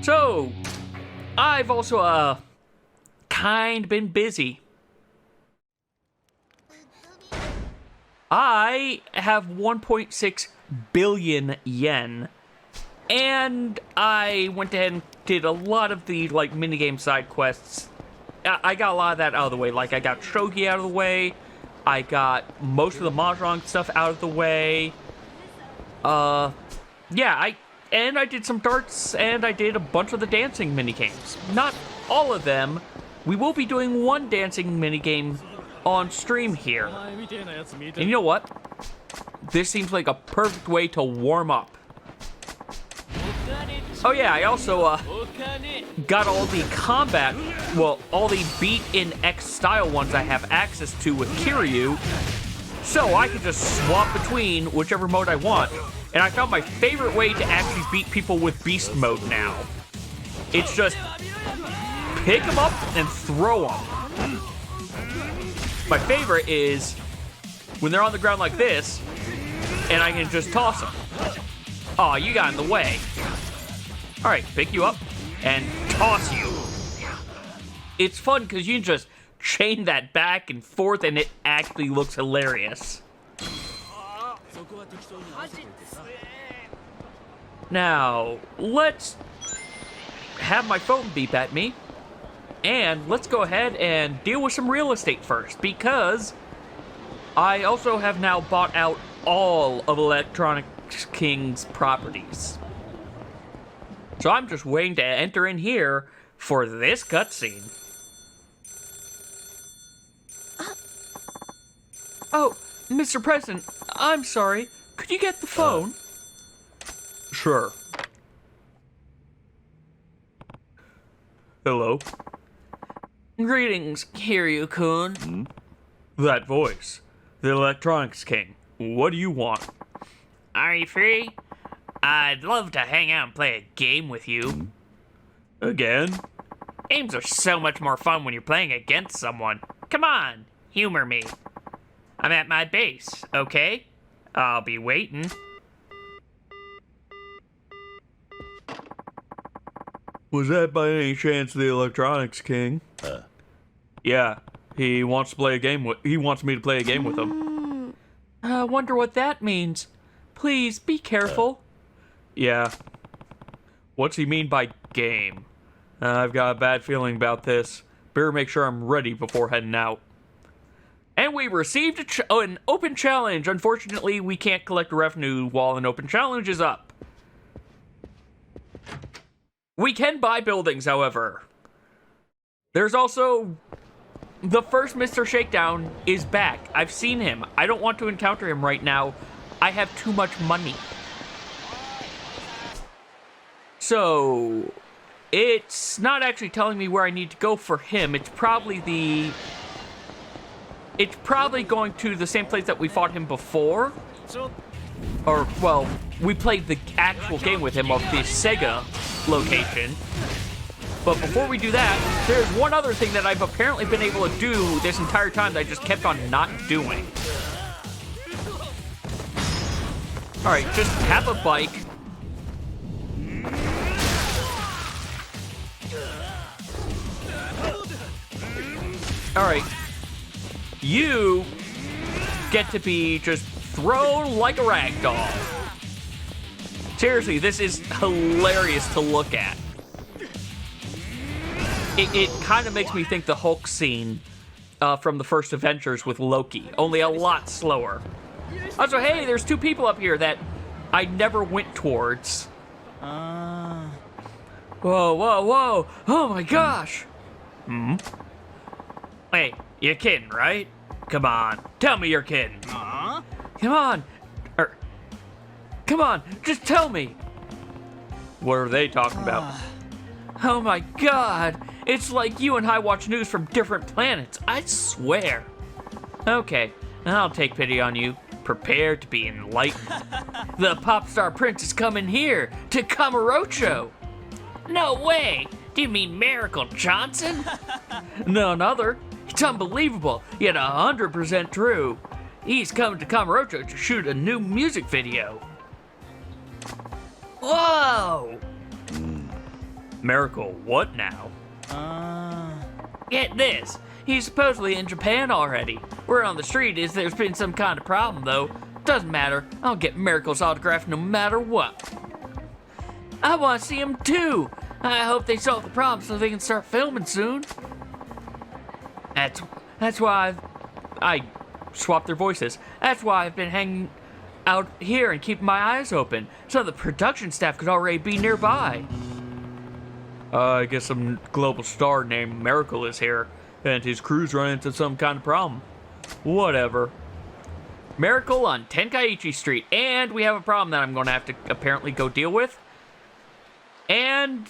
So, I've also, kind been busy. I have 1.6 billion yen, and I went ahead and did a lot of the, like, minigame side quests. I got a lot of that out of the way. Like, I got Shogi out of the way, I got most of the Mahjong stuff out of the way. Yeah, I did some darts, and I did a bunch of the dancing minigames. Not all of them. We will be doing one dancing minigame on stream here. And you know what? This seems like a perfect way to warm up. Oh yeah, I also got all the combat, well, all the beat in X style ones I have access to with Kiryu, so I can just swap between whichever mode I want. And I found my favorite way to actually beat people with beast mode now. It's just pick them up and throw them. My favorite is when they're on the ground like this, and I can just toss them. Aw, you got in the way. Alright, pick you up and toss you. It's fun because you can just chain that back and forth and it actually looks hilarious. Now, let's have my phone beep at me. And let's go ahead and deal with some real estate first, because I also have now bought out all of Electronic King's properties. So I'm just waiting to enter in here for this cutscene. Oh, Mr. President, I'm sorry. Could you get the phone? Sure. Hello? Greetings, Kiryu-kun. That voice. The Electronics King. What do you want? Are you free? I'd love to hang out and play a game with you. Again? Games are so much more fun when you're playing against someone. Come on, humor me. I'm at my base, okay? I'll be waiting. Was that by any chance the Electronics King? Yeah, he wants to play a game with. He wants me to play a game with him. I wonder what that means. Please be careful. Yeah. What's he mean by game? I've got a bad feeling about this. Better make sure I'm ready before heading out. And we received an open challenge. Unfortunately, we can't collect revenue while an open challenge is up. We can buy buildings, however. There's also... the first Mr. Shakedown is back. I've seen him. I don't want to encounter him right now. I have too much money. So... it's not actually telling me where I need to go for him. It's probably the... it's probably going to the same place that we fought him before. Or, well, we played the actual game with him of the Sega location. But before we do that, there's one other thing that I've apparently been able to do this entire time that I just kept on not doing. Alright, just have a bike. Alright. You get to be just thrown like a rag doll. Seriously, this is hilarious to look at. It kind of makes me think the Hulk scene from the first Avengers with Loki, only a lot slower. Also, hey, there's two people up here that I never went towards. Whoa, whoa, whoa. Oh my gosh. Hey, you're kidding, right? Come on, tell me you're kidding. Come on. Come on, just tell me. What are they talking about? Oh my god. It's like you and I watch news from different planets, I swear. Okay, I'll take pity on you. Prepare to be enlightened. The pop star prince is coming here, to Kamurocho. No way! Do you mean Miracle Johnson? None other. It's unbelievable, yet 100% true. He's coming to Kamurocho to shoot a new music video. Whoa! Miracle, what now? Get this. He's supposedly in Japan already. Word on the street is there's been some kind of problem, though. Doesn't matter. I'll get Miracle's autograph no matter what. I want to see him too. I hope they solve the problem so they can start filming soon. That's why I swapped their voices. That's why I've been hanging out here and keeping my eyes open, so the production staff could already be nearby. I guess some global star named Miracle is here, and his crew's run into some kind of problem. Whatever. Miracle on Tenkaichi Street, and we have a problem that I'm going to have to apparently go deal with. And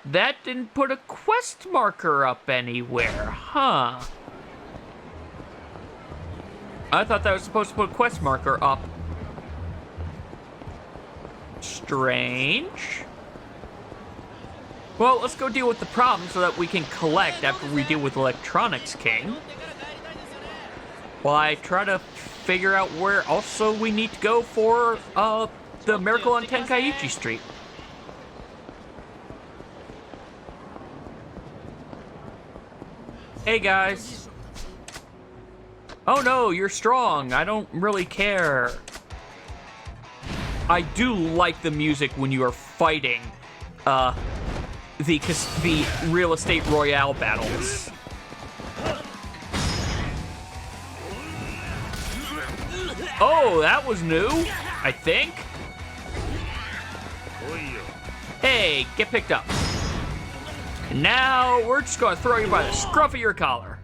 that didn't put a quest marker up anywhere, huh? I thought that was supposed to put a quest marker up. Strange. Well, let's go deal with the problem so that we can collect after we deal with Electronics King. While I try to figure out where also we need to go for the Miracle on Tenkaichi Street. Hey guys. Oh no, you're strong. I don't really care. I do like the music when you are fighting the real estate royale battles. Oh, that was new, I think. Hey, get picked up. And now we're just gonna throw you by the scruff of your collar.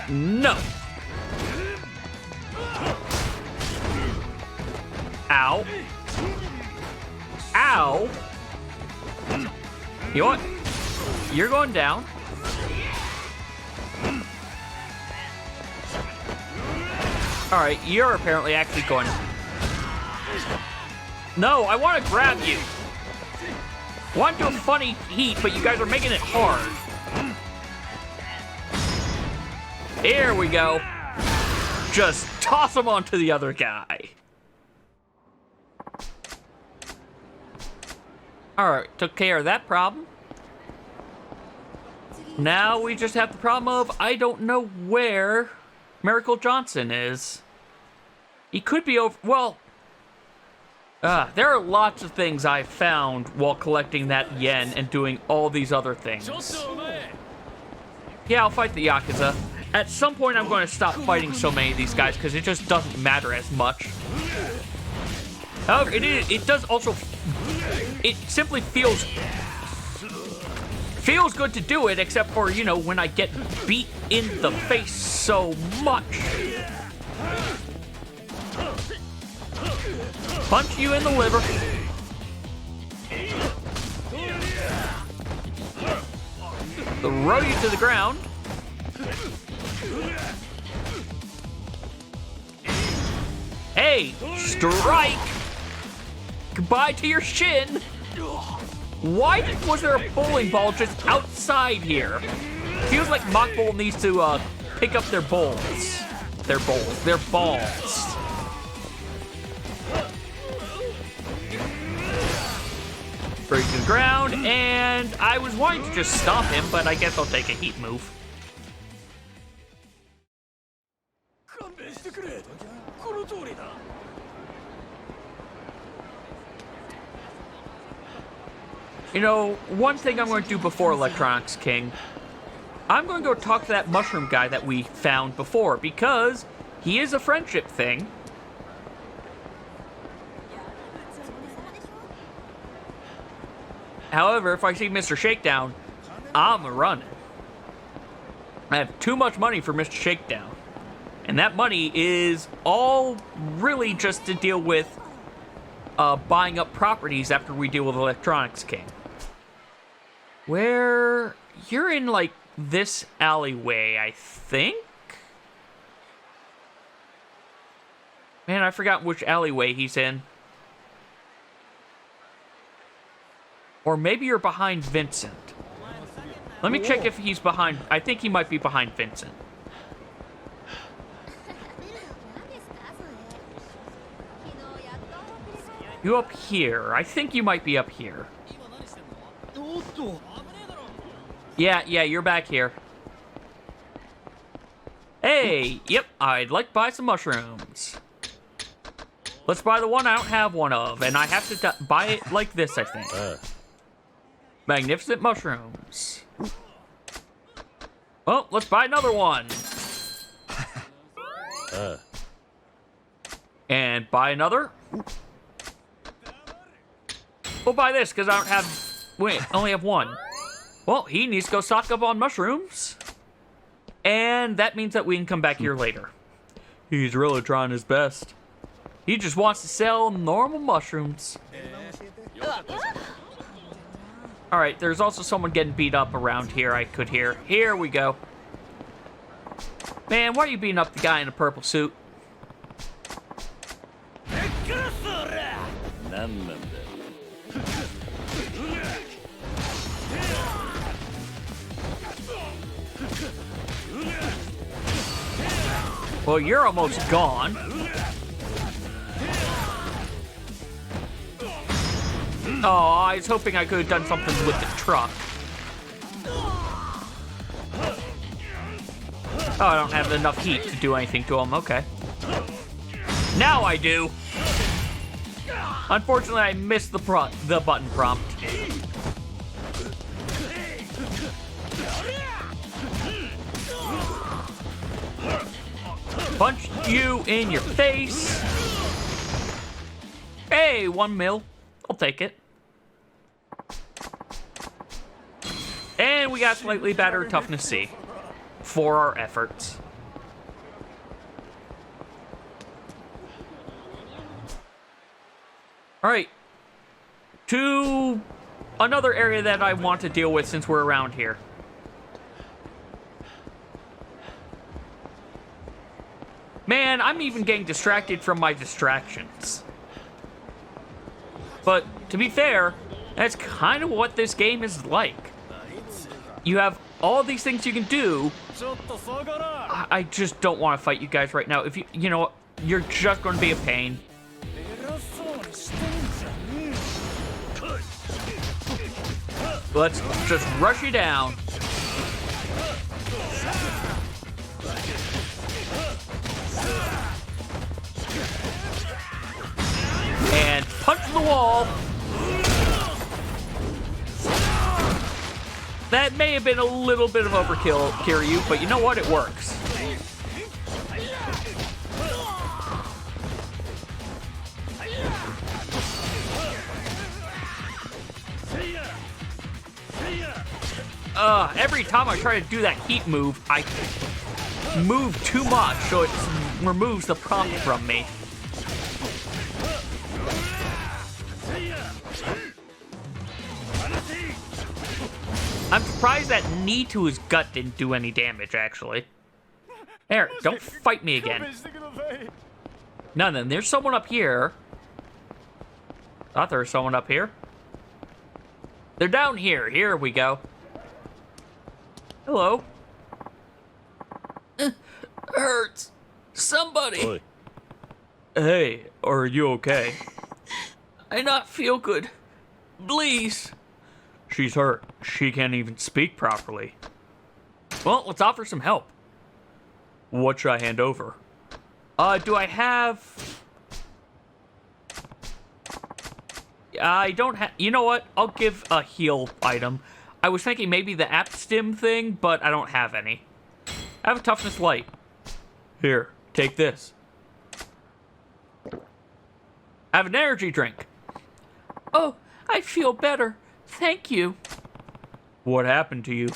No. Ow. Ow. You know what? You're going down. Alright, you're apparently actually going... No, I want to grab you. I want to do a funny heat, but you guys are making it hard. Here we go. Just toss him onto the other guy. Alright, took care of that problem. Now we just have the problem of I don't know where Miracle Johnson is. He could be over... Well, there are lots of things I found while collecting that yen and doing all these other things. Yeah, I'll fight the Yakuza. At some point, I'm going to stop fighting so many of these guys because it just doesn't matter as much. However, it does also... It simply feels good to do it, except for, you know, when I get beat in the face so much. Punch you in the liver. Throw you to the ground. Hey, strike! Goodbye to your shin. Why was there a bowling ball just outside here? Feels like Mock Bowl needs to pick up their balls. Their balls. Break to the ground, and I was wanting to just stop him, but I guess I'll take a heat move. You know, one thing I'm going to do before Electronics King, I'm going to go talk to that mushroom guy that we found before, because he is a friendship thing. However, if I see Mr. Shakedown, I'm running. I have too much money for Mr. Shakedown. And that money is all really just to deal with buying up properties after we deal with Electronics King. Where... You're in, like, this alleyway, I think? Man, I forgot which alleyway he's in. Or maybe you're behind Vincent. Let me check if he's behind... I think he might be behind Vincent. You up here. I think you might be up here. Yeah, you're back here. Hey, yep, I'd like to buy some mushrooms. Let's buy the one I don't have one of, and I have to buy it like this, I think. Magnificent mushrooms. Well, let's buy another one. And buy another. We'll buy this, because I don't have... Wait, I only have one. Well, he needs to go stock up on mushrooms. And that means that we can come back here later. He's really trying his best. He just wants to sell normal mushrooms. Alright, there's also someone getting beat up around here I could hear. Here we go. Man, why are you beating up the guy in the purple suit? Well, you're almost gone. Oh, I was hoping I could have done something with the truck. Oh, I don't have enough heat to do anything to him. Okay. Now I do. Unfortunately, I missed the button prompt. Punch you in your face. Hey, 1 mil. I'll take it. And we got slightly better toughness C for our efforts. Alright. To another area that I want to deal with since we're around here. Man, I'm even getting distracted from my distractions. But, to be fair, that's kind of what this game is like. You have all these things you can do. I just don't want to fight you guys right now. If you know what, you're just going to be a pain. Let's just rush you down. And punch the wall. That may have been a little bit of overkill, Kiryu, but you know what? It works. Every time I try to do that heat move, I move too much, so it removes the prompt from me. I'm surprised that knee to his gut didn't do any damage, actually. There, don't fight me again. No, then there's someone up here. Thought there was someone up here. They're down here. Here we go. Hello. Hurts. Somebody. Oi. Hey, are you okay? I not feel good. Please. She's hurt. She can't even speak properly. Well, let's offer some help. What should I hand over? Do I have... I don't have... You know what? I'll give a heal item. I was thinking maybe the app stim thing, but I don't have any. I have a toughness light. Here, take this. I have an energy drink. Oh, I feel better. Thank you. What happened to you?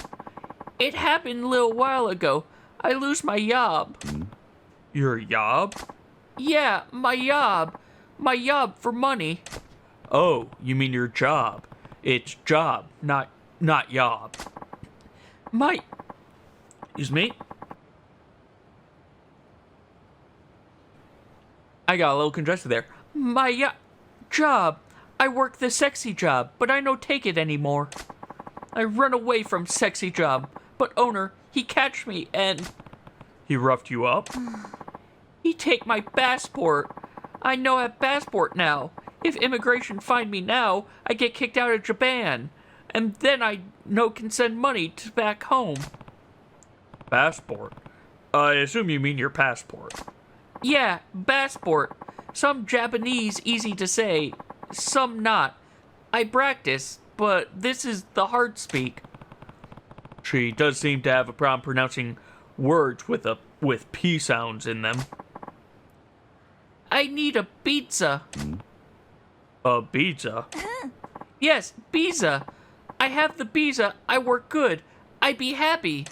It happened a little while ago. I lose my yob. Your yob? Yeah, my yob. My yob for money. Oh, you mean your job. It's job, not yob. Excuse me? I got a little congested there. My job. I work the sexy job, but I no take it anymore. I run away from sexy job, but owner, he catch me and... He roughed you up? He take my passport. I no have passport now. If immigration find me now, I get kicked out of Japan. And then I can send money to back home. Passport? I assume you mean your passport. Yeah, passport. Some Japanese easy to say, some not. I practice, but this is the hard speak. She does seem to have a problem pronouncing words with P sounds in them. I need a pizza. A pizza? Yes, pizza. I have the pizza. I work good. I be happy.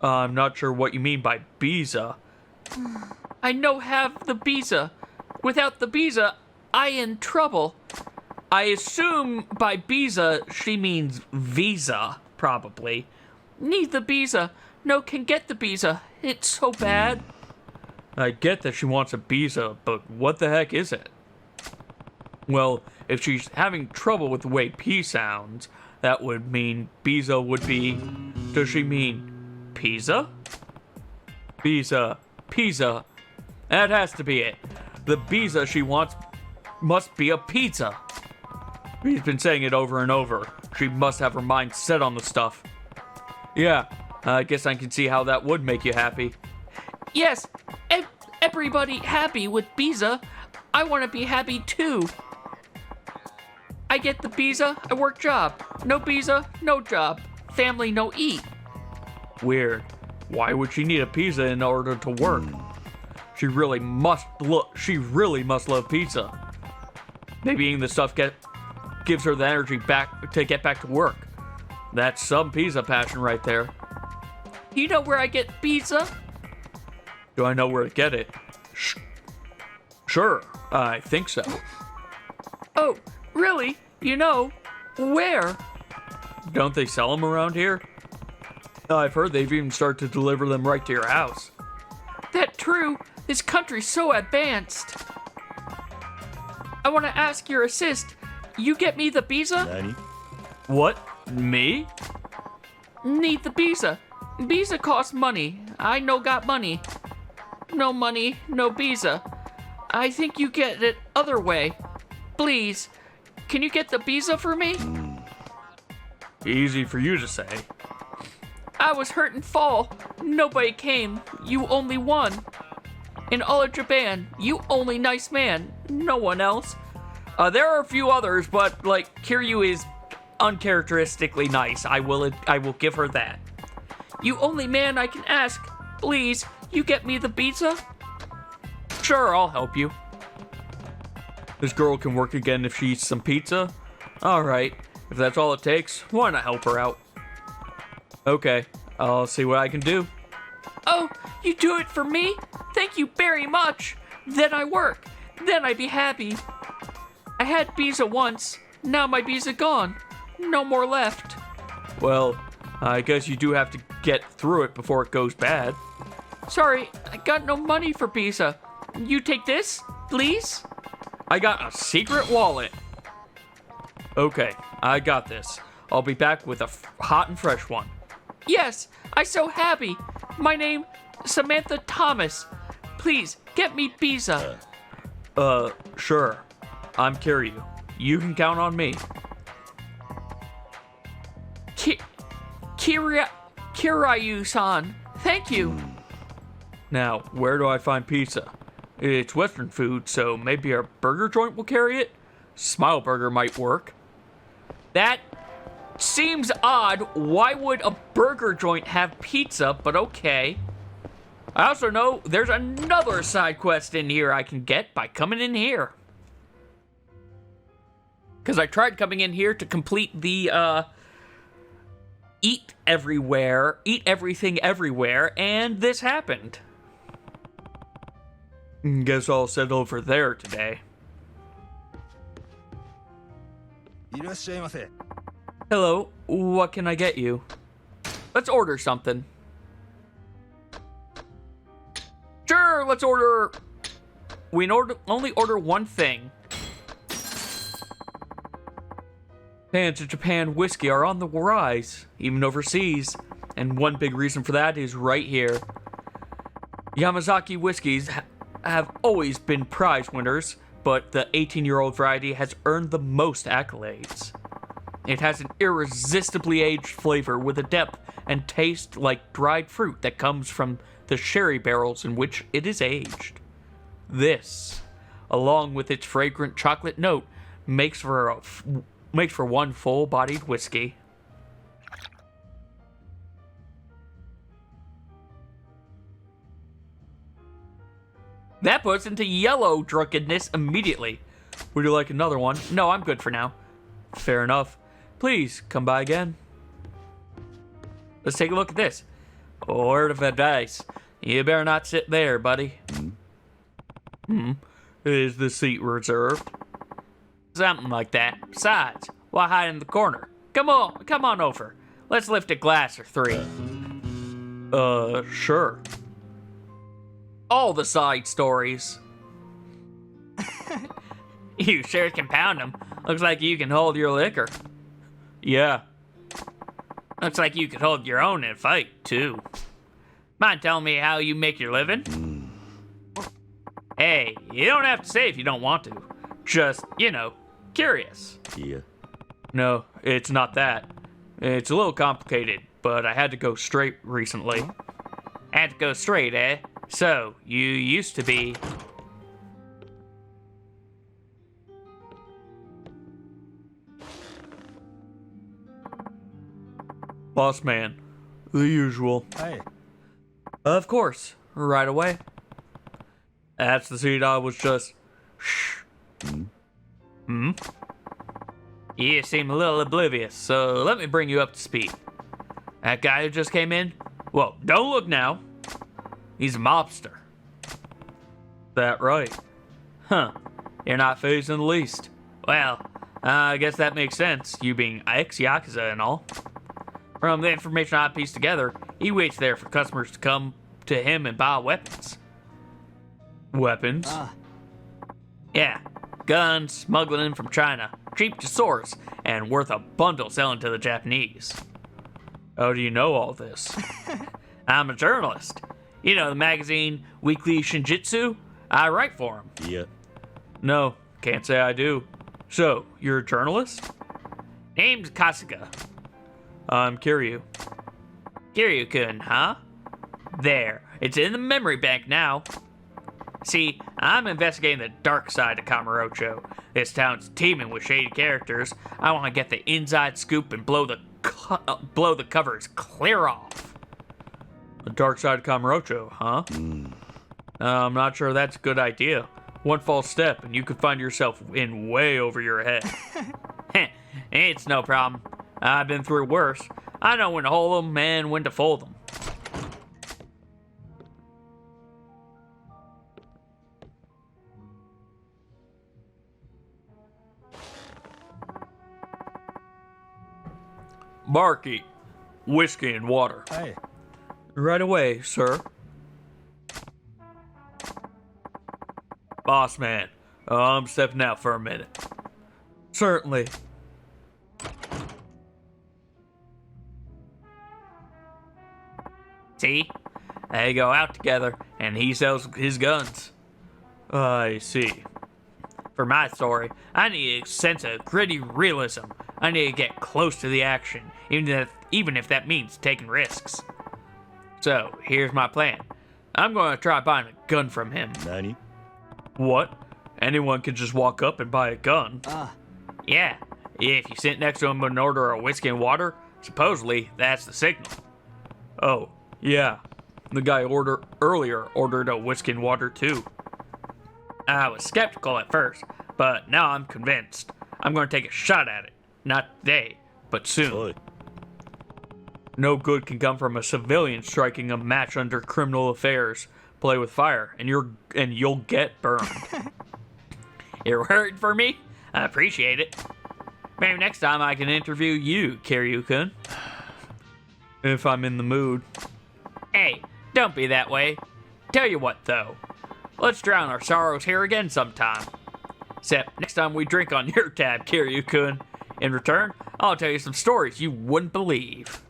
I'm not sure what you mean by pizza. I no have the pizza. Without the pizza, I in trouble. I assume by pizza she means visa, probably. Need the pizza. No can get the pizza. It's so bad. I get that she wants a pizza, but what the heck is it? Well, if she's having trouble with the way P sounds, that would mean pizza would be... Does she mean pizza? Pizza. Pizza. That has to be it. The pizza she wants must be a pizza. He's been saying it over and over. She must have her mind set on the stuff. Yeah, I guess I can see how that would make you happy. Yes, everybody happy with pizza. I want to be happy too. I get the pizza, I work job. No pizza, no job. Family no eat. Weird. Why would she need a pizza in order to work? She really must love pizza. Maybe eating the stuff gives her the energy back to get back to work. That's some pizza passion right there. You know where I get pizza? Do I know where to get it? Sure, I think so. Oh, really? You know, where? Don't they sell them around here? I've heard they've even started to deliver them right to your house. That true. This country's so advanced. I want to ask your assist. You get me the pizza? Nani? What? Me? Need the pizza. Pizza costs money. I no got money. No money, no pizza. I think you get it other way. Please, can you get the pizza for me? Easy for you to say. I was hurt and fall. Nobody came. You only one. In all of Japan, you only nice man. No one else. There are a few others, but like Kiryu is uncharacteristically nice. I will give her that. You only man I can ask. Please, you get me the pizza? Sure, I'll help you. This girl can work again if she eats some pizza? Alright, if that's all it takes, why not help her out? Okay, I'll see what I can do. Oh, you do it for me? Thank you very much. Then I work. Then I be happy. I had pizza once. Now my pizza gone. No more left. Well, I guess you do have to get through it before it goes bad. Sorry, I got no money for pizza. You take this, please? I got a secret wallet. Okay, I got this. I'll be back with a hot and fresh one. Yes, I so happy. My name, Samantha Thomas. Please, get me pizza. Sure. I'm Kiryu. You can count on me. Kiryu-san, thank you. Now, where do I find pizza? It's Western food, so maybe a burger joint will carry it? Smile Burger might work. That seems odd. Why would a burger joint have pizza, but okay. I also know there's another side quest in here I can get by coming in here. Because I tried coming in here to complete the, eat everything everywhere, and this happened. Guess I'll settle over there today. Hello, what can I get you? Let's order something. Sure, let's order... We only order one thing. Fans of Japan whiskey are on the rise, even overseas. And one big reason for that is right here. Yamazaki whiskeys have always been prize winners, but the 18-year-old variety has earned the most accolades. It has an irresistibly aged flavor with a depth and taste like dried fruit that comes from the sherry barrels in which it is aged. This, along with its fragrant chocolate note, makes for one full-bodied whiskey. That puts into yellow drunkenness immediately. Would you like another one? No, I'm good for now. Fair enough. Please, come by again. Let's take a look at this. A word of advice. You better not sit there, buddy. Is the seat reserved? Something like that. Besides, why hide in the corner? Come on over. Let's lift a glass or three. Sure. All the side stories. You sure can pound them. Looks like you can hold your liquor. Yeah. Looks like you could hold your own in a fight, too. Mind telling me how you make your living? Hey, you don't have to say if you don't want to. Just, curious. Yeah. No, it's not that. It's a little complicated, but I had to go straight recently. Had to go straight, eh? So, you used to be... Boss man. The usual. Hey. Of course. Right away. That's the seat I was just... Shh. You seem a little oblivious, so let me bring you up to speed. That guy who just came in? Well, don't look now. He's a mobster. That right? Huh. You're not phased in the least. Well, I guess that makes sense, you being ex-Yakuza and all. From the information I pieced together, he waits there for customers to come to him and buy weapons. Weapons? Yeah. Guns, smuggling in from China, cheap to source, and worth a bundle selling to the Japanese. How do you know all this? I'm a journalist. You know the magazine Weekly Shinjitsu? I write for him. Yeah. No, can't say I do. So, you're a journalist? Name's Kasuga. I'm Kiryu. Kiryu-kun, huh? There, it's in the memory bank now. See, I'm investigating the dark side of Kamurocho. This town's teeming with shady characters. I want to get the inside scoop and blow the covers clear off. The dark side of Kamurocho, huh? I'm not sure that's a good idea. One false step and you could find yourself in way over your head. It's no problem. I've been through worse. I know when to hold them and when to fold them. Barkeep, whiskey and water. Hey. Right away, sir. Boss man, I'm stepping out for a minute. Certainly. See? They go out together, and he sells his guns. I see. For my story, I need a sense of gritty realism. I need to get close to the action, even if that means taking risks. So, here's my plan. I'm going to try buying a gun from him. Nani? What? Anyone can just walk up and buy a gun? Yeah. If you sit next to him and order a whiskey and water, supposedly that's the signal. Oh, yeah. The guy earlier ordered a whiskey and water too. I was skeptical at first, but now I'm convinced. I'm going to take a shot at it. Not today, but soon. Oi. No good can come from a civilian striking a match under criminal affairs. Play with fire, and you'll get burned. You're worried for me? I appreciate it. Maybe next time I can interview you, Kiryu-kun. If I'm in the mood. Hey, don't be that way. Tell you what, though. Let's drown our sorrows here again sometime. Except next time we drink on your tab, Kiryu-kun. In return, I'll tell you some stories you wouldn't believe.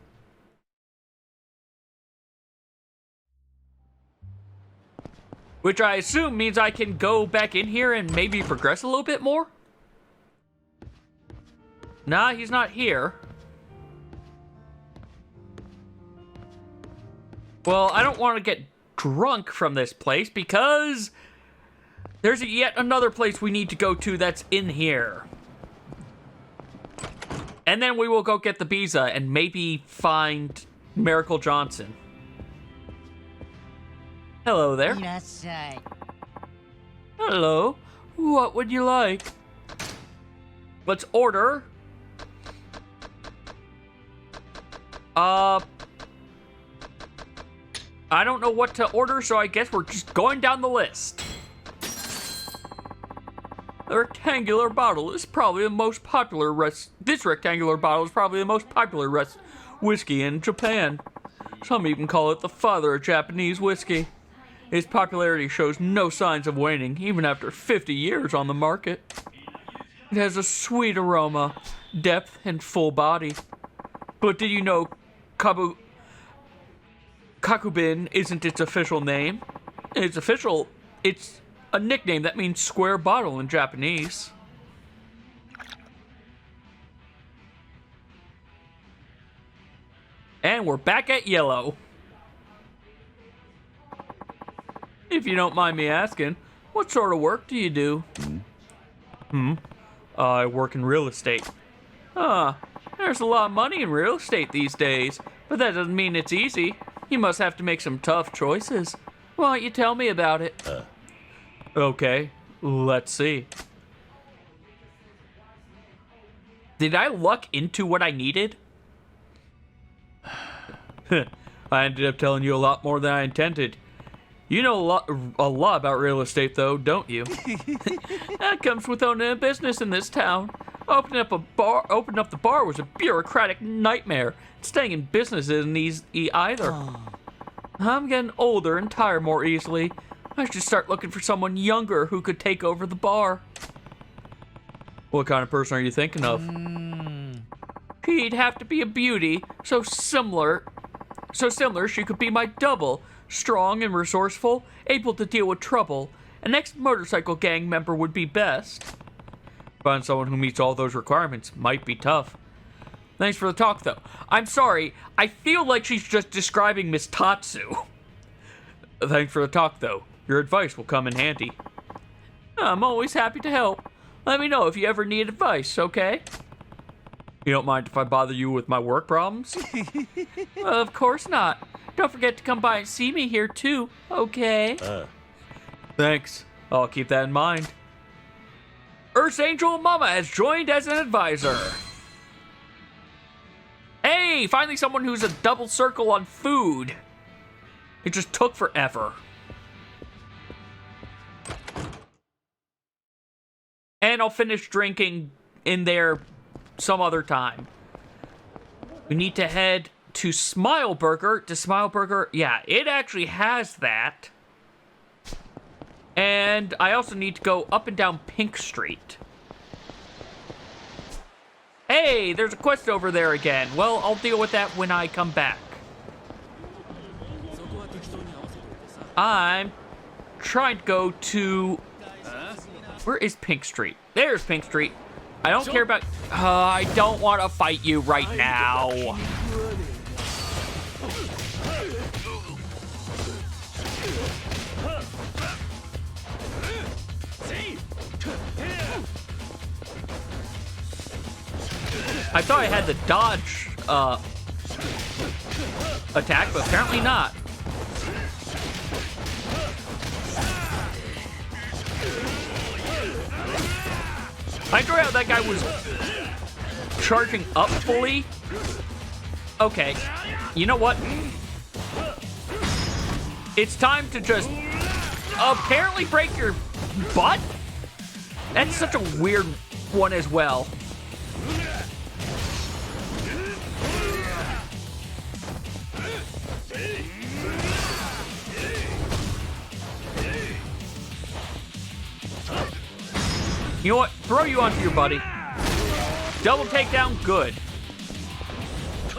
Which I assume means I can go back in here and maybe progress a little bit more? Nah, he's not here. Well, I don't want to get drunk from this place because there's yet another place we need to go to that's in here. And then we will go get the Biza and maybe find Miracle Johnson. Hello there. Hello. What would you like? Let's order. I don't know what to order, so I guess we're just going down the list. The rectangular bottle is probably the most popular This rectangular bottle is probably the most popular whiskey in Japan. Some even call it the father of Japanese whiskey. Its popularity shows no signs of waning, even after 50 years on the market. It has a sweet aroma, depth, and full body. But did you know Kakubin isn't its official name? It's a nickname that means square bottle in Japanese. And we're back at yellow. If you don't mind me asking, what sort of work do you do? I work in real estate. There's a lot of money in real estate these days, but that doesn't mean it's easy. You must have to make some tough choices. Why don't you tell me about it? Okay, let's see. Did I luck into what I needed? I ended up telling you a lot more than I intended. You know a lot about real estate, though, don't you? That comes with owning a business in this town. Opening up the bar was a bureaucratic nightmare. Staying in business isn't easy either. I'm getting older and tired more easily. I should start looking for someone younger who could take over the bar. What kind of person are you thinking of? She'd have to be a beauty, so similar she could be my double. Strong and resourceful, able to deal with trouble. An ex-motorcycle gang member would be best. Find someone who meets all those requirements might be tough. Thanks for the talk, though. I'm sorry, I feel like she's just describing Miss Tatsu. Thanks for the talk, though. Your advice will come in handy. I'm always happy to help. Let me know if you ever need advice, okay? You don't mind if I bother you with my work problems? Of course not. Don't forget to come by and see me here, too, okay? Thanks. I'll keep that in mind. Earth's Angel Mama has joined as an advisor. Hey, finally someone who's a double circle on food. It just took forever. And I'll finish drinking in there some other time. We need to head to Smile Burger. Yeah, it actually has that. And I also need to go up and down Pink Street. Hey, there's a quest over there again. Well, I'll deal with that when I come back. I'm trying to go to... Where is Pink Street? There's Pink Street. I don't care about... I don't want to fight you right now. I thought I had the dodge attack, but apparently not. I enjoy how that guy was charging up fully. Okay, you know what? It's time to just apparently break your butt? That's such a weird one as well. You know what? Throw you onto your buddy. Double takedown, good.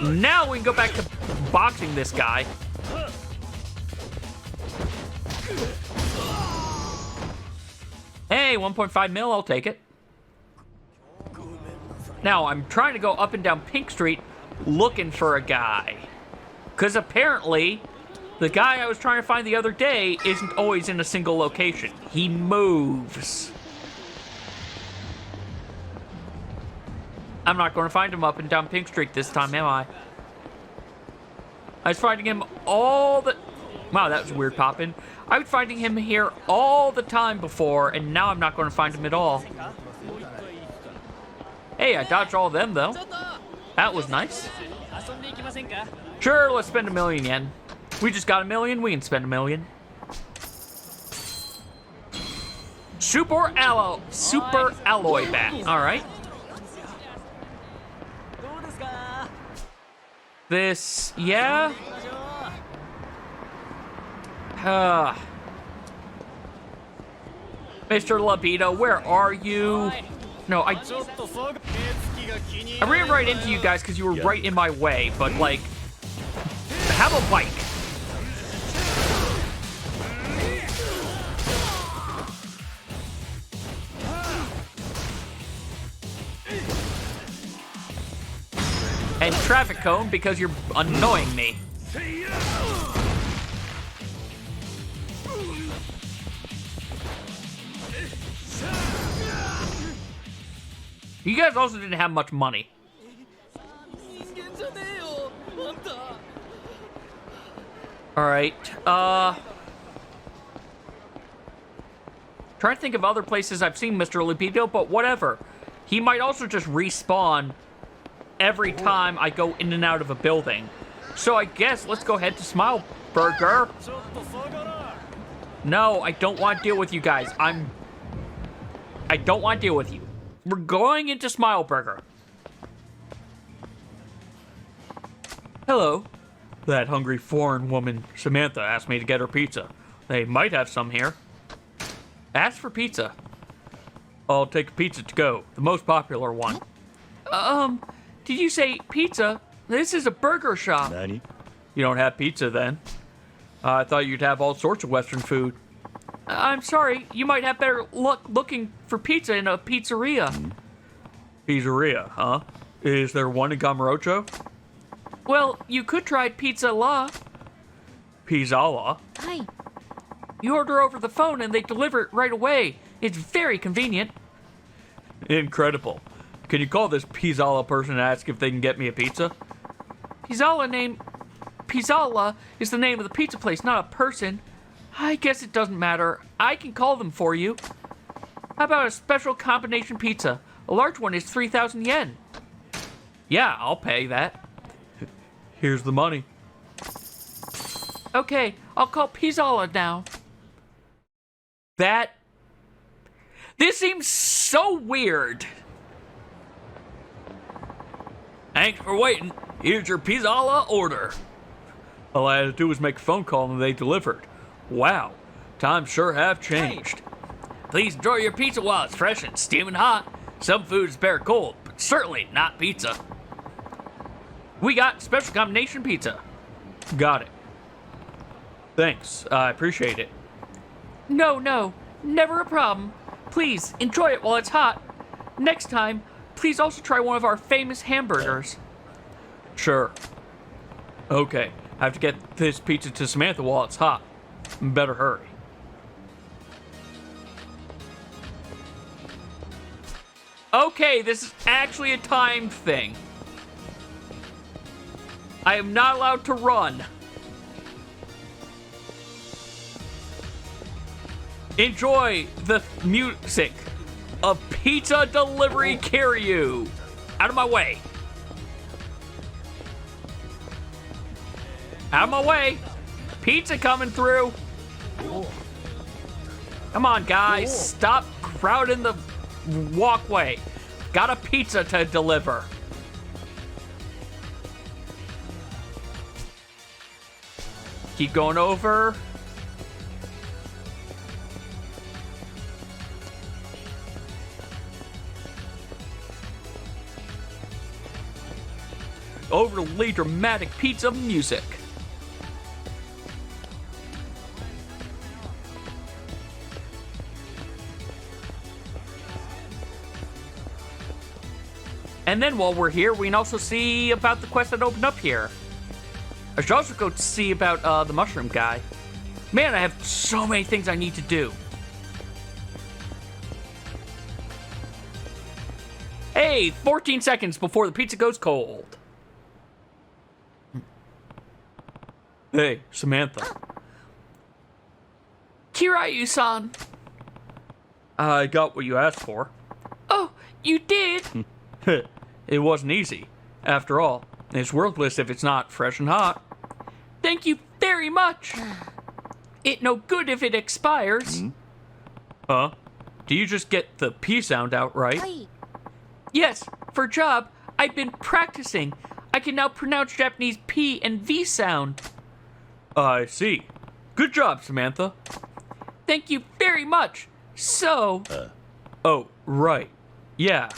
Now we can go back to boxing this guy. Hey, 1.5 mil, I'll take it. Now, I'm trying to go up and down Pink Street looking for a guy. Because apparently, the guy I was trying to find the other day isn't always in a single location. He moves. I'm not going to find him up and down Pink Street this time, am I? I was finding him all the... Wow, that was weird popping. I was finding him here all the time before, and now I'm not going to find him at all. Hey, I dodged all of them, though. That was nice. Sure, let's spend 1,000,000 yen. We just got 1,000,000, we can spend 1,000,000. Super alloy bat. All right. This, yeah. Mr. Libido, where are you? No, I ran right into you guys because you were right in my way, but like, have a bike. And traffic cone because you're annoying me. You guys also didn't have much money. Alright, trying to think of other places I've seen Mr. Libido, but whatever. He might also just respawn every time I go in and out of a building. So I guess let's go ahead to Smile Burger. No, I don't want to deal with you guys. I don't want to deal with you. We're going into Smile Burger. Hello. That hungry foreign woman, Samantha, asked me to get her pizza. They might have some here. Ask for pizza. I'll take a pizza to go, the most popular one. Did you say pizza? This is a burger shop. Nani? You don't have pizza then? I thought you'd have all sorts of Western food. I'm sorry, you might have better luck looking for pizza in a pizzeria. Pizzeria, huh? Is there one in Gamurocho? Well, you could try Pizza La. Pizza La? Hi. You order over the phone and they deliver it right away. It's very convenient. Incredible. Can you call this Pizzala person and ask if they can get me a pizza? Pizzala is the name of the pizza place, not a person. I guess it doesn't matter. I can call them for you. How about a special combination pizza? A large one is 3,000 yen. Yeah, I'll pay that. Here's the money. Okay, I'll call Pizzala now. This seems so weird. Thanks for waiting. Here's your Pizzala order. All I had to do was make a phone call and they delivered. Wow, times sure have changed. Please enjoy your pizza while it's fresh and steaming hot. Some food is better cold, but certainly not pizza. We got special combination pizza. Got it. Thanks, I appreciate it. No, never a problem. Please, enjoy it while it's hot. Next time, please also try one of our famous hamburgers. Sure. Okay, I have to get this pizza to Samantha while it's hot. Better hurry. Okay, this is actually a timed thing. I am not allowed to run. Enjoy the music of Pizza Delivery Kiryu. Out of my way. Out of my way. Pizza coming through. Come on, guys. Stop crowding the walkway. Got a pizza to deliver. Keep going over. Overly dramatic pizza music. And then while we're here, we can also see about the quest that opened up here. I should also go see about the mushroom guy. Man, I have so many things I need to do. Hey, 14 seconds before the pizza goes cold. Hey, Samantha. Kiryu-san. I got what you asked for. Oh, you did? It wasn't easy. After all, it's worthless if it's not fresh and hot. Thank you very much. It no good if it expires. Huh? Do you just get the P sound out right? Yes, for job, I've been practicing. I can now pronounce Japanese P and V sound. I see. Good job, Samantha. Thank you very much. So... Oh, right. Yeah.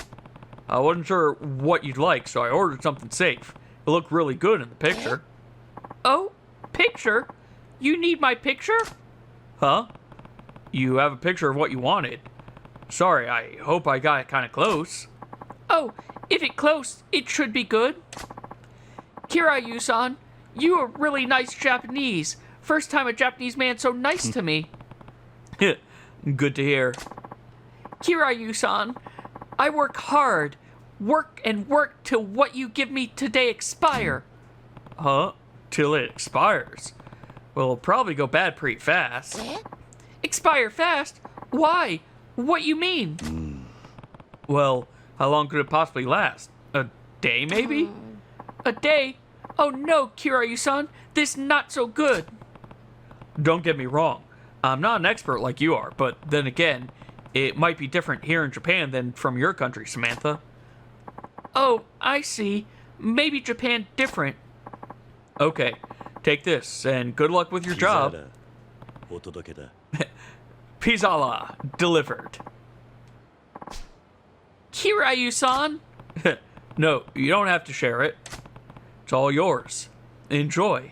I wasn't sure what you'd like, so I ordered something safe. It looked really good in the picture. Oh, picture? You need my picture? Huh? You have a picture of what you wanted. Sorry, I hope I got it kind of close. Oh, if it close, it should be good. Kiryu-san, you are really nice Japanese. First time a Japanese man so nice to me. Good to hear. Kiryu-san, I work hard. Work and work till what you give me today expire. Huh? Till it expires. Well, it'll probably go bad pretty fast. Expire fast? Why? What you mean? Well, how long could it possibly last? A day, maybe? A day? Oh no, Kiryu-san, this not so good. Don't get me wrong. I'm not an expert like you are, but then again, it might be different here in Japan than from your country, Samantha. Oh, I see. Maybe Japan different. Okay, take this, and good luck with your job. Pizzala, delivered. Kiryu-san? No, you don't have to share it. It's all yours. Enjoy.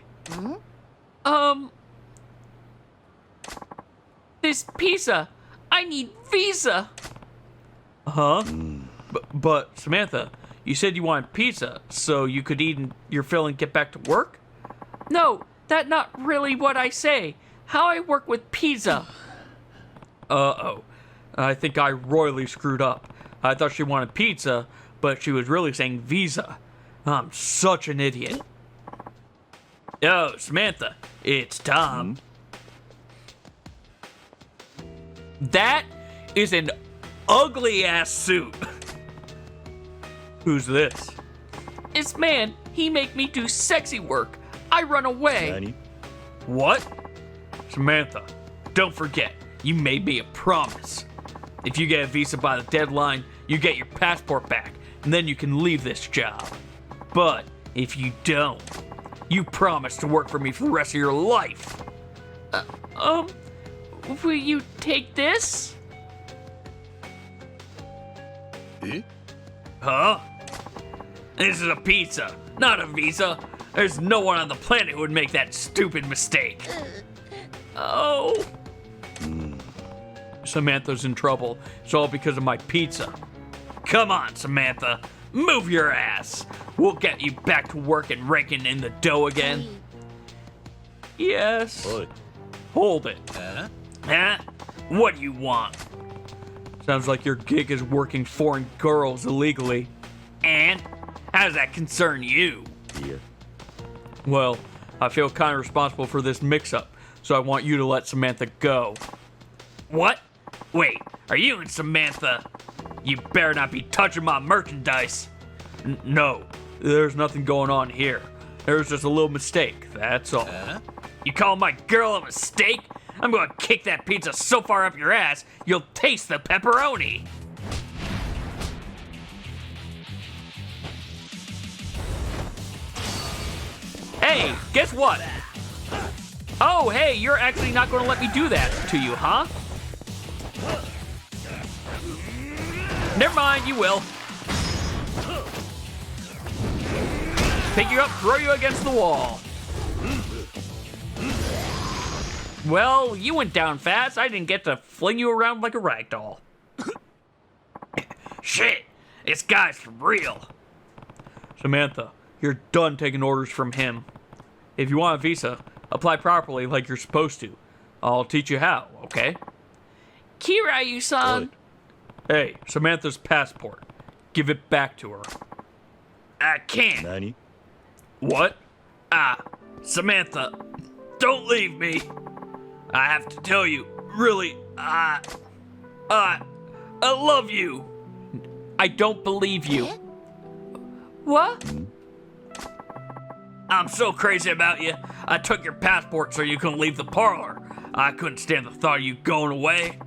This pizza. I need visa. Huh? But, Samantha, you said you wanted pizza, so you could eat your fill and get back to work? No, that not really what I say. How I work with pizza. Uh-oh. I think I royally screwed up. I thought she wanted pizza, but she was really saying visa. I'm such an idiot. Yo, Samantha, it's Tom. That is an ugly-ass suit. Who's this? This man, he make me do sexy work. I run away. What? Samantha, don't forget, you made me a promise. If you get a visa by the deadline, you get your passport back, and then you can leave this job. But if you don't, you promise to work for me for the rest of your life. Will you take this? Huh? This is a pizza, not a visa. There's no one on the planet who would make that stupid mistake. Oh. Samantha's in trouble. It's all because of my pizza. Come on, Samantha. Move your ass. We'll get you back to work and raking in the dough again. Yes. Hold it. Huh? What do you want? Sounds like your gig is working foreign girls illegally. And? How does that concern you? Well, I feel kind of responsible for this mix-up, so I want you to let Samantha go. What? Wait, are you and Samantha? You better not be touching my merchandise. No, there's nothing going on here. There's just a little mistake, that's all. You call my girl a mistake? I'm gonna kick that pizza so far up your ass, you'll taste the pepperoni. Hey, guess what? Oh, hey, you're actually not going to let me do that to you, huh? Never mind, you will. Pick you up, throw you against the wall. Well, you went down fast. I didn't get to fling you around like a rag doll. Shit, This guy's for real. Samantha, you're done taking orders from him. If you want a visa, apply properly like you're supposed to. I'll teach you how, okay? Kiryu-san. Hey, Samantha's passport. Give it back to her. I can't. Nani? What? Samantha, don't leave me. I have to tell you, really, I love you. I don't believe you. What? I'm so crazy about you. I took your passport so you couldn't leave the parlor. I couldn't stand the thought of you going away.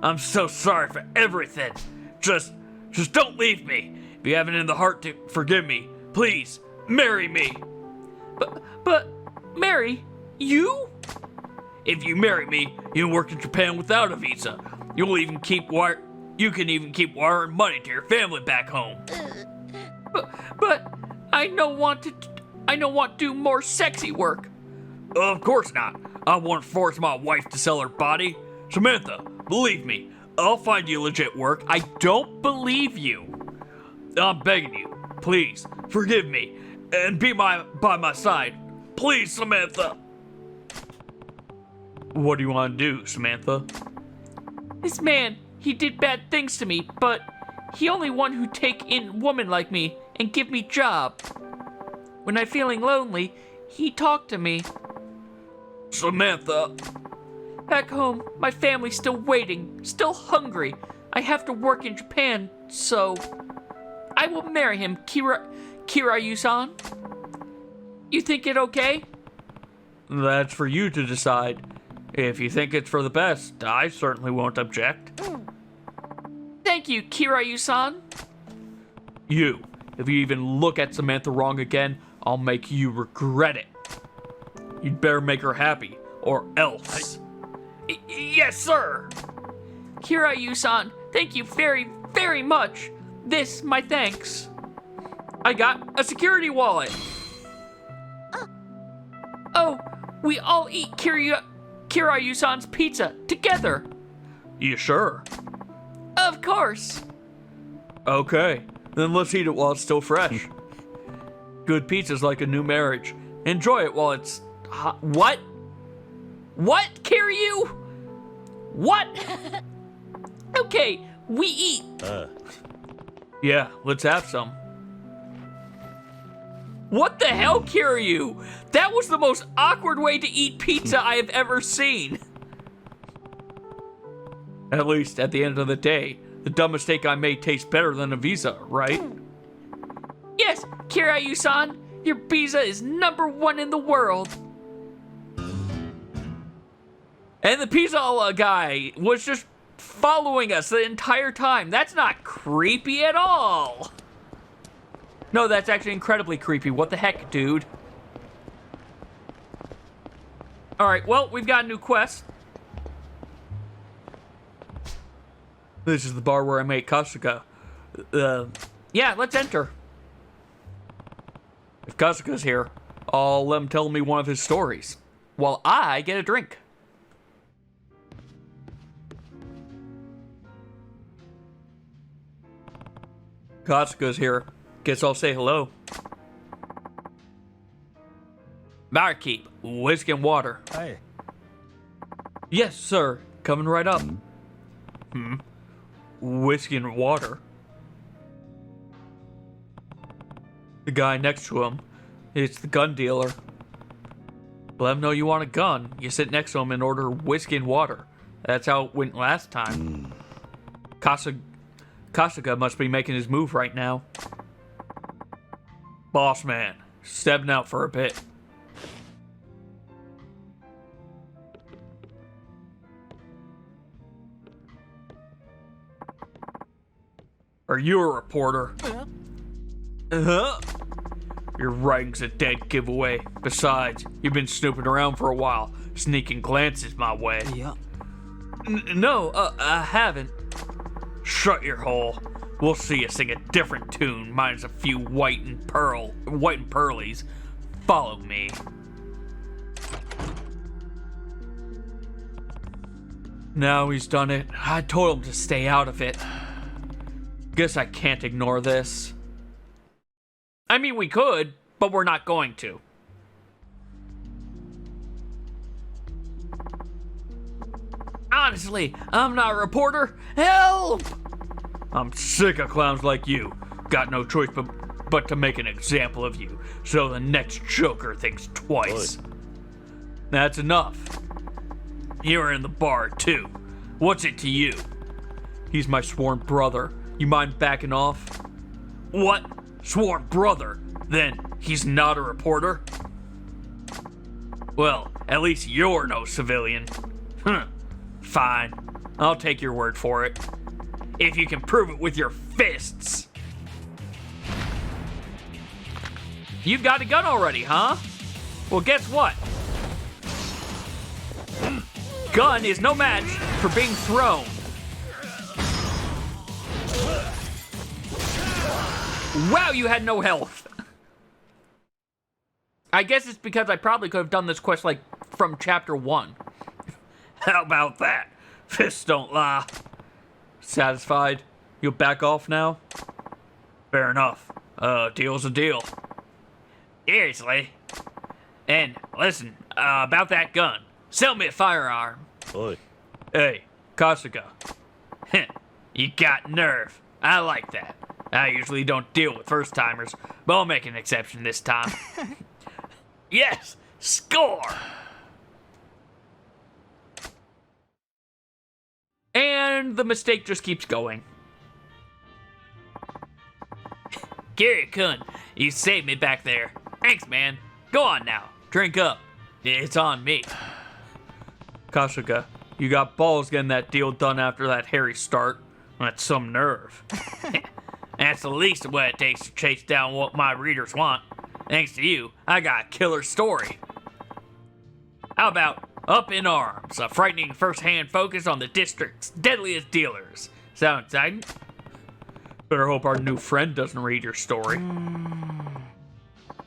I'm so sorry for everything. Just don't leave me. If you have it in the heart to forgive me, please, marry me. But, marry you? If you marry me, you can work in Japan without a visa. You can even keep wiring money to your family back home. But I don't want to do more sexy work. Of course not. I won't force my wife to sell her body. Samantha, believe me, I'll find you legit work. I don't believe you. I'm begging you, please, forgive me, and be by my side. Please, Samantha. What do you want to do, Samantha? This man, he did bad things to me, but he only one who take in woman like me and give me job. When I feeling lonely, he talk to me. Samantha. Back home, my family's still waiting, still hungry. I have to work in Japan, so I will marry him, Kiryu-san. You think it okay? That's for you to decide. If you think it's for the best, I certainly won't object. Thank you, Kiryu-san. You, if you even look at Samantha wrong again, I'll make you regret it. You'd better make her happy, or else. Yes, sir. Kiryu-san, thank you very, very much. This, my thanks. I got a security wallet. Oh, we all eat Kiryu-san's pizza together. You sure? Of course. Okay, then let's eat it while it's still fresh. Good pizza's like a new marriage. Enjoy it while it's hot. What? What, Kiryu? What? Okay, we eat. Yeah, let's have some. What the hell, Kiryu? That was the most awkward way to eat pizza I have ever seen. At least, at the end of the day, the dumb mistake I made tastes better than a visa, right? Yes, Kiryu-san, your pizza is #1 in the world. And the pizza guy was just following us the entire time. That's not creepy at all. No, that's actually incredibly creepy. What the heck, dude? Alright, well, we've got a new quest. This is the bar where I made Kasuga. Yeah, let's enter. If Kasuga's here, I'll let him tell me one of his stories, while I get a drink. Kasuga's here. Guess I'll say hello. Barkeep, whiskey and water. Hi. Yes, sir. Coming right up. Whiskey and water. The guy next to him, it's the gun dealer. Let him know you want a gun. You sit next to him and order whiskey and water. That's how it went last time. Kasuga must be making his move right now. Boss man, stepping out for a bit. Are you a reporter? Your writing's a dead giveaway. Besides, you've been snooping around for a while, sneaking glances my way. Yeah. No, I haven't. Shut your hole. We'll see you sing a different tune, minus a few white and pearlies. Follow me. Now he's done it. I told him to stay out of it. guess I can't ignore this. I mean, we could, but we're not going to. Honestly, I'm not a reporter. Help! I'm sick of clowns like you. Got no choice but to make an example of you, so the next joker thinks twice. That's enough. You were in the bar, too. What's it to you? He's my sworn brother. You mind backing off? What? Sworn brother? Then he's not a reporter? Well, at least you're no civilian. Fine. I'll take your word for it. If you can prove it with your fists. You've got a gun already, huh? Well, guess what? Gun is no match for being thrown. Wow, you had no health. I guess it's because I probably could have done this quest, like, from chapter 1. How about that? Fists don't lie. Satisfied? You'll back off now? Fair enough. Deal's a deal. Seriously. And listen, about that gun. Sell me a firearm. Oi. Hey, Kasuga. You got nerve. I like that. I usually don't deal with first-timers, but I'll make an exception this time. Yes! Score! And the mistake just keeps going. Kiryu-kun, you saved me back there. Thanks, man. Go on now. Drink up. It's on me. Kasuga, you got balls getting that deal done after that hairy start. That's some nerve. That's the least of what it takes to chase down what my readers want. Thanks to you, I got a killer story. How about Up in Arms, a frightening first-hand focus on the district's deadliest dealers. Sound exciting? Better hope our new friend doesn't read your story.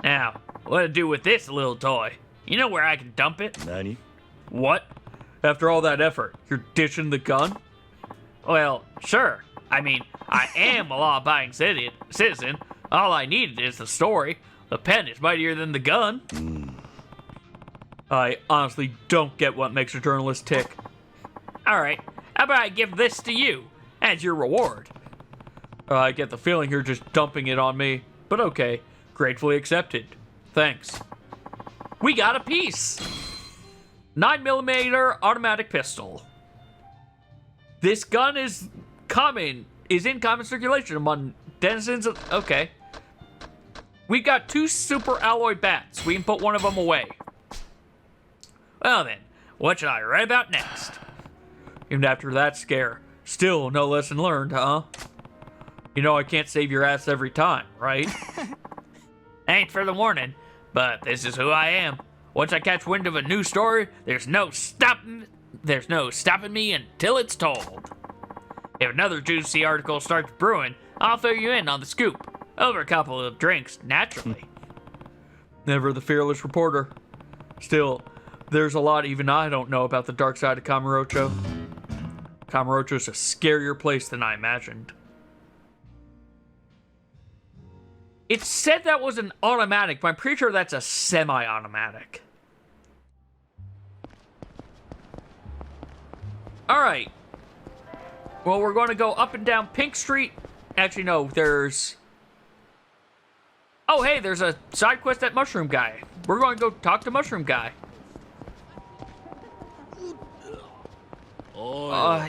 Now, what to do with this little toy? You know where I can dump it? Nani? What? After all that effort, you're ditching the gun? Well, sure. I mean, I am a law-abiding citizen. All I needed is the story. The pen is mightier than the gun. I honestly don't get what makes a journalist tick. Alright, how about I give this to you as your reward? I get the feeling you're just dumping it on me, but okay. Gratefully accepted. Thanks. We got a piece. 9mm automatic pistol. This gun is in common circulation among denizens of... Okay. We've got 2 super alloy bats. We can put one of them away. Well then, what should I write about next? Even after that scare, still no lesson learned, huh? You know I can't save your ass every time, right? Ain't for the warning, but this is who I am. Once I catch wind of a new story, there's no stopping me until it's told. If another juicy article starts brewing, I'll fill you in on the scoop. Over a couple of drinks, naturally. Never the fearless reporter. Still, there's a lot even I don't know about the dark side of Kamurocho. Kamurocho's a scarier place than I imagined. It said that was an automatic, but I'm pretty sure that's a semi-automatic. Alright. Well, we're going to go up and down Pink Street. Actually, no, there's... Oh, hey, there's a side quest at Mushroom Guy. We're going to go talk to Mushroom Guy.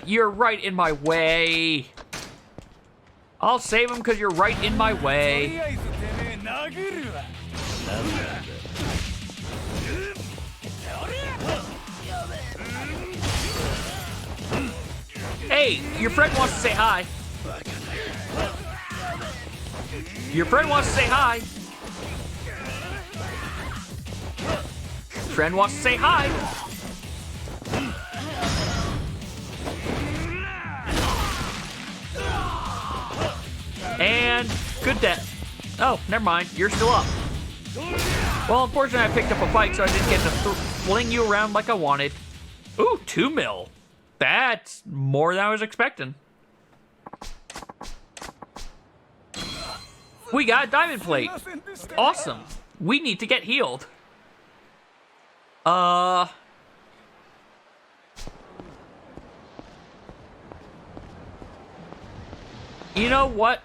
You're right in my way. I'll save him because you're right in my way. Hey, your friend wants to say hi. Your friend wants to say hi. Friend wants to say hi. And good death. Oh, never mind. You're still up. Well, unfortunately, I picked up a bike, so I didn't get to fling you around like I wanted. Ooh, 2 mil. That's more than I was expecting. We got a diamond plate. Awesome. We need to get healed. You know what?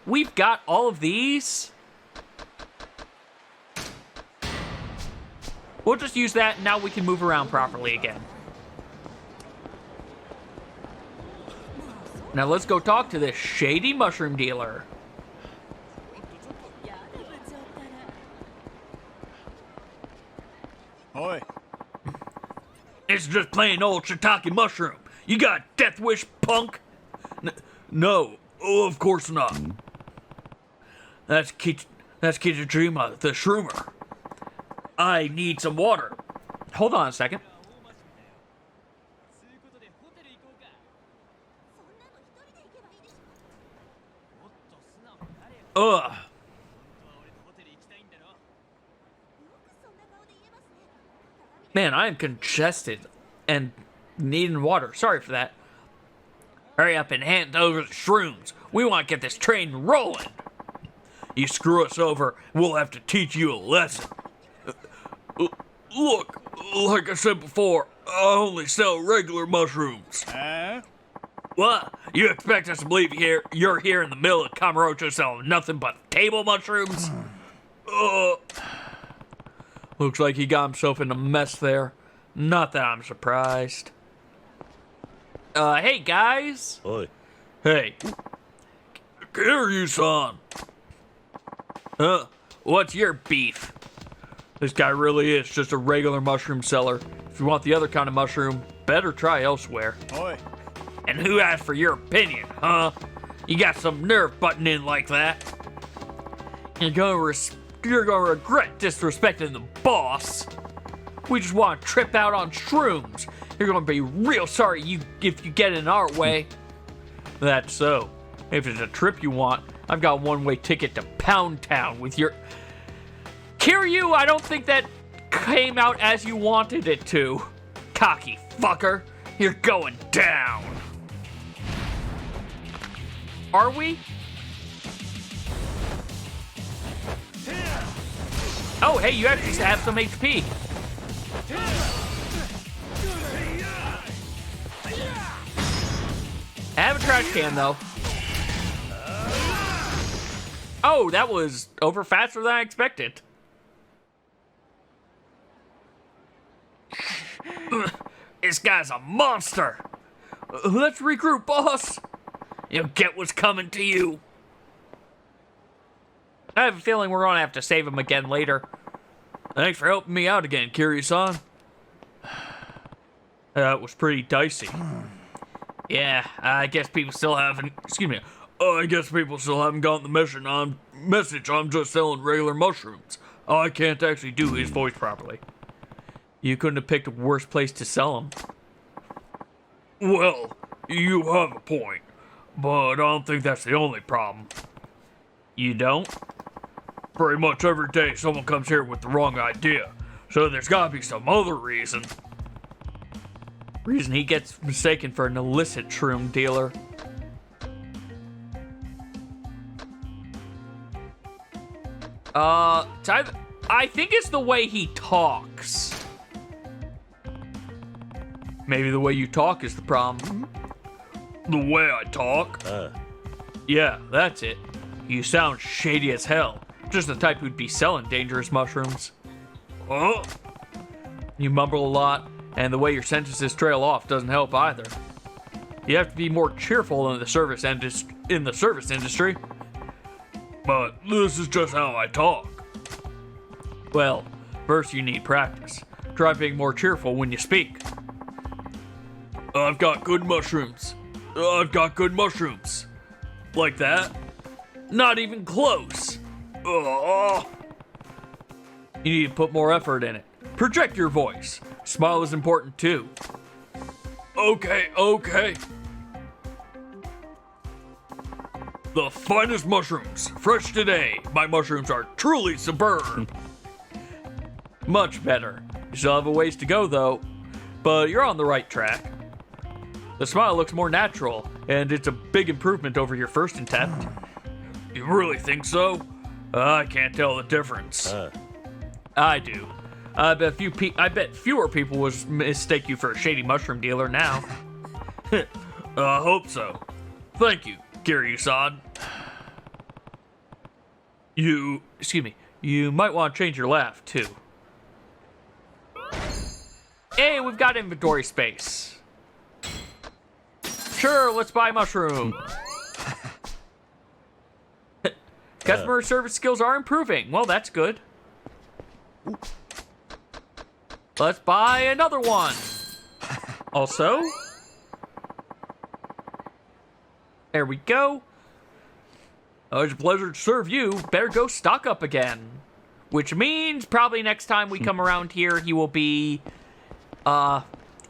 We've got all of these. We'll just use that, and now we can move around properly again. Now let's go talk to this shady mushroom dealer. Oi. It's just plain old shiitake mushroom. You got death wish, punk? No, of course not. That's Kijijima, the shroomer. I need some water. Hold on a second. Ugh. Man, I am congested and needing water. Sorry for that. Hurry up and hand over the shrooms. We want to get this train rolling. You screw us over, we'll have to teach you a lesson. Look, like I said before, I only sell regular mushrooms. Huh? What? You expect us to believe you're here in the middle of Kamurocho selling nothing but table mushrooms? Looks like he got himself in a mess there. Not that I'm surprised. Hey guys. Oi. Hey. Kiryu-san. What's your beef? This guy really is just a regular mushroom seller. If you want the other kind of mushroom, better try elsewhere. Oi. And who asked for your opinion, huh? You got some nerve butting in like that. You're gonna regret disrespecting the boss. We just want to trip out on shrooms. You're gonna be real sorry if you get in our way. That's so. If it's a trip you want, I've got a one-way ticket to Pound Town with your... Kiryu, I don't think that came out as you wanted it to. Cocky fucker. You're going down. Are we? Oh, hey, you actually have some HP. I have a trash can, though. Oh, that was over faster than I expected. This guy's a monster. Let's regroup, boss. You'll get what's coming to you. I have a feeling we're gonna have to save him again later. Thanks for helping me out again, Kiryu-san. That was pretty dicey. Yeah, I guess people still haven't... Excuse me. I guess people still haven't gotten the message. I'm just selling regular mushrooms. I can't actually do his voice properly. You couldn't have picked a worse place to sell them. Well, you have a point, but I don't think that's the only problem. You don't? Pretty much every day someone comes here with the wrong idea, so there's gotta be some other reason. Reason he gets mistaken for an illicit shroom dealer. I think it's the way he talks. Maybe the way you talk is the problem. The way I talk? Yeah, that's it. You sound shady as hell. Just the type who'd be selling dangerous mushrooms. Huh? You mumble a lot, and the way your sentences trail off doesn't help either. You have to be more cheerful in the service industry. But this is just how I talk. Well, first you need practice. Try being more cheerful when you speak. I've got good mushrooms. I've got good mushrooms. Like that? Not even close. You need to put more effort in it. Project your voice. Smile is important too. Okay. The finest mushrooms, fresh today. My mushrooms are truly superb. Much better. You still have a ways to go though, but you're on the right track. The smile looks more natural, and it's a big improvement over your first attempt. You really think so? I can't tell the difference. I do. I bet fewer people would mistake you for a shady mushroom dealer now. I hope so. Thank you, Kiryu-san. You might want to change your laugh, too. Hey, we've got inventory space. Sure, let's buy mushroom. Customer service skills are improving. Well, that's good. Let's buy another one. Also, there we go. Oh, it's a pleasure to serve you. Better go stock up again. Which means probably next time we come around here, he will be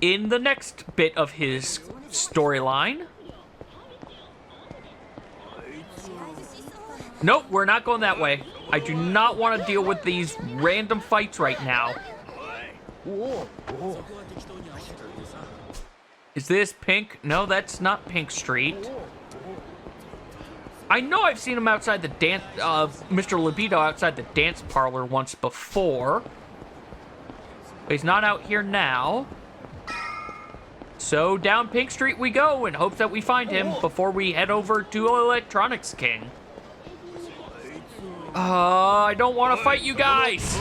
in the next bit of his storyline. Nope, we're not going that way. I do not want to deal with these random fights right now. Is this Pink? No, that's not Pink Street. I know I've seen him outside the dance, Mr. Libido outside the dance parlor once before. But he's not out here now. So down Pink Street we go in hopes that we find him before we head over to Electronics King. I don't want to fight you guys.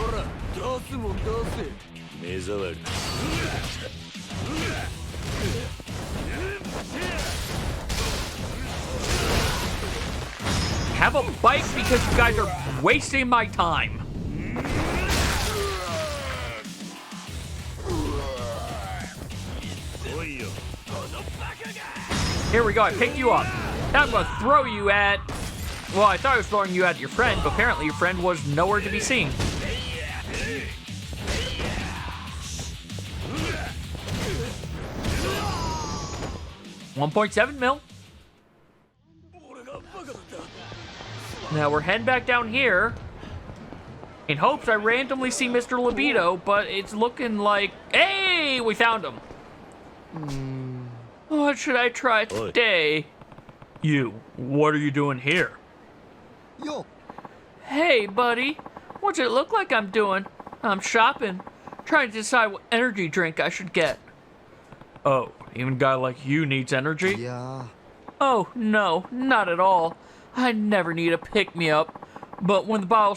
Have a bite because you guys are wasting my time. Here we go, I picked you up. Now I'm gonna throw you at... Well, I thought I was throwing you at your friend, but apparently your friend was nowhere to be seen. 1.7 mil. Now we're heading back down here in hopes I randomly see Mr. Libido, but it's looking like... Hey, we found him. What should I try today? You, what are you doing here? Yo. Hey, buddy. What's it look like I'm doing? I'm shopping. Trying to decide what energy drink I should get. Oh, even a guy like you needs energy? Yeah. Oh, no, not at all. I never need a pick-me-up. But when the bottle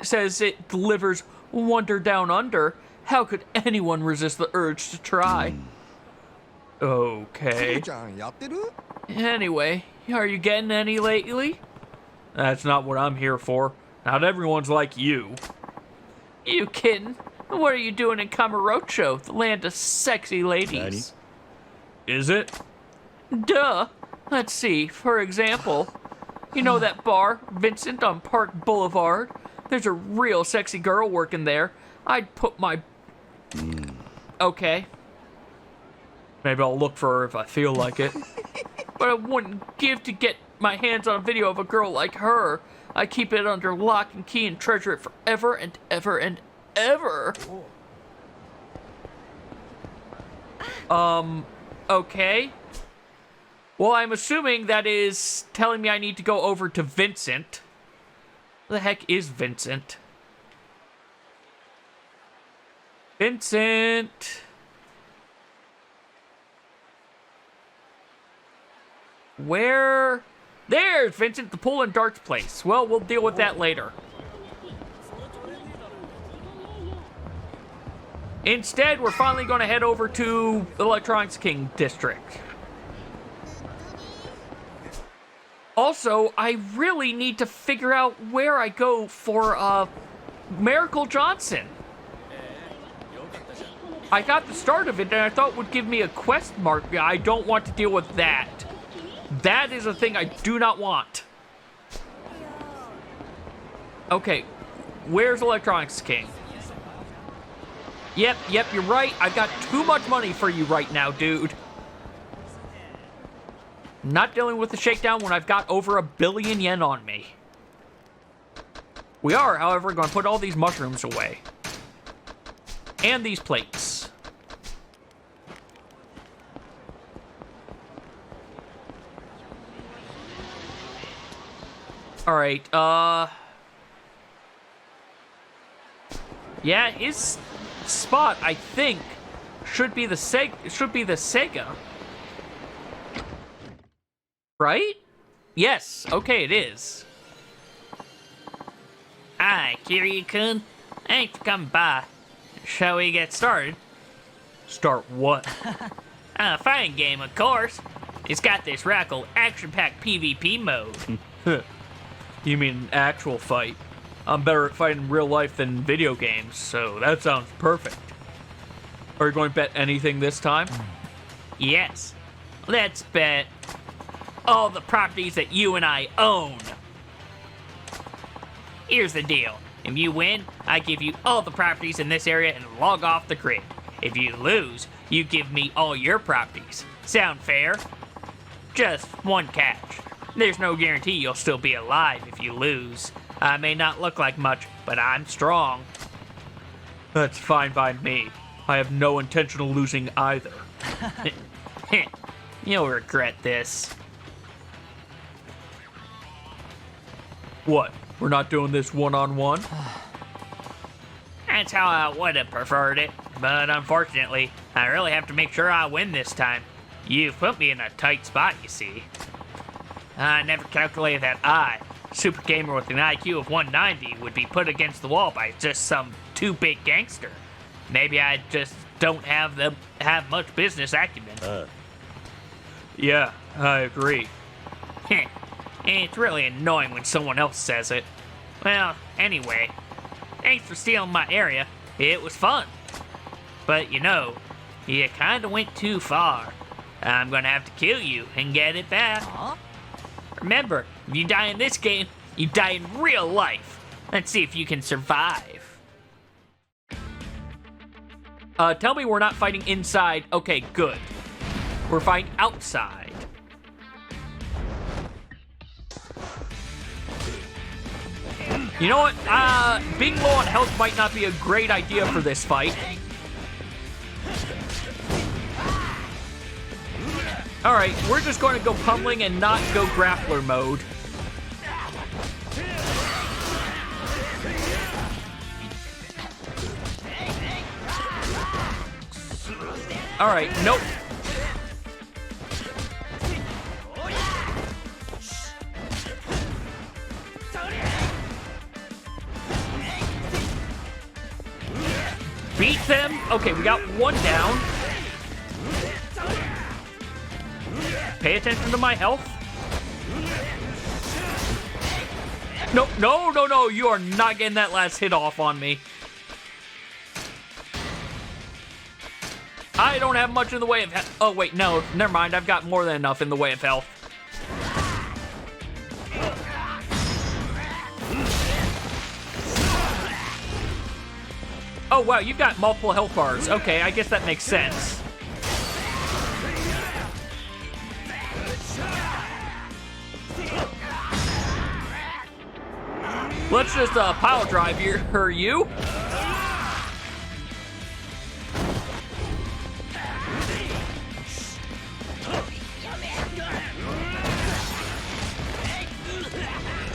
says it delivers Wonder Down Under, how could anyone resist the urge to try? Okay. ちゃんやってる? Anyway, are you getting any lately? That's not what I'm here for. Not everyone's like you. You kidding? What are you doing in Kamurocho, the land of sexy ladies? Is it? Duh. Let's see, for example, you know that bar, Vincent on Park Boulevard? There's a real sexy girl working there. I'd put my... Okay. Maybe I'll look for her if I feel like it. But I wouldn't give to get my hands on a video of a girl like her. I keep it under lock and key and treasure it forever and ever and ever. Okay. Well, I'm assuming that is telling me I need to go over to Vincent. Who the heck is Vincent? Vincent. Where? There's Vincent, the pool and darts place. Well, we'll deal with that later. Instead, we're finally going to head over to Electronics King District. Also, I really need to figure out where I go for, Miracle Johnson. I got the start of it and I thought it would give me a quest mark. I don't want to deal with that. That is a thing I do not want. Okay, where's Electronics King? Yep, you're right. I've got too much money for you right now, dude. Not dealing with the shakedown when I've got over 1 billion yen on me. We are, however, going to put all these mushrooms away. And these plates. Alright, yeah, his spot, I think, should be the Sega. Right? Yes, okay, it is. Hi, Kiryu-kun. Thanks for coming by. Shall we get started? Start what? A fighting game, of course. It's got this radical action-packed PvP mode. You mean an actual fight? I'm better at fighting in real life than in video games, so that sounds perfect. Are you going to bet anything this time? Yes. Let's bet all the properties that you and I own. Here's the deal. If you win, I give you all the properties in this area and log off the grid. If you lose, you give me all your properties. Sound fair? Just one catch. There's no guarantee you'll still be alive if you lose. I may not look like much, but I'm strong. That's fine by me. I have no intention of losing either. You'll regret this. What? We're not doing this one-on-one? That's how I would have preferred it, but unfortunately, I really have to make sure I win this time. You've put me in a tight spot, you see. I never calculated that I, super gamer with an IQ of 190, would be put against the wall by just some too-big gangster. Maybe I just don't have much business acumen. Yeah, I agree. It's really annoying when someone else says it. Well, anyway, thanks for stealing my area. It was fun. But you know, you kinda went too far. I'm gonna have to kill you and get it back. Remember, if you die in this game, you die in real life. Let's see if you can survive. Tell me we're not fighting inside. Okay, good. We're fighting outside. You know what? Being low on health might not be a great idea for this fight. Alright, we're just going to go pummeling and not go grappler mode. Alright, nope. Beat them. Okay, we got one down. Pay attention to my health. No, no, no, no. You are not getting that last hit off on me. I don't have much in the way of health. Oh, wait, no. Never mind. I've got more than enough in the way of health. Oh, wow, you've got multiple health bars. Okay, I guess that makes sense. Let's just pile drive you.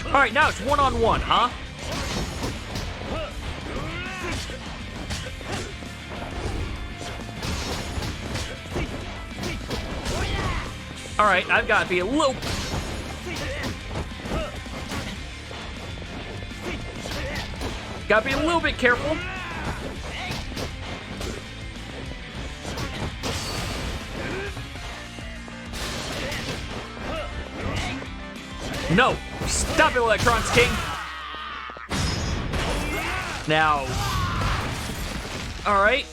All right, now it's one-on-one, huh? All right, I've got to be a little... Got to be a little bit careful. No! Stop it, Electrons King! Now... Alright.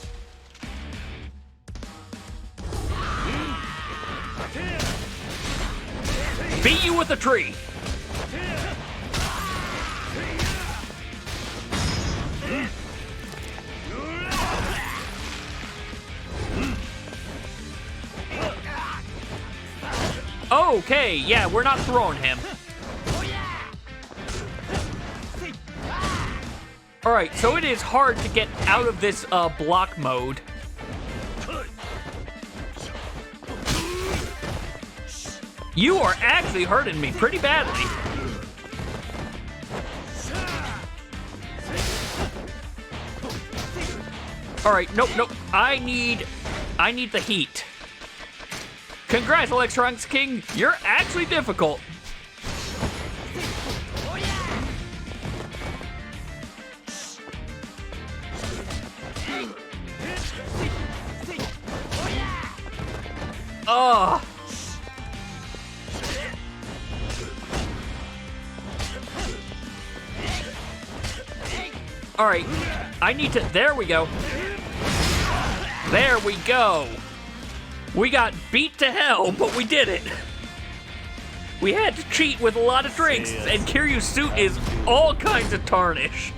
Beat you with a tree! Okay, yeah, we're not throwing him. Alright, so it is hard to get out of this block mode. You are actually hurting me pretty badly. All right, nope. I need the heat. Congrats, Electronics King. You're actually difficult. Oh. All right, I need to, there we go. There we go. We got beat to hell, but we did it. We had to cheat with a lot of drinks, and Kiryu's suit is all kinds of tarnished.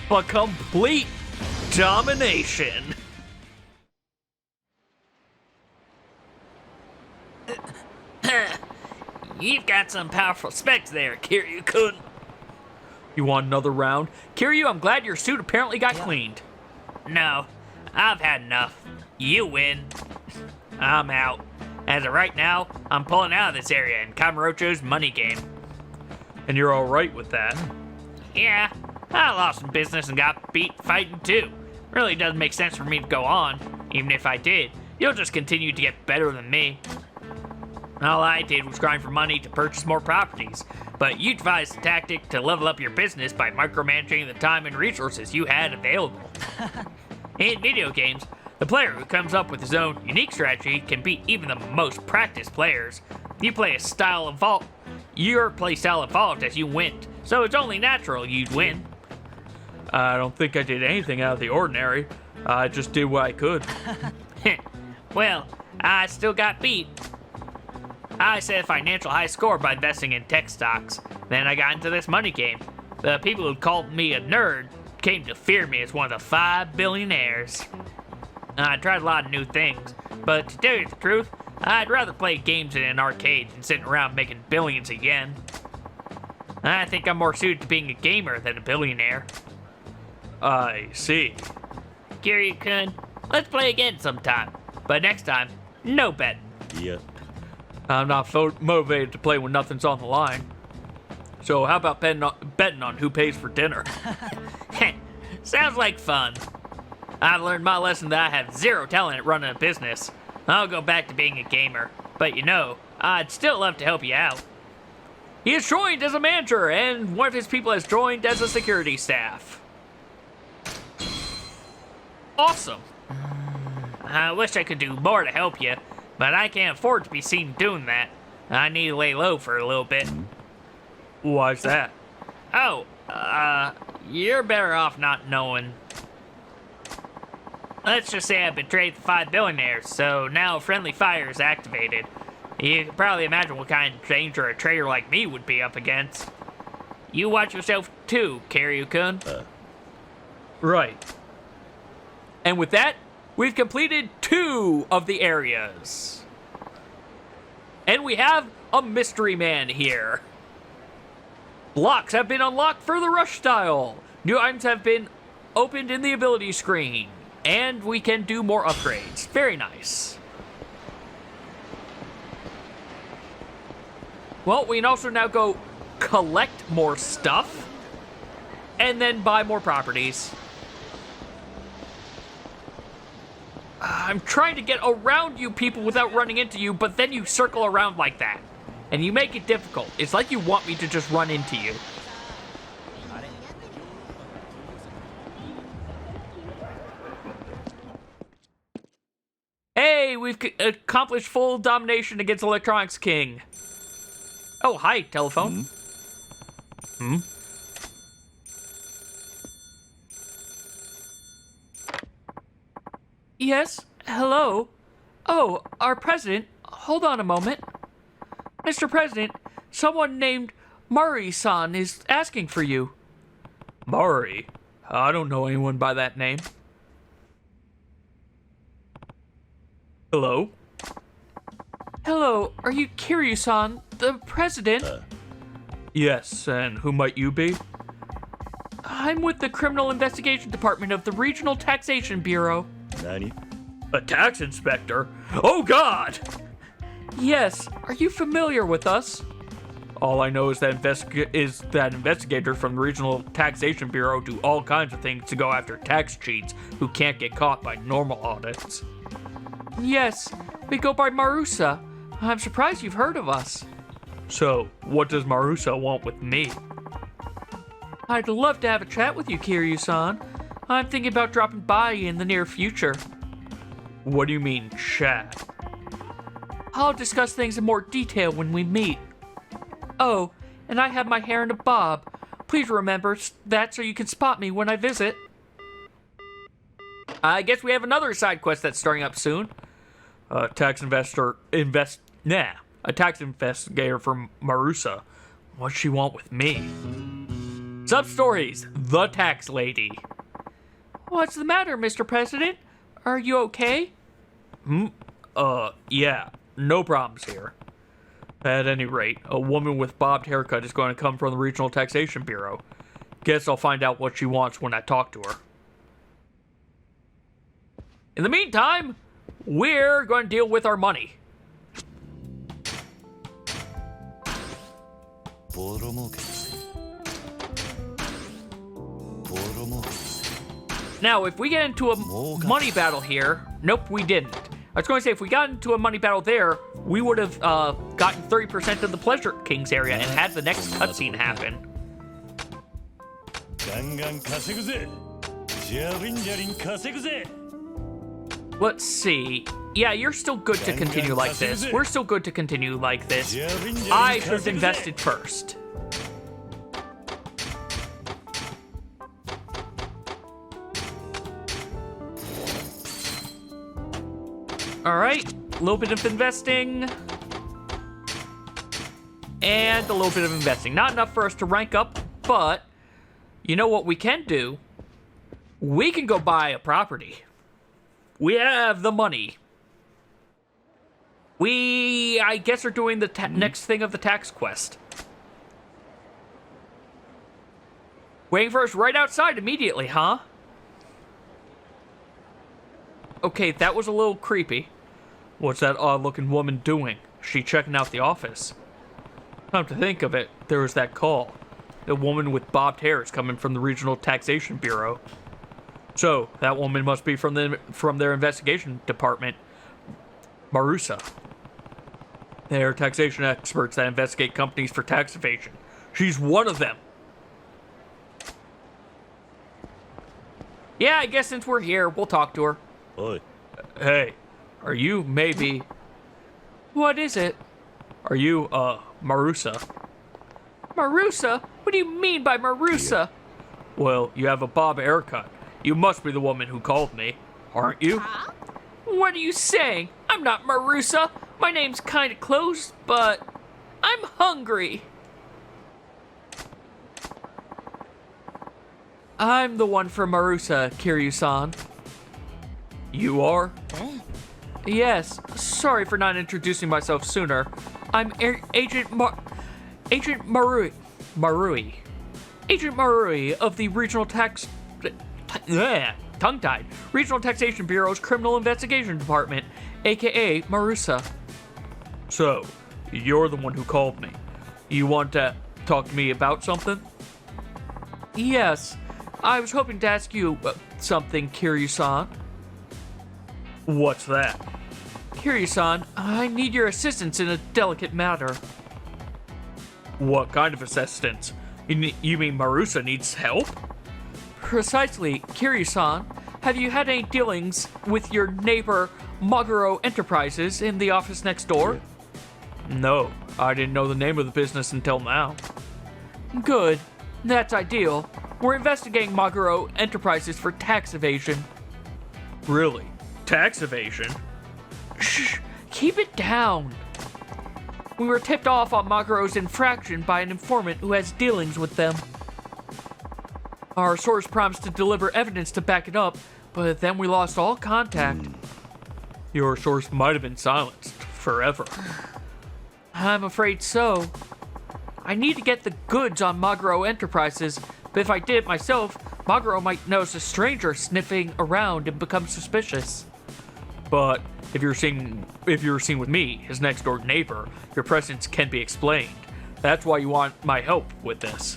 But complete domination. You've got some powerful specs there, Kiryu-kun. You want another round? Kiryu, I'm glad your suit apparently got cleaned. No, I've had enough. You win. I'm out. As of right now, I'm pulling out of this area in Kamurocho's money game. And you're alright with that? Yeah, I lost some business and got beat fighting too. Really doesn't make sense for me to go on. Even if I did, you'll just continue to get better than me. All I did was grind for money to purchase more properties, but you devised a tactic to level up your business by micromanaging the time and resources you had available. In video games, the player who comes up with his own unique strategy can beat even the most practiced players. Your play style evolved as you went, so it's only natural you'd win. I don't think I did anything out of the ordinary. I just did what I could. Well, I still got beat. I set a financial high score by investing in tech stocks. Then I got into this money game. The people who called me a nerd came to fear me as one of the 5 billionaires. I tried a lot of new things, but to tell you the truth, I'd rather play games in an arcade than sitting around making billions of yen. I think I'm more suited to being a gamer than a billionaire. I see. Kiryu-kun, let's play again sometime. But next time, no bet. Yeah. I'm not motivated to play when nothing's on the line. So how about betting on who pays for dinner? Sounds like fun. I've learned my lesson that I have zero talent at running a business. I'll go back to being a gamer. But you know, I'd still love to help you out. He has joined as a manager, and one of his people has joined as a security staff. Awesome. I wish I could do more to help you, but I can't afford to be seen doing that. I need to lay low for a little bit. Why's that? Oh, you're better off not knowing. Let's just say I betrayed the 5 billionaires, so now friendly fire is activated. You can probably imagine what kind of danger a traitor like me would be up against. You watch yourself too, Kiryu-kun. Right. And with that, we've completed 2 of the areas. And we have a mystery man here. Blocks have been unlocked for the rush style. New items have been opened in the ability screen. And we can do more upgrades. Very nice. Well, we can also now go collect more stuff. And then buy more properties. I'm trying to get around you people without running into you, but then you circle around like that. And you make it difficult. It's like you want me to just run into you. Hey, we've accomplished full domination against Electronics King. Oh, hi, telephone. Yes, hello. Oh, our president. Hold on a moment. Mr. President, someone named Murray-san is asking for you. Murray? I don't know anyone by that name. Hello? Hello, are you Kiryu-san, the president? Yes, and who might you be? I'm with the Criminal Investigation Department of the Regional Taxation Bureau. Nani? A tax inspector? Oh, God! Yes, are you familiar with us? All I know is that investigators from the Regional Taxation Bureau do all kinds of things to go after tax cheats who can't get caught by normal audits. Yes, we go by Marusa. I'm surprised you've heard of us. So, what does Marusa want with me? I'd love to have a chat with you, Kiryu-san. I'm thinking about dropping by in the near future. What do you mean, chat? I'll discuss things in more detail when we meet. Oh, and I have my hair in a bob. Please remember that so you can spot me when I visit. I guess we have another side quest that's starting up soon. A tax investigator from Marusa. What's she want with me? Sub-stories, the tax lady. What's the matter, Mr. President? Are you okay? Yeah, no problems here. At any rate, a woman with bobbed haircut is going to come from the Regional Taxation Bureau. Guess I'll find out what she wants when I talk to her. In the meantime, we're going to deal with our money. Now, if we get into a money battle here, nope, we didn't. I was going to say, if we got into a money battle there, we would have gotten 30% of the Pleasure King's area and had the next cutscene happen. Let's see. Yeah, you're still good to continue like this. We're still good to continue like this. I should have invested first. Alright, a little bit of investing. And a little bit of investing. Not enough for us to rank up, but you know what we can do? We can go buy a property. We have the money. We, I guess, are doing the next thing of the tax quest. Waiting for us right outside immediately, huh? Okay, that was a little creepy. What's that odd-looking woman doing? She checking out the office. Come to think of it, there was that call. The woman with bobbed hair is coming from the Regional Taxation Bureau. So, that woman must be from their investigation department, Marusa. They are taxation experts that investigate companies for tax evasion. She's one of them. Yeah, I guess since we're here, we'll talk to her. Oi. Hey, are you maybe... What is it? Are you, Marusa? Marusa? What do you mean by Marusa? Well, you have a bob haircut. You must be the woman who called me, aren't you? What are you saying? I'm not Marusa. My name's kinda close, but I'm hungry. I'm the one for Marusa, Kiryu-san. You are? Yes, sorry for not introducing myself sooner. I'm Agent Marui. Agent Marui of the Regional Tongue-tied. Regional Taxation Bureau's Criminal Investigation Department, aka Marusa. So, you're the one who called me. You want to talk to me about something? Yes, I was hoping to ask you something, Kiryu-san. What's that? Kiryu-san, I need your assistance in a delicate matter. What kind of assistance? You mean Marusa needs help? Precisely, Kiryu-san. Have you had any dealings with your neighbor, Maguro Enterprises, in the office next door? No, I didn't know the name of the business until now. Good. That's ideal. We're investigating Maguro Enterprises for tax evasion. Really? Tax evasion? Shh! Keep it down! We were tipped off on Maguro's infraction by an informant who has dealings with them. Our source promised to deliver evidence to back it up, but then we lost all contact. Your source might have been silenced forever. I'm afraid so. I need to get the goods on Maguro Enterprises, but if I did it myself, Maguro might notice a stranger sniffing around and become suspicious. But if you're seen with me, his next door neighbor, your presence can be explained. That's why you want my help with this.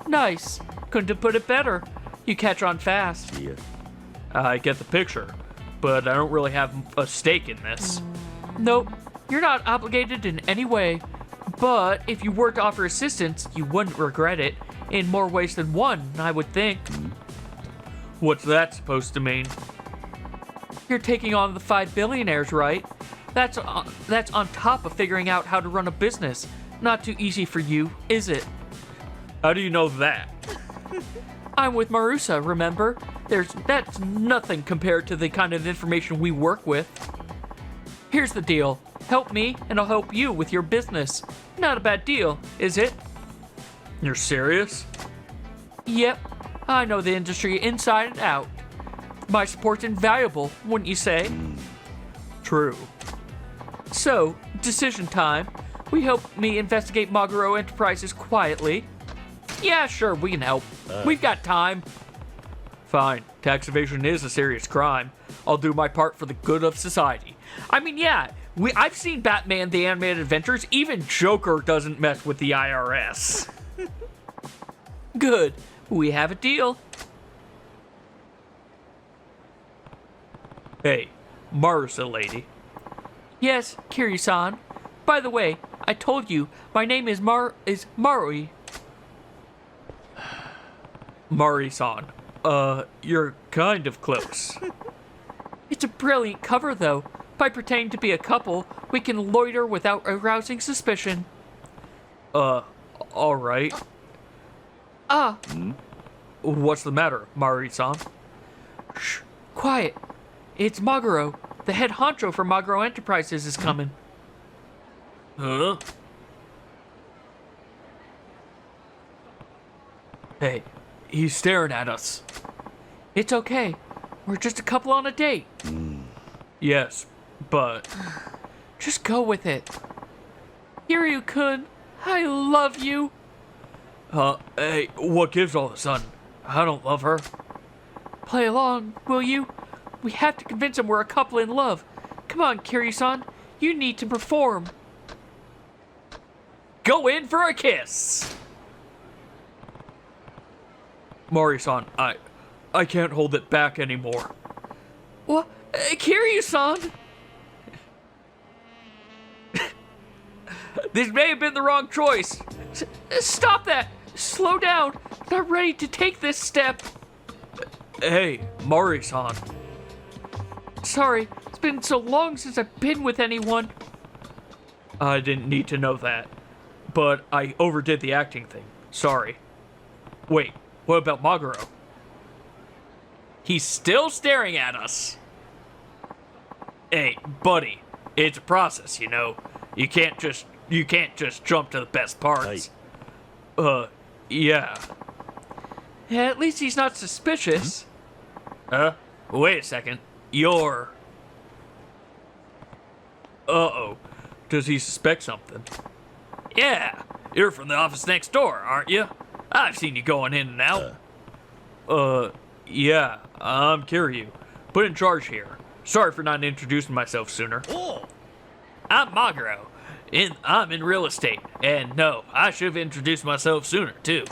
Nice. Couldn't have put it better. You catch on fast. I get the picture, but I don't really have a stake in this. Nope. You're not obligated in any way. But if you were to offer assistance, you wouldn't regret it. In more ways than one, I would think. What's that supposed to mean? You're taking on the 5 billionaires, right? That's on top of figuring out how to run a business. Not too easy for you, is it? How do you know that? I'm with Marusa, remember? That's nothing compared to the kind of information we work with. Here's the deal. Help me, and I'll help you with your business. Not a bad deal, is it? You're serious? Yep. I know the industry inside and out. My support's invaluable, wouldn't you say? True. So, decision time. We help me investigate Maguro Enterprises quietly. Yeah, sure, we can help. We've got time. Fine. Tax evasion is a serious crime. I'll do my part for the good of society. I mean, yeah, I've seen Batman the Animated Adventures. Even Joker doesn't mess with the IRS. Good. We have a deal. Hey, Marusa lady. Yes, Kiryu-san. By the way, I told you, my name is Marui. Mari-san. You're kind of close. It's a brilliant cover, though. By pretending to be a couple, we can loiter without arousing suspicion. Alright. What's the matter, Mari-san? Shh, quiet. It's Maguro. The head honcho for Maguro Enterprises is coming. Huh? Hey, he's staring at us. It's okay. We're just a couple on a date. Yes, but... Just go with it. Kiryu-kun, I love you. Hey, what gives all of a sudden? I don't love her. Play along, will you? We have to convince him we're a couple in love. Come on, Kiryu-san. You need to perform. Go in for a kiss! Mari-san, I can't hold it back anymore. What? Kiryu-san? This may have been the wrong choice. Stop that! Slow down. Not ready to take this step. Hey, Mari-san. Sorry, it's been so long since I've been with anyone. I didn't need to know that, but I overdid the acting thing. Sorry. Wait, what about Maguro? He's still staring at us. Hey, buddy, it's a process, you know. You can't just jump to the best parts. Yeah. At least he's not suspicious. Wait a second. You're... Uh-oh. Does he suspect something? Yeah, you're from the office next door, aren't you? I've seen you going in and out. Yeah, I'm Kiryu. Put in charge here. Sorry for not introducing myself sooner. I'm Maguro. I'm in real estate. And no, I should have introduced myself sooner, too.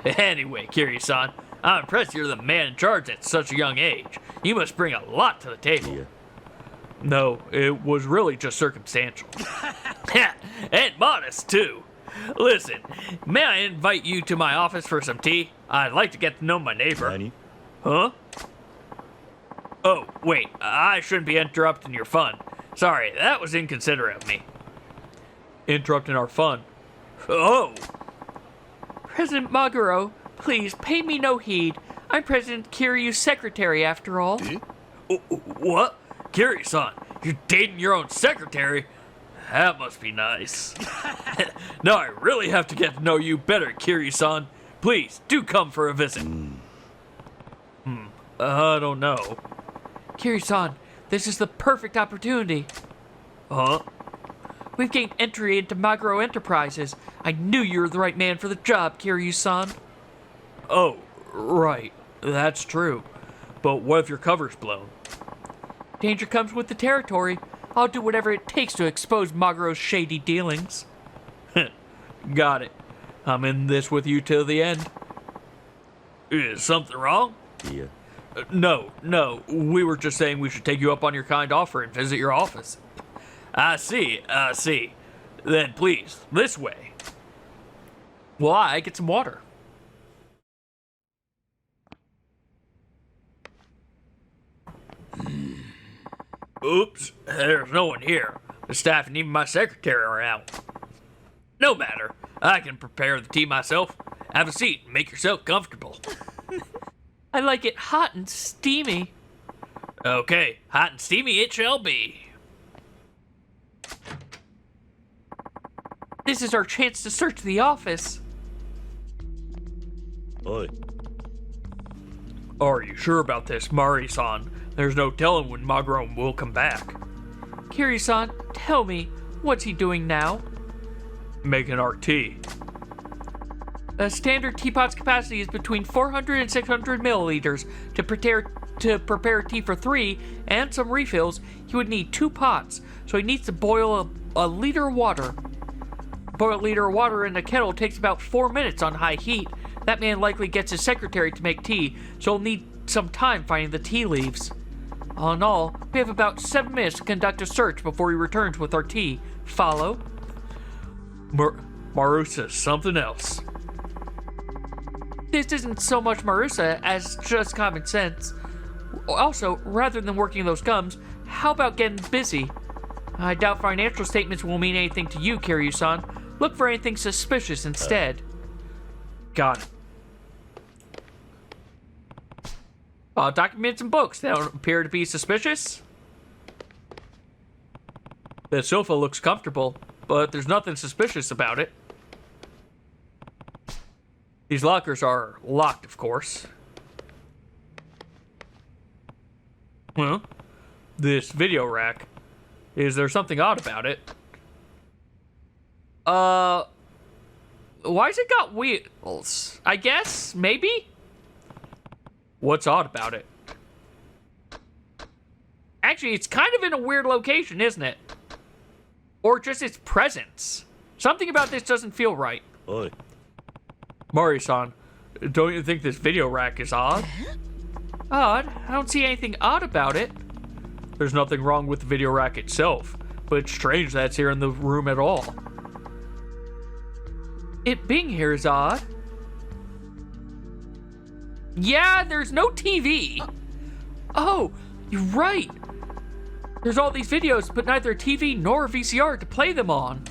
Anyway, Kiryu-san, I'm impressed you're the man in charge at such a young age. You must bring a lot to the table. No, it was really just circumstantial. And modest, too. Listen, may I invite you to my office for some tea? I'd like to get to know my neighbor. Huh? Oh, wait, I shouldn't be interrupting your fun. Sorry, that was inconsiderate of me. Interrupting our fun? Oh! President Maguro, please pay me no heed. I'm President Kiryu's secretary, after all. What? Kiryu-san, you're dating your own secretary? That must be nice. Now I really have to get to know you better, Kiryu-san. Please, do come for a visit. I don't know. Kiryu-san, this is the perfect opportunity. Huh? We've gained entry into Maguro Enterprises. I knew you were the right man for the job, Kiryu-san. Oh, right. That's true. But what if your cover's blown? Danger comes with the territory. I'll do whatever it takes to expose Maguro's shady dealings. Got it. I'm in this with you till the end. Is something wrong? Yeah. No. We were just saying we should take you up on your kind offer and visit your office. I see. Then please, this way. Well, I get some water. Oops, there's no one here. The staff and even my secretary are out. No matter. I can prepare the tea myself. Have a seat and make yourself comfortable. I like it hot and steamy. Okay, hot and steamy it shall be. This is our chance to search the office. Oi. Are you sure about this, Mari-san? There's no telling when Magro will come back. Kiryu-san, tell me, what's he doing now? Making our tea. A standard teapot's capacity is between 400 and 600 milliliters. To prepare tea for 3 and some refills, he would need 2 pots, so he needs to boil a liter of water. Boil a liter of water in a kettle takes about 4 minutes on high heat. That man likely gets his secretary to make tea, so he'll need some time finding the tea leaves. All in all, we have about 7 minutes to conduct a search before he returns with our tea. Follow? Marusa's something else. This isn't so much Marusa as just common sense. Also, rather than working those gums, how about getting busy? I doubt financial statements will mean anything to you, Kiryu-san. Look for anything suspicious instead. Got it. Documents and books. They don't appear to be suspicious. The sofa looks comfortable, but there's nothing suspicious about it. These lockers are locked, of course. Well, this video rack. Is there something odd about it? Why's it got wheels? I guess, maybe? What's odd about it? Actually, it's kind of in a weird location, isn't it? Or just its presence. Something about this doesn't feel right. Oi. Mari-san, don't you think this video rack is odd? Odd? I don't see anything odd about it. There's nothing wrong with the video rack itself, but it's strange that it's here in the room at all. It being here is odd. Yeah, there's no TV. Oh, you're right. There's all these videos, but neither a TV nor a VCR to play them on.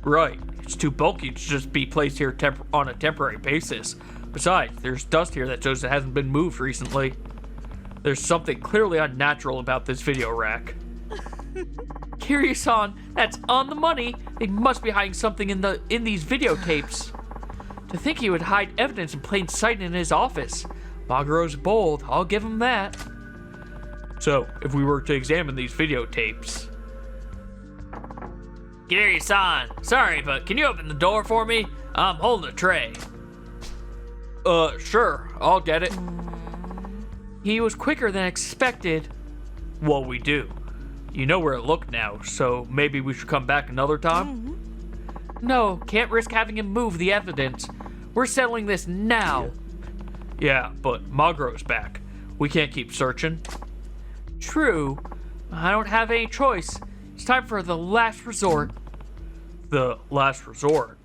Right. It's too bulky to just be placed here on a temporary basis. Besides, there's dust here that shows it hasn't been moved recently. There's something clearly unnatural about this video rack. Kiryu-san, that's on the money. They must be hiding something in these videotapes. To think he would hide evidence in plain sight in his office. Maguro's bold, I'll give him that. So, if we were to examine these videotapes... Kiryu-san, sorry, but can you open the door for me? I'm holding a tray. Sure, I'll get it. He was quicker than expected. Well, we do. You know where it looked now, so maybe we should come back another time? No, can't risk having him move the evidence. We're settling this now. Yeah, but Magro's back. We can't keep searching. True. I don't have any choice. It's time for the last resort. The last resort?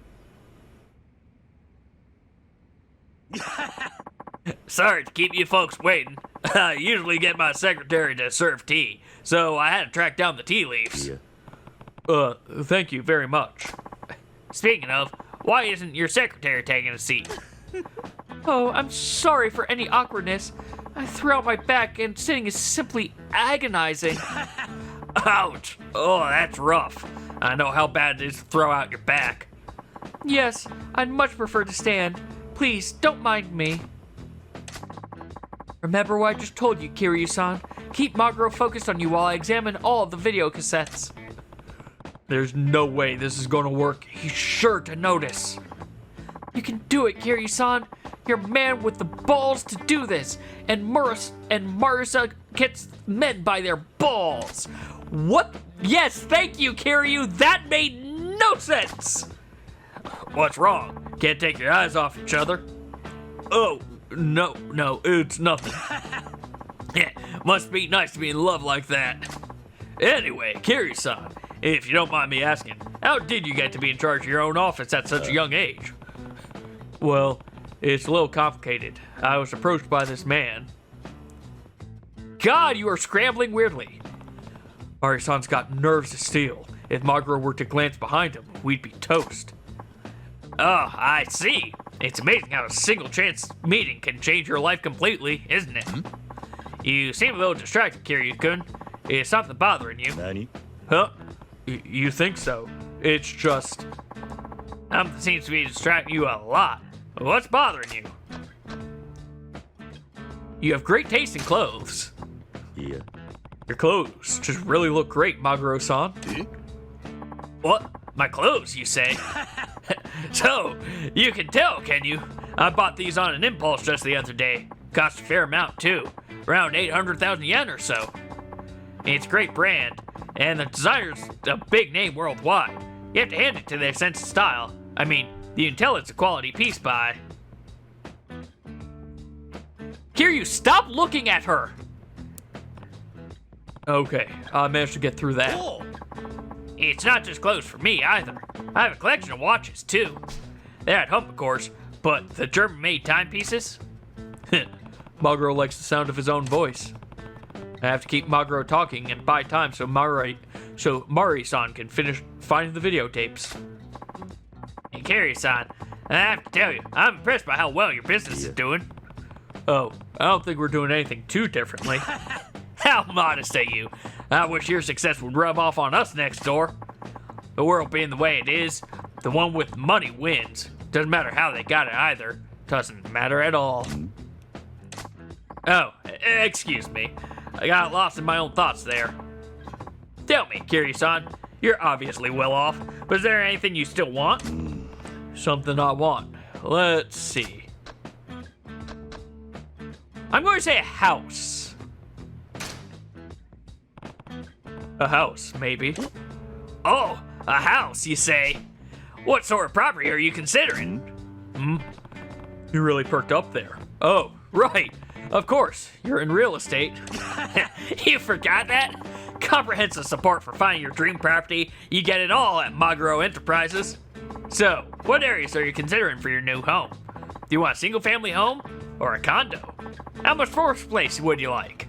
Sorry to keep you folks waiting. I usually get my secretary to serve tea, so I had to track down the tea leaves. Yeah. Thank you very much. Speaking of, why isn't your secretary taking a seat? Oh, I'm sorry for any awkwardness. I threw out my back and sitting is simply agonizing. Ouch! Oh, that's rough. I know how bad it is to throw out your back. Yes, I'd much prefer to stand. Please, don't mind me. Remember what I just told you, Kiryu-san. Keep Maguro focused on you while I examine all of the video cassettes. There's no way this is gonna work. He's sure to notice. You can do it, Kiryu-san. You're a man with the balls to do this. And Marusa gets men by their balls. What? Yes, thank you, Kiryu. That made no sense. What's wrong? Can't take your eyes off each other? Oh, no, it's nothing. Yeah, must be nice to be in love like that. Anyway, Kiryu-san, if you don't mind me asking, how did you get to be in charge of your own office at such a young age? Well, it's a little complicated. I was approached by this man. God, you are scrambling weirdly. Mari-san's got nerves of steel. If Maguro were to glance behind him, we'd be toast. Oh, I see. It's amazing how a single chance meeting can change your life completely, isn't it? You seem a little distracted, Kiryu-kun. Is something bothering you? Nani? Huh? You think so? It's just... Something seems to be distracting you a lot. What's bothering you? You have great taste in clothes. Yeah. Your clothes just really look great, Maguro-san. What? My clothes, you say? So, you can tell, can you? I bought these on an impulse just the other day. Cost a fair amount, too. Around 800,000 yen or so. It's a great brand, and the designer's a big name worldwide. You have to hand it to their sense of style. I mean, you can tell it's a quality piece by... Kiryu, stop looking at her! Okay, I managed to get through that. It's not just clothes for me, either. I have a collection of watches, too. They're at home, of course, but the German-made timepieces? Maguro likes the sound of his own voice. I have to keep Maguro talking and buy time so Mari-san can finish finding the videotapes. Hey, Kiryu-san, I have to tell you, I'm impressed by how well your business is doing. Oh, I don't think we're doing anything too differently. How modest of you. I wish your success would rub off on us next door. The world being the way it is, the one with money wins. Doesn't matter how they got it either. Doesn't matter at all. Oh, excuse me. I got lost in my own thoughts there. Tell me, Kiryu-san, you're obviously well off, but is there anything you still want? Something I want. Let's see. I'm going to say a house. A house, maybe. Oh, a house, you say? What sort of property are you considering? You really perked up there. Oh, right. Of course, you're in real estate. You forgot that? Comprehensive support for finding your dream property. You get it all at Maguro Enterprises. So, what areas are you considering for your new home? Do you want a single-family home or a condo? How much floor space would you like?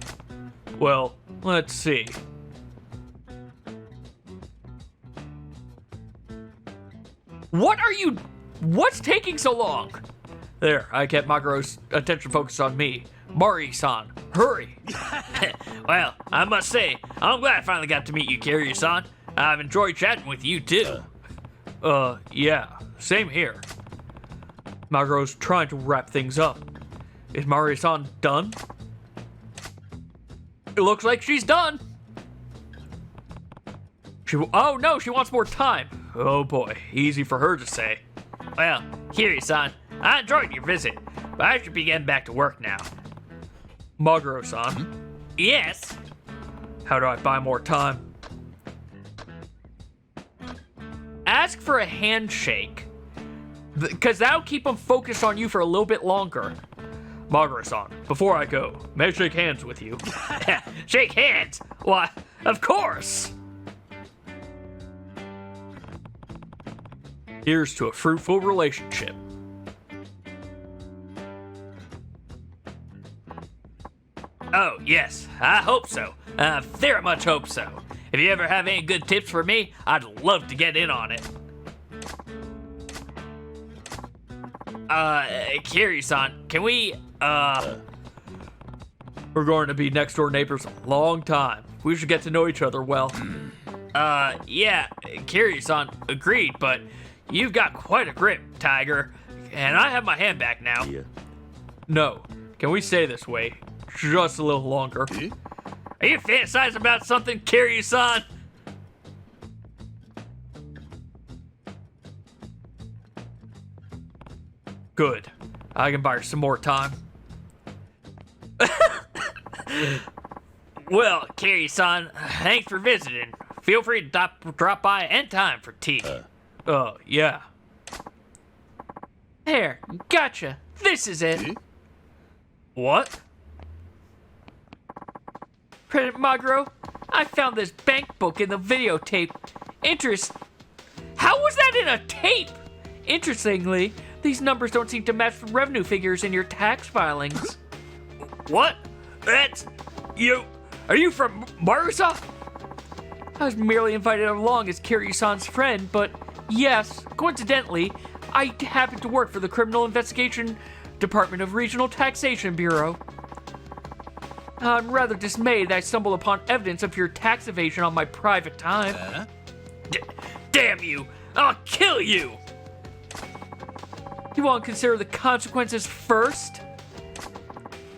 Well, let's see. What's taking so long? There, I kept Maguro's attention focused on me. Mari-san, hurry! Well, I must say, I'm glad I finally got to meet you, Kiryu-san. I've enjoyed chatting with you, too. Yeah, same here. Maguro's trying to wrap things up. Is Mari-san done? It looks like she's done. Oh no, she wants more time. Oh boy, easy for her to say. Well, Kiryu-san, I enjoyed your visit, but I should be getting back to work now. Maguro-san, Yes? how do I buy more time? Ask for a handshake. Because that'll keep them focused on you for a little bit longer. Maguro-san, before I go, may I shake hands with you? Shake hands? Why, of course! Here's to a fruitful relationship. Oh, yes, I hope so. I very much hope so. If you ever have any good tips for me, I'd love to get in on it. Kiryu-san, can we, We're going to be next door neighbors a long time. We should get to know each other well. yeah, Kiryu-san, agreed, but you've got quite a grip, Tiger, and I have my hand back now. Yeah. No, can we stay this way? Just a little longer. Are you fantasizing about something, Kiryu-san? Good. I can buy her some more time. Well, Kiryu-san, thanks for visiting. Feel free to drop by anytime for tea. Yeah. There, gotcha. This is it. What? President Magro, I found this bank book in the videotape. How was that in a tape? Interestingly, these numbers don't seem to match the revenue figures in your tax filings. What? That's... you... Are you from Marusa? I was merely invited along as Kiryu-san's friend, but yes, coincidentally, I happen to work for the Criminal Investigation Department of Regional Taxation Bureau. I'm rather dismayed that I stumbled upon evidence of your tax evasion on my private time. Damn you! I'll kill you! You want to consider the consequences first?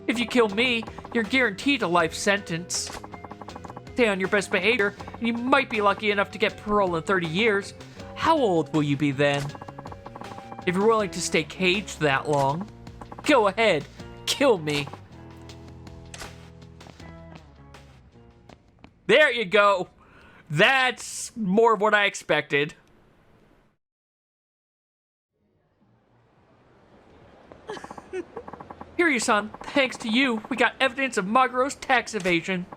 If you kill me, you're guaranteed a life sentence. Stay on your best behavior, and you might be lucky enough to get parole in 30 years. How old will you be then? If you're willing to stay caged that long, go ahead, kill me. There you go. That's more of what I expected. Kiryu-san, thanks to you, we got evidence of Magro's tax evasion.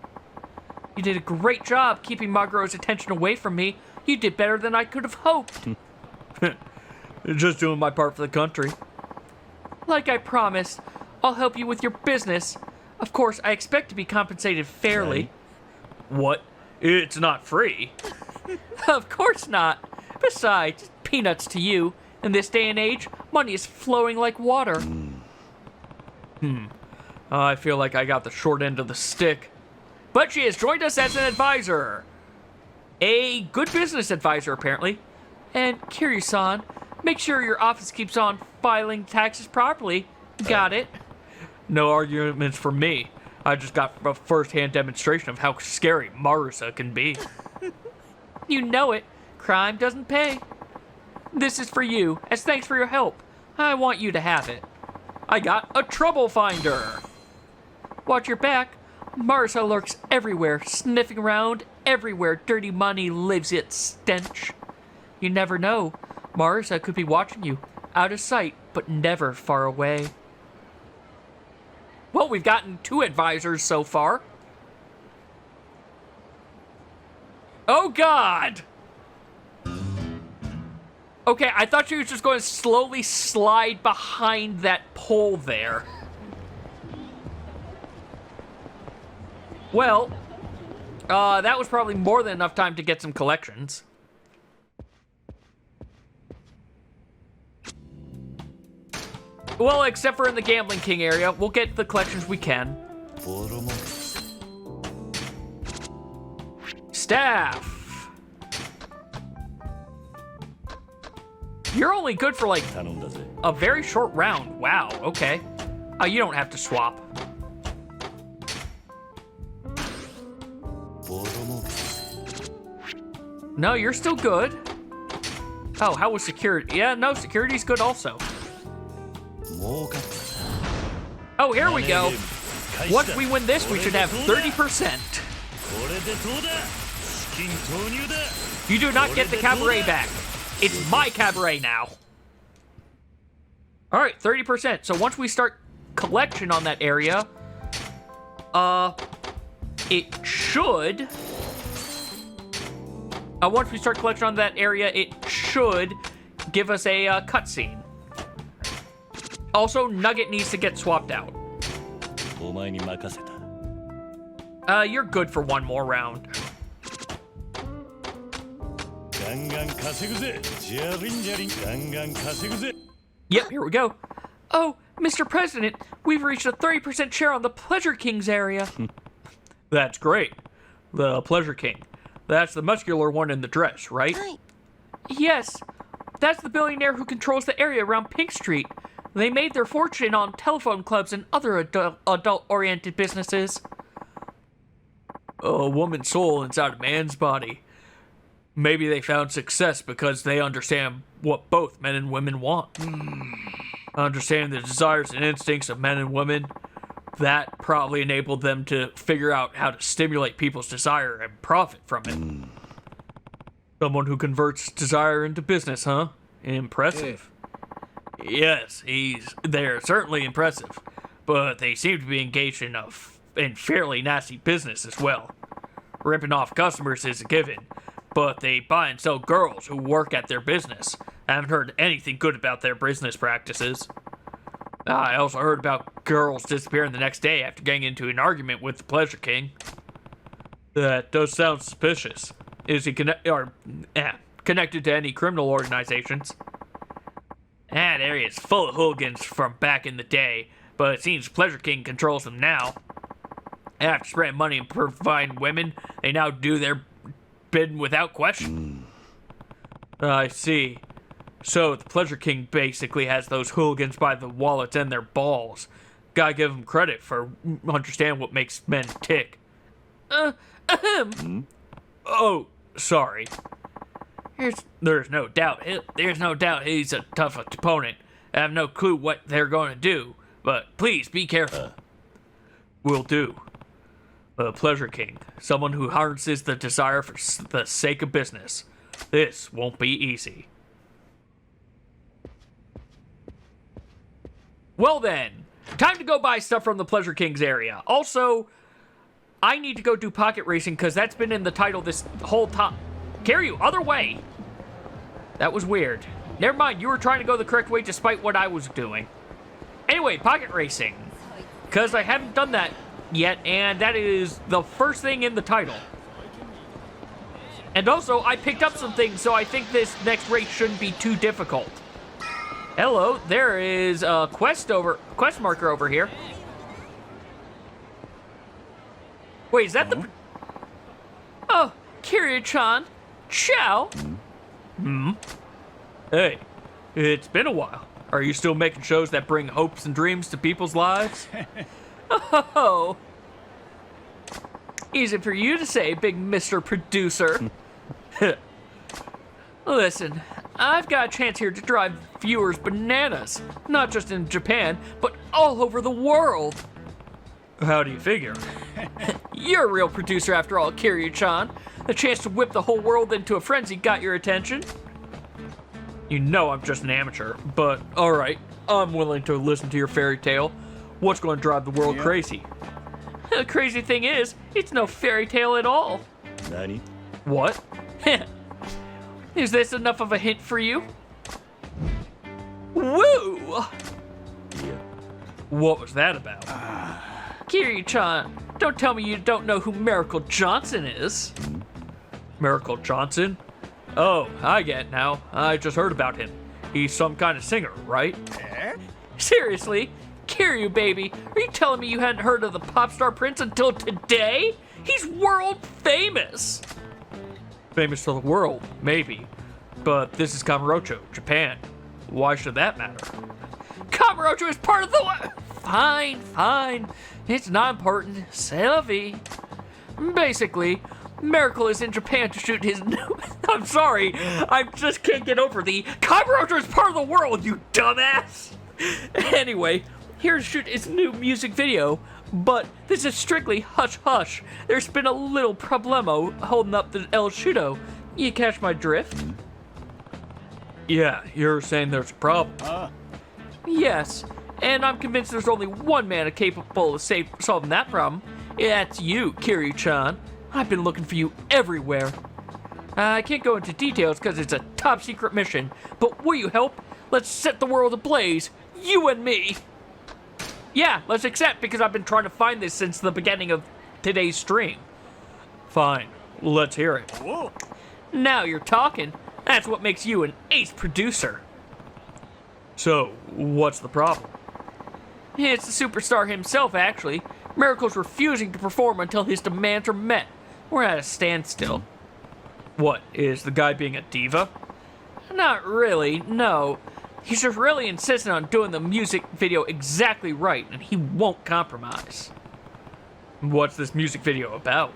You did a great job keeping Magro's attention away from me. You did better than I could have hoped. Just doing my part for the country. Like I promised, I'll help you with your business. Of course, I expect to be compensated fairly. What? It's not free. Of course not. Besides, peanuts to you. In this day and age, money is flowing like water. I feel like I got the short end of the stick. But she has joined us as an advisor. A good business advisor, apparently. And Kiryu-san, make sure your office keeps on filing taxes properly. Got it? No arguments from me. I just got a first-hand demonstration of how scary Marusa can be. You know it. Crime doesn't pay. This is for you, as thanks for your help. I want you to have it. I got a trouble finder. Watch your back. Marusa lurks everywhere, sniffing around everywhere dirty money lives its stench. You never know. Marusa could be watching you, out of sight, but never far away. Well, we've gotten 2 advisors so far. Oh, God! Okay, I thought she was just going to slowly slide behind that pole there. Well, that was probably more than enough time to get some collections. Well, except for in the Gambling King area, we'll get the collections we can. Staff. You're only good for like a very short round. Wow, okay. You don't have to swap. No, you're still good. Oh, how was security? Yeah, no, security's good also. Oh, here we go. Once we win this, we should have 30%. You do not get the cabaret back. It's my cabaret now. All right, 30%. So once we start collection on that area, it should... once we start collection on that area, it should give us a cutscene. Also, Nugget needs to get swapped out. You're good for one more round. Yep, here we go. Oh, Mr. President, we've reached a 30% share on the Pleasure King's area. That's great. The Pleasure King. That's the muscular one in the dress, right? Yes, that's the billionaire who controls the area around Pink Street. They made their fortune on telephone clubs and other adult-oriented businesses. A woman's soul inside a man's body. Maybe they found success because they understand what both men and women want. Understanding the desires and instincts of men and women, that probably enabled them to figure out how to stimulate people's desire and profit from it. Someone who converts desire into business, huh? Impressive. Yes, they're certainly impressive, but they seem to be engaged in fairly nasty business as well. Ripping off customers is a given, but they buy and sell girls who work at their business. I haven't heard anything good about their business practices. I also heard about girls disappearing the next day after getting into an argument with the Pleasure King. That does sound suspicious. Is he connected to any criminal organizations? That area is full of hooligans from back in the day, but it seems Pleasure King controls them now. After spreading money and providing women, they now do their bidding without question. I see. So the Pleasure King basically has those hooligans by the wallets and their balls. Gotta give him credit for understanding what makes men tick. Oh, sorry. There's no doubt he's a tough opponent. I have no clue what they're going to do, but please be careful. Will do. The Pleasure King, someone who harnesses the desire for the sake of business. This won't be easy. Well then, time to go buy stuff from the Pleasure King's area. Also, I need to go do pocket racing because that's been in the title this whole time. Kiryu, other way. That was weird. Never mind, you were trying to go the correct way despite what I was doing. Anyway, pocket racing. Because I haven't done that yet, and that is the first thing in the title. And also, I picked up some things, so I think this next race shouldn't be too difficult. Hello, there is a quest marker over here. Wait, is that the... Oh, Kiryu-chan. Ciao. Hey, it's been a while. Are you still making shows that bring hopes and dreams to people's lives? Oh. Easy for you to say, big Mr. Producer. Listen, I've got a chance here to drive viewers bananas. Not just in Japan, but all over the world. How do you figure? You're a real producer after all, Kiryu-chan. The chance to whip the whole world into a frenzy got your attention. You know I'm just an amateur, but alright, I'm willing to listen to your fairy tale. What's going to drive the world crazy? The crazy thing is, it's no fairy tale at all. Nani? What? Is this enough of a hint for you? Woo! What was that about? Kiryu-chan, don't tell me you don't know who Miracle Johnson is. Miracle Johnson? Oh, I get it now. I just heard about him. He's some kind of singer, right? Seriously? Kiryu, baby, are you telling me you hadn't heard of the pop star prince until today? He's world famous. Famous to the world, maybe. But this is Kamurocho, Japan. Why should that matter? Kamurocho is part of the... Fine. It's not important. C'est la vie. Basically, Miracle is in Japan to shoot his new... I'm sorry. I just can't get over the... Kamurocho is part of the world, you dumbass! Anyway, here to shoot his new music video. But this is strictly hush-hush. There's been a little problemo holding up the El Shudo. You catch my drift? Yeah, you're saying there's a problem. Yes, and I'm convinced there's only one man capable of solving that problem. That's you, Kiryu-chan. I've been looking for you everywhere. I can't go into details because it's a top-secret mission, but will you help? Let's set the world ablaze, you and me. Yeah, let's accept because I've been trying to find this since the beginning of today's stream. Fine, let's hear it. Now you're talking. That's what makes you an ace producer. So, what's the problem? It's the superstar himself, actually. Miracle's refusing to perform until his demands are met. We're at a standstill. What, is the guy being a diva? Not really, no. He's just really insistent on doing the music video exactly right, and he won't compromise. What's this music video about?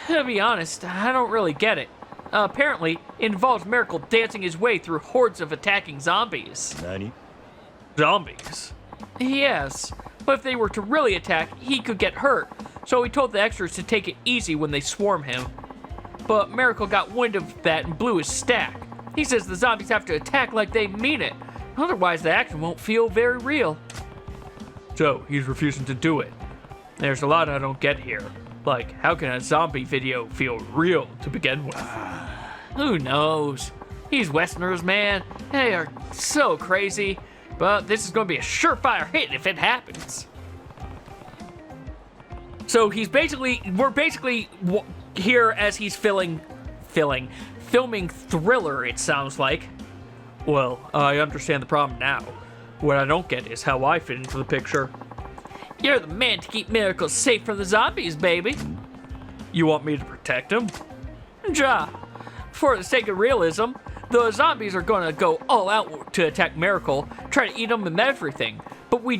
To be honest, I don't really get it. Apparently, it involves Miracle dancing his way through hordes of attacking zombies. Nani? Zombies? Yes, but if they were to really attack, he could get hurt, so he told the extras to take it easy when they swarm him. But Miracle got wind of that and blew his stack. He says the zombies have to attack like they mean it, Otherwise, the action won't feel very real. So, he's refusing to do it. There's a lot I don't get here. Like, how can a zombie video feel real to begin with? Who knows? These Westerners, man, they are so crazy. But this is going to be a surefire hit if it happens. So we're basically here as he's filming Thriller, it sounds like. Well, I understand the problem now. What I don't get is how I fit into the picture. You're the man to keep Miracle safe from the zombies, baby. You want me to protect him? Ja, for the sake of realism, the zombies are gonna go all out to attack Miracle, try to eat him and everything. But we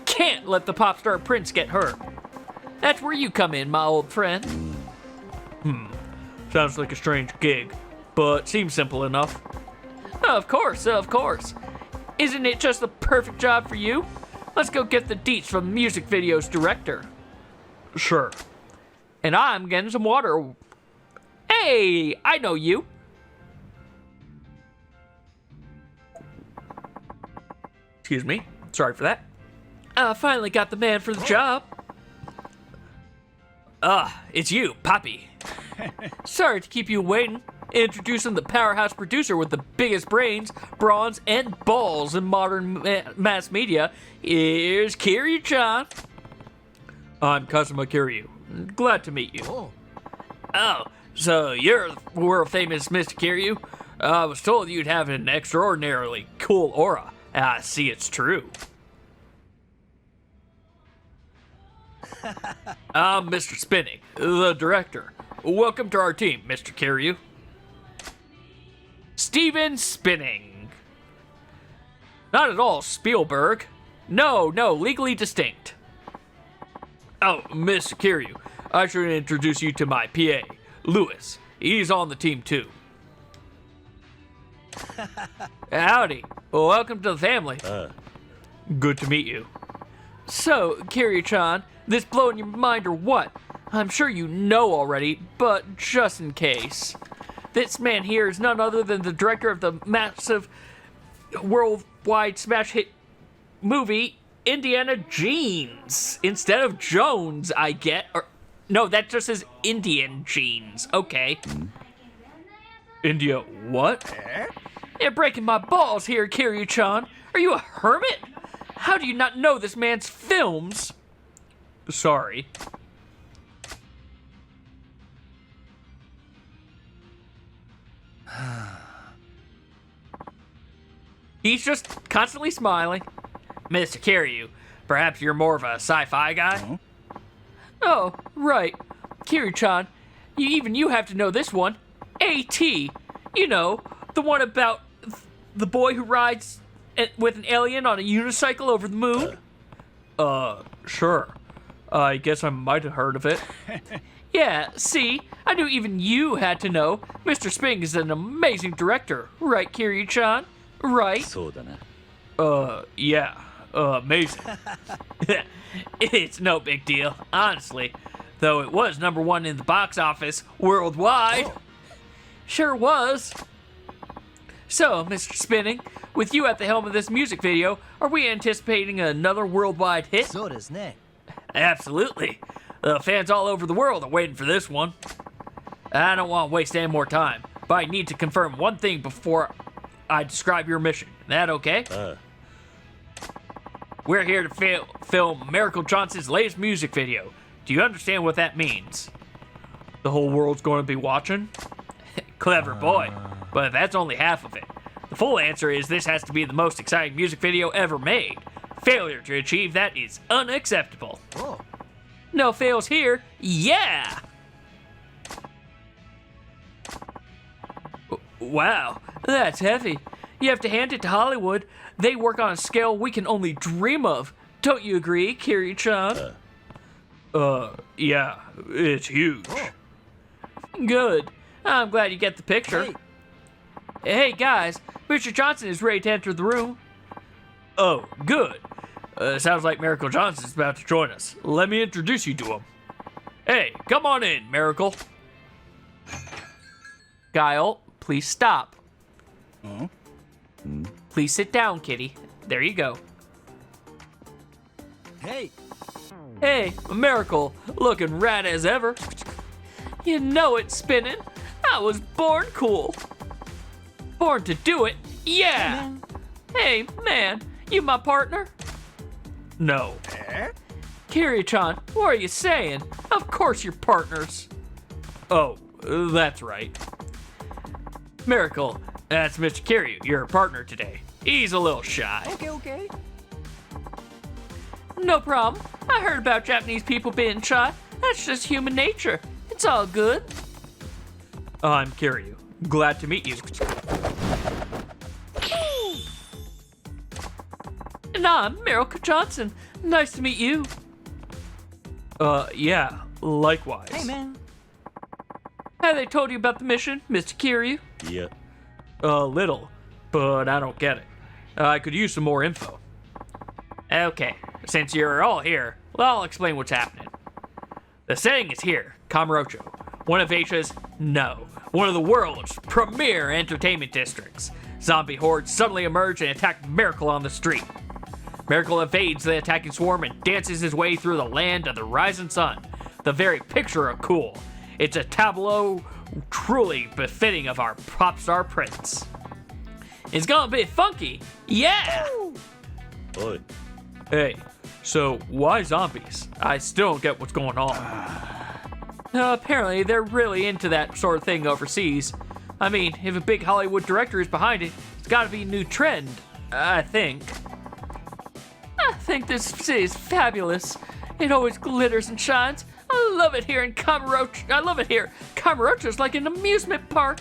can't let the pop star prince get hurt. That's where you come in, my old friend. Sounds like a strange gig, but seems simple enough. Of course. Isn't it just the perfect job for you? Let's go get the deets from the music video's director. Sure. And I'm getting some water. Hey, I know you. Excuse me. Sorry for that. I finally got the man for the job. It's you, Poppy. Sorry to keep you waiting. Introducing the powerhouse producer with the biggest brains, bronze, and balls in modern mass media. Here's Kiryu-chan. I'm Kazuma Kiryu. Glad to meet you. Oh, so you're the world famous Mr. Kiryu? I was told you'd have an extraordinarily cool aura. I see it's true. I'm Mr. Spinning, the director. Welcome to our team, Mr. Kiryu. Steven Spinning. Not at all, Spielberg. No, legally distinct. Oh, Mr. Kiryu, I should introduce you to my PA, Lewis. He's on the team too. Howdy. Welcome to the family. Good to meet you. So, Kiryu-chan, this blowing your mind or what? I'm sure you know already, but just in case. This man here is none other than the director of the massive worldwide smash hit movie Indiana Jeans. Instead of Jones, I get. Or no, that just says Indian Jeans. Okay. India what? You're breaking my balls here, Kiryu-chan. Are you a hermit? How do you not know this man's films? Sorry. He's just constantly smiling. Mr. Kiryu, perhaps you're more of a sci-fi guy? Oh, right. Kiryu-chan, you have to know this one. A.T. You know, the one about the boy who rides with an alien on a unicycle over the moon? Sure. I guess I might have heard of it. Yeah, see? I knew even you had to know. Mr. Sping is an amazing director. Right, Kiryu-chan? Right? Yeah. Amazing. It's no big deal, honestly. Though it was #1 in the box office worldwide. Sure was. So, Mr. Spinning, with you at the helm of this music video, are we anticipating another worldwide hit? Absolutely. The fans all over the world are waiting for this one. I don't want to waste any more time, but I need to confirm one thing before I describe your mission. That okay? We're here to film Miracle Johnson's latest music video. Do you understand what that means? The whole world's going to be watching? Clever boy, but that's only half of it. The full answer is this has to be the most exciting music video ever made. Failure to achieve that is unacceptable. No fails here. Yeah! Wow, that's heavy. You have to hand it to Hollywood. They work on a scale we can only dream of. Don't you agree, Kiryu-chan? Yeah, it's huge. Good. I'm glad you get the picture. Hey guys, Mr. Johnson is ready to enter the room. Oh, good. Sounds like Miracle Johnson's about to join us. Let me introduce you to him. Hey, come on in, Miracle. Guile, please stop. Please sit down, kitty. There you go. Hey, Hey, a miracle. Looking rad as ever. You know it, Spinning. I was born cool. Born to do it. Yeah. Hey, man. You my partner? No. Kiryu-chan, what are you saying? Of course you're partners. Oh, that's right. Miracle. That's Mr. Kiryu, your partner today. He's a little shy. okay. No problem. I heard about Japanese people being shy. That's just human nature. It's all good. I'm Kiryu. Glad to meet you. And I'm Miracle Johnson. Nice to meet you. Yeah, likewise. Hey, man. Have they told you about the mission, Mr. Kiryu? Yeah. A little, but I don't get it. I could use some more info. Okay, since you're all here, well, I'll explain what's happening. The setting is here, Kamurocho, one of one of the world's premier entertainment districts. Zombie hordes suddenly emerge and attack Miracle on the street. Miracle evades the attacking swarm and dances his way through the land of the rising sun. The very picture of cool. It's a tableau truly befitting of our pop star prince. It's gonna be funky. Yeah! Oi. Hey, so why zombies? I still don't get what's going on. Apparently, they're really into that sort of thing overseas. I mean, if a big Hollywood director is behind it, it's gotta be a new trend, I think. I think this city is fabulous. It always glitters and shines. I love it here in Kamurocho. I love it here. Kamurocho's like an amusement park.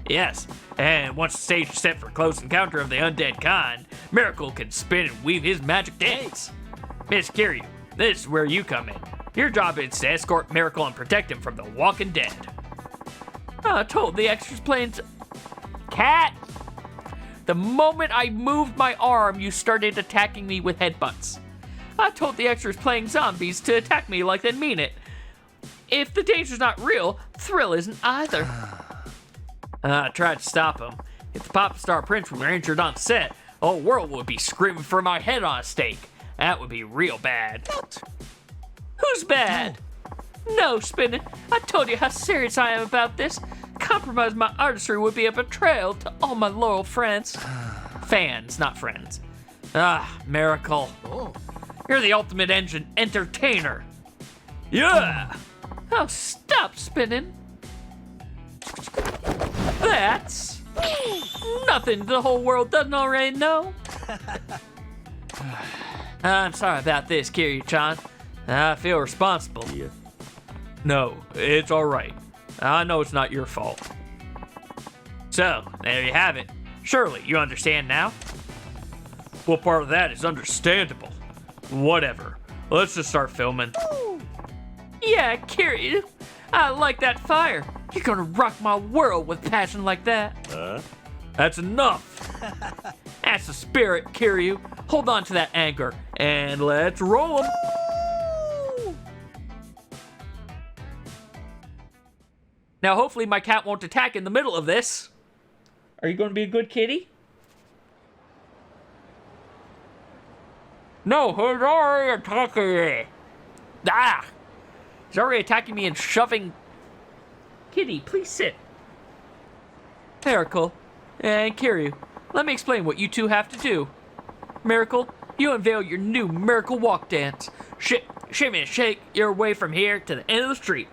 Yes, and once the stage is set for close encounter of the undead kind, Miracle can spin and weave his magic dance. Miss Kiryu, this is where you come in. Your job is to escort Miracle and protect him from the walking dead. I told the extras playing. Cat! The moment I moved my arm, you started attacking me with headbutts. I told the extras playing zombies to attack me like they mean it. If the danger's not real, thrill isn't either. I tried to stop him. If the pop star prince were injured on set, the whole world would be screaming for my head on a stake. That would be real bad. Who's bad? No, Spinning. I told you how serious I am about this. Compromise my artistry would be a betrayal to all my loyal friends. Fans, not friends. Ah, Miracle. Oh, You're the ultimate engine entertainer. Yeah! Oh, stop Spinning. That's nothing the whole world doesn't already know. I'm sorry about this, Kiryu-chan. I feel responsible. Yeah. No, it's alright. I know it's not your fault. So, there you have it. Surely you understand now? What part of that is understandable? Whatever. Let's just start filming. Yeah, Kiryu. I like that fire. You're gonna rock my world with passion like that. That's enough. That's the spirit, Kiryu. Hold on to that anger, and let's roll 'em. Now, hopefully my cat won't attack in the middle of this. Are you gonna be a good kitty? No, he's already attacking me. Ah! He's already attacking me and shoving. Kitty, please sit. Miracle and Kiryu, let me explain what you two have to do. Miracle, you unveil your new Miracle Walk dance. Shimmy and shake your way from here to the end of the street.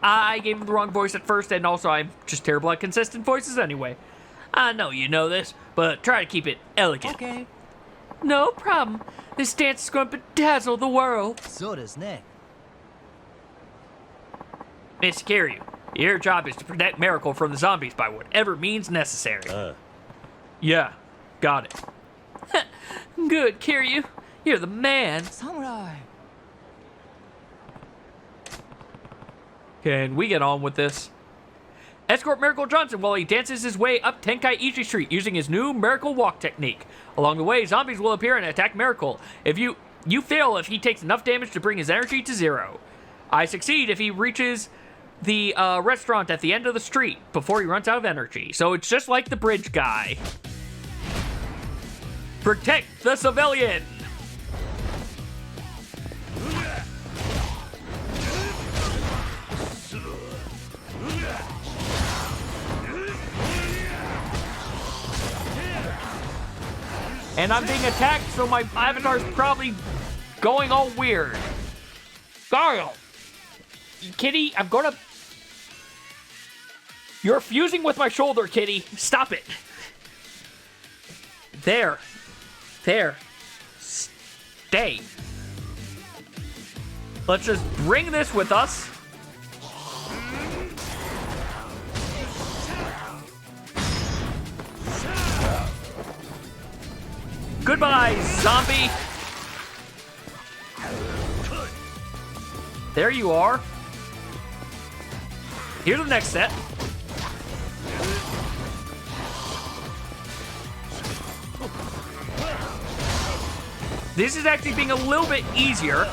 I gave him the wrong voice at first, and also I'm just terrible at consistent voices anyway. I know you know this, but try to keep it elegant. okay. No problem. This dance is going to bedazzle the world. そうですね。 Miss Kiryu, your job is to protect Miracle from the zombies by whatever means necessary. Yeah, got it. Good, Kiryu. You're the man. 侍。 Can we get on with this? Escort Miracle Johnson while he dances his way up Tenkaichi Street using his new Miracle Walk technique. Along the way, zombies will appear and attack Miracle. If you fail if he takes enough damage to bring his energy to 0. I succeed if he reaches the restaurant at the end of the street before he runs out of energy. So it's just like the bridge guy. Protect the civilian! And I'm being attacked, so my avatar's probably going all weird. Guile! Kitty, I'm gonna... You're fusing with my shoulder, Kitty. Stop it. There. There. Stay. Let's just bring this with us. Goodbye, zombie. There you are. Here's the next set. This is actually being a little bit easier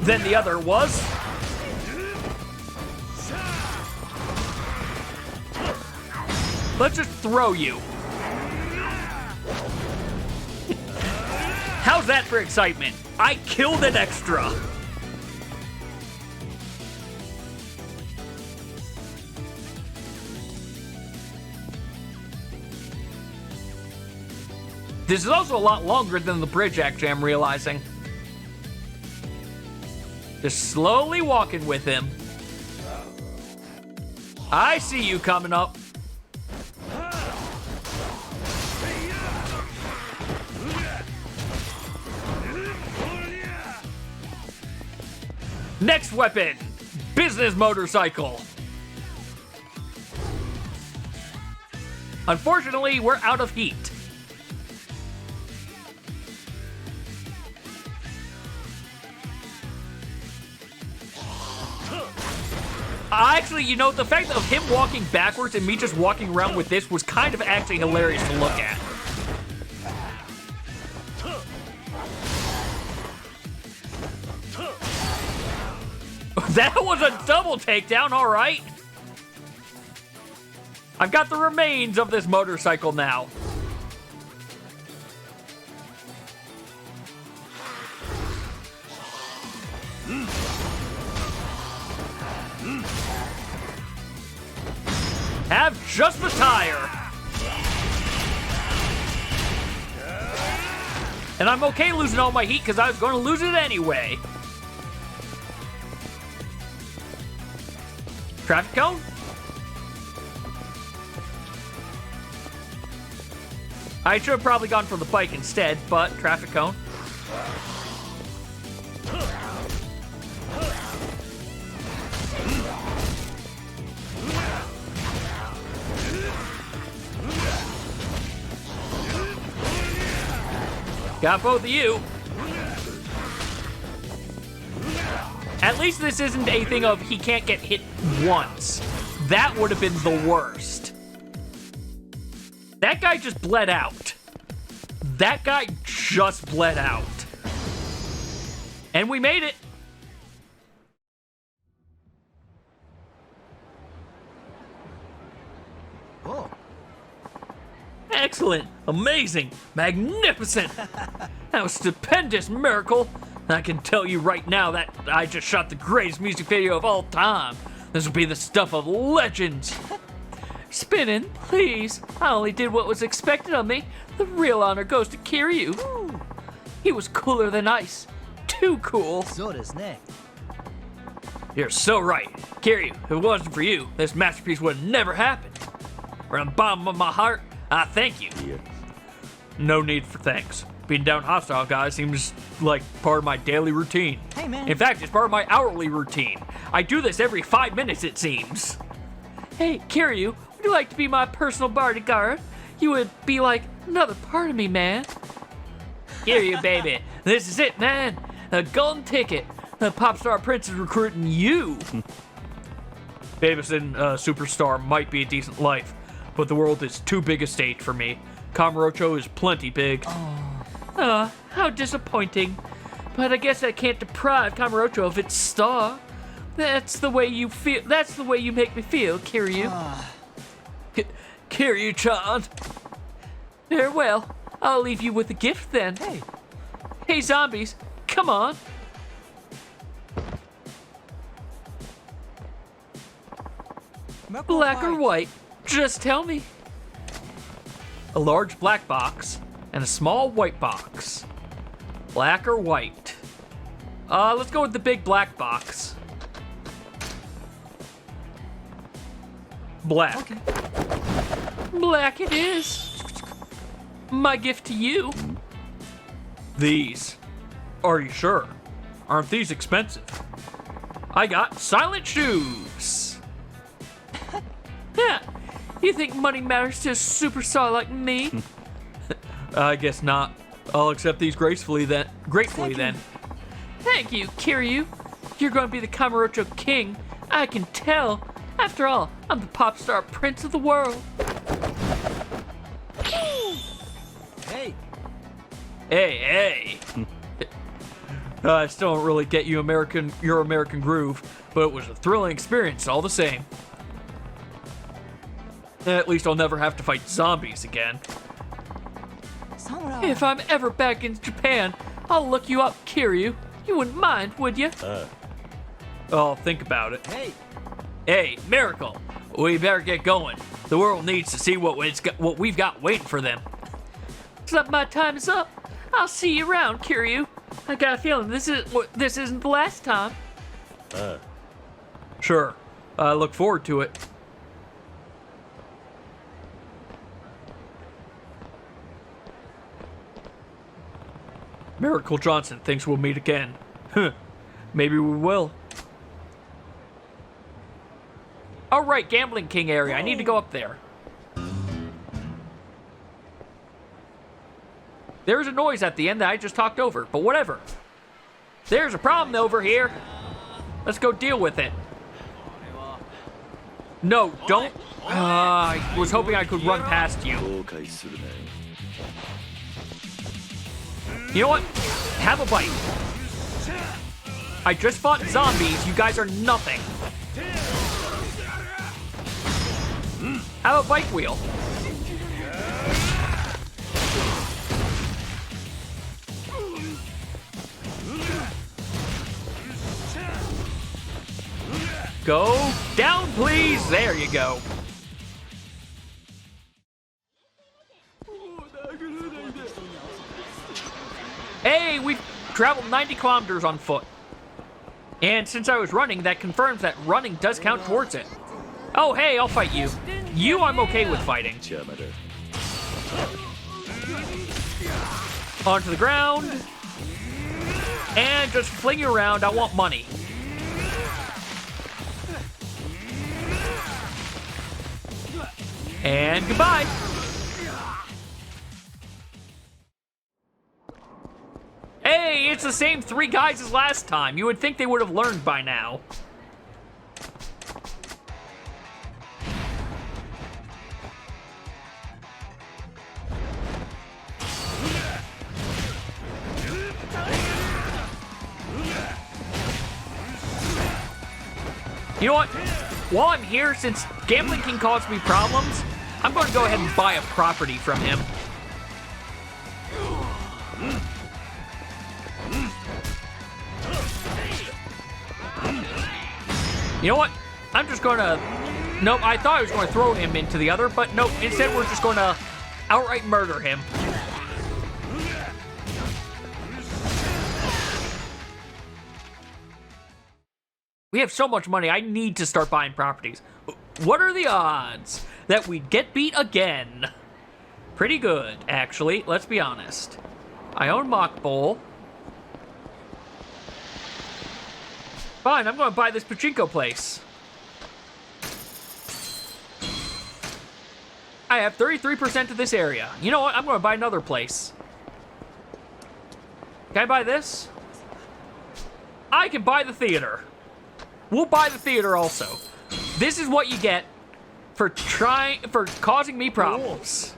than the other was. Let's just throw you. How's that for excitement? I killed an extra. This is also a lot longer than the bridge, actually, I'm realizing. Just slowly walking with him. I see you coming up. Next weapon, business motorcycle. Unfortunately, we're out of heat. Actually, you know, the fact of him walking backwards and me just walking around with this was kind of actually hilarious to look at. That was a double takedown, all right. I've got the remains of this motorcycle now. Have just the tire. And I'm okay losing all my heat because I was going to lose it anyway. Traffic cone? I should have probably gone for the bike instead, but traffic cone. Got both of you. At least this isn't a thing of he can't get hit once. That would have been the worst. That guy just bled out. That guy just bled out. And we made it. Oh. Excellent, amazing, magnificent. That was a stupendous miracle. I can tell you right now that I just shot the greatest music video of all time. This will be the stuff of legends. Spinning, please. I only did what was expected of me. The real honor goes to Kiryu. He was cooler than ice. Too cool. You're so right. Kiryu, if it wasn't for you, this masterpiece would have never happened. From the bottom of my heart, I thank you. No need for thanks. Beating down hostile guys seems like part of my daily routine. Hey, man. In fact, it's part of my hourly routine. I do this every 5 minutes, it seems. Hey, Kiryu, would you like to be my personal bodyguard? You would be like another part of me, man. Kiryu, baby, this is it, man. The golden ticket. The pop star prince is recruiting you. Babysitting a superstar might be a decent life, but the world is too big a stage for me. Kamurocho is plenty big. How disappointing. But I guess I can't deprive Kamurocho of its star. That's the way you feel. That's the way you make me feel, Kiryu. Kiryu-chan. Very well. I'll leave you with a gift then. Hey, zombies, come on. Black or white? Just tell me. A large black box and a small white box. Black or white? Let's go with the big black box. Black. Okay. Black it is. My gift to you. These. Are you sure? Aren't these expensive? I got silent shoes. Yeah. You think money matters to a superstar like me? I guess not. I'll accept these gratefully then. Thank you, Kiryu. You're going to be the Kamurocho king. I can tell. After all, I'm the pop star prince of the world. Hey. Hey. I still don't really get your American groove, but it was a thrilling experience all the same. At least I'll never have to fight zombies again. If I'm ever back in Japan, I'll look you up, Kiryu. You wouldn't mind, would you? I'll think about it. Hey, Miracle, we better get going. The world needs to see what we've got waiting for them. Except my time is up. I'll see you around, Kiryu. I got a feeling this isn't the last time. Sure. I look forward to it. Miracle Johnson thinks we'll meet again. Maybe we will. All right, Gambling King area. I need to go up there. There's a noise at the end that I just talked over, but whatever. There's a problem over here. Let's go deal with it. No, don't. I was hoping I could run past you. You know what? Have a bite. I just fought zombies. You guys are nothing. Have a bike wheel. Go down, please. There you go. Hey, we've traveled 90 kilometers on foot. And since I was running, that confirms that running does count towards it. Oh, hey, I'll fight you. You, I'm okay with fighting. Onto the ground. And just fling you around. I want money. And goodbye. Hey, it's the same three guys as last time. You would think they would have learned by now. You know what? While I'm here, since Gambling King caused me problems, I'm going to go ahead and buy a property from him. You know what? I'm just going to... Nope, I thought I was going to throw him into the other, but nope. Instead, we're just going to outright murder him. We have so much money, I need to start buying properties. What are the odds that we get beat again? Pretty good, actually. Let's be honest. I own Mock Bowl. Fine, I'm going to buy this pachinko place. I have 33% of this area. You know what? I'm going to buy another place. Can I buy this? I can buy the theater. We'll buy the theater also. This is what you get for causing me problems.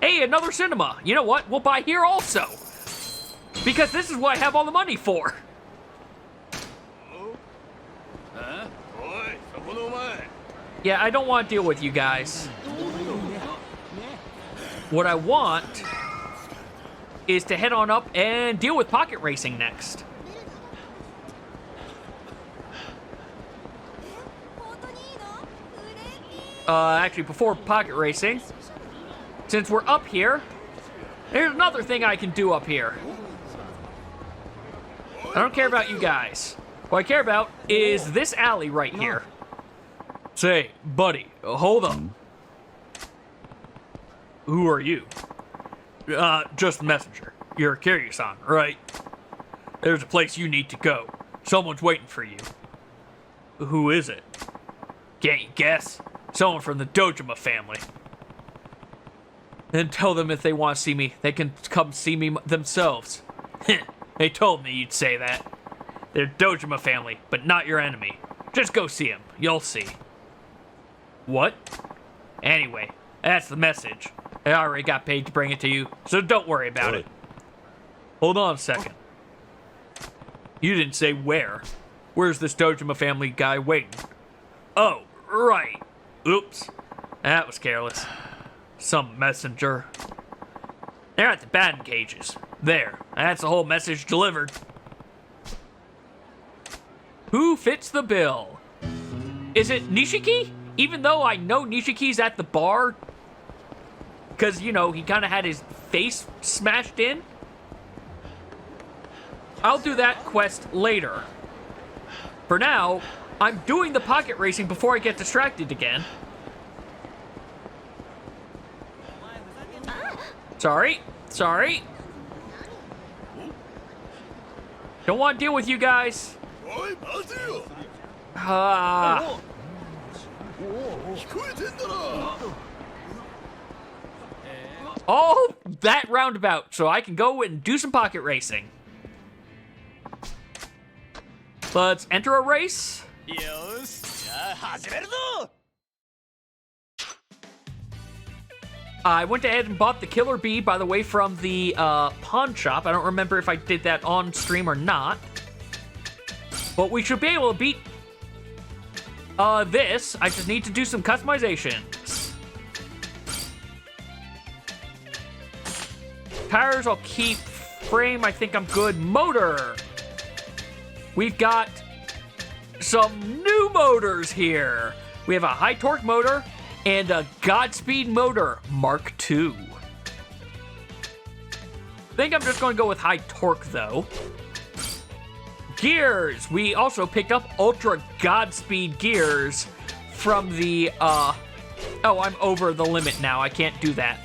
Hey, another cinema. You know what? We'll buy here also. Because this is what I have all the money for. Yeah, I don't want to deal with you guys. What I want is to head on up and deal with pocket racing next. Actually, before pocket racing, since we're up here, there's another thing I can do up here. I don't care about you guys. What I care about is this alley right here. Say, buddy, hold up. Who are you? Just the messenger. You're Kiryu-san, right? There's a place you need to go. Someone's waiting for you. Who is it? Can't you guess? Someone from the Dojima family. Then tell them if they want to see me, they can come see me themselves. They told me you'd say that. They're Dojima family, but not your enemy. Just go see them. You'll see. What? Anyway, that's the message. I already got paid to bring it to you, so don't worry about it. Hold on a second. You didn't say where. Where's this Dojima family guy waiting? Oh, right. Oops. That was careless. Some messenger. They're at the batting cages. There. That's the whole message delivered. Who fits the bill? Is it Nishiki? Even though I know Nishiki's at the bar, because, you know, he kind of had his face smashed in. I'll do that quest later. For now, I'm doing the pocket racing before I get distracted again. Sorry. Don't want to deal with you guys. Oh, that roundabout, so I can go and do some pocket racing. Let's enter a race. I went ahead and bought the Killer Bee, by the way, from the pawn shop. I don't remember if I did that on stream or not. But we should be able to beat this. I just need to do some customizations. Tires I'll keep. Frame, I think I'm good. Motor. We've got some new motors here. We have a high torque motor and a Godspeed motor Mark II. I think I'm just going to go with high torque though. Gears. We also picked up Ultra Godspeed gears from the, oh, I'm over the limit now. I can't do that.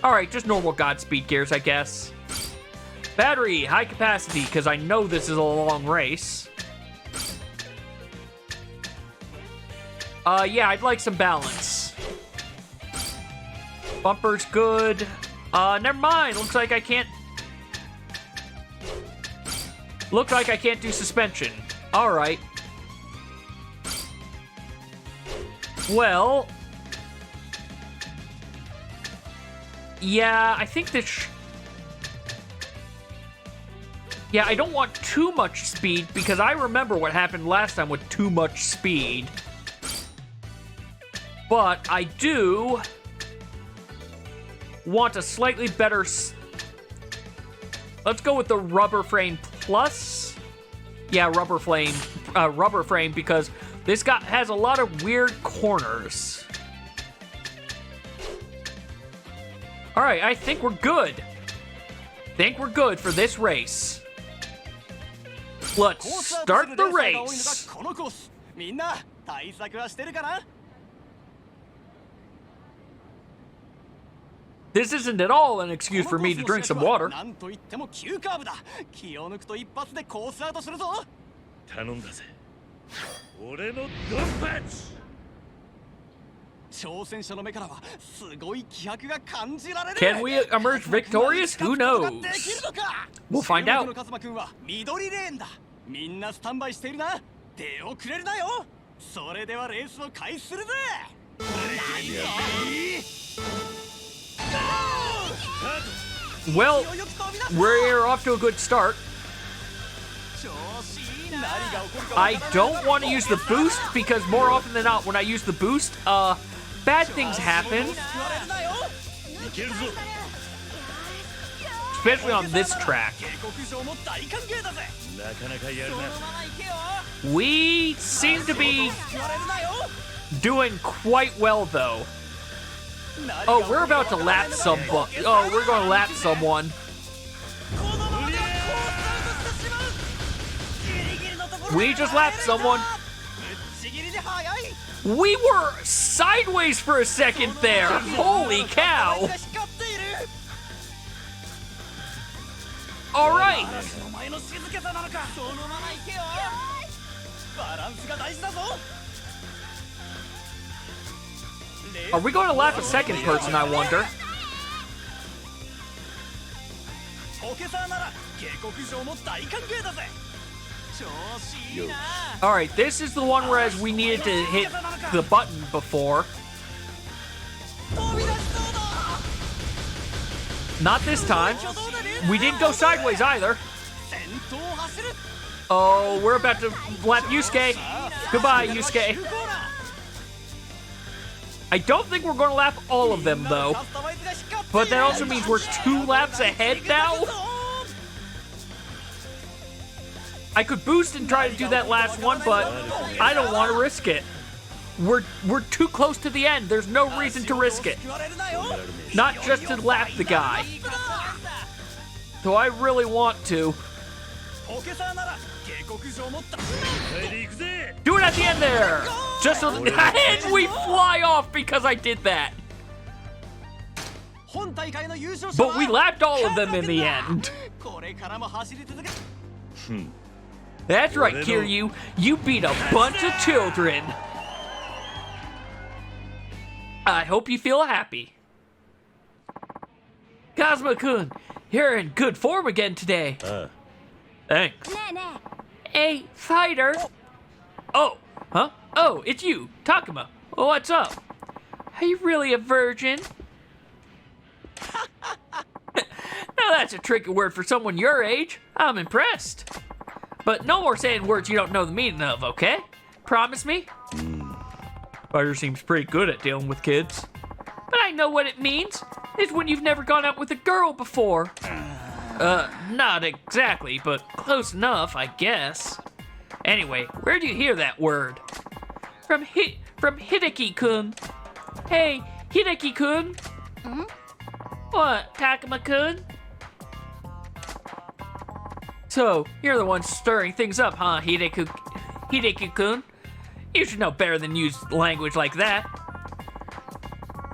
All right, just normal Godspeed gears, I guess. Battery, high capacity, because I know this is a long race. Yeah, I'd like some balance. Bumper's good. Never mind. Looks like I can't do suspension. All right. Well, yeah, I think this. Yeah, I don't want too much speed because I remember what happened last time with too much speed. But I do want a slightly better. Let's go with the rubber frame plus. Yeah, rubber frame because this guy has a lot of weird corners. All right, I think we're good. For this race. Let's start the race. This isn't at all an excuse for me to drink some water. Can we emerge victorious? Who knows? We'll find out. Well, we're off to a good start. I don't want to use the boost because more often than not, when I use the boost, bad things happen. Especially on this track. We seem to be doing quite well, though. Oh, we're about to lap someone. Oh, we're going to lap someone. We just lapped someone. We were sideways for a second there. Holy cow. All right. Are we going to lap a second person, I wonder? Alright, this is the one whereas we needed to hit the button before. Not this time. We didn't go sideways either. Oh, we're about to lap Yusuke. Goodbye, Yusuke. I don't think we're going to lap all of them, though. But that also means we're 2 laps ahead now. I could boost and try to do that last one, but I don't want to risk it. We're too close to the end. There's no reason to risk it. Not just to lap the guy. Though I really want to. Do it at the end there! Just so that and we fly off because I did that. But we lapped all of them in the end. That's right, Kiryu. You beat a bunch of children. I hope you feel happy. Kazuma-kun, you're in good form again today. Thanks. Hey, fighter. Oh, huh? Oh, it's you, Takuma. What's up? Are you really a virgin? Now that's a tricky word for someone your age. I'm impressed. But no more saying words you don't know the meaning of, okay? Promise me? Fighter seems pretty good at dealing with kids. But I know what it means. It's when you've never gone out with a girl before. Not exactly, but close enough, I guess. Anyway, where'd you hear that word? From Hideki-kun. Hey, Hideki-kun. What, Takuma-kun? So, you're the one stirring things up, huh, Hideki-kun? You should know better than use language like that.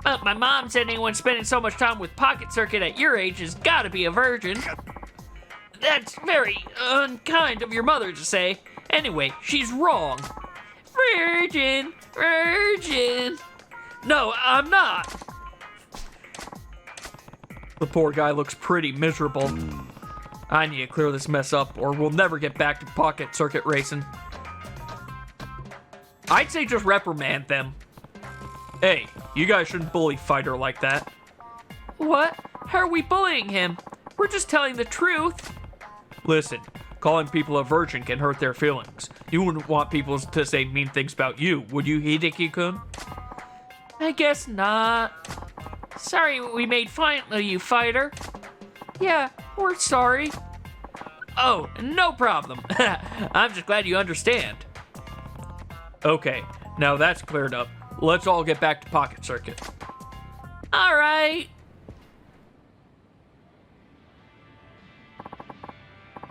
But my mom said anyone spending so much time with Pocket Circuit at your age has gotta be a virgin. That's very unkind of your mother to say. Anyway, she's wrong. Virgin, virgin. No, I'm not. The poor guy looks pretty miserable. I need to clear this mess up or we'll never get back to Pocket Circuit racing. I'd say just reprimand them. Hey, you guys shouldn't bully Fighter like that. What? How are we bullying him? We're just telling the truth. Listen, calling people a virgin can hurt their feelings. You wouldn't want people to say mean things about you, would you, Hideki-kun? I guess not. Sorry we made fun of you, Fighter. Yeah, we're sorry. Oh, no problem. I'm just glad you understand. Okay, now that's cleared up. Let's all get back to Pocket Circuit. All right.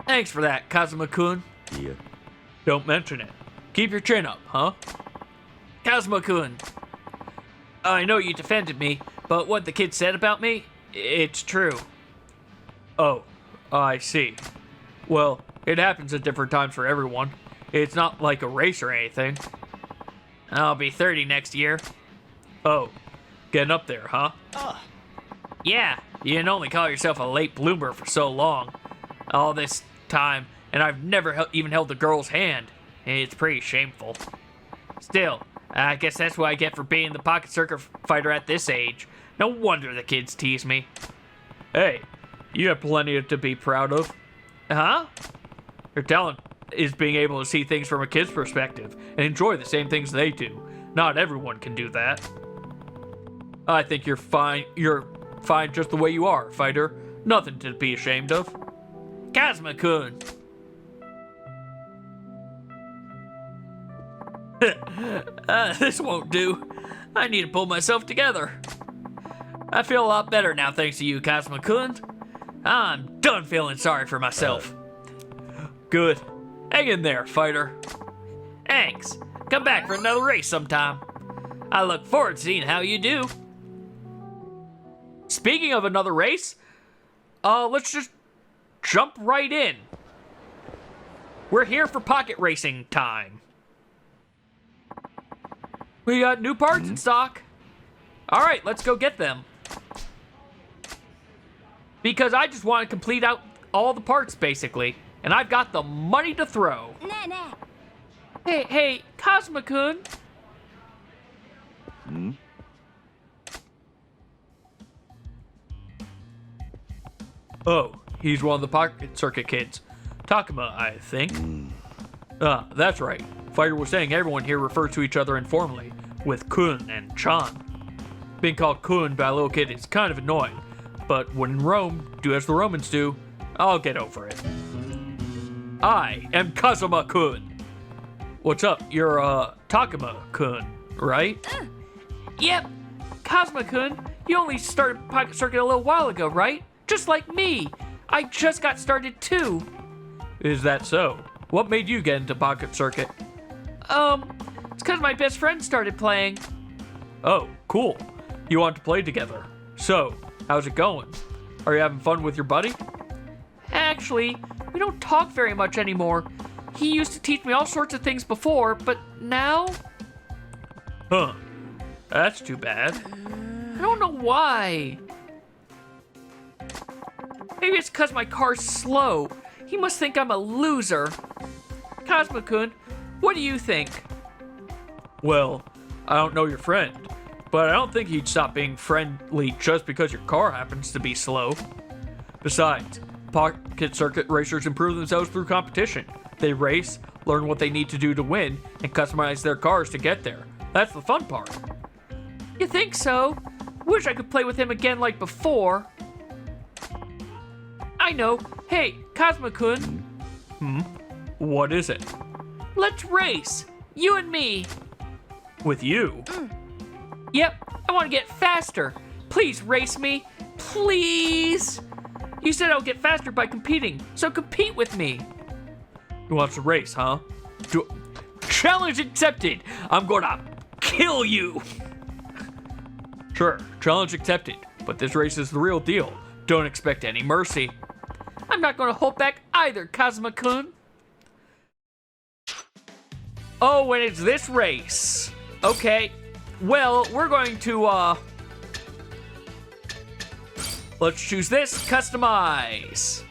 Thanks for that, Kazuma-kun. Yeah. Don't mention it. Keep your chin up, huh? Kazuma-kun. I know you defended me, but what the kid said about me, it's true. Oh, I see. Well, it happens at different times for everyone. It's not like a race or anything. I'll be 30 next year. Oh, getting up there, huh? Yeah, you can only call yourself a late bloomer for so long. All this time, and I've never even held a girl's hand. It's pretty shameful. Still, I guess that's what I get for being the Pocket Circuit fighter at this age. No wonder the kids tease me. Hey, you have plenty to be proud of. Huh? Your talent is being able to see things from a kid's perspective and enjoy the same things they do. Not everyone can do that. I think you're fine. You're fine just the way you are, fighter. Nothing to be ashamed of. Kazuma-kun. This won't do. I need to pull myself together. I feel a lot better now thanks to you, Kazuma-kun. I'm done feeling sorry for myself. Good. Hang in there, fighter. Thanks. Come back for another race sometime. I look forward to seeing how you do. Speaking of another race, let's just jump right in. We're here for pocket racing time. We got new parts in stock. All right, let's go get them. Because I just want to complete out all the parts, basically. And I've got the money to throw. Hey, Kazuma-kun. Oh, he's one of the pocket circuit kids. Takuma, I think. That's right. Fighter was saying everyone here refers to each other informally with Kun and Chan. Being called Kun by a little kid is kind of annoying, but when in Rome, do as the Romans do. I'll get over it. I am Kazuma-kun. What's up? You're, Takuma-kun, right? Yep, Kazuma-kun, you only started Pocket Circuit a little while ago, right? Just like me. I just got started too. Is that so? What made you get into Pocket Circuit? It's because my best friend started playing. Oh, cool. You want to play together. So, how's it going? Are you having fun with your buddy? Actually, we don't talk very much anymore. He used to teach me all sorts of things before, but now? Huh. That's too bad. I don't know why. Maybe it's because my car's slow. He must think I'm a loser. Kazuma-kun, what do you think? Well, I don't know your friend, but I don't think he'd stop being friendly just because your car happens to be slow. Besides, pocket circuit racers improve themselves through competition. They race, learn what they need to do to win, and customize their cars to get there. That's the fun part. You think so? Wish I could play with him again like before. I know. Hey, Kazuma-kun. What is it? Let's race. You and me. With you? Yep, I want to get faster. Please race me. Please. You said I'll get faster by competing, so compete with me. You want to race, huh? Challenge accepted! I'm gonna kill you! Sure, challenge accepted, but this race is the real deal. Don't expect any mercy. I'm not going to hold back either, Kazuma-kun. Oh, and it's this race. Okay, well, we're going to, let's choose this, customize.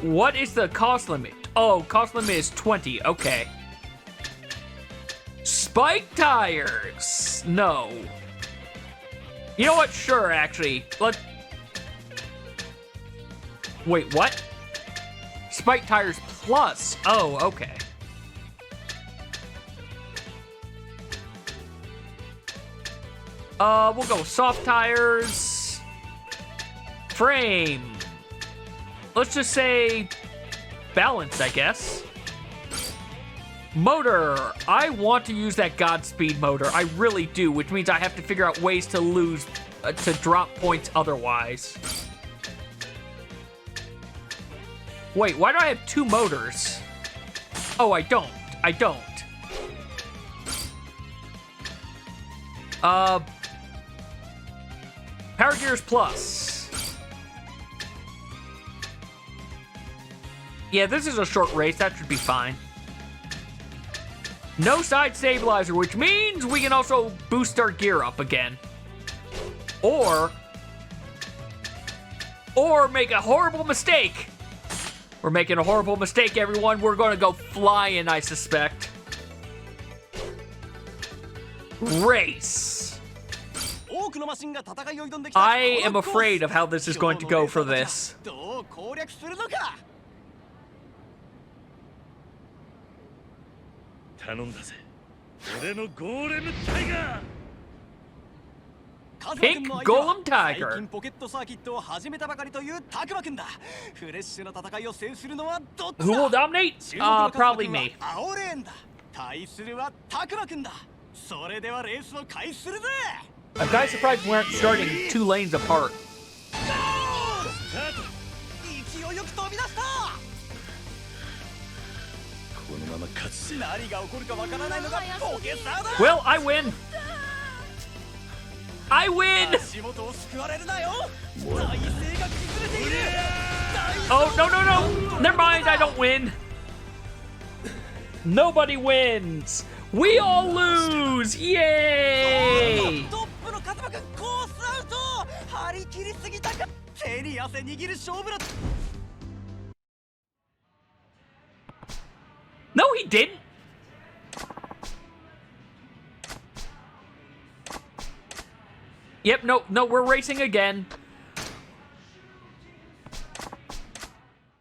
What is the cost limit? Oh, cost limit is 20, okay. Spike tires, no. You know what, sure, actually, wait, what? Spike tires plus, oh, okay. We'll go soft tires. Frame. Let's just say balance, I guess. Motor. I want to use that Godspeed motor. I really do, which means I have to figure out ways to drop points otherwise. Wait, why do I have two motors? Oh, I don't. I don't. Power Gears Plus. Yeah, this is a short race. That should be fine. No side stabilizer, which means we can also boost our gear up again. Or make a horrible mistake. We're making a horrible mistake, everyone. We're going to go flying, I suspect. Race. I am afraid of how this is going to go for this. どう攻略するのか。頼んだぜ。俺のゴーレムタイガー。 Pink Golem Tiger. 最近ポケットサーキットを始めたばかりというタクマくんだ。フレッシュな戦いを制するのはどっちだ。 Who will dominate? 注目のカズマく Probably んは me. 青レーンだ。対するはタクマくんだ。それではレースを開始するぜ。 I'm kind of surprised we aren't starting 2 lanes apart. 勢いよく飛び出した。このまま勝つぜ。何が起こるかわからないのがポケサーだ。 Well, I win. I win. 足元を救われるなよ。体勢が崩れている。 Oh, no, no, no. Never mind, I don't win. Nobody wins. We all lose. Yay. トップのカズマくんコースアウト。張り切りすぎたか。手に汗握る勝負だ。 No, he didn't. Yep, no, we're racing again.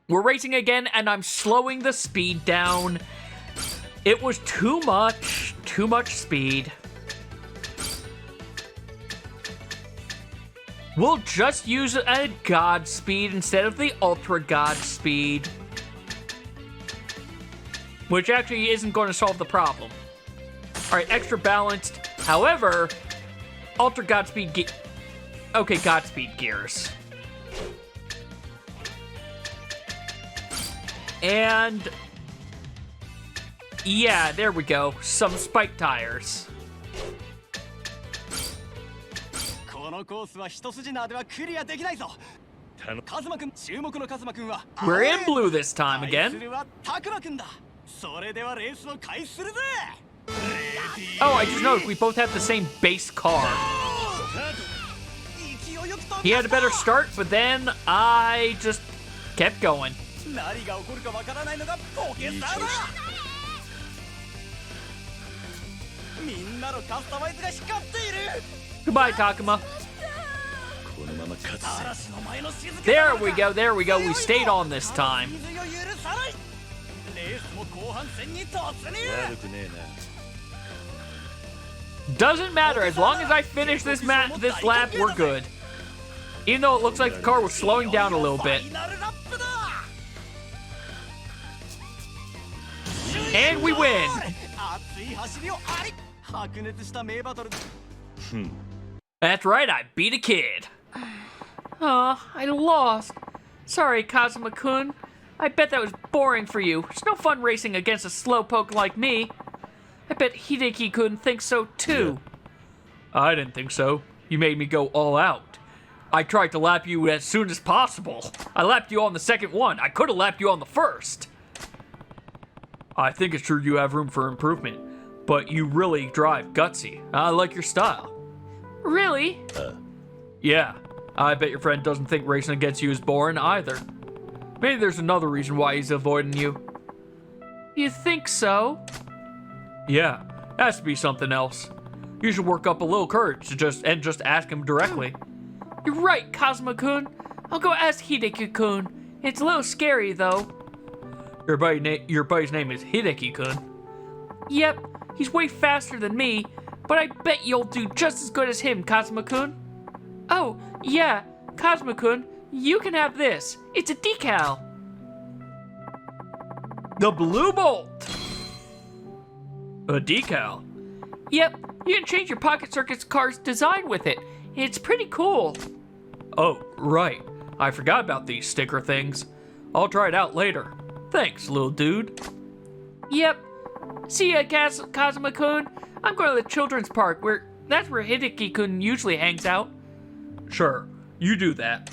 We're racing again, and I'm slowing the speed down. It was too much speed. We'll just use a God speed instead of the Ultra God speed. Which actually isn't going to solve the problem. Alright, extra balanced. However, Ultra Godspeed okay, Godspeed gears. And yeah, there we go. Some spike tires. このコースは一筋縄ではクリアできないぞ。カズマくん、注目のカズマくんは We're in blue this time 対 again. するはタクマくんだ。それではレースを開始するぜ。 Oh, I just noticed we both have the same base car. He had a better start, but then I just kept going. 何が起こるかわからないのがポケサーだ。みんなのカスタマイズが光っている。 Goodbye, Takuma. このまま勝つぜ。嵐の前の静け There we go, there we go. We stayed on this time. 水を許さない。レースも後半戦に突入。悪くねえな。 Doesn't matter, as long as I finish this lap, we're good. Even though it looks like the car was slowing down a little bit. ファイナルラップだ。 And we win! 熱い走りをあり。白熱した名バトル。 That's right, I beat a kid. I lost. Sorry, Kazuma-kun. I bet that was boring for you. It's no fun racing against a slowpoke like me. I bet Hideki-kun thinks so too. I didn't think so. You made me go all out. I tried to lap you as soon as possible. I lapped you on the second one. I could have lapped you on the first. I think it's true you have room for improvement, but you really drive gutsy. I like your style. Really? Yeah. I bet your friend doesn't think racing against you is boring either. Maybe there's another reason why he's avoiding you. You think so? Yeah, has to be something else. You should work up a little courage to just ask him directly. You're right, Kazuma-kun. I'll go ask Hideki-kun. It's a little scary, though. Your buddy's name is Hideki-kun. Yep, he's way faster than me, but I bet you'll do just as good as him, Kazuma-kun. Oh, yeah, Kazuma-kun, you can have this. It's a decal. The Blue Bolt. A decal? Yep, you can change your Pocket Circuits car's design with it. It's pretty cool. Oh, right. I forgot about these sticker things. I'll try it out later. Thanks, little dude. Yep. See ya, Kazuma-kun. I'm going to the children's park, that's where Hideki-kun usually hangs out. Sure, you do that.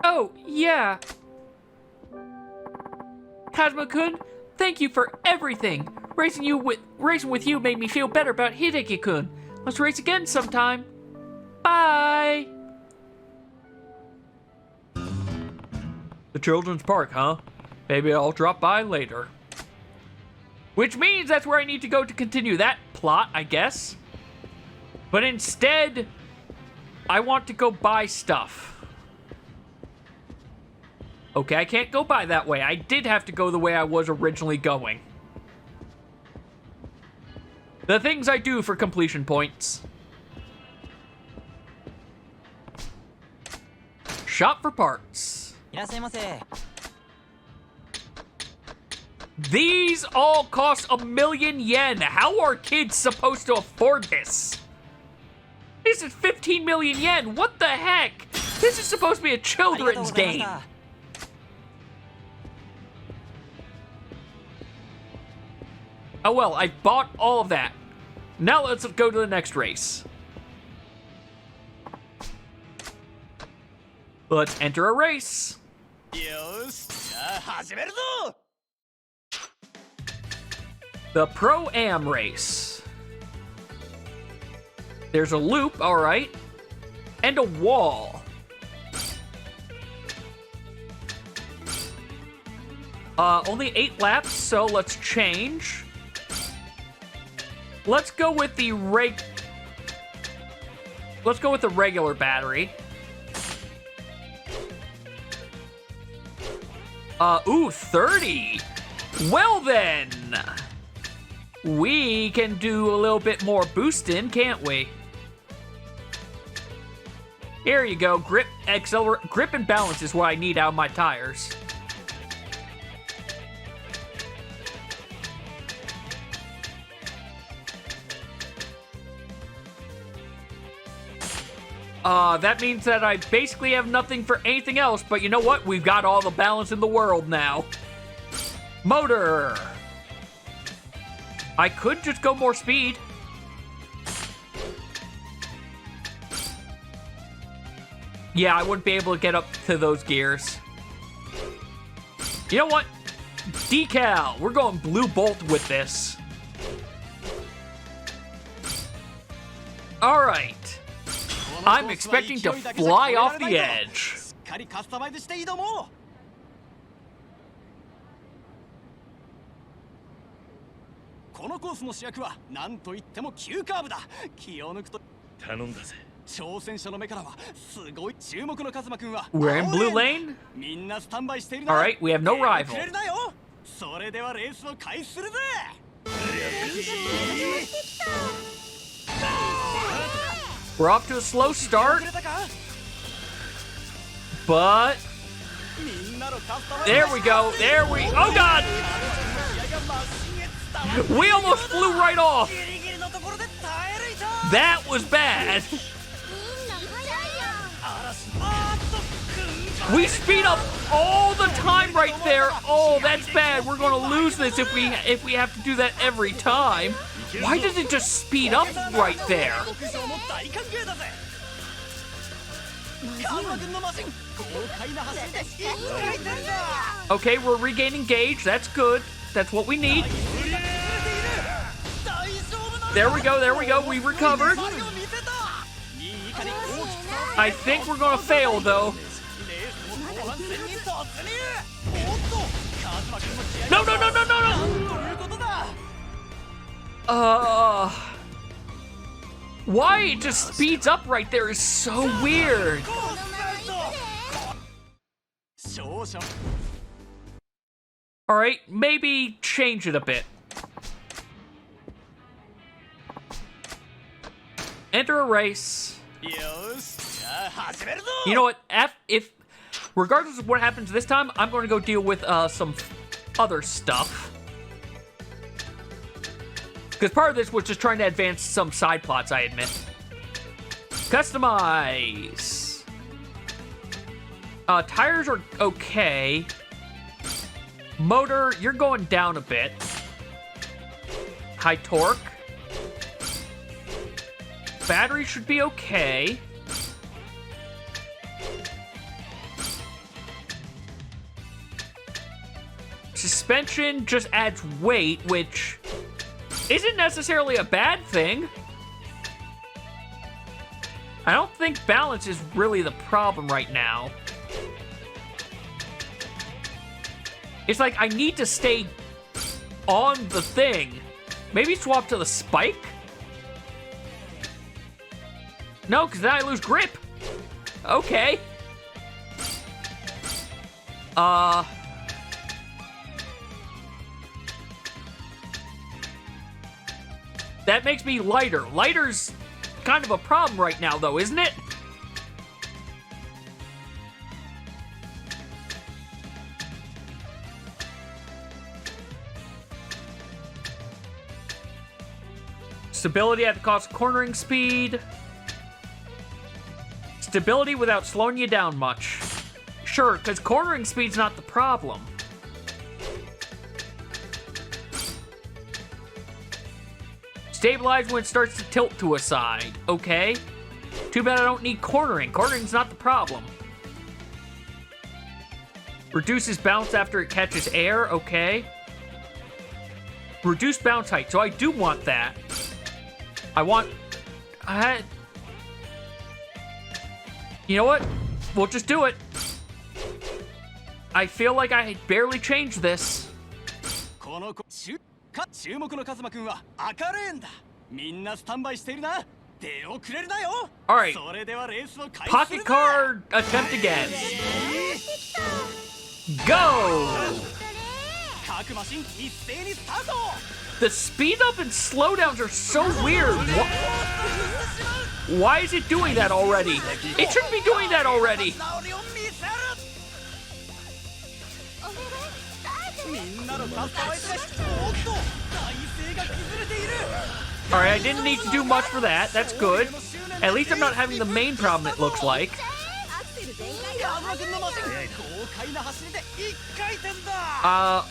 Oh, yeah. Kazuma-kun, thank you for everything. Racing with you made me feel better about Hideki-kun. Let's race again sometime. Bye. The children's park, huh? Maybe I'll drop by later. Which means that's where I need to go to continue that plot, I guess. But instead, I want to go buy stuff. Okay, I can't go by that way. I did have to go the way I was originally going. The things I do for completion points. Shop for parts. These all cost 1,000,000 yen. How are kids supposed to afford this? This is 15 million yen. What the heck? This is supposed to be a children's game. Oh well, I bought all of that. Now let's go to the next race. Let's enter a race. The Pro-Am race. There's a loop, all right, and a wall. Only 8 laps, so let's change. Let's go with the regular battery. Ooh, 30. Well then, we can do a little bit more boosting, can't we? Here you go. Grip and balance is what I need out of my tires. That means that I basically have nothing for anything else, but you know what? We've got all the balance in the world now. Motor. I could just go more speed. Yeah, I wouldn't be able to get up to those gears. You know what? Decal. We're going blue bolt with this. All right. I'm expecting to fly off the edge. We're in blue lane? Alright, we have no rival. We're off to a slow start, but there we go. Oh God! We almost flew right off. That was bad. We speed up all the time right there. Oh, that's bad. We're gonna lose this if we have to do that every time. Why does it just speed up right there? Okay, we're regaining gauge. That's good. That's what we need. There we go. We recovered. I think we're gonna fail though. No. Why it just speeds up right there is so weird. All right, maybe change it a bit. Enter a race. You know what? If regardless of what happens this time, I'm going to go deal with some other stuff. Because part of this was just trying to advance some side plots, I admit. Customize. Tires are okay. Motor, you're going down a bit. High torque. Battery should be okay. Suspension just adds weight, which isn't necessarily a bad thing. I don't think balance is really the problem right now. It's like I need to stay on the thing. Maybe swap to the spike? No, because then I lose grip. Okay. That makes me lighter. Lighter's kind of a problem right now, though, isn't it? Stability at the cost of cornering speed. Stability without slowing you down much. Sure, because cornering speed's not the problem. Stabilize when it starts to tilt to a side. Okay. Too bad I don't need cornering. Cornering's not the problem. Reduces bounce after it catches air. Okay. Reduce bounce height. So I do want that. You know what? We'll just do it. I feel like I barely changed this. 注目のカズマくんは明るいんだ。みんなスタンバイしているな。出遅れるなよ。Alright. それではレースを開始す Pocket るぜ。 card attempt again. Go! 各マシン一斉にスタート。 The speed up and slowdowns are so weird. Why is it doing that already? It shouldn't be doing that already. みんなのカスタマイズがおっと体勢が崩れている。 Alright, I didn't need to do much for that. That's good. At least I'm not having the main problem, it looks like. カズマくんのマシン豪快な走りで一回転だ。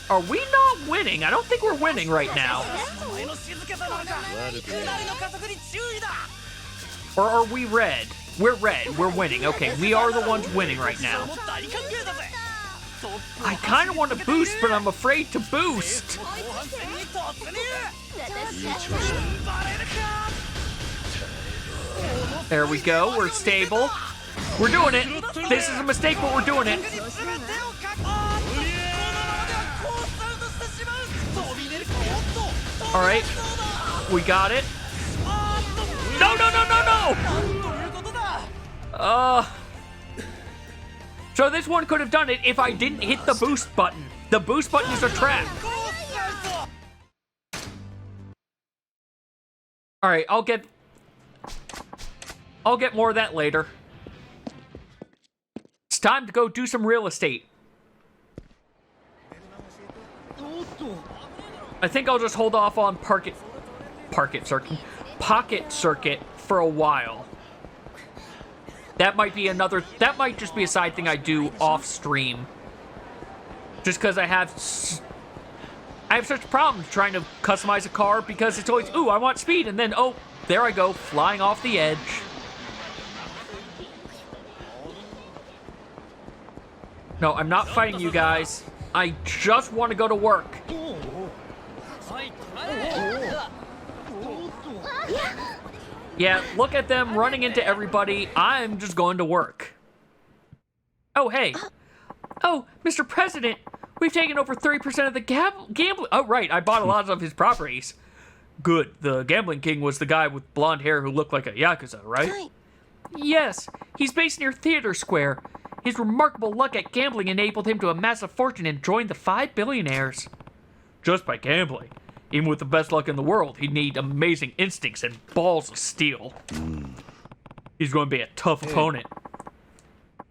Are we not winning? I don't think we're winning right now. お前の静けさなのか。下りの加速に注意だ。 Or are we red? We're red. We're winning. Okay, we are the ones winning right now. 大歓迎だぜ。 I kind of want to boost, but I'm afraid to boost. 後半戦に突入。 There we go. We're stable. We're doing it. This is a mistake, but we're doing it. All right. We got it. No, no, no, no, no! So this one could have done it if I didn't hit the boost button. The boost button is a trap. All right, I'll get more of that later. It's time to go do some real estate. I think I'll just hold off on Pocket Circuit for a while. That might just be a side thing I do off stream. Just because I have such problems trying to customize a car because it's always, ooh, I want speed, and then, oh, there I go, flying off the edge. No, I'm not fighting you guys. I just want to go to work. Yeah, look at them running into everybody. I'm just going to work. Oh, hey. Oh, Mr. President, we've taken over 30% of the gambling. Oh, right, I bought a lot of his properties. Good. The gambling king was the guy with blonde hair who looked like a Yakuza, right? Yes, he's based near Theater Square. His remarkable luck at gambling enabled him to amass a fortune and join the 5 billionaires. Just by gambling. Even with the best luck in the world, he'd need amazing instincts and balls of steel. He's going to be a tough opponent.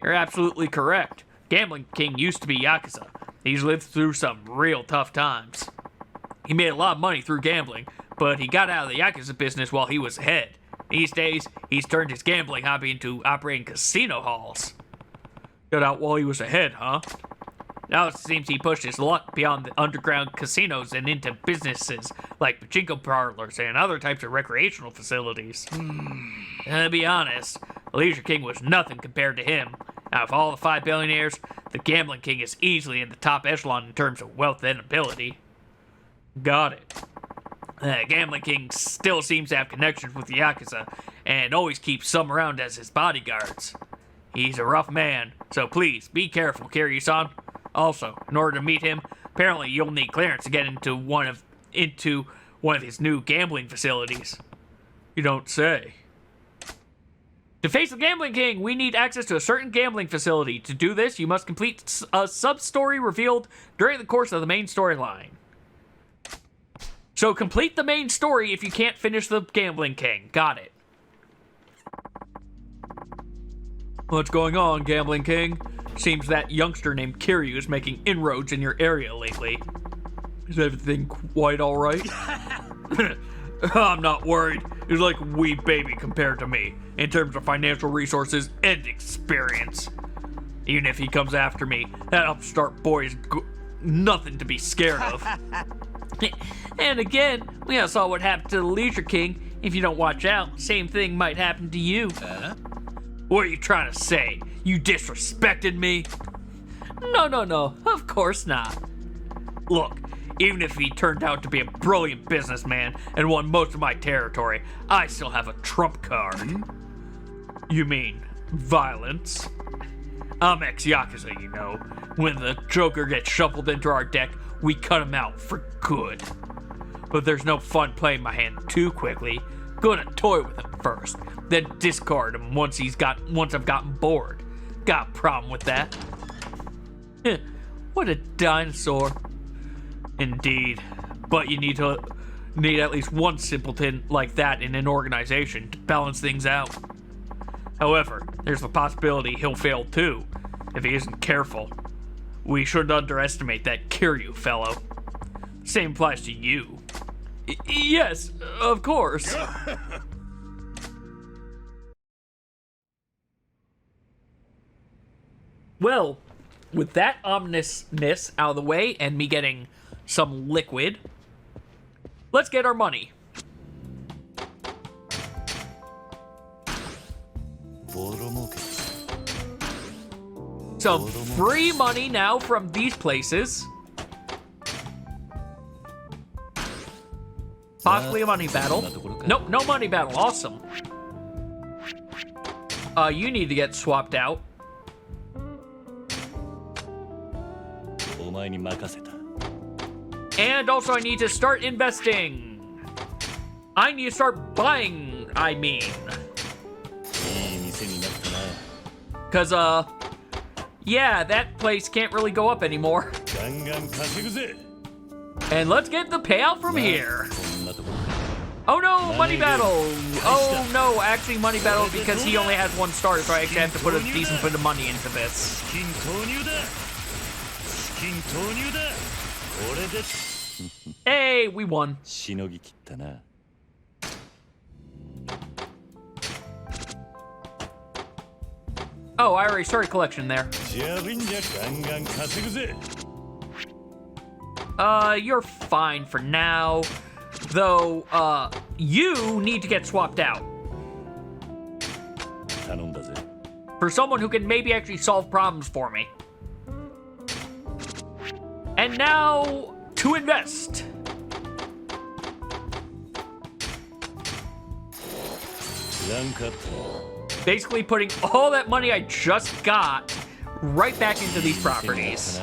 You're absolutely correct. Gambling King used to be Yakuza. He's lived through some real tough times. He made a lot of money through gambling, but he got out of the Yakuza business while he was ahead. These days, he's turned his gambling hobby into operating casino halls. Got out while he was ahead, huh? Now it seems he pushed his luck beyond the underground casinos and into businesses like pachinko parlors and other types of recreational facilities. To be honest, the Leisure King was nothing compared to him. Out of all the 5 billionaires, the Gambling King is easily in the top echelon in terms of wealth and ability. Got it. The Gambling King still seems to have connections with the Yakuza and always keeps some around as his bodyguards. He's a rough man, so please be careful, Kiryu-san. Also, in order to meet him, apparently you'll need clearance to get into one of his new gambling facilities. You don't say. To face the Gambling King, we need access to a certain gambling facility. To do this, you must complete a sub-story revealed during the course of the main storyline. So complete the main story if you can't finish the Gambling King. Got it. What's going on, Gambling King? Seems that youngster named Kiryu is making inroads in your area lately. Is everything quite alright? I'm not worried. He's like a wee baby compared to me, in terms of financial resources and experience. Even if he comes after me, that upstart boy is nothing to be scared of. And again, we all saw what happened to the Leisure King. If you don't watch out, same thing might happen to you. What are you trying to say? You disrespected me? No, of course not. Look, even if he turned out to be a brilliant businessman and won most of my territory, I still have a trump card. You mean violence? I'm ex-Yakuza, you know. When the Joker gets shuffled into our deck, we cut him out for good. But there's no fun playing my hand too quickly. Gonna toy with him first, then discard him once I've gotten bored. Got a problem with that? What a dinosaur. Indeed, but you need at least one simpleton like that in an organization to balance things out. However, there's the possibility he'll fail too, if he isn't careful. We shouldn't underestimate that Kiryu fellow. Same applies to you. Yes, of course. Well, with that ominousness out of the way and me getting some liquid, let's get our money. Some free money now from these places. Possibly a money battle. Nope, no money battle. Awesome. You need to get swapped out. And also I need to start investing. I need to start buying, I mean. Cause, yeah, that place can't really go up anymore. And let's get the payout from here. Oh no, money battle. Oh no, actually money battle because he only has one star, so I actually have to put a decent bit of money into this. Hey, we won. Oh, I already started collection there. You're fine for now. Though, you need to get swapped out. For someone who can maybe actually solve problems for me. And now, to invest. Basically putting all that money I just got right back into these properties.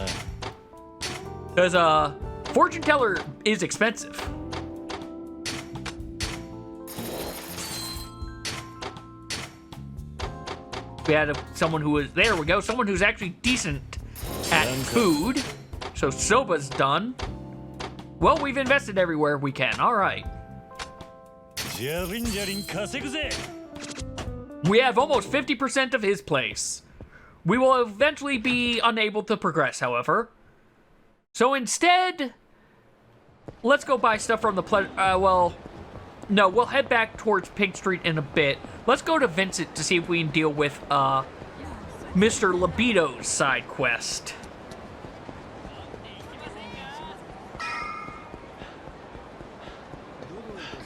Because, fortune teller is expensive. We had someone who was, there we go, someone who's actually decent at food. So Soba's done. Well, we've invested everywhere we can. All right. We have almost 50% of his place. We will eventually be unable to progress, however. So instead, let's go buy stuff from the well, no, we'll head back towards Pink Street in a bit. Let's go to Vincent to see if we can deal with Mr. Libido's side quest.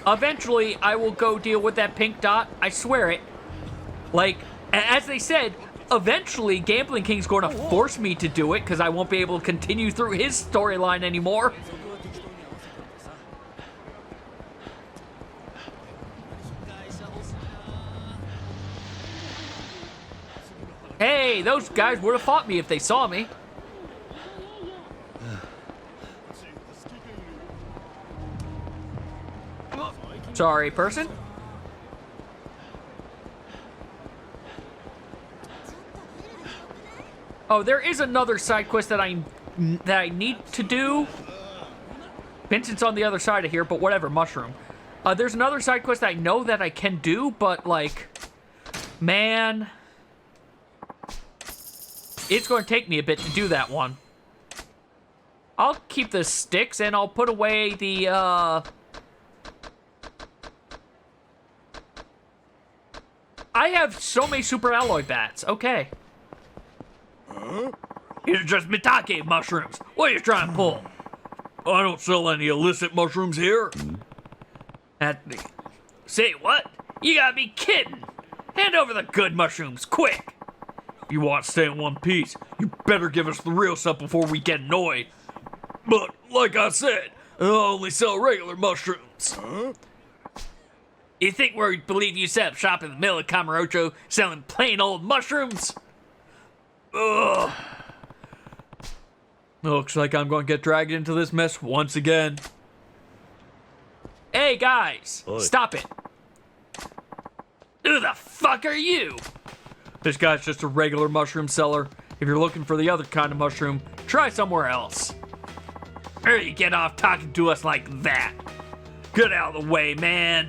Eventually, I will go deal with that pink dot. I swear it. Like, as they said, eventually Gambling King's going to force me to do it because I won't be able to continue through his storyline anymore. Hey, those guys would have fought me if they saw me. Sorry, person. Oh, there is another side quest that I need to do. Vincent's on the other side of here, but whatever, mushroom. There's another side quest that I know that I can do, but like, man, it's going to take me a bit to do that one. I'll keep the sticks and I'll put away the, I have so many super alloy bats. Okay. These are just Mitake mushrooms. What are you trying to pull? I don't sell any illicit mushrooms here. Say what? You gotta be kidding. Hand over the good mushrooms, quick. If you want to stay in one piece, you better give us the real stuff before we get annoyed. But, like I said, I only sell regular mushrooms. You think we believe you set up shop in the middle of Kamurocho selling plain old mushrooms? Ugh. Looks like I'm going to get dragged into this mess once again. Hey, guys, stop it. Who the fuck are you? This guy's just a regular mushroom seller. If you're looking for the other kind of mushroom, try somewhere else. Or you get off talking to us like that. Get out of the way, man.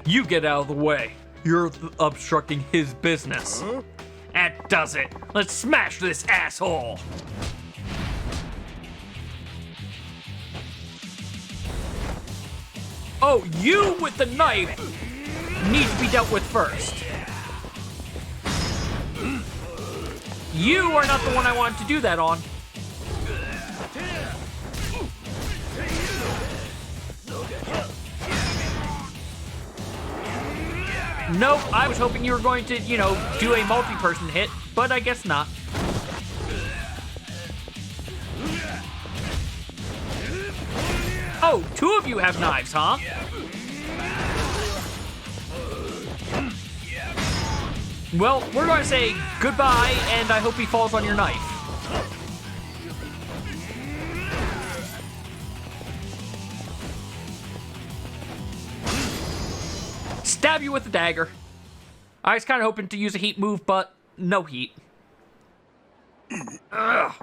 You get out of the way. You're obstructing his business. That does it. Let's smash this asshole. Oh, you with the knife needs to be dealt with first. You are not the one I wanted to do that on. Nope, I was hoping you were going to, you know, do a multi-person hit, but I guess not. Oh, two of you have knives, huh? Well, we're going to say goodbye, and I hope he falls on your knife. Stab you with the dagger. I was kind of hoping to use a heat move, but no heat. Ugh.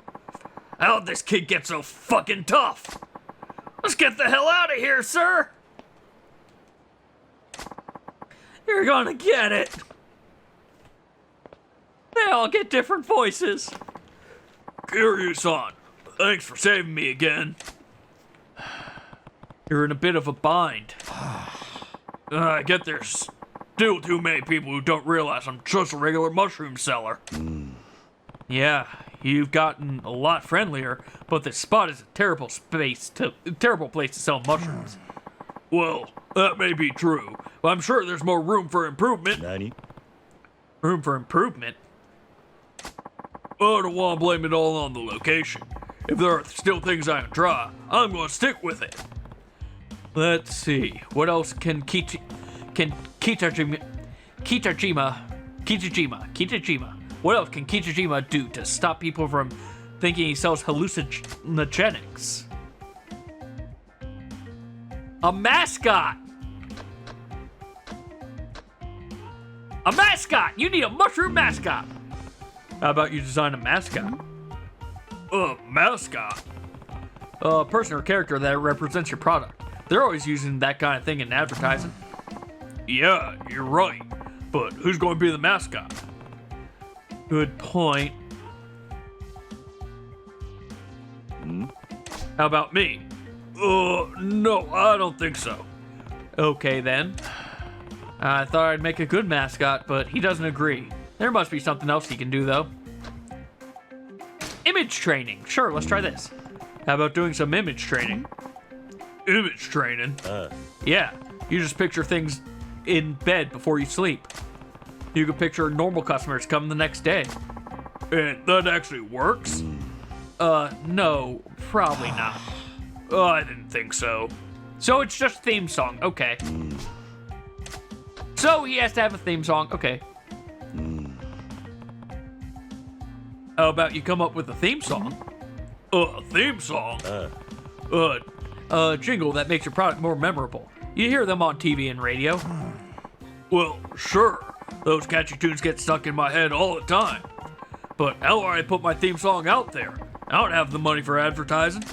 How'd this kid get so fucking tough? Let's get the hell out of here, sir! You're gonna get it! They all get different voices. Kiryu-san, thanks for saving me again. You're in a bit of a bind. I get there's still too many people who don't realize I'm just a regular mushroom seller. Yeah, you've gotten a lot friendlier, but this spot is a terrible place to sell mushrooms. Well, that may be true, but I'm sure there's more room for improvement. Nani? Room for improvement? I don't want to blame it all on the location. If there are still things I can try, I'm going to stick with it. Let's see, what else can Kitajima, what else can Kitajima do to stop people from thinking he sells hallucinogenics? A mascot! A mascot! You need a mushroom mascot! How about you design a mascot? A mascot? A person or character that represents your product. They're always using that kind of thing in advertising. Yeah, you're right. But who's going to be the mascot? Good point. How about me? No, I don't think so. Okay, then. I thought I'd make a good mascot, but he doesn't agree. There must be something else he can do, though. Image training. Sure, let's try this. How about doing some image training? Image training? Yeah, you just picture things in bed before you sleep. You can picture normal customers come the next day. And that actually works? No, probably not. I didn't think so. So it's just a theme song, okay. So he has to have a theme song, okay. How about you come up with a theme song? A theme song? A jingle that makes your product more memorable. You hear them on TV and radio. Well, sure. Those catchy tunes get stuck in my head all the time. But how do I put my theme song out there? I don't have the money for advertising.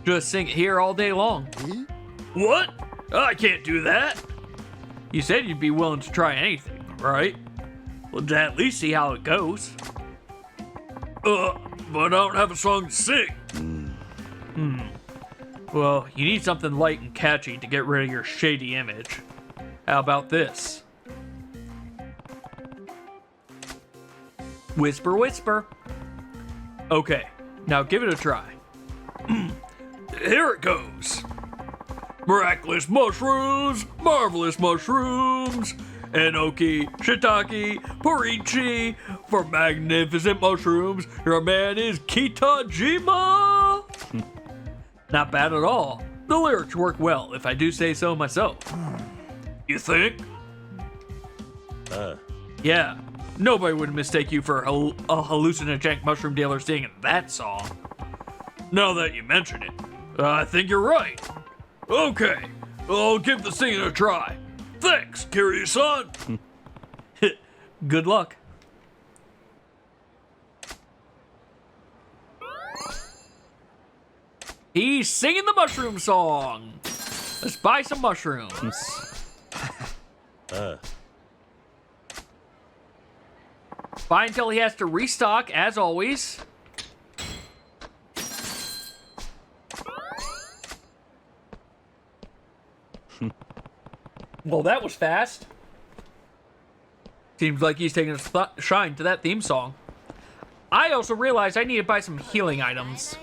Just sing it here all day long. What? I can't do that. You said you'd be willing to try anything, right? Well, at least see how it goes. But I don't have a song to sing. Well, you need something light and catchy to get rid of your shady image. How about this? Whisper, whisper. Okay, now give it a try. Here it goes. Miraculous mushrooms, marvelous mushrooms, enoki, shiitake, porichi, for magnificent mushrooms, your man is Kitajima. Not bad at all. The lyrics work well, if I do say so myself. You think? Yeah, nobody would mistake you for a hallucinogenic mushroom dealer singing that song. Now that you mention it, I think you're right. Okay, I'll give the singing a try. Thanks, Kiryu-san. Good luck. He's singing the mushroom song. Let's buy some mushrooms. Buy until he has to restock, as always. Well, that was fast. Seems like he's taking a shine to that theme song. I also realized I need to buy some healing items.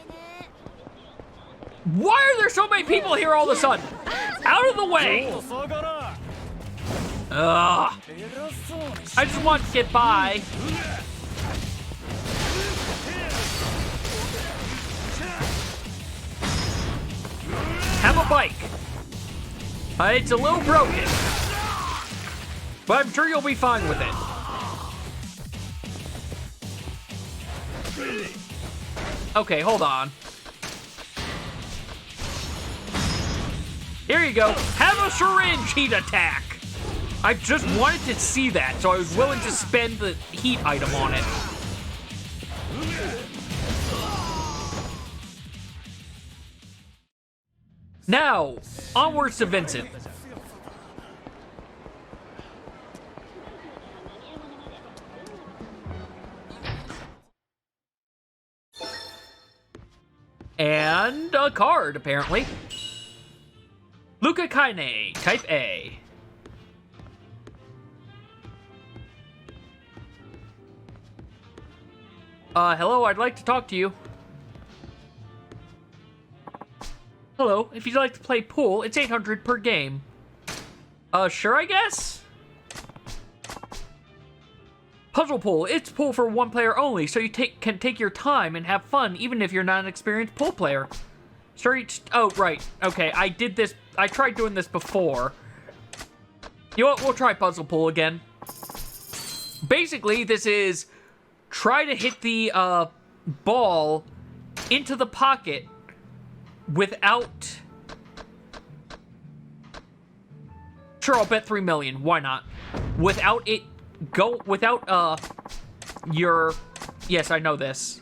Why are there so many people here all of a sudden? Out of the way! Ugh. I just want to get by. Have a bike. It's a little broken, but I'm sure you'll be fine with it. Okay, hold on. Here you go. Have a syringe heat attack. I just wanted to see that, so I was willing to spend the heat item on it. Now, onwards to Vincent. And a card, apparently. Luca Kaine, Type A. Hello, I'd like to talk to you. Hello, if you'd like to play pool, it's 800 per game. Sure, I guess? Puzzle pool, it's pool for one player only, so you can take your time and have fun, even if you're not an experienced pool player. Oh, right, okay, I tried doing this before. You know what, we'll try puzzle pool again. Basically, this is try to hit the, ball into the pocket without... Sure, I'll bet 3 million. Why not? Without your... Yes, I know this.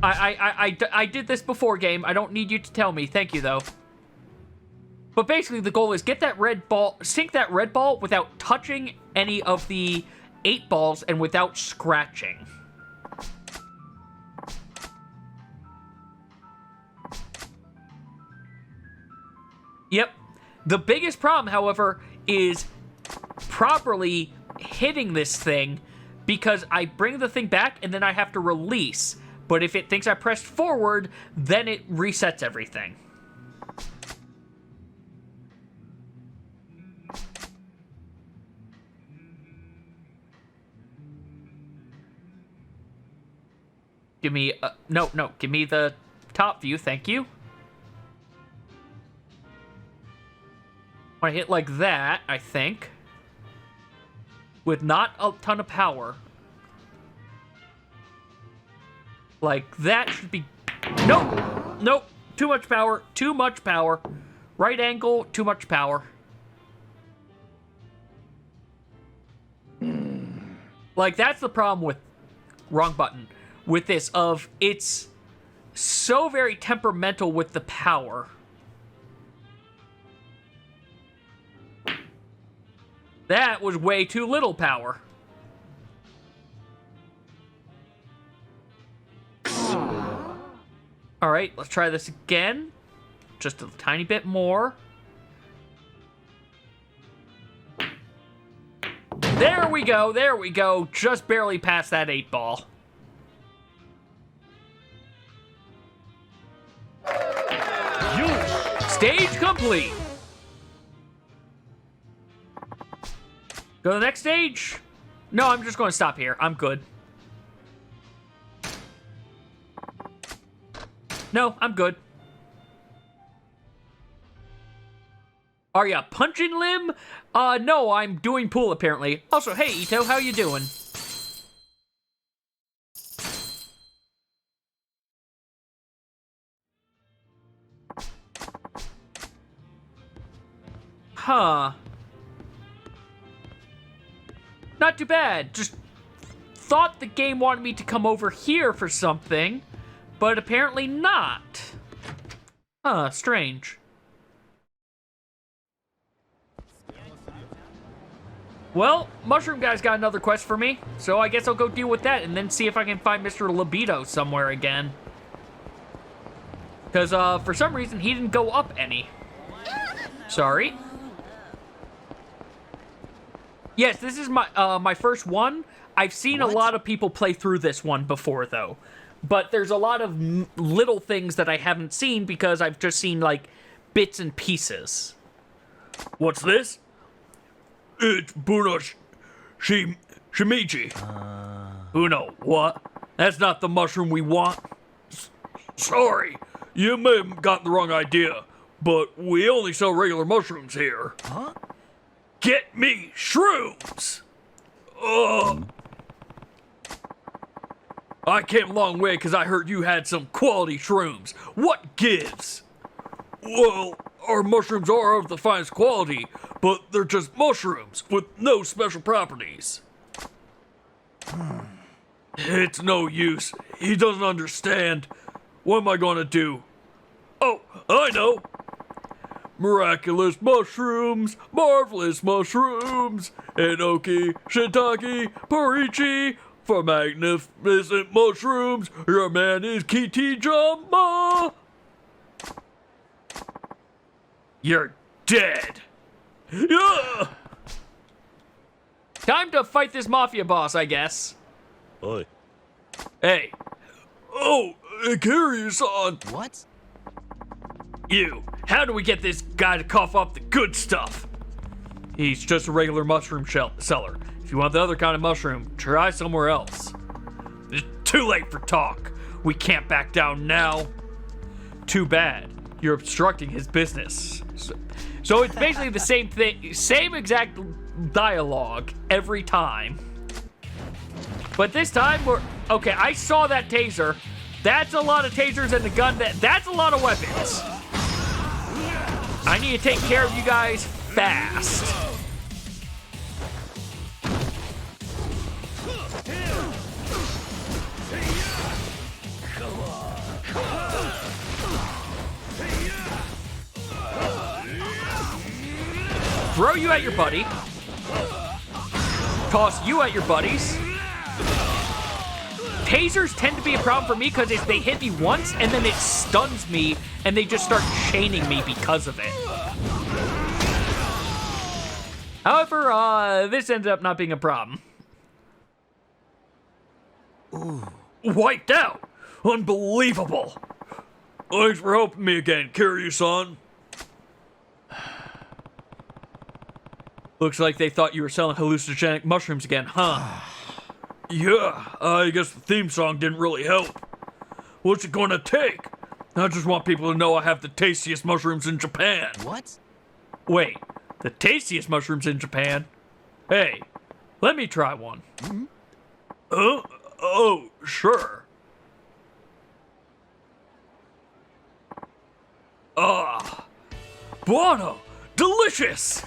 I did this before, game. I don't need you to tell me. Thank you, though. But basically, the goal is get that red ball... Sink that red ball without touching any of the 8 balls and without scratching. Yep. The biggest problem, however, is properly hitting this thing because I bring the thing back and then I have to release. But if it thinks I pressed forward, then it resets everything. Give me, no, give me the top view, thank you. I hit like that, I think. With not a ton of power. Like that should be... Nope! Nope! Too much power. Too much power. Right angle, too much power. Like, that's the problem with... Wrong button. With this, of it's so very temperamental with the power. That was way too little power. Alright, let's try this again. Just a tiny bit more. There we go, there we go. Just barely past that 8-ball. Stage complete. Go to the next stage? No, I'm just going to stop here. I'm good. No, I'm good. Are ya punching limb? No, I'm doing pool apparently. Also, hey Ito, how you doing? Huh. Not too bad. Just thought the game wanted me to come over here for something, but apparently not. Huh, strange. Well, Mushroom Guy's got another quest for me, so I guess I'll go deal with that and then see if I can find Mr. Libido somewhere again. Because, for some reason, he didn't go up any. Sorry. Yes, this is my my first one. I've seen a lot of people play through this one before, though. But there's a lot of little things that I haven't seen because I've just seen, like, bits and pieces. What's this? It's Buno Shimichi. Uno, what? That's not the mushroom we want. Sorry, you may have gotten the wrong idea, but we only sell regular mushrooms here. Huh? Get me shrooms! I came a long way because I heard you had some quality shrooms. What gives? Well, our mushrooms are of the finest quality, but they're just mushrooms with no special properties. It's no use. He doesn't understand. What am I gonna do? Oh, I know. Miraculous mushrooms, marvelous mushrooms, enoki, shiitake, porichi. For magnificent mushrooms, your man is Kitijama. You're dead. Yeah. Time to fight this mafia boss, I guess. Oi. Hey. Oh, Kiryu-san. What? You. How do we get this guy to cough up the good stuff? He's just a regular mushroom seller. If you want the other kind of mushroom, try somewhere else. It's too late for talk. We can't back down now. Too bad. You're obstructing his business. So it's basically the same thing, same exact dialogue every time. But this time we're... Okay, I saw that taser. That's a lot of tasers and the gun. That's a lot of weapons. I need to take care of you guys fast. Throw you at your buddy. Toss you at your buddies. Tasers tend to be a problem for me because they hit me once and then it stuns me and they just start chaining me because of it. However, this ended up not being a problem. Ooh. Wiped out. Unbelievable. Thanks for helping me again, Kiryu-san. Looks like they thought you were selling hallucinogenic mushrooms again, huh? Yeah, I guess the theme song didn't really help. What's it gonna take? I just want people to know I have the tastiest mushrooms in Japan. What? Wait, the tastiest mushrooms in Japan? Hey, let me try one. Mm-hmm. Oh, sure. Ah, Buono! Delicious!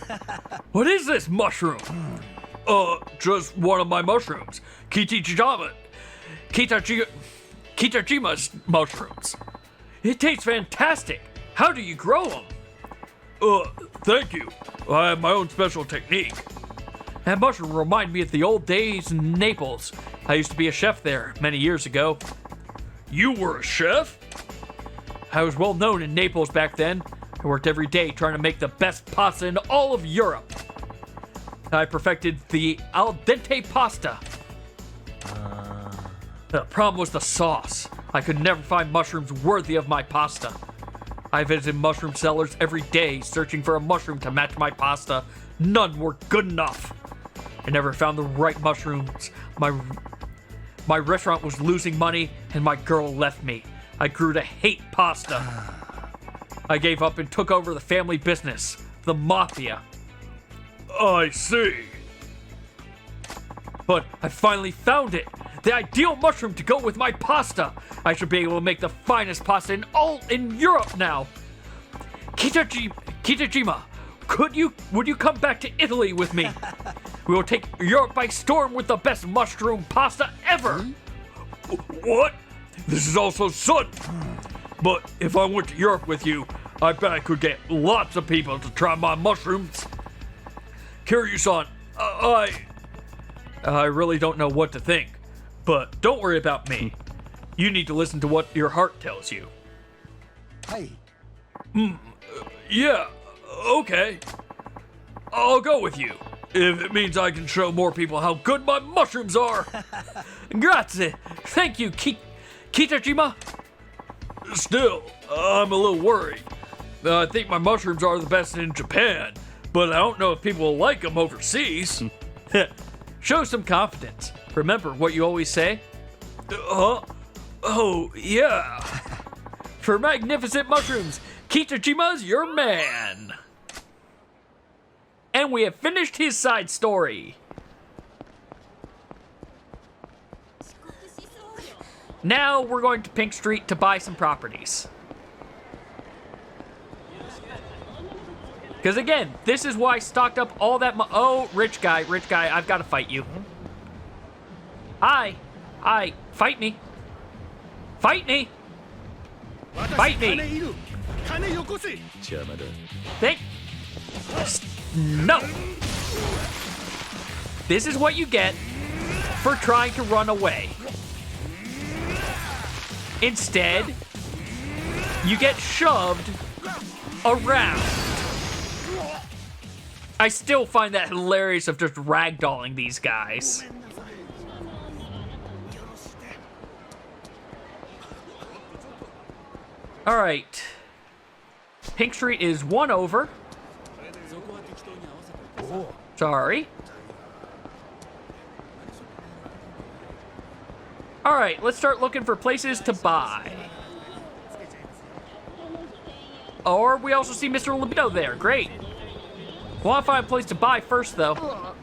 What is this mushroom? Just one of my mushrooms. Kitajima's mushrooms. It tastes fantastic. How do you grow them? Thank you. I have my own special technique. That mushroom reminded me of the old days in Naples. I used to be a chef there many years ago. You were a chef? I was well known in Naples back then. I worked every day trying to make the best pasta in all of Europe. I perfected the al dente pasta. The problem was the sauce. I could never find mushrooms worthy of my pasta. I visited mushroom sellers every day searching for a mushroom to match my pasta. None were good enough. I never found the right mushrooms. My restaurant was losing money and my girl left me. I grew to hate pasta. I gave up and took over the family business, the mafia. I see. But I finally found it. The ideal mushroom to go with my pasta. I should be able to make the finest pasta in Europe now. Kitajima, would you come back to Italy with me? We will take Europe by storm with the best mushroom pasta ever. What? This is all so sudden. But if I went to Europe with you, I bet I could get lots of people to try my mushrooms. Kiryu-san, I really don't know what to think. But don't worry about me. You need to listen to what your heart tells you. Hey. Yeah, okay. I'll go with you. If it means I can show more people how good my mushrooms are. Grazie. Thank you, Kitajima. Still, I'm a little worried. I think my mushrooms are the best in Japan, but I don't know if people will like them overseas. Show some confidence. Remember what you always say? Oh, yeah. For magnificent mushrooms, Kitajima's your man. And we have finished his side story. Now we're going to Pink Street to buy some properties. Because again, this is why I stocked up all that oh, rich guy, I've got to fight you. Fight me. Fight me. Fight me. Think. No. This is what you get for trying to run away. Instead, you get shoved around. I still find that hilarious of just ragdolling these guys. All right. Pink Street is one over. Sorry. All right, let's start looking for places to buy. Or we also see Mr. Libido there. Great. Want to find a place to buy first, though. Can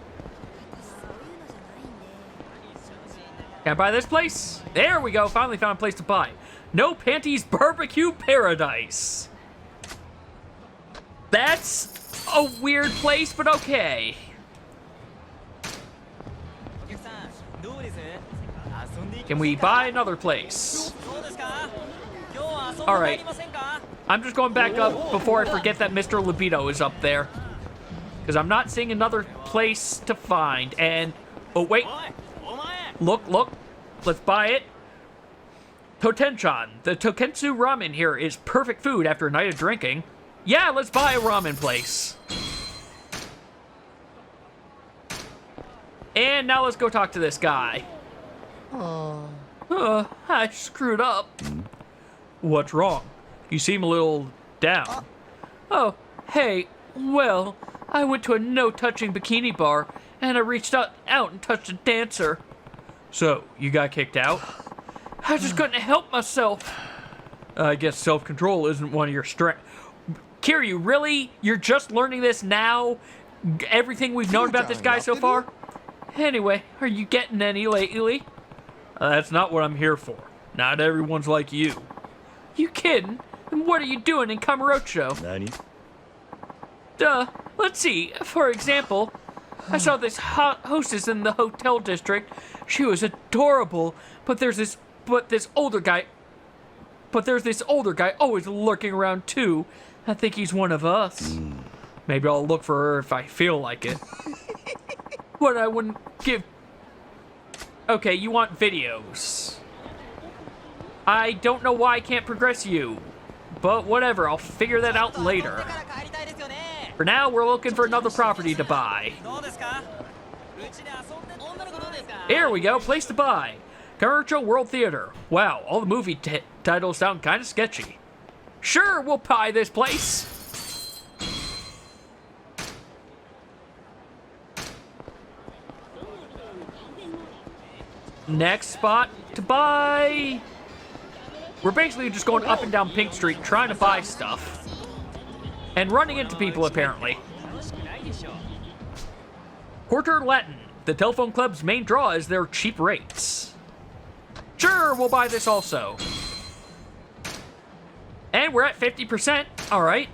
I buy this place? There we go. Finally found a place to buy. No Panties Barbecue Paradise. That's a weird place, but okay. Can we buy another place? All right. I'm just going back up before I forget that Mr. Libido is up there. Because I'm not seeing another place to find. And, oh, wait. Look. Let's buy it. Totenchan. The Toketsu ramen here is perfect food after a night of drinking. Yeah, let's buy a ramen place. And now let's go talk to this guy. I screwed up. What's wrong? You seem a little down. Oh, hey, well, I went to a no-touching bikini bar, and I reached out and touched a dancer. So, you got kicked out? I just couldn't help myself. I guess self-control isn't one of your strengths. Kiryu, really? You're just learning this now? Everything we've known about this guy so far? Anyway, are you getting any lately? That's not what I'm here for. Not everyone's like you. You kidding? And what are you doing in Kamurocho? Nani? Let's see. For example, I saw this hot hostess in the hotel district. She was adorable, but there's this older guy always lurking around too. I think he's one of us. Maybe I'll look for her if I feel like it. But I wouldn't give... Okay, you want videos. I don't know why I can't progress you. But whatever, I'll figure that out later. For now, we're looking for another property to buy. Here we go, place to buy. Kamurocho World Theater. Wow, all the movie titles sound kind of sketchy. Sure, we'll buy this place. Next spot to buy. We're basically just going up and down Pink Street trying to buy stuff. And running into people, apparently. Quarter Latin. The telephone club's main draw is their cheap rates. Sure, we'll buy this also. And we're at 50%. All right.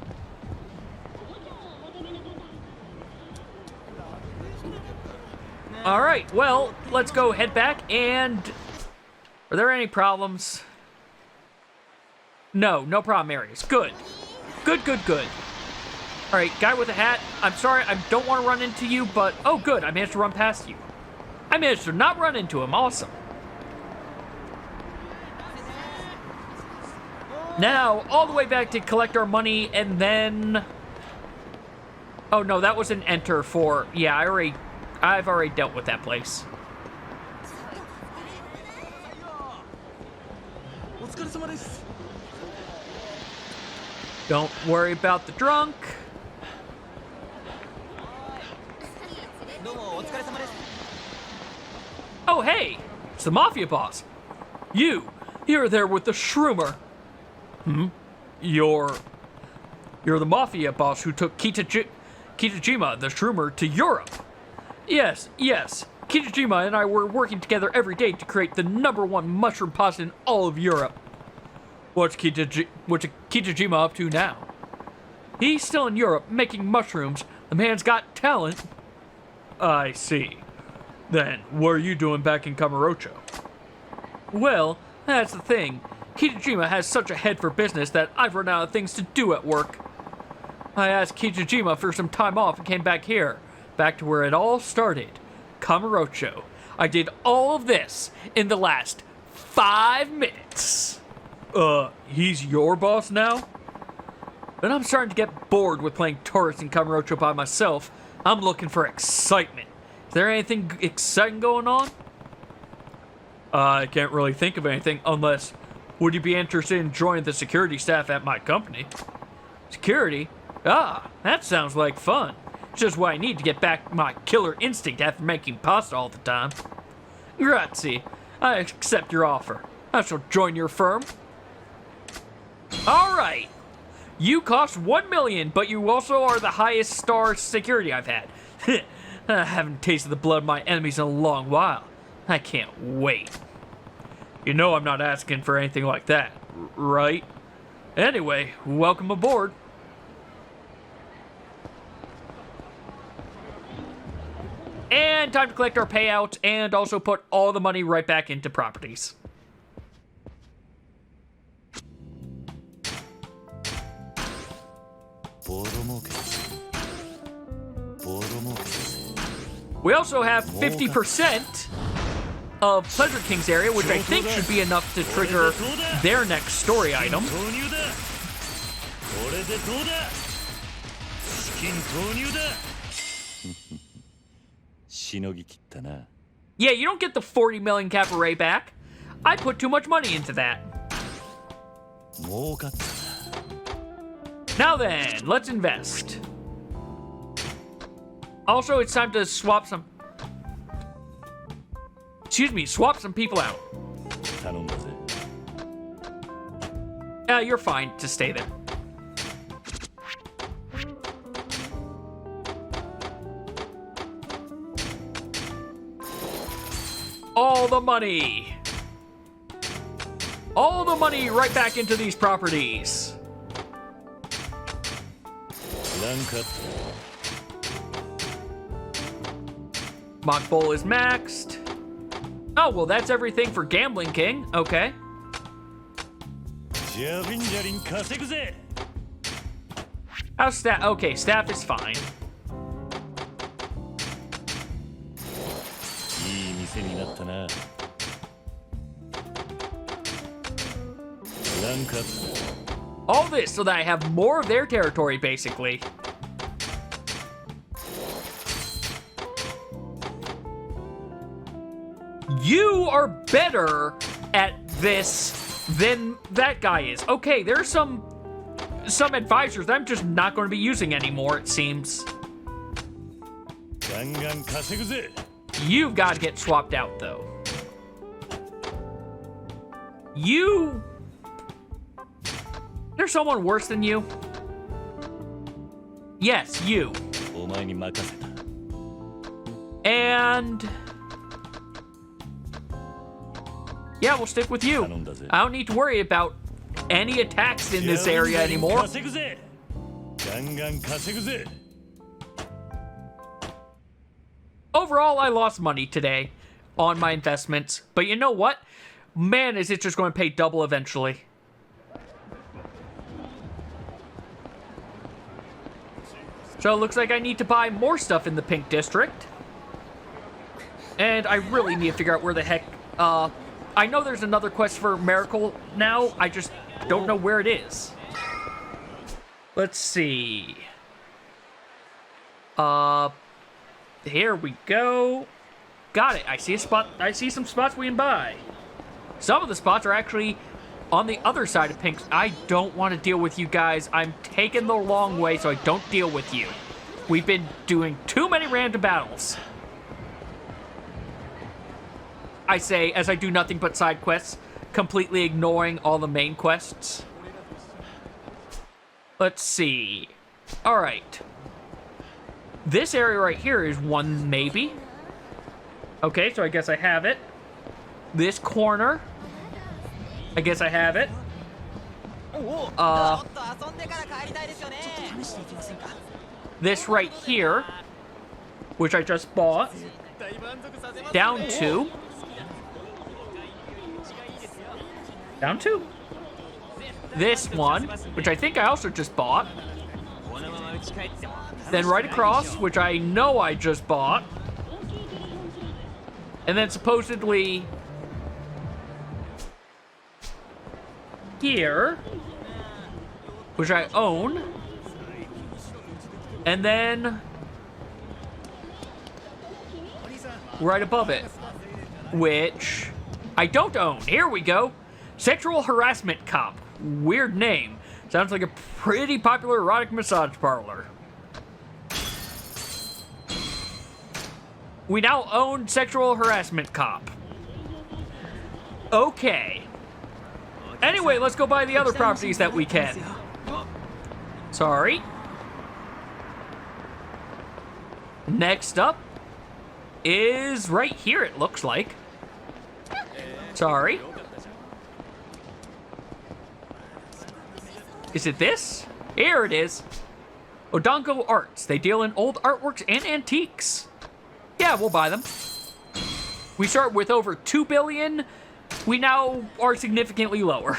All right, well, let's go head back and... Are there any problems? No, no problem areas. Good. Good, good, good. All right, guy with a hat. I'm sorry, I don't want to run into you, but... Oh, good, I managed to run past you. I managed to not run into him. Awesome. Now, all the way back to collect our money, and then... Oh, no, that was an enter for... Yeah, I've already dealt with that place. Don't worry about the drunk. Oh, hey! It's the Mafia boss. You're there with the Shroomer. You're the Mafia boss who took Kitajima, the Shroomer, to Europe. Yes. Kitajima and I were working together every day to create the #1 mushroom pasta in all of Europe. What's Kitajima up to now? He's still in Europe, making mushrooms. The man's got talent. I see. Then, what are you doing back in Kamurocho? Well, that's the thing. Kitajima has such a head for business that I've run out of things to do at work. I asked Kitajima for some time off and came back here. Back to where it all started. Kamurocho. I did all of this in the last 5 minutes. He's your boss now? But I'm starting to get bored with playing tourist in Kamurocho by myself. I'm looking for excitement. Is there anything exciting going on? I can't really think of anything unless... Would you be interested in joining the security staff at my company? Security? Ah, that sounds like fun. It's just what I need to get back my killer instinct after making pasta all the time. Grazie. I accept your offer. I shall join your firm. All right. You cost 1 million, but you also are the highest star security I've had. I haven't tasted the blood of my enemies in a long while. I can't wait. You know I'm not asking for anything like that, right? Anyway, welcome aboard. And time to collect our payouts and also put all the money right back into properties. We also have 50% of Pleasure King's area, which I think should be enough to trigger their next story item. Yeah, you don't get the 40 million cabaret back. I put too much money into that. Now then, let's invest. Also, it's time to swap some... swap some people out. You're fine to stay there. All the money. All the money right back into these properties. Mock Bowl is maxed. Oh, well, that's everything for Gambling King. Okay. じゃりんじゃりん稼ぐぜ How's staff? Okay, staff is fine. いい店になったなランクアップ All this so that I have more of their territory, basically. You are better at this than that guy is. Okay, there's some advisors that I'm just not going to be using anymore, it seems. ガンガン稼ぐぜ You've got to get swapped out, though. You... There's someone worse than you? Yes, you. お前に任せた And... Yeah, we'll stick with you. 頼んだぜ I don't need to worry about any attacks in this area anymore. 稼ぐぜガンガン稼ぐぜ Overall, I lost money today on my investments. But you know what? Man, is it just going to pay double eventually. So it looks like I need to buy more stuff in the Pink District. And I really need to figure out where the heck... I know there's another quest for Miracle now. I just don't know where it is. Let's see. Here we go. Got it. I see a spot. I see some spots we can buy. Some of the spots are actually on the other side of Pink. I don't want to deal with you guys. I'm taking the long way, so I don't deal with you. We've been doing too many random battles. I say, as I do nothing but side quests, completely ignoring all the main quests. Let's see. Alright. This area right here is one, maybe. Okay, so I guess I have it. This corner. I guess I have it. This right here, which I just bought. Down two. Down two. This one, which I think I also just bought. Then right across, which I know I just bought. And then supposedly here, which I own. And then right above it, which I don't own. Here we go. Sexual Harassment Cop. Weird name. Sounds like a pretty popular erotic massage parlor. We now own Sexual Harassment Cop. Okay. Anyway, let's go buy the other properties that we can. Sorry. Next up is right here, it looks like. Sorry. Is it this? Here it is. Odongo Arts. They deal in old artworks and antiques. Yeah, we'll buy them. We start with over 2 billion. We now are significantly lower.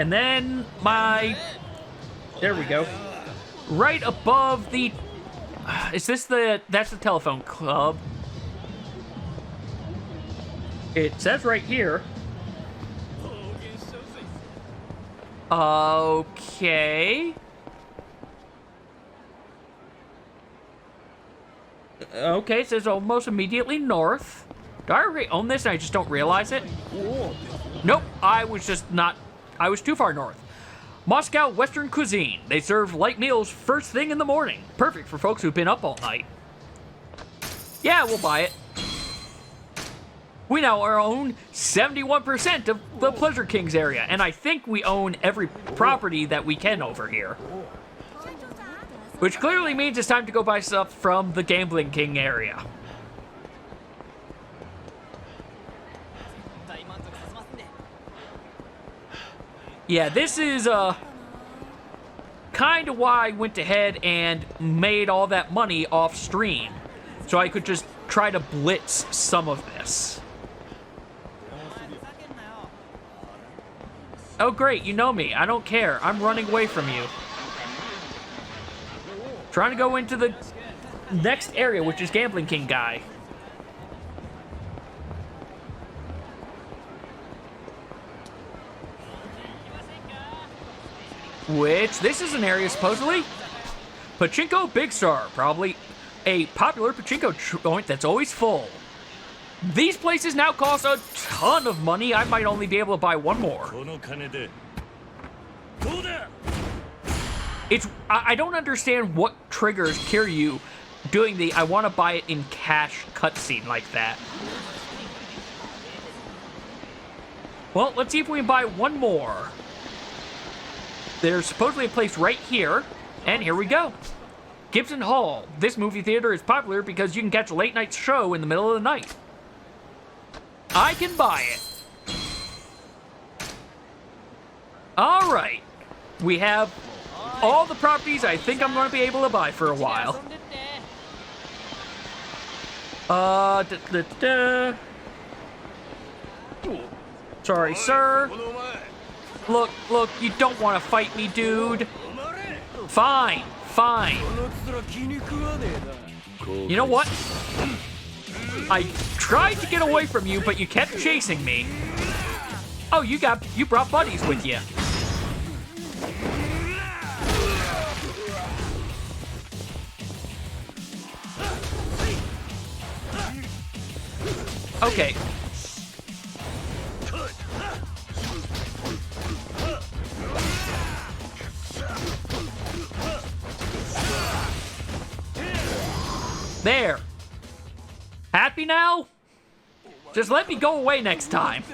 And then there we go. Right above the, that's the telephone club. It says right here. Okay. Okay, it says almost immediately north. Do I already own this and I just don't realize it? Nope, I was too far north. Moscow Western Cuisine. They serve light meals first thing in the morning. Perfect for folks who've been up all night. Yeah, we'll buy it. We now own 71% of the Pleasure Kings area, and I think we own every property that we can over here. Which clearly means it's time to go buy stuff from the Gambling King area. Yeah, this is kind of why I went ahead and made all that money off stream. So I could just try to blitz some of this. Oh great, you know me. I don't care. I'm running away from you. Trying to go into the next area, which is Gambling King guy. Which, this is an area supposedly. Pachinko Big Star, probably a popular pachinko joint that's always full. These places now cost a ton of money. I might only be able to buy one more. I don't understand what triggers Kiryu doing the I want to buy it in cash cutscene like that. Well, let's see if we can buy one more. There's supposedly a place right here, and here we go. Gibson Hall. This movie theater is popular because you can catch a late night show in the middle of the night. I can buy it. All right. We have all the properties I think I'm going to be able to buy for a while. Sorry, sir. Look, you don't want to fight me, dude. Fine. You know what? I tried to get away from you, but you kept chasing me. Oh, you brought buddies with you. Okay. There. Happy now? Just let me go away next time.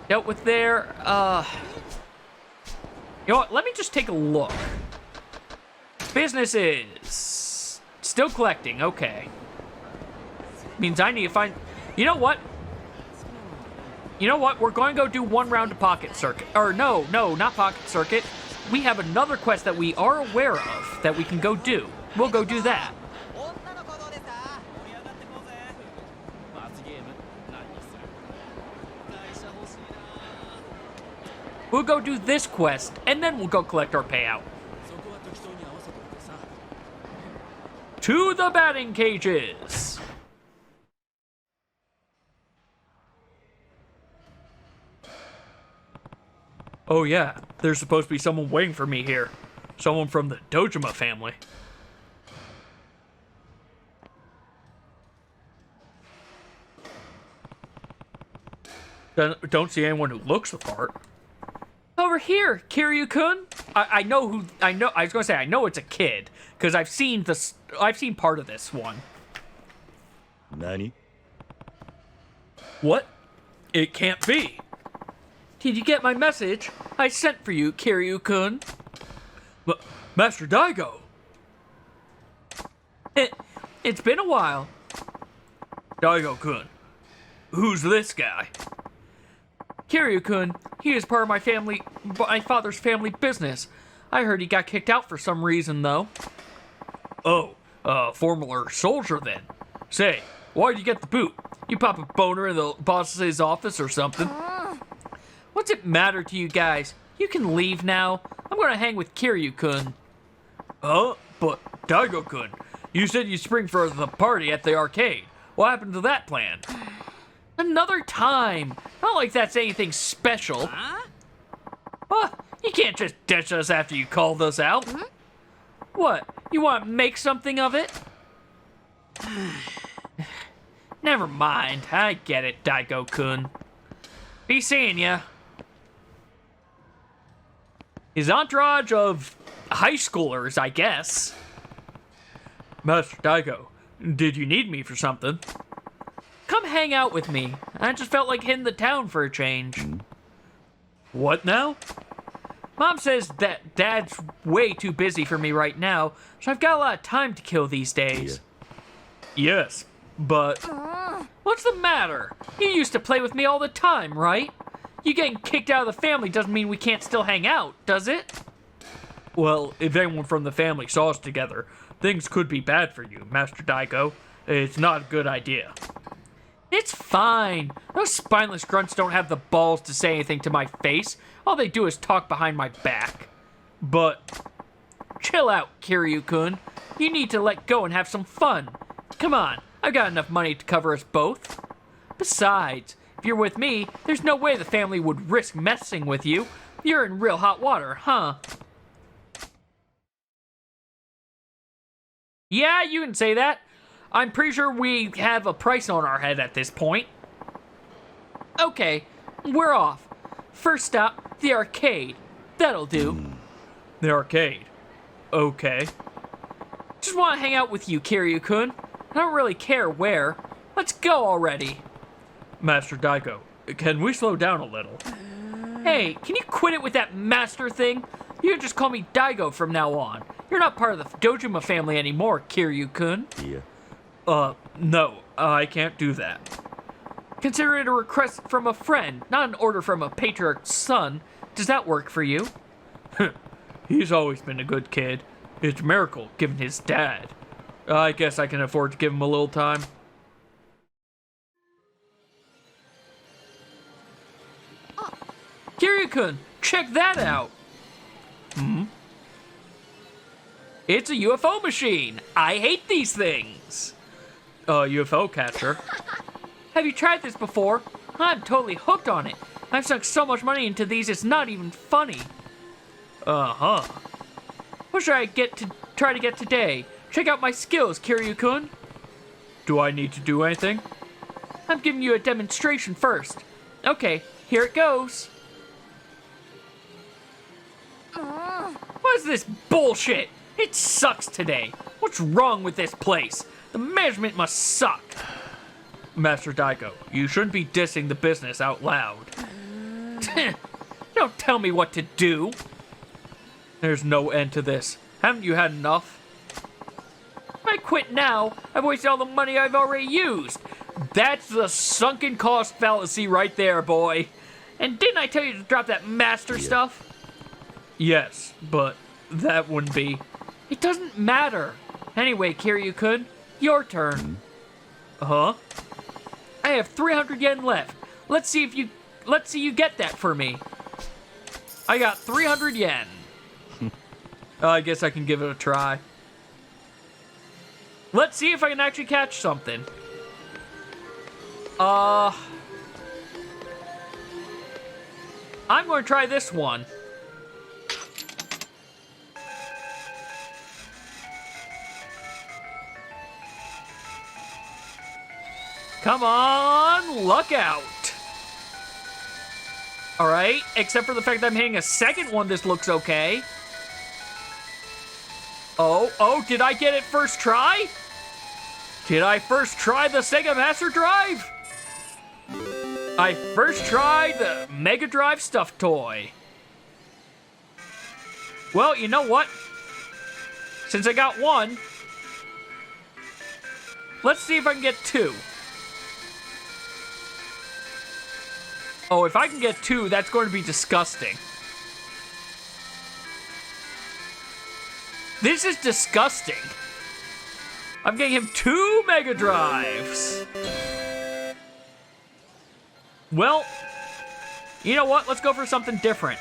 Dealt with there. You know what? Let me just take a look. Business is still collecting. Okay. Means I need to find. You know what? We're going to go do one round of Pocket Circuit. Or no, not Pocket Circuit. We have another quest that we are aware of that we can go do. We'll go do that. We'll go do this quest, and then we'll go collect our payout. To the batting cages! Oh yeah, there's supposed to be someone waiting for me here. Someone from the Dojima family. Don't see anyone who looks the part. Over here, Kiryu-kun. I know. I was gonna say I know it's a kid because I've seen part of this one. Nani? What? It can't be. Did you get my message? I sent for you, Kiryu-kun. Master Daigo. It's been a while. Daigo-kun. Who's this guy? Kiryu-kun. He is part of my father's family business. I heard he got kicked out for some reason, though. Oh, former soldier then. Say, why'd you get the boot? You pop a boner in the boss's office or something? What's it matter to you guys? You can leave now. I'm gonna hang with Kiryu-kun. But Daigo-kun, you said you'd spring for the party at the arcade. What happened to that plan? Another time. Not like that's anything special. You can't just ditch us after you called us out. What? You want to make something of it? Never mind. I get it, Daigo-kun. Be seeing ya. His entourage of high schoolers, I guess. Master Daigo, did you need me for something? Come hang out with me. I just felt like hitting the town for a change. What now? Mom says that Dad's way too busy for me right now, so I've got a lot of time to kill these days. Yeah. Yes, but... What's the matter? You used to play with me all the time, right? You getting kicked out of the family doesn't mean we can't still hang out, does it? Well, if anyone from the family saw us together, things could be bad for you, Master Daiko. It's not a good idea. It's fine. Those spineless grunts don't have the balls to say anything to my face. All they do is talk behind my back. But Chill out, Kiryu-kun. You need to let go and have some fun. Come on, I've got enough money to cover us both. Besides, if you're with me, there's no way the family would risk messing with you. You're in real hot water, huh? Yeah, you can say that. I'm pretty sure we have a price on our head at this point. Okay, we're off. First stop, the arcade. That'll do. the arcade. Okay. Just want to hang out with you, Kiryu-kun. I don't really care where. Let's go already. Master Daiko, can we slow down a little? Hey, can you quit it with that master thing? You can just call me Daigo from now on. You're not part of the Dojima family anymore, Kiryu-kun. No, I can't do that. Consider it a request from a friend, not an order from a patriarch's son. Does that work for you? He's always been a good kid. It's a miracle, given his dad. I guess I can afford to give him a little time. Kiryu-kun, check that out. It's a UFO machine. I hate these things. UFO catcher. Have you tried this before? I'm totally hooked on it. I've sunk so much money into these, it's not even funny. Uh-huh. What should I try to get today? Check out my skills, Kiryu-kun. Do I need to do anything? I'm giving you a demonstration first. Okay, here it goes. What is this bullshit? It sucks today. What's wrong with this place? The management must suck. Master Daiko, you shouldn't be dissing the business out loud. Don't tell me what to do. There's no end to this. Haven't you had enough? If I quit now, I've wasted all the money I've already used. That's the sunken cost fallacy right there, boy. And didn't I tell you to drop that master stuff? Yes, but that wouldn't be... It doesn't matter. Anyway, Kiryu-kun, your turn. Huh? I have 300 yen left. Let's see you get that for me. I got 300 yen. I guess I can give it a try. Let's see if I can actually catch something. I'm going to try this one. Come on, luck out. All right, except for the fact that I'm hitting a second one, this looks okay. Oh, did I get it first try? Did I first try the Sega Master Drive? I first tried the Mega Drive stuffed toy. Well, you know what? Since I got one, let's see if I can get two. Oh, if I can get two, that's going to be disgusting. This is disgusting. I'm getting him 2 Mega Drives. Well, you know what? Let's go for something different.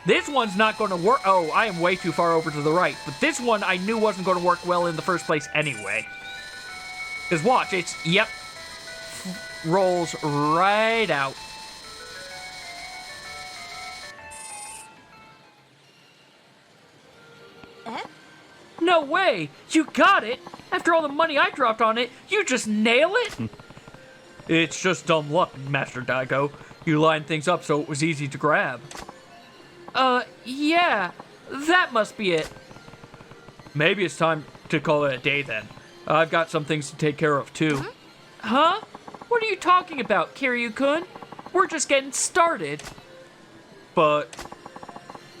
This one's not going to work. Oh, I am way too far over to the right. But this one I knew wasn't going to work well in the first place anyway. Because watch, yep. Rolls right out. No way! You got it! After all the money I dropped on it, you just nail it? It's just dumb luck, Master Daiko. You lined things up so it was easy to grab. Yeah. That must be it. Maybe it's time to call it a day then. I've got some things to take care of too. Huh? What are you talking about, Kiryu-kun? We're just getting started. But...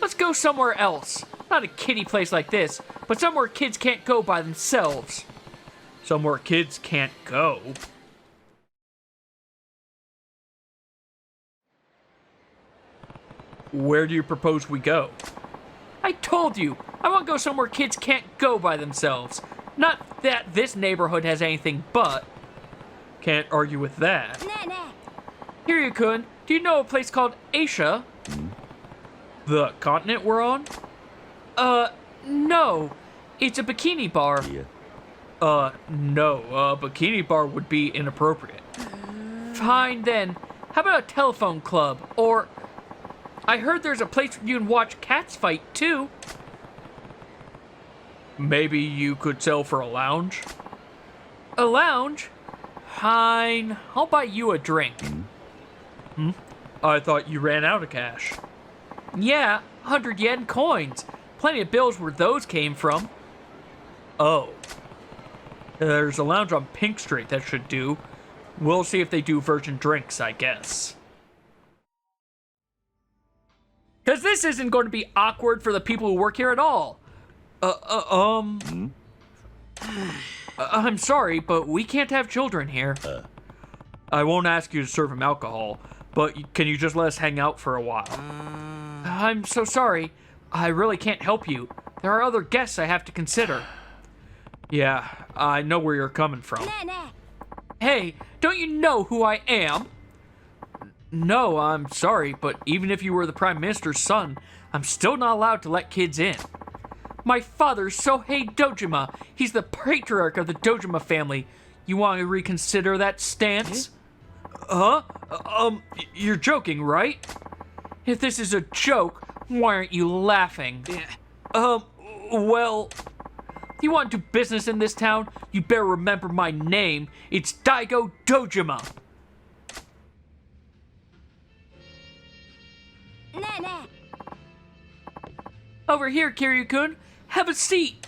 let's go somewhere else. Not a kiddie place like this, but somewhere kids can't go by themselves. Somewhere kids can't go? Where do you propose we go? I told you, I want to go somewhere kids can't go by themselves. Not that this neighborhood has anything but. Can't argue with that. Kiryu-kun, do you know a place called Asia? The continent we're on? No. It's a bikini bar. No. A bikini bar would be inappropriate. Fine then. How about a telephone club? Or, I heard there's a place where you can watch cats fight too. Maybe you could sell for a lounge? A lounge? Fine. I'll buy you a drink. I thought you ran out of cash. Yeah, 100 yen coins. Plenty of bills where those came from. Oh. There's a lounge on Pink Street that should do. We'll see if they do virgin drinks, I guess. Because this isn't going to be awkward for the people who work here at all. I'm sorry, but we can't have children here. I won't ask you to serve him alcohol, but can you just let us hang out for a while? I'm so sorry. I really can't help you. There are other guests I have to consider. Yeah, I know where you're coming from. Hey, don't you know who I am? No, I'm sorry, but even if you were the Prime Minister's son, I'm still not allowed to let kids in. My father's Sohei Dojima. He's the patriarch of the Dojima family. You want to reconsider that stance? Huh? You're joking, right? If this is a joke, why aren't you laughing? Well... You want to do business in this town? You better remember my name. It's Daigo Dojima. Over here, Kiryu-kun. Have a seat.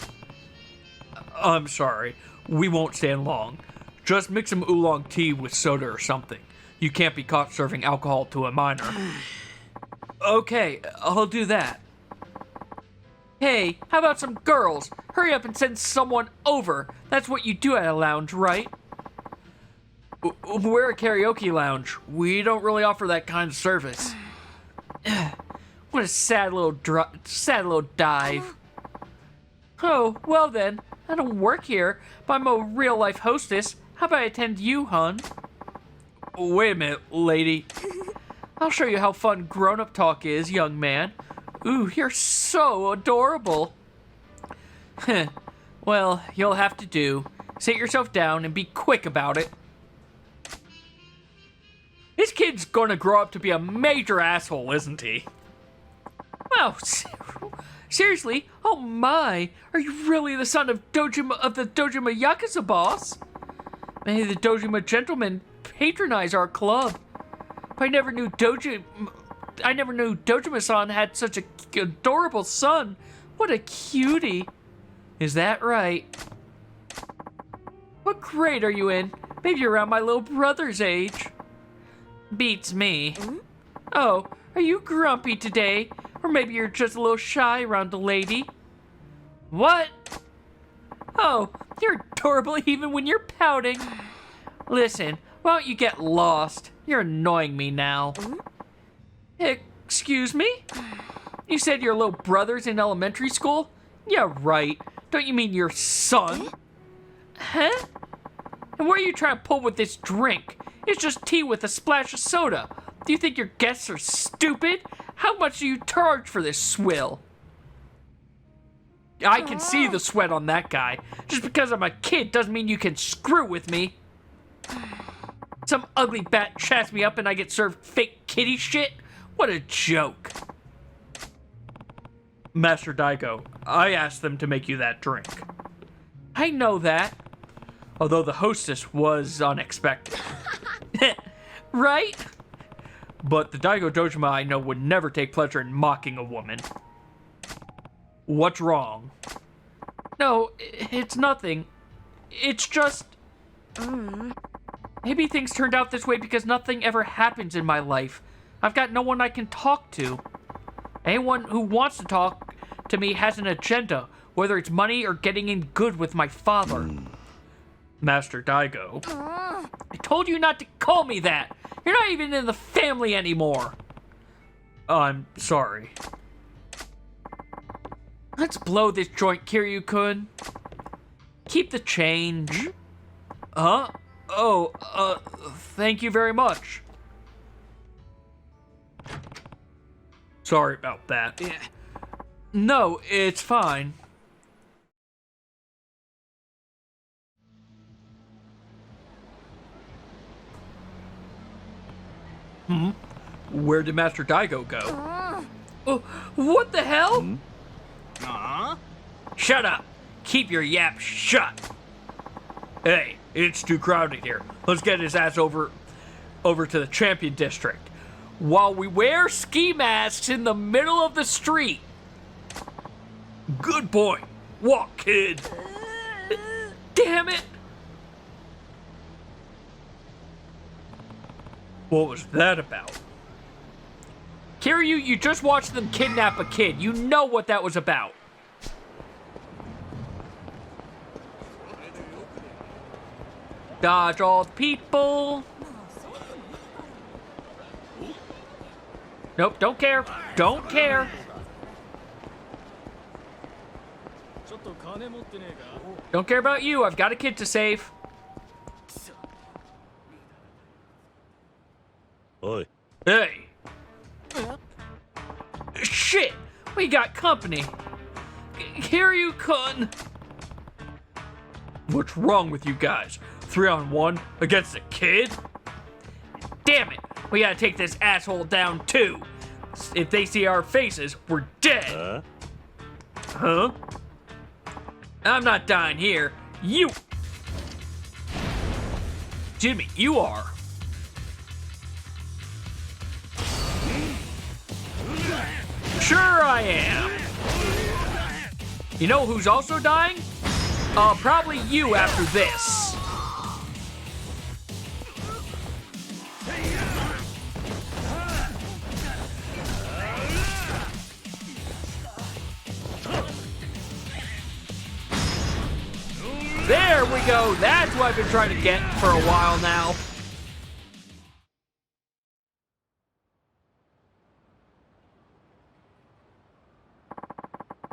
I'm sorry. We won't stand long. Just mix some oolong tea with soda or something. You can't be caught serving alcohol to a minor. Okay, I'll do that. Hey, how about some girls? Hurry up and send someone over. That's what you do at a lounge, right? We're a karaoke lounge. We don't really offer that kind of service. What a sad little dive. Oh, well then, I don't work here, but I'm a real-life hostess. How about I attend you, hun? Wait a minute, lady. I'll show you how fun grown-up talk is, young man. Ooh, you're so adorable. Well, you'll have to do. Sit yourself down and be quick about it. This kid's gonna grow up to be a major asshole, isn't he? Wow, seriously? Oh my, are you really the son of the Dojima Yakuza boss? May the Dojima gentlemen patronize our club. But I never knew Dojima-san had such an adorable son. What a cutie. Is that right? What grade are you in? Maybe you're around my little brother's age. Beats me. Oh, are you grumpy today? Or maybe you're just a little shy around a lady? What? Oh, you're adorable even when you're pouting. Listen, why don't you get lost? You're annoying me now. Excuse me? You said your little brother's in elementary school? Yeah, right. Don't you mean your son? Huh? And what are you trying to pull with this drink? It's just tea with a splash of soda. Do you think your guests are stupid? How much do you charge for this swill? I can see the sweat on that guy. Just because I'm a kid doesn't mean you can screw with me. Some ugly bat chats me up and I get served fake kitty shit? What a joke. Master Daigo, I asked them to make you that drink. I know that. Although the hostess was unexpected. Right? But the Daigo Dojima I know would never take pleasure in mocking a woman. What's wrong? No, it's nothing. It's just... Maybe things turned out this way because nothing ever happens in my life. I've got no one I can talk to. Anyone who wants to talk to me has an agenda, whether it's money or getting in good with my father. Master Daigo. I told you not to call me that. You're not even in the family anymore. I'm sorry. Let's blow this joint, Kiryu-kun. Keep the change. Huh? Oh, thank you very much. Sorry about that. Yeah. No, it's fine. Where did Master Daigo go? Oh, what the hell? Shut up! Keep your yap shut! Hey, it's too crowded here. Let's get his ass over to the champion district. While we wear ski masks in the middle of the street. Good boy. Walk, kid. Damn it! What was that about? Kiryu, you just watched them kidnap a kid. You know what that was about. Dodge all the people. Nope, don't care. Don't care. Don't care about you. I've got a kid to save. Oi. Hey! Shit! We got company. Kiryu-kun. What's wrong with you guys? 3-on-1 against a kid? Damn it! We gotta take this asshole down too. If they see our faces, we're dead. Huh? I'm not dying here. You. Jimmy, you are. Sure I am. You know who's also dying? Probably you after this. There we go. That's what I've been trying to get for a while now.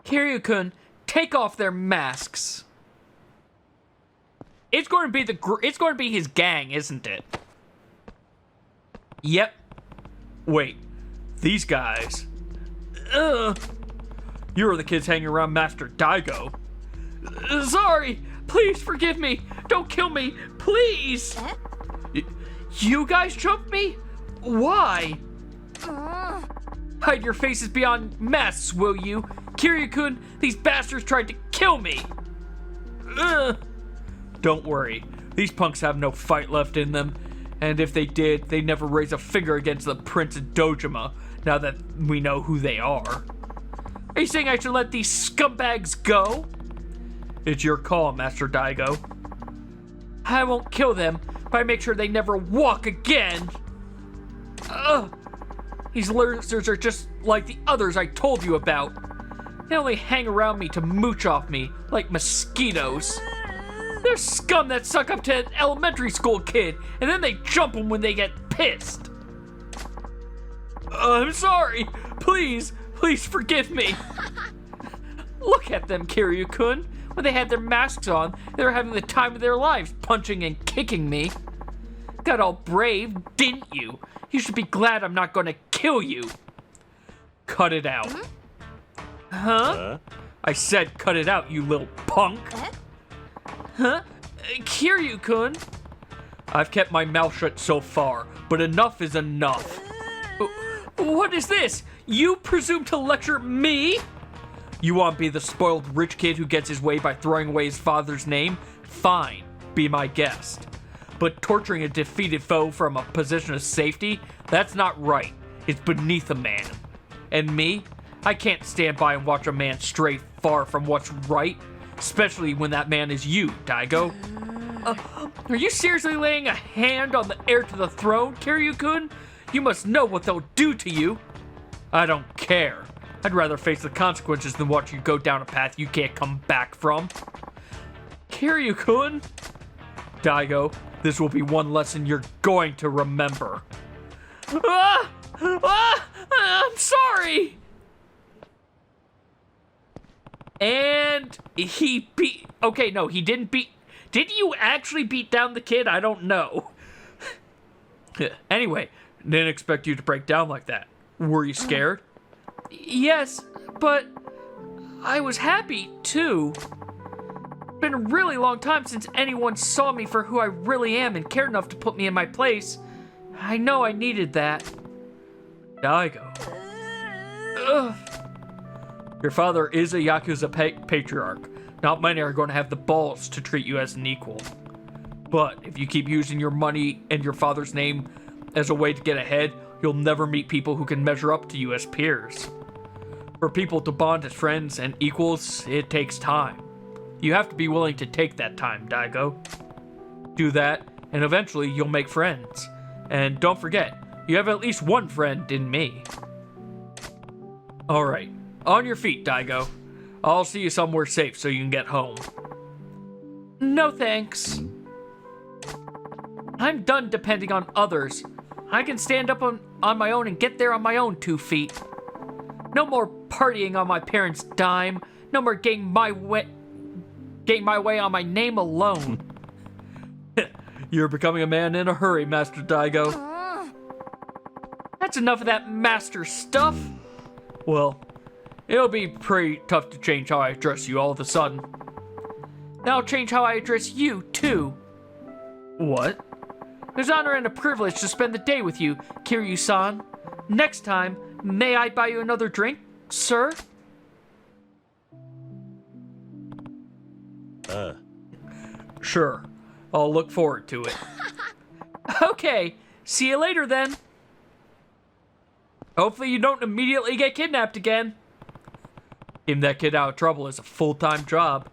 Kiryu-kun, take off their masks. It's going to be his gang, isn't it? Yep. Wait, these guys. You were the kids hanging around Master Daigo. Sorry. Please forgive me. Don't kill me. Please. You guys jumped me? Why? Hide your faces beyond masks, will you? Kiryu-kun, these bastards tried to kill me. Don't worry. These punks have no fight left in them. And if they did, they'd never raise a finger against the Prince of Dojima, now that we know who they are. Are you saying I should let these scumbags go? It's your call, Master Daigo. I won't kill them, but I make sure they never walk again. These losers are just like the others I told you about. They only hang around me to mooch off me like mosquitoes. They're scum that suck up to an elementary school kid, and then they jump them when they get pissed. I'm sorry. Please forgive me. Look at them, Kiryu-kun. When they had their masks on, they were having the time of their lives, punching and kicking me. Got all brave, didn't you? You should be glad I'm not going to kill you. Cut it out. Huh? I said cut it out, you little punk. Huh? Kiryu-kun? I've kept my mouth shut so far, but enough is enough. What is this? You presume to lecture me? You want to be the spoiled rich kid who gets his way by throwing away his father's name? Fine, be my guest. But torturing a defeated foe from a position of safety? That's not right. It's beneath a man. And me? I can't stand by and watch a man stray far from what's right, especially when that man is you, Daigo. Are you seriously laying a hand on the heir to the throne, Kiryu-kun? You must know what they'll do to you. I don't care. I'd rather face the consequences than watch you go down a path you can't come back from. Kiryu-kun? Daigo, this will be one lesson you're going to remember. I'm sorry! And he beat... Okay, no, he didn't beat... Did you actually beat down the kid? I don't know. Anyway, didn't expect you to break down like that. Were you scared? Yes, but I was happy, too. It's been a really long time since anyone saw me for who I really am and cared enough to put me in my place. I know I needed that. Daigo. Ugh. Your father is a Yakuza patriarch. Not many are going to have the balls to treat you as an equal. But if you keep using your money and your father's name as a way to get ahead, you'll never meet people who can measure up to you as peers. For people to bond as friends and equals, it takes time. You have to be willing to take that time, Daigo. Do that, and eventually you'll make friends. And don't forget, you have at least one friend in me. Alright, on your feet, Daigo. I'll see you somewhere safe so you can get home. No thanks. I'm done depending on others. I can stand up on my own and get there on my own 2 feet. No more partying on my parents' dime. No more getting my way on my name alone. You're becoming a man in a hurry, Master Daigo. That's enough of that master stuff. Well, it'll be pretty tough to change how I address you all of a sudden. That'll change how I address you, too. What? It's an honor and a privilege to spend the day with you, Kiryu-san. Next time, may I buy you another drink, sir? Sure. I'll look forward to it. Okay, see you later then. Hopefully you don't immediately get kidnapped again. Getting that kid out of trouble is a full-time job.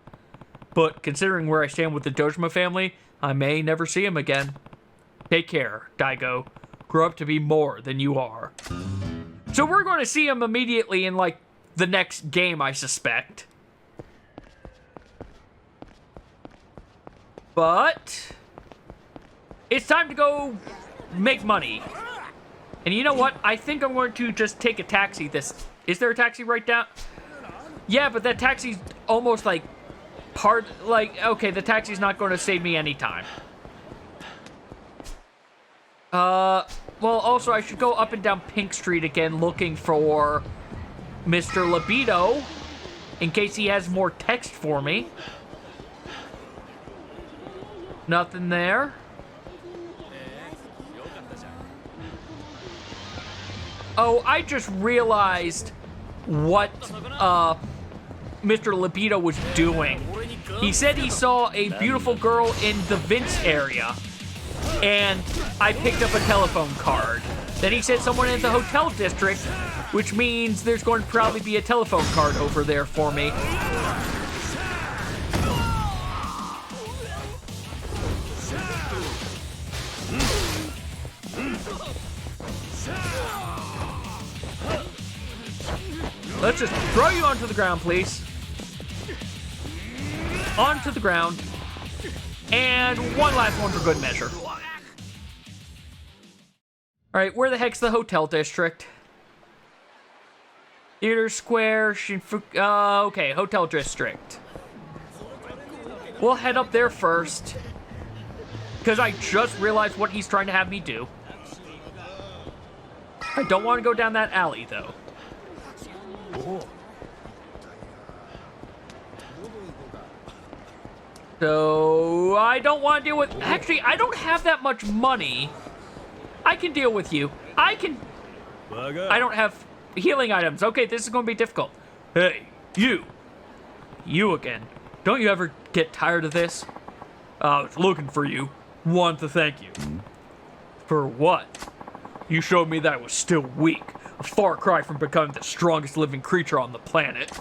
But considering where I stand with the Dojima family, I may never see him again. Take care, Daigo. Grow up to be more than you are. So we're going to see him immediately in, like, the next game, I suspect. But it's time to go make money. And you know what? I think I'm going to just take a taxi. Is there a taxi right down? Yeah, but that taxi's almost like okay, the taxi's not going to save me any time. Well, also I should go up and down Pink Street again looking for Mr. Libido in case he has more text for me. Nothing there. Oh, I just realized what Mr. Libido was doing. He said he saw a beautiful girl in the Vince area, and I picked up a telephone card. Then he said someone in the hotel district, which means there's going to probably be a telephone card over there for me. Let's just throw you onto the ground, please. Onto the ground. And one last one for good measure. Alright, where the heck's the hotel district? Theater Square, Shinfuku... okay, hotel district. We'll head up there first. Because I just realized what he's trying to have me do. I don't want to go down that alley, though. So, I don't want to deal with... Actually, I don't have that much money. I can deal with you. I don't have healing items. Okay, this is going to be difficult. Hey, you. You again. Don't you ever get tired of this? I was looking for you. Want to thank you. For what? You showed me that I was still weak. A far cry from becoming the strongest living creature on the planet.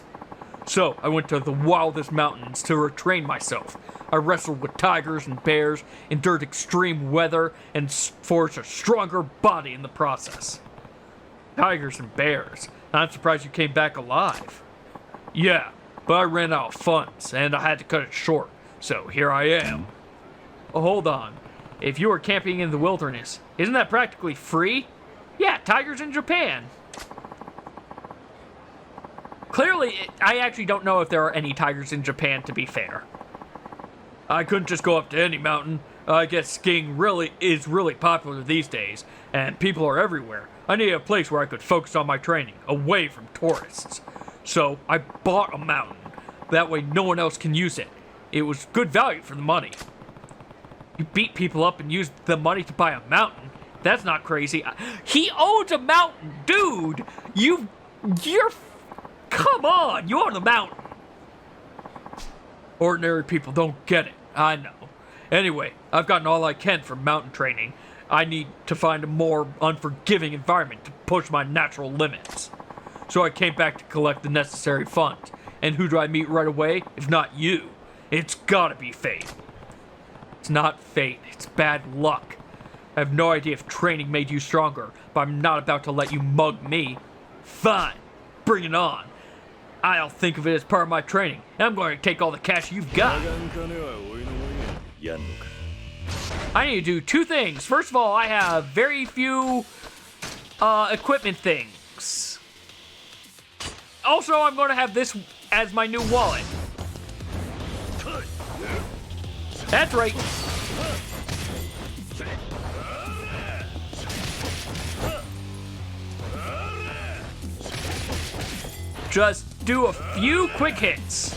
So, I went to the wildest mountains to retrain myself. I wrestled with tigers and bears, endured extreme weather, and forged a stronger body in the process. Tigers and bears. I'm surprised you came back alive. Yeah, but I ran out of funds, and I had to cut it short. So, here I am. Oh, hold on. If you were camping in the wilderness, isn't that practically free? Yeah, tigers in Japan. Clearly, I actually don't know if there are any tigers in Japan, to be fair. I couldn't just go up to any mountain. I guess skiing is really popular these days, and people are everywhere. I needed a place where I could focus on my training, away from tourists. So I bought a mountain. That way no one else can use it. It was good value for the money. You beat people up and use the money to buy a mountain? That's not crazy. He owns a mountain, dude! You're... Come on, you own a mountain. Ordinary people don't get it, I know. Anyway, I've gotten all I can from mountain training. I need to find a more unforgiving environment to push my natural limits. So I came back to collect the necessary funds. And who do I meet right away, if not you? It's gotta be fate. It's not fate, it's bad luck. I have no idea if training made you stronger, but I'm not about to let you mug me. Fine, bring it on. I'll think of it as part of my training, and I'm going to take all the cash you've got. I need to do two things. First of all, I have very few equipment things. Also, I'm going to have this as my new wallet. That's right. Just do a few quick hits.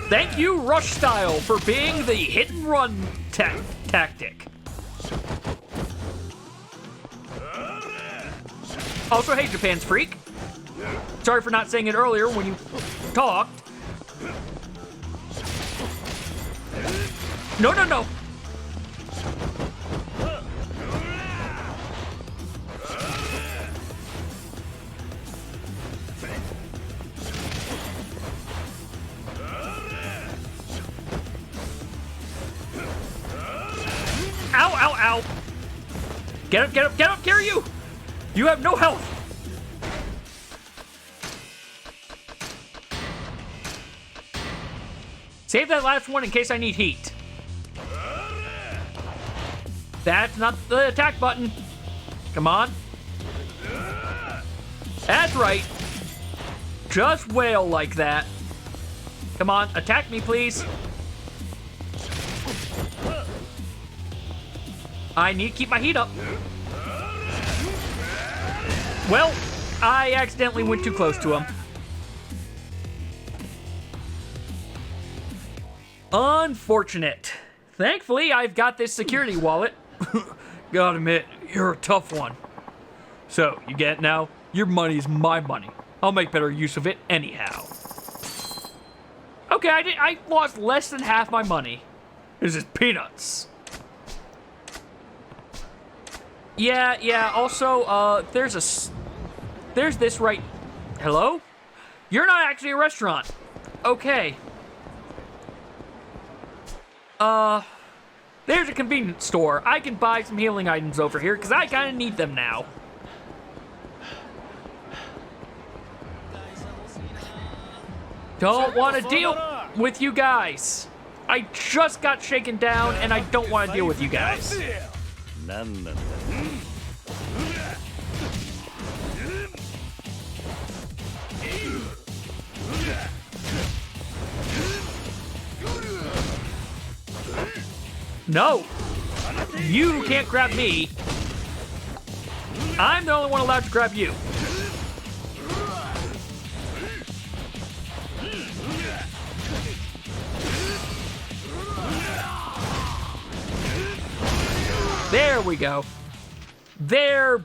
Thank you, Rush Style, for being the hit and run tactic. Also, hey, Japan's freak. Sorry for not saying it earlier when you talked. No, no, no. Ow, ow, ow. Get up, get up, get up, Kiryu! You have no health. Save that last one in case I need heat. That's not the attack button. Come on. That's right. Just wail like that. Come on, attack me, please. I need to keep my heat up. Well, I accidentally went too close to him. Unfortunate. Thankfully, I've got this security wallet. Gotta admit, you're a tough one. So, you get it now? Your money is my money. I'll make better use of it anyhow. Okay, I lost less than half my money. This is peanuts. Yeah, also, there's this right... Hello? You're not actually a restaurant. Okay. There's a convenience store. I can buy some healing items over here, because I kind of need them now. Don't want to deal with you guys. I just got shaken down, and I don't want to deal with you guys. No! You can't grab me. I'm the only one allowed to grab you. There we go. They've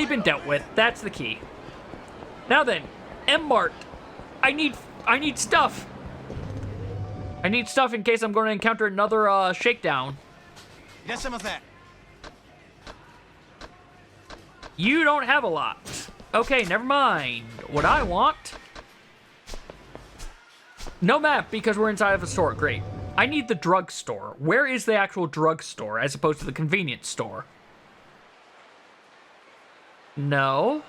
been dealt with. That's the key. Now then, M-Mart. I need stuff. I need stuff in case I'm going to encounter another shakedown. You don't have a lot. Okay, never mind. What I want... No map, because we're inside of a store. Great. I need the drugstore. Where is the actual drugstore as opposed to the convenience store? No.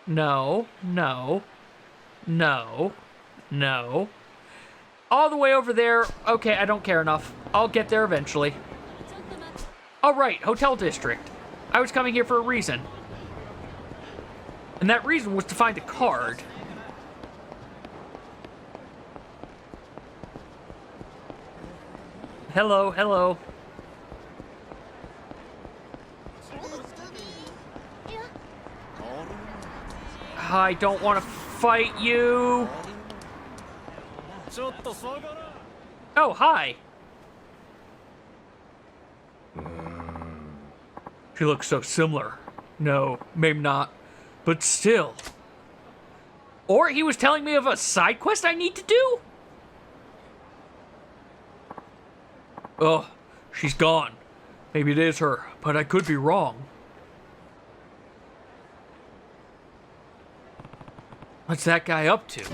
No. No. No. No. All the way over there. Okay, I don't care enough. I'll get there eventually. All right, Hotel District. I was coming here for a reason. And that reason was to find a card. Hello, hello. I don't want to fight you. Oh, hi. She looks so similar. No, maybe not. But still. Or he was telling me of a side quest I need to do? Oh, she's gone. Maybe it is her, but I could be wrong. What's that guy up to?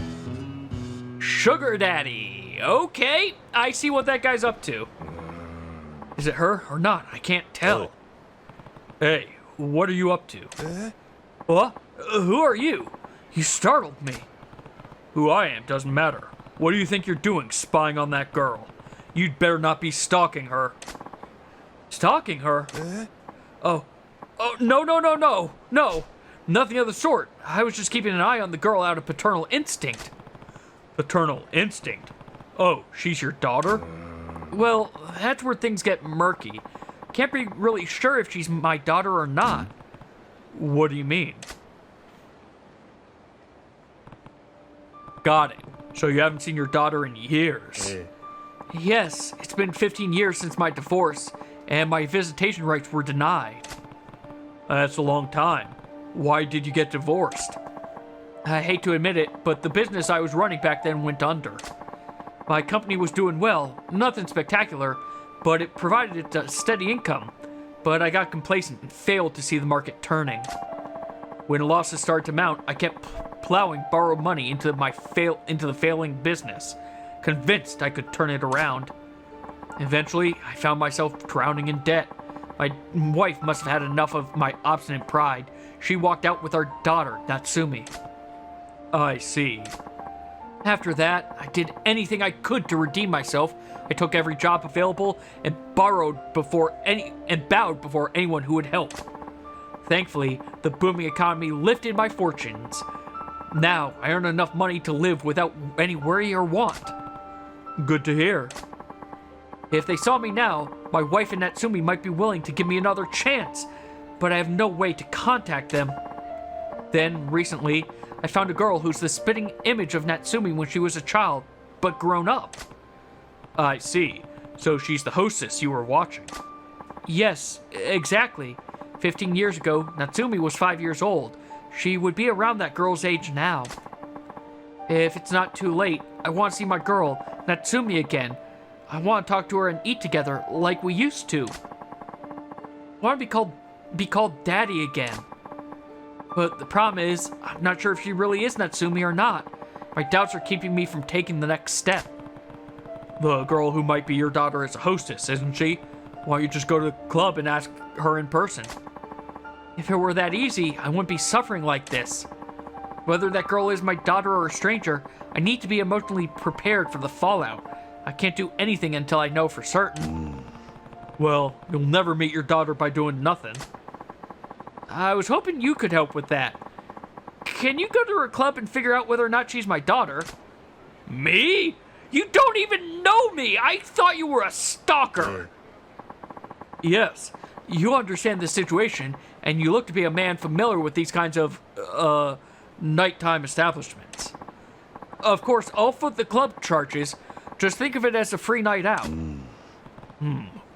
Sugar Daddy. Okay, I see what that guy's up to. Is it her or not? I can't tell. Hey, what are you up to? What? Who are you? You startled me. Who I am doesn't matter. What do you think you're doing spying on that girl? You'd better not be stalking her. Stalking her? Oh, no. Nothing of the sort. I was just keeping an eye on the girl out of paternal instinct. Paternal instinct? Oh, she's your daughter? Well, that's where things get murky. Can't be really sure if she's my daughter or not. What do you mean? Got it. So you haven't seen your daughter in years. Yes, it's been 15 years since my divorce, and my visitation rights were denied. That's a long time. Why did you get divorced? I hate to admit it, but the business I was running back then went under. My company was doing well, nothing spectacular, but it provided a steady income. But I got complacent and failed to see the market turning. When losses started to mount, I kept plowing borrowed money into the failing business, convinced I could turn it around. Eventually, I found myself drowning in debt. My wife must have had enough of my obstinate pride. She walked out with our daughter, Natsumi. I see. After that, I did anything I could to redeem myself. I took every job available and bowed before anyone who would help. Thankfully, the booming economy lifted my fortunes. Now, I earn enough money to live without any worry or want. Good to hear. If they saw me now, my wife and Natsumi might be willing to give me another chance, but I have no way to contact them. Then, recently, I found a girl who's the spitting image of Natsumi when she was a child, but grown up. I see. So she's the hostess you were watching. Yes, exactly. 15 years ago, Natsumi was 5 years old. She would be around that girl's age now. If it's not too late, I want to see my girl, Natsumi, again. I want to talk to her and eat together like we used to. I want to be called Daddy again. But the problem is, I'm not sure if she really is Natsumi or not. My doubts are keeping me from taking the next step. The girl who might be your daughter is a hostess, isn't she? Why don't you just go to the club and ask her in person? If it were that easy, I wouldn't be suffering like this. Whether that girl is my daughter or a stranger, I need to be emotionally prepared for the fallout. I can't do anything until I know for certain. Well, you'll never meet your daughter by doing nothing. I was hoping you could help with that. Can you go to her club and figure out whether or not she's my daughter? Me? You don't even know me! I thought you were a stalker! Yes, you understand the situation, and you look to be a man familiar with these kinds of, nighttime establishments. Of course, I'll foot the club charges. Just think of it as a free night out.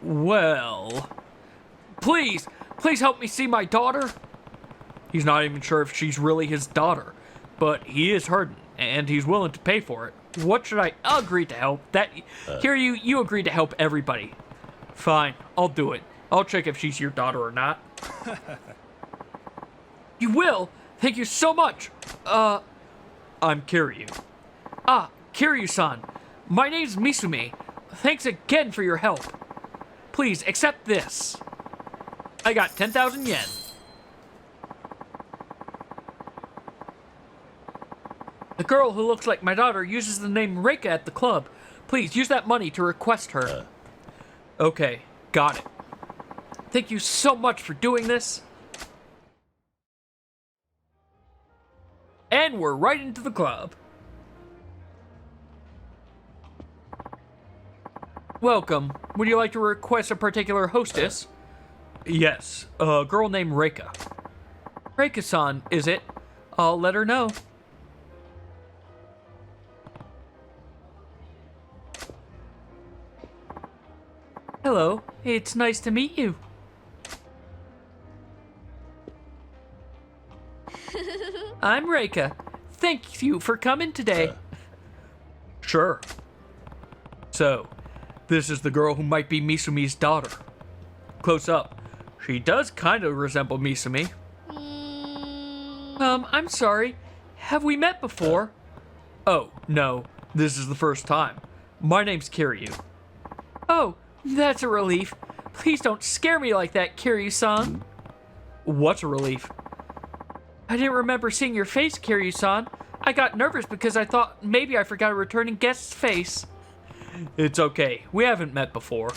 Well... Please help me see my daughter. He's not even sure if she's really his daughter, but he is hurting, and he's willing to pay for it. What should I agree to help? You agreed to help everybody. Fine, I'll do it. I'll check if she's your daughter or not. You will? Thank you so much. I'm Kiryu. Ah, Kiryu-san. My name's Misumi. Thanks again for your help. Please, accept this. I got 10,000 yen. The girl who looks like my daughter uses the name Reika at the club. Please use that money to request her. Okay, got it. Thank you so much for doing this. And we're right into the club. Welcome. Would you like to request a particular hostess? Yes, a girl named Reika. Reika-san, is it? I'll let her know. Hello, it's nice to meet you. I'm Reika. Thank you for coming today. Sure. So, this is the girl who might be Misumi's daughter. Close up, she does kind of resemble Misumi. I'm sorry. Have we met before? Oh, no, this is the first time. My name's Kiryu. Oh, that's a relief. Please don't scare me like that, Kiryu-san. What's a relief? I didn't remember seeing your face, Kiryu-san. I got nervous because I thought maybe I forgot a returning guest's face. It's okay, we haven't met before.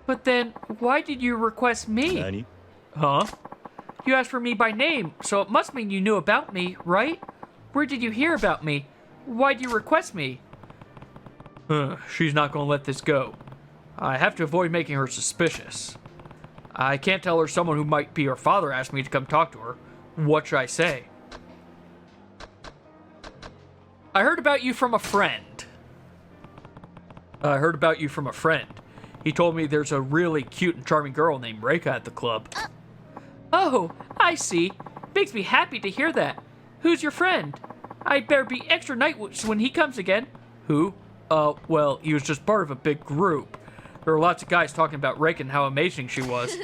But then, why did you request me? Huh? You asked for me by name, so it must mean you knew about me, right? Where did you hear about me? Why'd you request me? She's not gonna let this go. I have to avoid making her suspicious. I can't tell her someone who might be her father asked me to come talk to her. What should I say? I heard about you from a friend. I heard about you from a friend. He told me there's a really cute and charming girl named Reika at the club. Oh, I see. Makes me happy to hear that. Who's your friend? I'd better be extra nice when he comes again. Who? Well, he was just part of a big group. There were lots of guys talking about Reika and how amazing she was.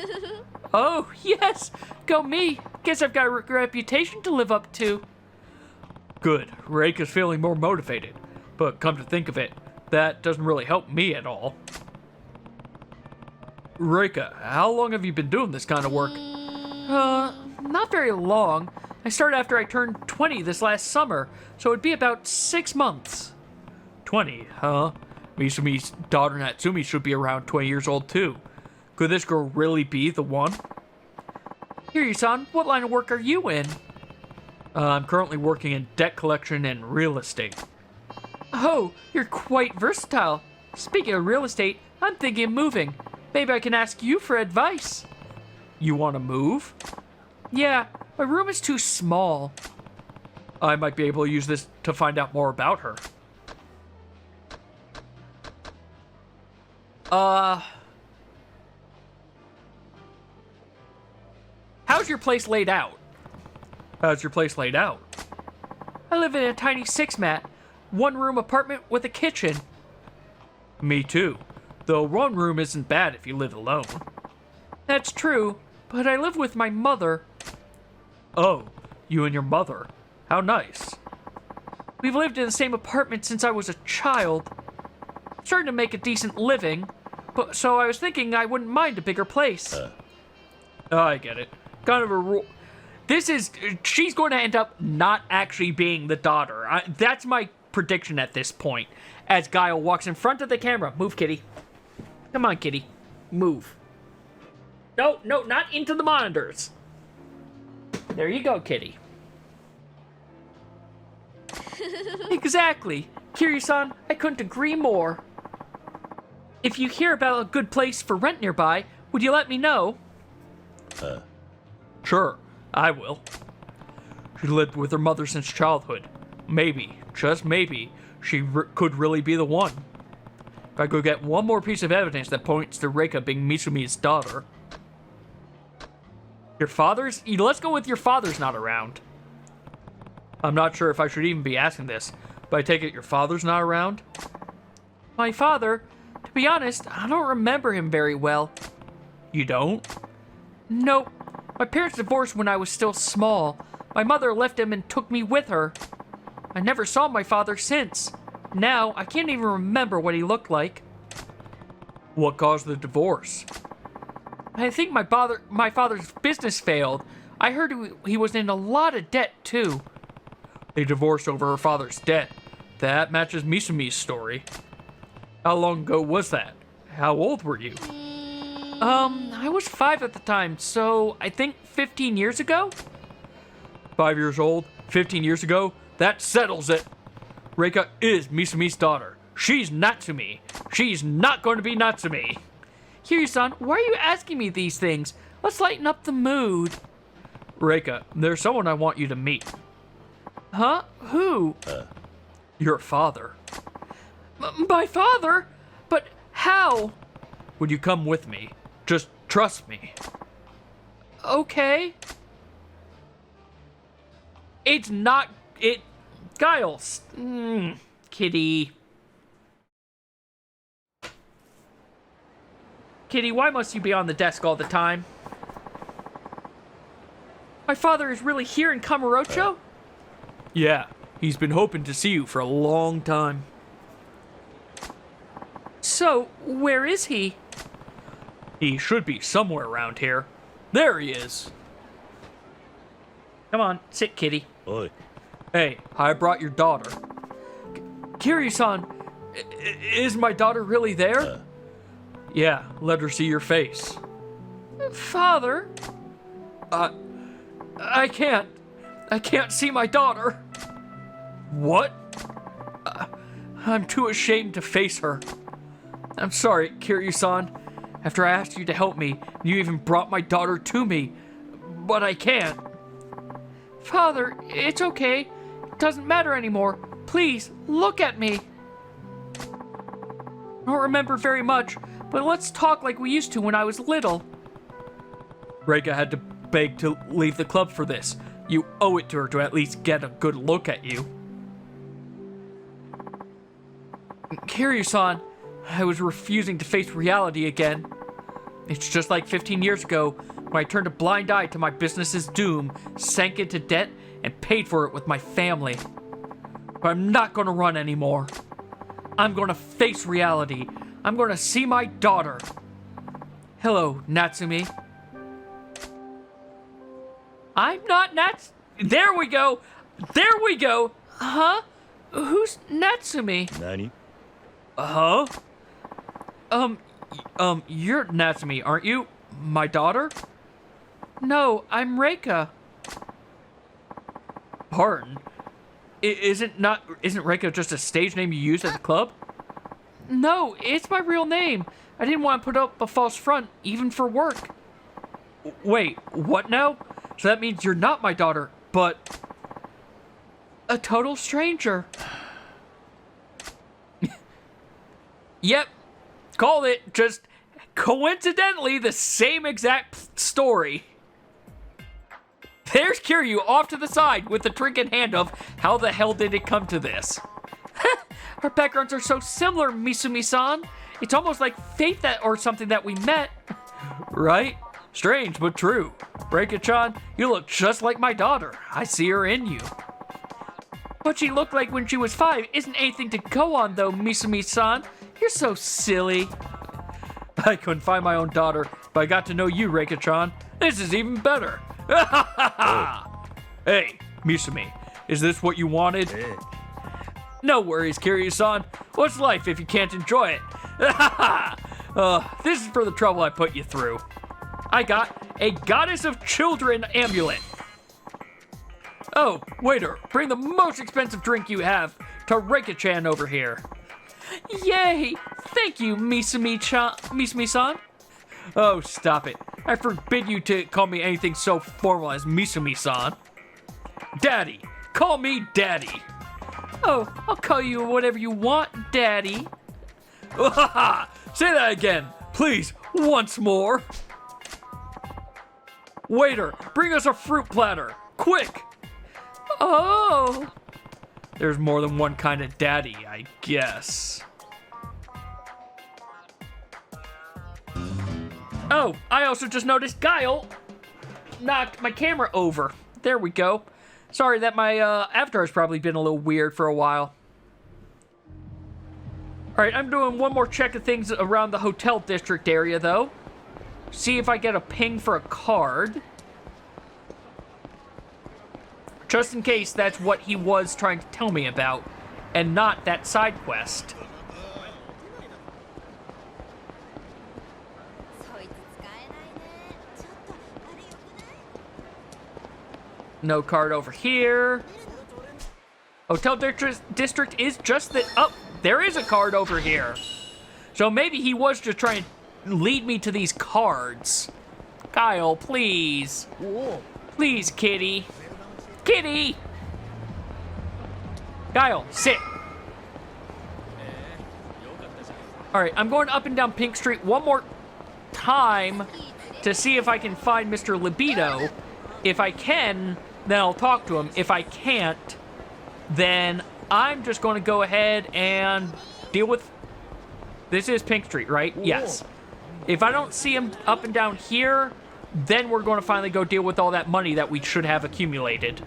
Oh, yes. Go me. Guess I've got a reputation to live up to. Good. Reika's feeling more motivated. But come to think of it, that doesn't really help me at all. Reika, how long have you been doing this kind of work? Not very long. I started after I turned 20 this last summer, so it'd be about 6 months. 20, huh? Misumi's daughter Natsumi should be around 20 years old too. Could this girl really be the one? Kiryu-san, what line of work are you in? I'm currently working in debt collection and real estate. Oh, you're quite versatile. Speaking of real estate, I'm thinking of moving. Maybe I can ask you for advice. You want to move? Yeah, my room is too small. I might be able to use this to find out more about her. How's your place laid out? How's your place laid out? I live in a tiny 6-mat, 1-room apartment with a kitchen. Me too. Though one room isn't bad if you live alone. That's true, but I live with my mother. Oh, you and your mother. How nice. We've lived in the same apartment since I was a child. Starting to make a decent living, but so I was thinking I wouldn't mind a bigger place. I get it. Kind of a rule. She's going to end up not actually being the daughter. That's my prediction at this point. As Guile walks in front of the camera. Move, kitty. Come on, kitty. Move. No, not into the monitors. There you go, kitty. Exactly. Kiryu-san, I couldn't agree more. If you hear about a good place for rent nearby, would you let me know? Sure, I will. She lived with her mother since childhood. Maybe, just maybe, she could really be the one. If I could get one more piece of evidence that points to Reika being Misumi's daughter. Your father's? Let's go with your father's not around. I'm not sure if I should even be asking this, but I take it your father's not around? My father? To be honest, I don't remember him very well. You don't? Nope. My parents divorced when I was still small. My mother left him and took me with her. I never saw my father since. Now, I can't even remember what he looked like. What caused the divorce? I think my father's business failed. I heard he was in a lot of debt, too. They divorced over her father's death. That matches Misumi's story. How long ago was that? How old were you? I was 5 at the time, so I think 15 years ago? 5 years old? 15 years ago? That settles it. Reika is Misumi's daughter. She's Natsumi. She's not going to be Natsumi. Kiryu-san, why are you asking me these things? Let's lighten up the mood. Reika, there's someone I want you to meet. Huh? Who? Your father. My father? But how? Would you come with me? Just trust me. Okay. It's not... Giles. Kitty. Kitty, why must you be on the desk all the time? My father is really here in Kamurocho? Yeah, he's been hoping to see you for a long time. So, where is he? He should be somewhere around here. There he is. Come on, sit, Kitty. Oi. Hey, I brought your daughter. Kiryu-san, Is my daughter really there? Yeah, let her see your face. Father? I can't see my daughter. What? I'm too ashamed to face her. I'm sorry, Kiryu-san. After I asked you to help me, you even brought my daughter to me. But I can't. Father, it's okay. It doesn't matter anymore. Please, look at me. I don't remember very much, but let's talk like we used to when I was little. Reika had to beg to leave the club for this. You owe it to her to at least get a good look at you. Kiryu-san, I was refusing to face reality again. It's just like 15 years ago when I turned a blind eye to my business's doom, sank into debt, and paid for it with my family. But I'm not gonna run anymore. I'm gonna face reality. I'm gonna see my daughter. Hello, Natsumi. I'm not Nats... There we go! There we go! Huh? Who's Natsumi? Nani? Huh? You're Natsumi, aren't you? My daughter? No, I'm Reika. Pardon? Isn't Reika just a stage name you use at the club? No, it's my real name. I didn't want to put up a false front, even for work. Wait, what now? So that means you're not my daughter, but... A total stranger. Yep, called it. Just coincidentally the same exact story. There's Kiryu off to the side with the trick in hand of how the hell did it come to this? Our backgrounds are so similar, Misumi-san. It's almost like fate that or something that we met. Right? Strange, but true. Reika-chan, you look just like my daughter. I see her in you. What she looked like when she was 5 isn't anything to go on, though, Misumi-san. You're so silly. I couldn't find my own daughter, but I got to know you, Reika-chan. This is even better. Hey, Misumi, is this what you wanted? Hey. No worries, Kiryu-san. What's life if you can't enjoy it? This is for the trouble I put you through. I got a Goddess of Children amulet. Oh, waiter, bring the most expensive drink you have to Reika-chan over here. Yay! Thank you, Misumi-san. Oh, stop it. I forbid you to call me anything so formal as Misumi-san. Daddy. Call me Daddy. Oh, I'll call you whatever you want, Daddy. Say that again, please, once more. Waiter, bring us a fruit platter, quick. Oh. There's more than one kind of daddy, I guess. Oh, I also just noticed Guile knocked my camera over. There we go. Sorry that my avatar has probably been a little weird for a while. Alright, I'm doing one more check of things around the hotel district area, though. See if I get a ping for a card. Just in case that's what he was trying to tell me about, and not that side quest. No card over here. Hotel District is just that. Oh, there is a card over here. So maybe he was just trying to lead me to these cards. Kyle, please. Please, kitty. Kitty! Kyle, sit. Alright, I'm going up and down Pink Street one more time to see if I can find Mr. Libido. If I can, then I'll talk to him. If I can't, then I'm just going to go ahead and deal with... This is Pink Street, right? Yes. If I don't see him up and down here, then we're going to finally go deal with all that money that we should have accumulated.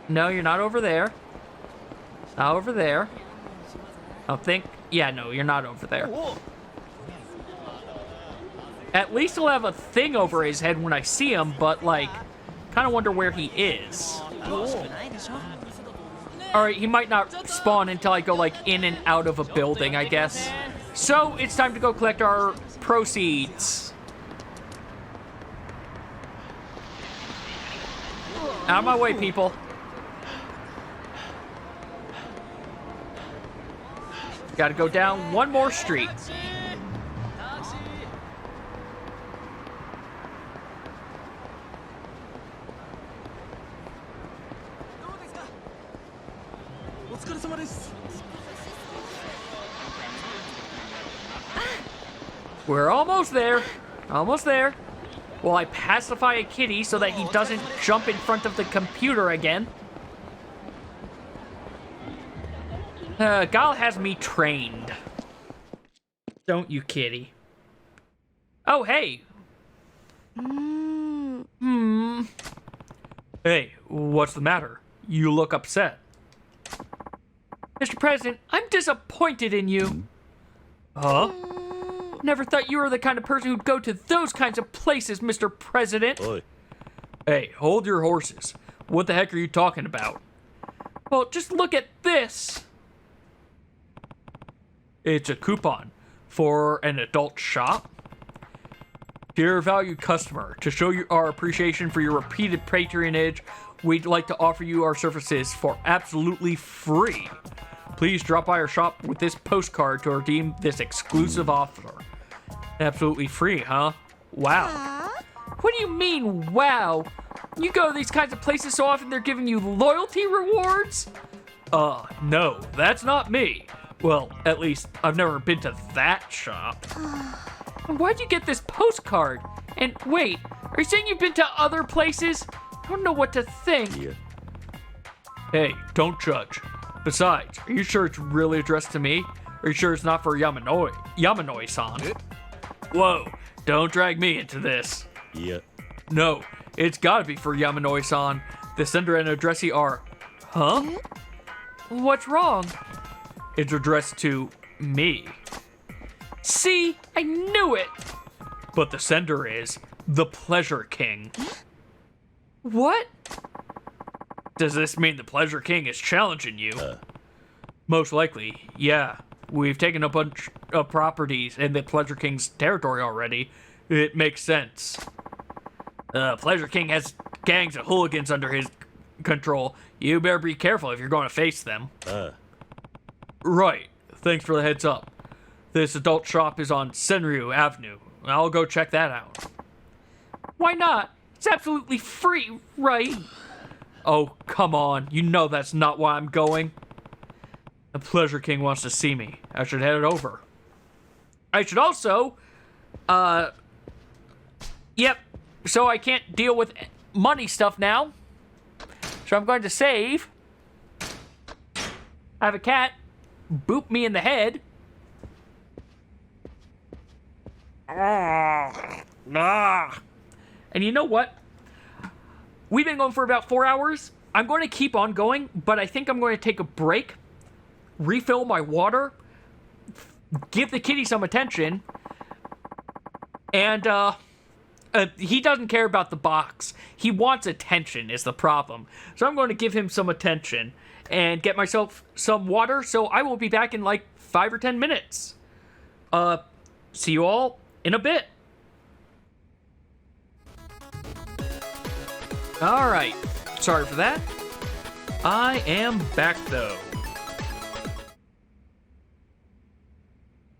No, you're not over there. Not over there. I think... Yeah, no, you're not over there. At least he'll have a thing over his head when I see him, but, like, kind of wonder where he is. Alright, he might not spawn until I go, like, in and out of a building, I guess. So, it's time to go collect our proceeds. Out of my way, people. Gotta go down one more street. We're almost there. Almost there. Will I pacify a kitty so that he doesn't jump in front of the computer again? Guile has me trained. Don't you, kitty? Oh, hey. Hey, what's the matter? You look upset. Mr. President, I'm disappointed in you. Huh? Never thought you were the kind of person who'd go to those kinds of places, Mr. President. Oi. Hey, hold your horses. What the heck are you talking about? Well, just look at this. It's a coupon for an adult shop. Dear valued customer, to show you our appreciation for your repeated patronage, we'd like to offer you our services for absolutely free. Please drop by our shop with this postcard to redeem this exclusive offer. Absolutely free, huh? Wow. What do you mean, wow? You go to these kinds of places so often they're giving you loyalty rewards? No, that's not me. Well, at least I've never been to that shop. Why'd you get this postcard? And wait, are you saying you've been to other places? I don't know what to think. Yeah. Hey, don't judge. Besides, are you sure it's really addressed to me? Are you sure it's not for Yamanoi-san? Whoa, don't drag me into this. Yeah. No, it's gotta be for Yamanoi-san. The sender and addressee are... Huh? What's wrong? It's addressed to me. See? I knew it! But the sender is the Pleasure King. What? Does this mean the Pleasure King is challenging you? Most likely, yeah. We've taken a bunch of properties in the Pleasure King's territory already. It makes sense. Pleasure King has gangs of hooligans under his control. You better be careful if you're going to face them. Right. Thanks for the heads up. This adult shop is on Senryu Avenue. I'll go check that out. Why not? It's absolutely free, right? Oh, come on. You know that's not why I'm going. The Pleasure King wants to see me. I should head over. I should also... Yep. So I can't deal with money stuff now. So I'm going to save. I have a cat. Boop me in the head. And you know what? We've been going for about 4 hours. I'm going to keep on going, but I think I'm going to take a break, refill my water, give the kitty some attention, And, he doesn't care about the box. He wants attention is the problem. So I'm going to give him some attention and get myself some water. So I will be back in like 5 or 10 minutes. See you all in a bit. All right. Sorry for that. I am back though.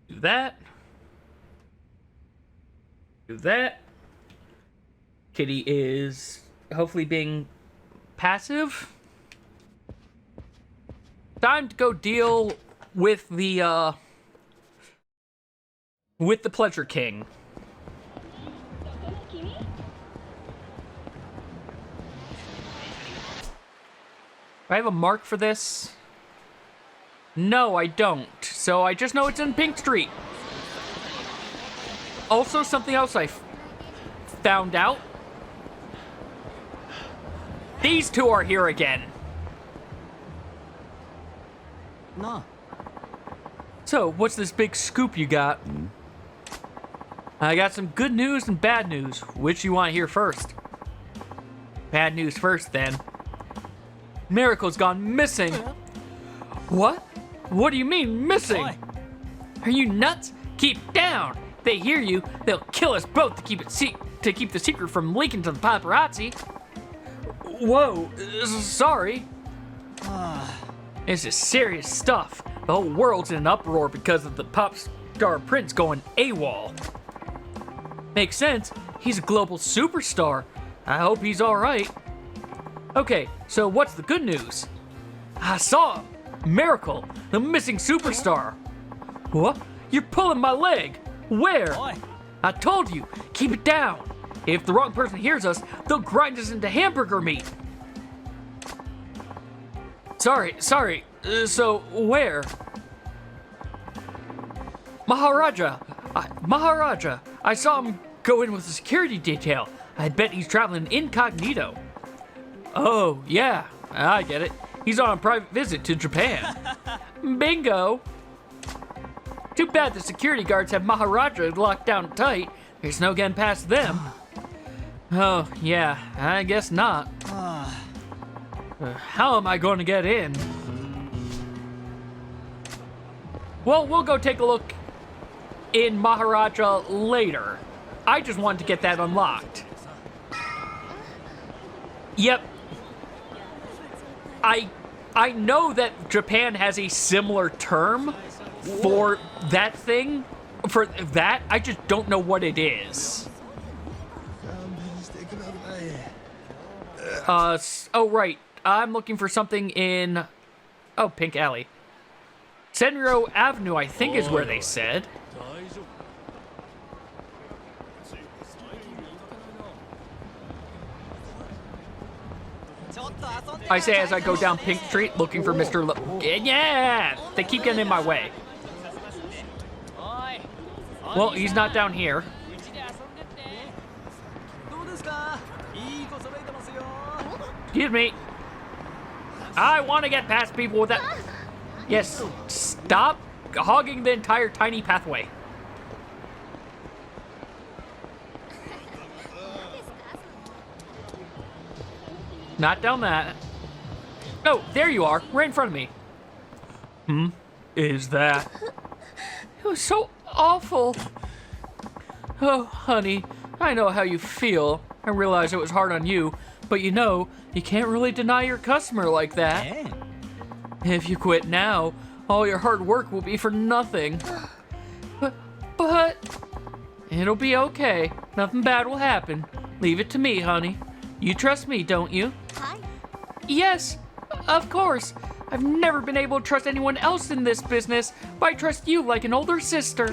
Do that. Do that. Kitty is hopefully being passive. Time to go deal with the Pleasure King. Do I have a mark for this? No, I don't. So I just know it's in Pink Street. Also, something else I found out. These two are here again. No. So, what's this big scoop you got? I got some good news and bad news. Which you want to hear first? Bad news first, then. Miracle's gone missing. What? What do you mean, missing? Oi. Are you nuts? Keep down. They hear you, they'll kill us both to keep the secret from leaking to the paparazzi. Whoa, sorry. This is serious stuff. The whole world's in an uproar because of the pop star prince going AWOL. Makes sense. He's a global superstar. I hope he's all right. Okay, so what's the good news? I saw him. Miracle, the missing superstar. What? You're pulling my leg. Where? Oi. I told you, keep it down. If the wrong person hears us, they'll grind us into hamburger meat. Sorry. So where? Maharaja, I saw him go in with a security detail. I bet he's traveling incognito. Oh, yeah, I get it. He's on a private visit to Japan. Bingo. Too bad the security guards have Maharaja locked down tight. There's no getting past them. Oh, yeah, I guess not. How am I going to get in? Well, we'll go take a look in Maharaja later. I just wanted to get that unlocked. Yep. I know that Japan has a similar term for that thing. For that, I just don't know what it is. Oh right, I'm looking for something in, Pink Alley. Senro Avenue, I think, is where they said. I say as I go down Pink Street looking for Mr. Yeah! They keep getting in my way. Well, he's not down here. Excuse me. I want to get past people with that. Yes, stop hogging the entire tiny pathway. Not down that. Oh, there you are, right in front of me. Is that? It was so awful. Oh, honey, I know how you feel. I realize it was hard on you, but you know, you can't really deny your customer like that. Hey. If you quit now, all your hard work will be for nothing. But it'll be okay. Nothing bad will happen. Leave it to me, honey. You trust me, don't you? Hi. Yes, of course. I've never been able to trust anyone else in this business, but I trust you like an older sister.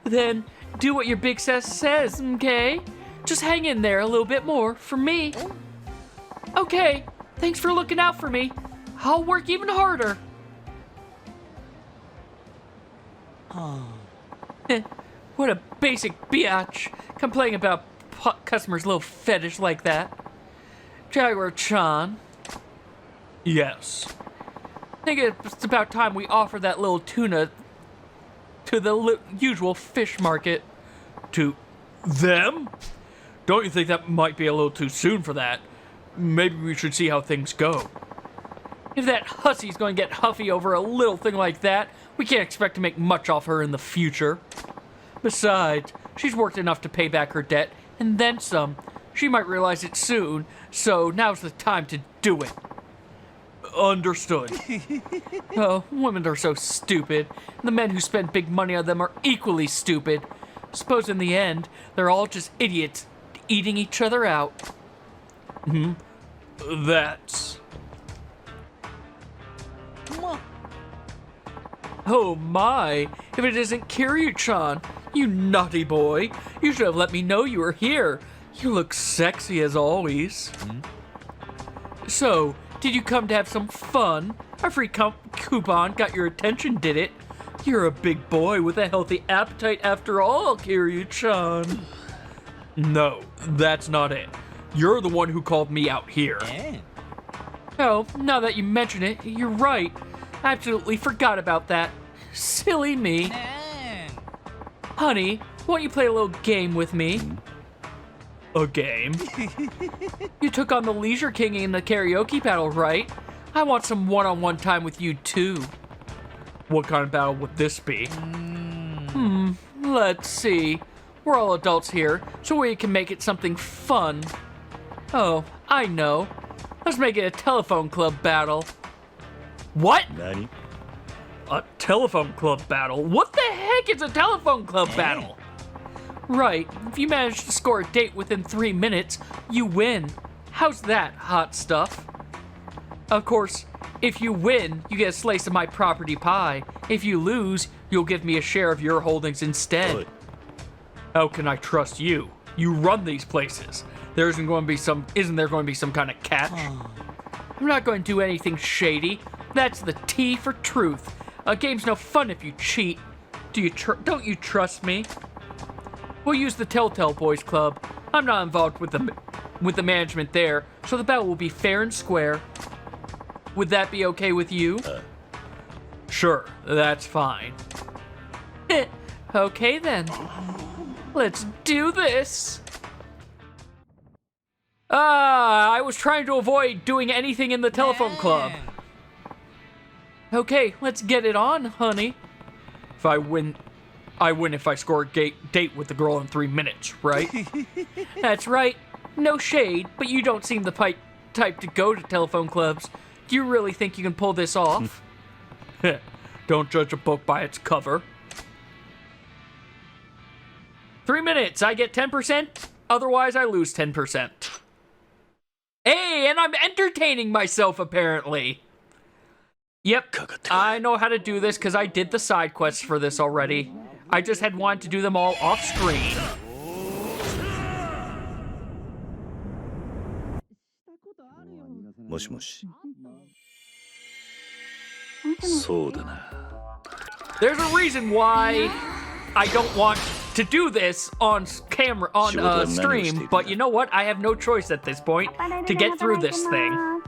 Then do what your big sis says, okay? Just hang in there a little bit more for me. Okay, thanks for looking out for me. I'll work even harder. What a basic biatch, complaining about customers' little fetish like that. Gyro-chan. Yes. I think it's about time we offer that little tuna to the usual fish market. To them? Don't you think that might be a little too soon for that? Maybe we should see how things go. If that hussy's going to get huffy over a little thing like that, we can't expect to make much off her in the future. Besides, she's worked enough to pay back her debt, and then some. She might realize it soon, so now's the time to do it. Understood. Oh, women are so stupid. And the men who spend big money on them are equally stupid. Suppose in the end, they're all just idiots eating each other out. That's... Oh my, if it isn't Kiryu-chan, you naughty boy. You should have let me know you were here. You look sexy as always. So, did you come to have some fun? Our free coupon got your attention, did it? You're a big boy with a healthy appetite after all, Kiryu-chan. No, that's not it. You're the one who called me out here. Oh, now that you mention it, you're right. I absolutely forgot about that. Silly me. Honey, won't you play a little game with me? A game? You took on the Leisure King in the karaoke battle, right? I want some one-on-one time with you, too. What kind of battle would this be? Let's see. We're all adults here, so we can make it something fun. Oh, I know. Let's make it a telephone club battle. What? 何 A telephone club battle? What the heck is a telephone club battle? Right, if you manage to score a date within 3 minutes, you win. How's that, hot stuff? Of course, if you win, you get a slice of my property pie. If you lose, you'll give me a share of your holdings instead. Good. How can I trust you? You run these places. Isn't there going to be some kind of catch? I'm not going to do anything shady. That's the T for truth. A game's no fun if you cheat. Don't you trust me? We'll use the Telltale Boys Club. I'm not involved with the management there, so the battle will be fair and square. Would that be okay with you? Sure, that's fine. Okay then. Let's do this. I was trying to avoid doing anything in the telephone club. Okay, let's get it on, honey. If I win if I score a date with the girl in 3 minutes, right? That's right. No shade, but you don't seem the type to go to telephone clubs. Do you really think you can pull this off? Don't judge a book by its cover. 3 minutes, I get 10%. Otherwise, I lose 10%. Hey, and I'm entertaining myself, apparently. Yep, I know how to do this because I did the side quests for this already. I just had wanted to do them all off screen. もしもしそうだな There's a reason why I don't want to do this on camera, on stream, but you know what? I have no choice at this point to get through this thing.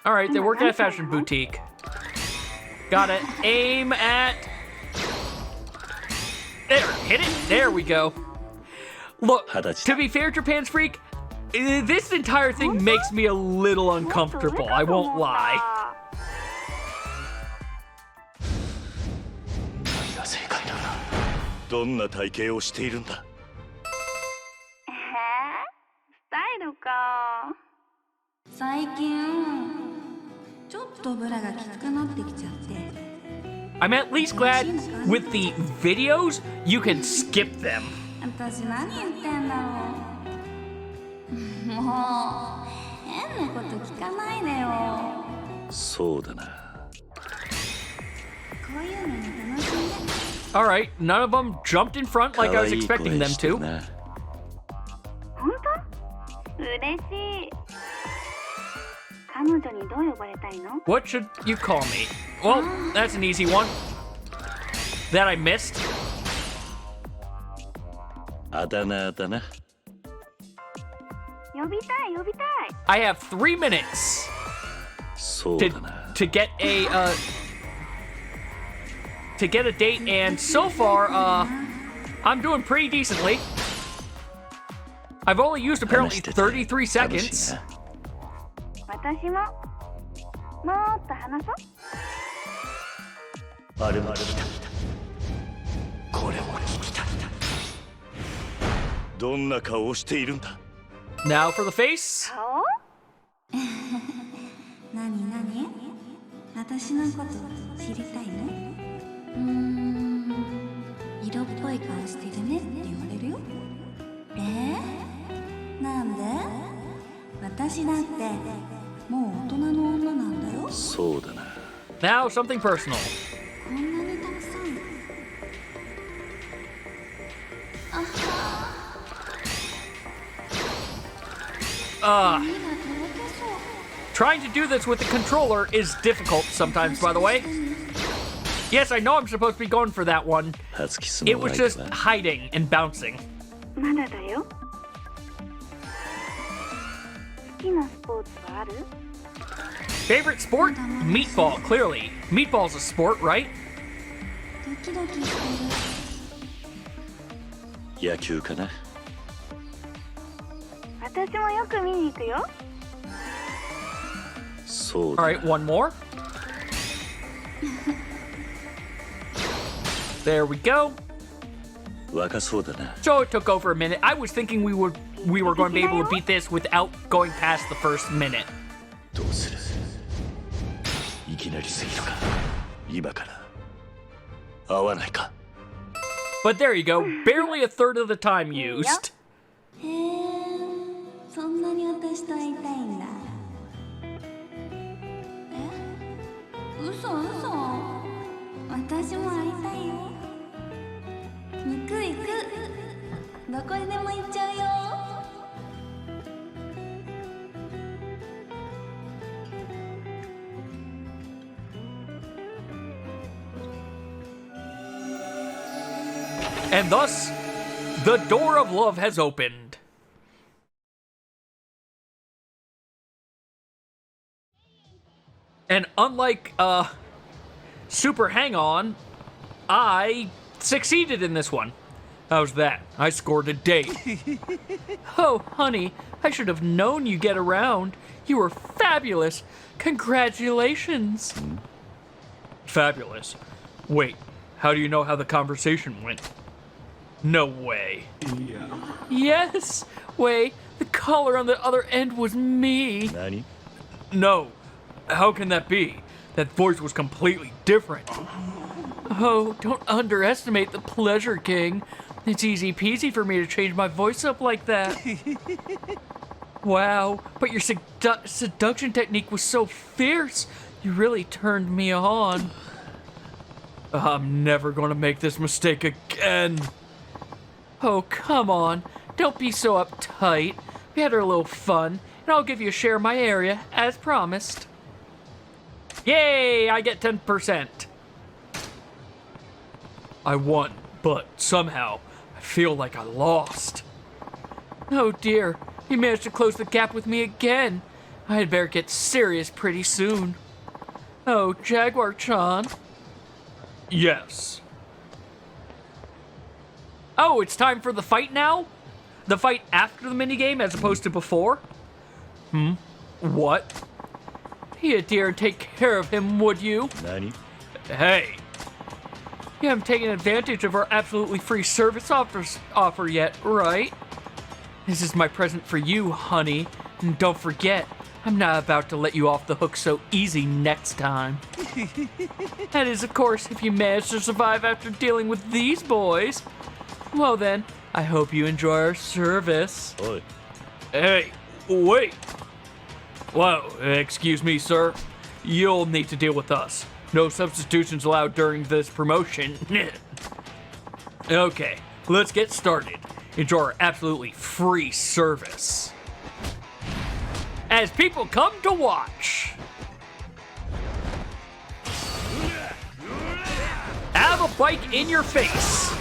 Alright, they work at a fashion boutique. Gotta aim at... There, hit it. There we go. Look, to be fair, Japan's Freak, this entire thing makes me a little uncomfortable, I won't lie. どんな体型をしているんだスタイルか最近ちょっとブラがきつくなってきちゃって I'm at least glad with the videos, you can skip them. 私何言ってんだろうもう変なこと聞かないでよそうだなこういうのに楽しんで Alright, none of them jumped in front like I was expecting them to. 本当嬉しい彼女にどう呼ばれたいの What should you call me? Well, that's an easy one. That I missed. あだ名だな呼びたい呼びたい I have 3 minutes そうだな to get a date, and so far, I'm doing pretty decently. I've only used apparently 33 seconds. 私ももっと話そう。あれも聞きたこれも聞きたどんな顔をしているんだ Now for the face. 顔なになに私のこと知りたいの色っぽい顔してるねって言われるよなんで私だってもう大人の女なんだよそうだな Now something personal. こんなにたくさんあは耳がとろけそう Trying to do this with the controller is difficult sometimes, by the way. Yes, I know I'm supposed to be going for that one. 初キス It も was ワイ just ドだ hiding and bouncing. まだだよ好きなスポーツはある Favorite sport? Meatball, clearly. Meatball's a sport, right? ドキドキしてる野球かな私もよく見に行くよそうだ Alright, one more. There we go. 若そうだな So it took over a minute. I was thinking we were going to be able to beat this without going past the first minute. どうするいきなりすぎるか今から合わないか But there you go. Barely a third of the time used. へえそんなに私と会いたいんだ嘘私も会いたいよ行くどこにでも行っちゃうよ And thus, the door of love has opened. And unlike, Super Hang-On, I succeeded in this one. How's that? I scored a date. Oh, honey, I should have known you get around. You were fabulous. Congratulations. Fabulous. Wait, how do you know how the conversation went? No way. Yes, Wei, the caller on the other end was me. 何 No, how can that be? That voice was completely different. Oh, don't underestimate the pleasure, King. It's easy peasy for me to change my voice up like that. Wow, but your seduction technique was so fierce. You really turned me on. I'm never gonna make this mistake again. Oh, come on. Don't be so uptight. We had a little fun, and I'll give you a share of my area, as promised. Yay! I get 10%. I won, but somehow I feel like I lost. Oh dear, you managed to close the gap with me again. I had better get serious pretty soon. Oh, Jaguar-chan. Yes. Oh, it's time for the fight now? The fight after the minigame as opposed to before? What? You dear take care of him, would you? 何 Hey. You haven't taken advantage of our absolutely free service offer yet, right? This is my present for you, honey. And don't forget, I'm not about to let you off the hook so easy next time. That is, of course, if you manage to survive after dealing with these boys. Well then, I hope you enjoy our service. おい Hey, wait. Whoa, excuse me, sir. You'll need to deal with us. No substitutions allowed during this promotion. Okay, let's get started. Enjoy our absolutely free service. As people come to watch. Have a bike in your face.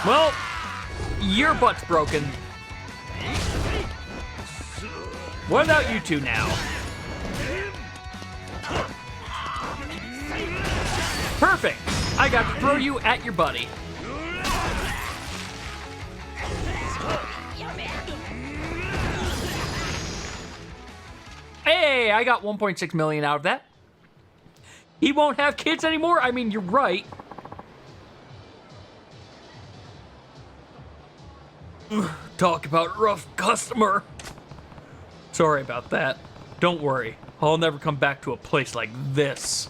Well, your butt's broken. What about you two now? Perfect! I got to throw you at your buddy. Hey, I got 1.6 million out of that. He won't have kids anymore? I mean, you're right. Talk about rough customer. Sorry about that. Don't worry. I'll never come back to a place like this.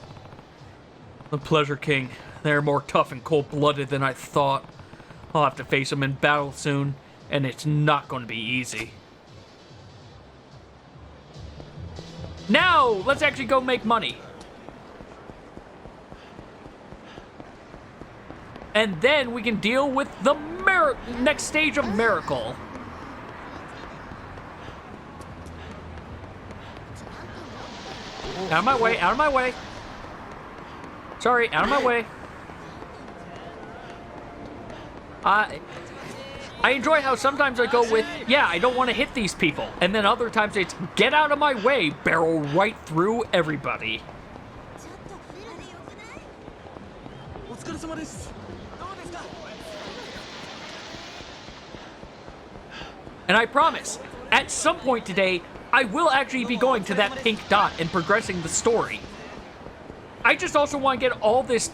The Pleasure King. They're more tough and cold-blooded than I thought. I'll have to face them in battle soon, and it's not going to be easy. Now, let's actually go make money. And then we can deal with the next stage of Miracle. Out of my way, out of my way. Sorry, out of my way. I enjoy how sometimes I go with, yeah, I don't want to hit these people. And then other times it's, get out of my way, barrel right through everybody. And I promise, at some point today, I will actually be going to that pink dot and progressing the story. I just also want to get all this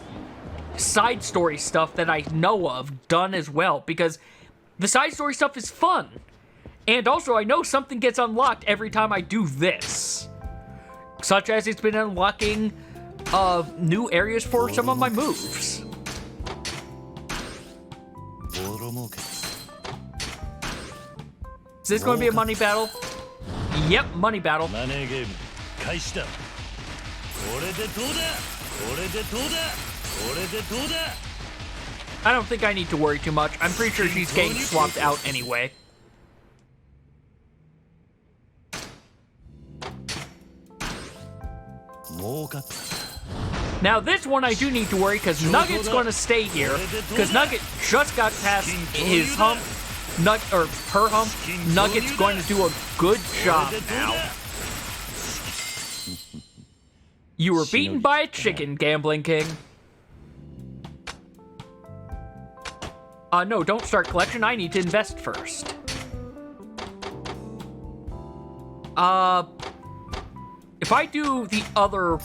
side story stuff that I know of done as well, because the side story stuff is fun. And also, I know something gets unlocked every time I do this. Such as it's been unlocking new areas for some of my moves. Is this going to be a money battle? Yep, money battle. I don't think I need to worry too much. I'm pretty sure she's getting swapped out anyway. Now this one I do need to worry because Nugget's going to stay here because Nugget just got past his hump. Her hump. Nugget's going to do a good job now. You were beaten by a chicken, Gambling King. No, don't start collection. I need to invest first. If I do the other...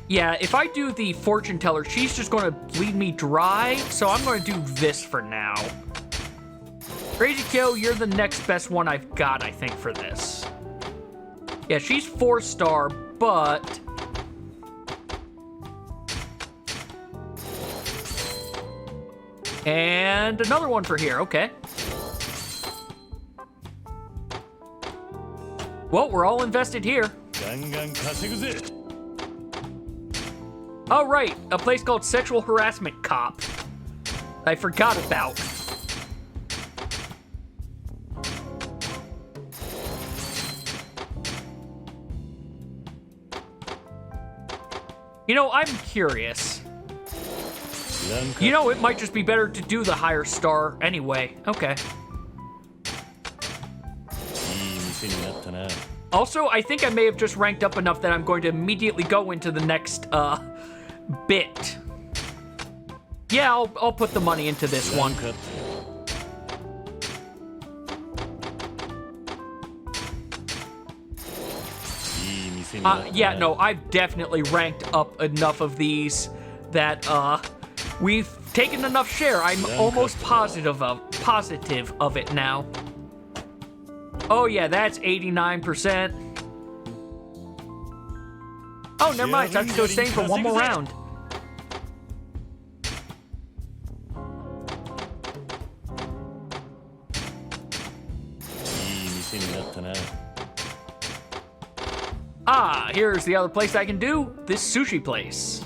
Yeah, if I do the fortune teller, she's just going to bleed me dry, so I'm going to do this for now. Crazy Kyo, you're the next best one I've got, I think, for this. Yeah, she's 4-star, but... And another one for here, okay. Well, we're all invested here. Oh, right, a place called Sexual Harassment Cop. I forgot about. You know, I'm curious. You know, it might just be better to do the higher star anyway. Okay. Also, I think I may have just ranked up enough that I'm going to immediately go into the next, bit. Yeah, I'll put the money into this one. Yeah, no, I've definitely ranked up enough of these that, we've taken enough share. I'm almost positive of it now. Oh yeah, that's 89%. Oh, never mind. I'm just going to stay for one more round. Ah, here's the other place I can do. This sushi place.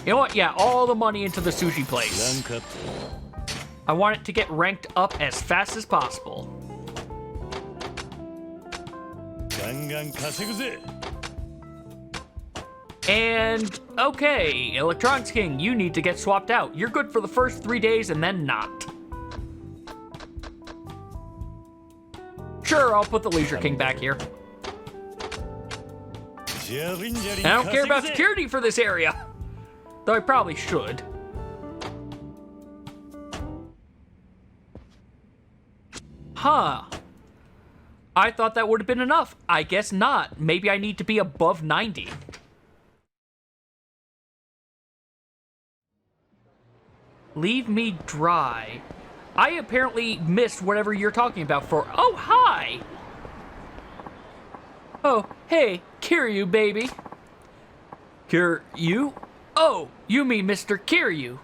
You know what? Yeah, all the money into the sushi place. I want it to get ranked up as fast as possible. And, okay, Electronics King, you need to get swapped out. You're good for the first 3 days and then not. Sure, I'll put the Leisure King back here. I don't care about security for this area. Though I probably should. Huh. I thought that would have been enough. I guess not. Maybe I need to be above 90. Leave me dry. I apparently missed whatever you're talking about for... Oh, hi! Oh, hey, Kiryu, baby. Kiryu? Oh, you mean Mr. Kiryu.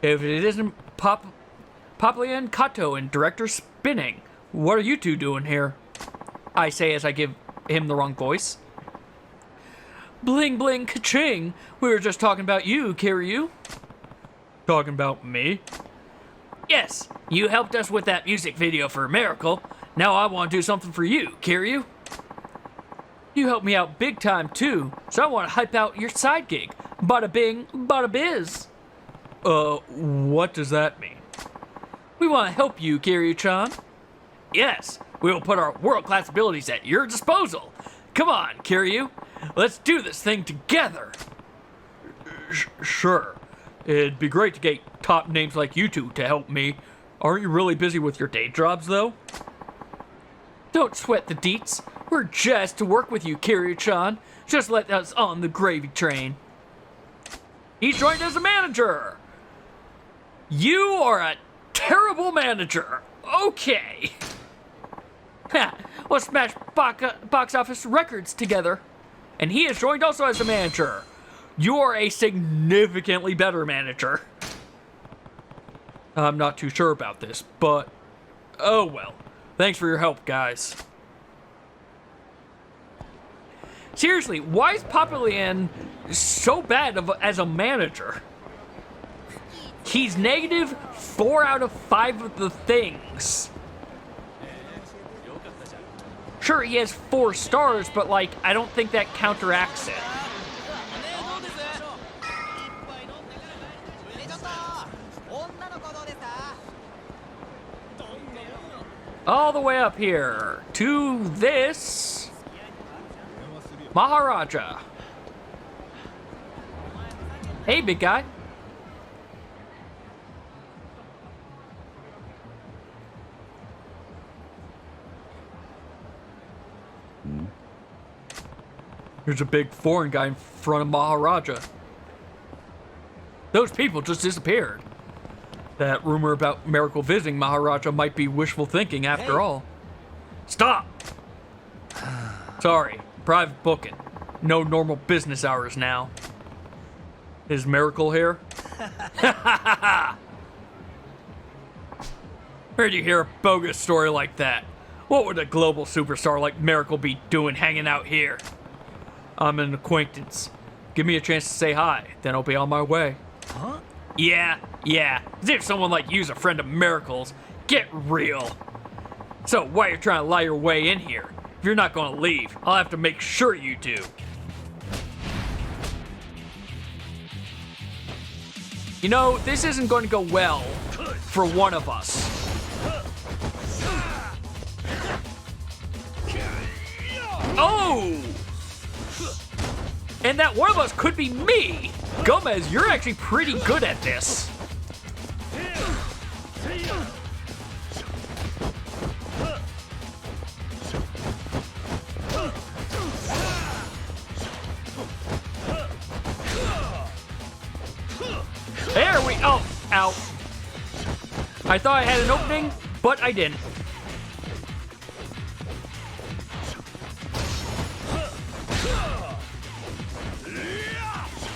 If it isn't Poplian Kato and Director Spinning, what are you two doing here? I say as I give him the wrong voice. Bling bling ka-ching. We were just talking about you, Kiryu. Talking about me? Yes, you helped us with that music video for Miracle. Now I want to do something for you, Kiryu. You helped me out big time too, so I want to hype out your side gig. Bada bing, bada biz. What does that mean? We want to help you, Kiryu-chan. Yes, we will put our world-class abilities at your disposal. Come on, Kiryu. Let's do this thing together. Sure. It'd be great to get top names like you two to help me. Aren't you really busy with your day jobs, though? Don't sweat the deets. We're jazzed to work with you, Kiryu-chan. Just let us on the gravy train. He joined as a manager. You are a terrible manager. Okay. We'll smash box office records together. And he has joined also as a manager. You are a significantly better manager. I'm not too sure about this, but oh well. Thanks for your help, guys. Seriously, why is Poplian so bad as a manager? He's negative 4 out of 5 of the things. Sure, he has 4 stars, but like, I don't think that counteracts it. All the way up here to this Maharaja. Hey, big guy. There's a big foreign guy in front of Maharaja. Those people just disappeared. That rumor about Miracle visiting Maharaja might be wishful thinking after all. Stop! Sorry, private booking. No normal business hours now. Is Miracle here? Where'd you hear a bogus story like that? What would a global superstar like Miracle be doing hanging out here? I'm an acquaintance. Give me a chance to say hi, then I'll be on my way. Huh? Yeah. As if someone like you's a friend of Miracle's. Get real. So, why are you trying to lie your way in here? If you're not gonna leave, I'll have to make sure you do. You know, this isn't going to go well for one of us. Oh! And that one of us could be me! Gomez, you're actually pretty good at this. There we... Oh, ow. I thought I had an opening, but I didn't.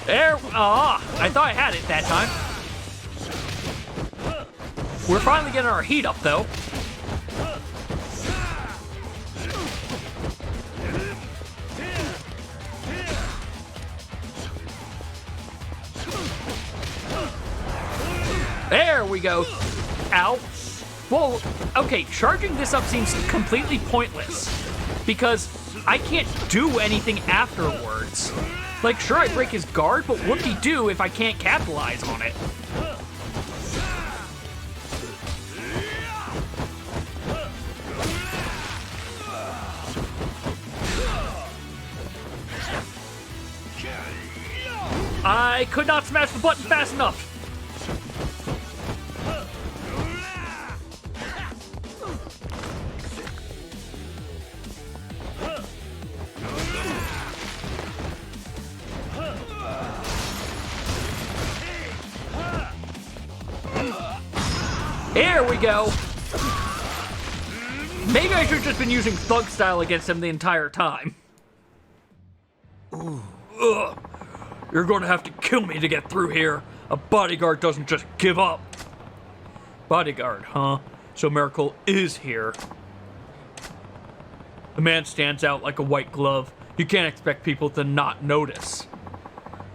There, I thought I had it that time. We're finally getting our heat up, though. There we go. Ow. Well, okay, charging this up seems completely pointless because I can't do anything afterwards. Like, sure, I break his guard, but whoop-de-doo if I can't capitalize on it. I could not smash the button fast enough. Here we go. Maybe I should have just been using thug style against him the entire time. Ugh. You're going to have to kill me to get through here. A bodyguard doesn't just give up. Bodyguard, huh? So Miracle is here. The man stands out like a white glove. You can't expect people to not notice.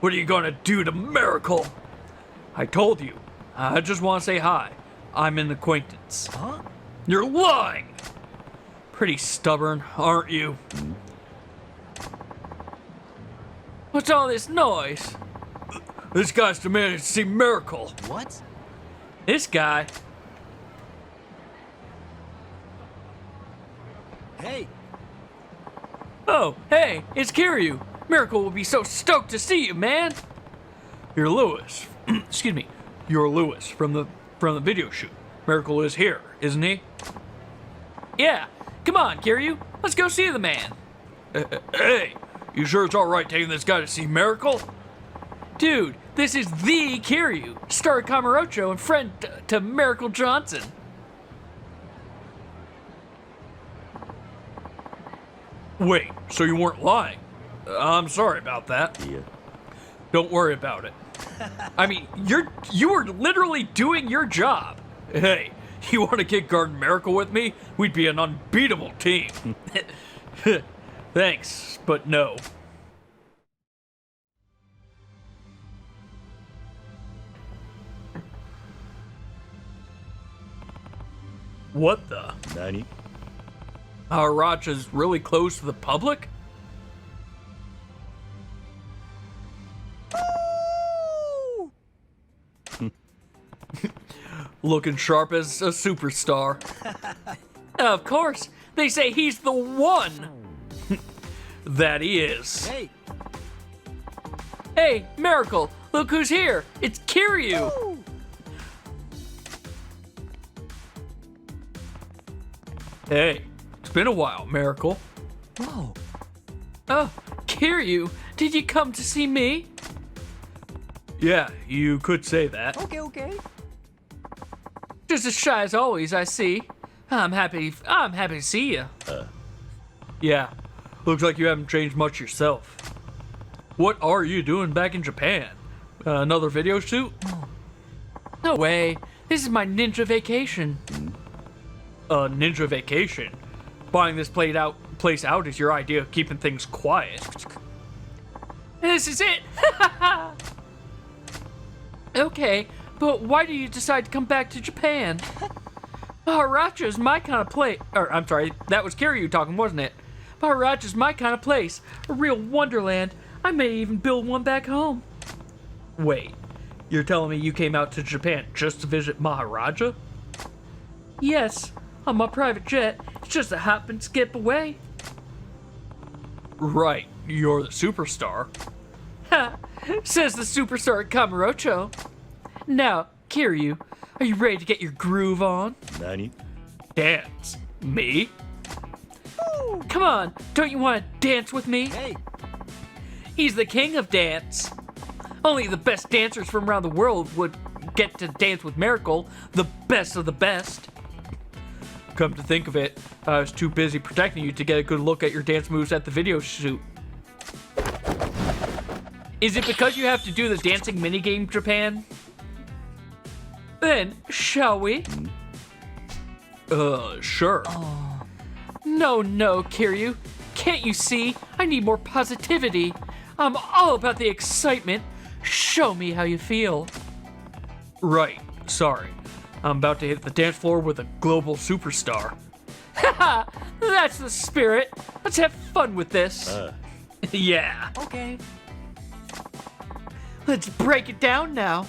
What are you going to do to Miracle? I told you. I just want to say hi. I'm an acquaintance. Huh? You're lying! Pretty stubborn, aren't you? What's all this noise? This guy's demanding to see Miracle. What? This guy? Hey, Oh, hey, it's Kiryu. Miracle will be so stoked to see you, man. You're Lewis. Excuse me. You're Lewis from the video shoot. Miracle is here, isn't he? Yeah. Come on, Kiryu. Let's go see the man. Hey, you sure it's all right taking this guy to see Miracle? Dude, this is the Kiryu, star of Kamurocho and friend to Miracle Johnson. Wait, so you weren't lying? I'm sorry about that. Yeah. Don't worry about it. I mean, you were literally doing your job. Hey, you want to kick guard Miracle with me? We'd be an unbeatable team. Thanks, but no. What the? Nani? Raja's really closed to the public? Looking sharp as a superstar. Of course. They say he's the one. That he is. hey, Hey, Miracle, look who's here. It's Kiryu. Hey, it's been a while, Miracle. whoa. Oh, Kiryu, did you come to see me? Yeah, you could say that. Okay. Just as shy as always, I see. I'm happy to see you. Yeah, looks like you haven't changed much yourself. What are you doing back in Japan? Another video shoot? No way. This is my ninja vacation. Ninja vacation? Buying this place out is your idea of keeping things quiet. This is it! Okay, but why do you decide to come back to Japan? Maharaja's my kind of place. Or, I'm sorry, that was Kiryu talking, wasn't it? Maharaja's my kind of place. A real wonderland. I may even build one back home. Wait, you're telling me you came out to Japan just to visit Maharaja? Yes, on my private jet. It's just a hop and skip away. Right, you're the superstar. Ha! Says the superstar at Kamurocho. Now, Kiryu, are you ready to get your groove on? Nani? Dance? Me? Come on, don't you want to dance with me? Hey, He's the king of dance. Only the best dancers from around the world would get to dance with Miracle, the best of the best. Come to think of it, I was too busy protecting you to get a good look at your dance moves at the video shoot. Is it because you have to do the dancing minigame, Japan? Then, shall we? Sure. No, Kiryu. Can't you see? I need more positivity. I'm all about the excitement. Show me how you feel. Right, sorry. I'm about to hit the dance floor with a global superstar. Haha, that's the spirit. Let's have fun with this. Yeah. okay. Let's break it down now.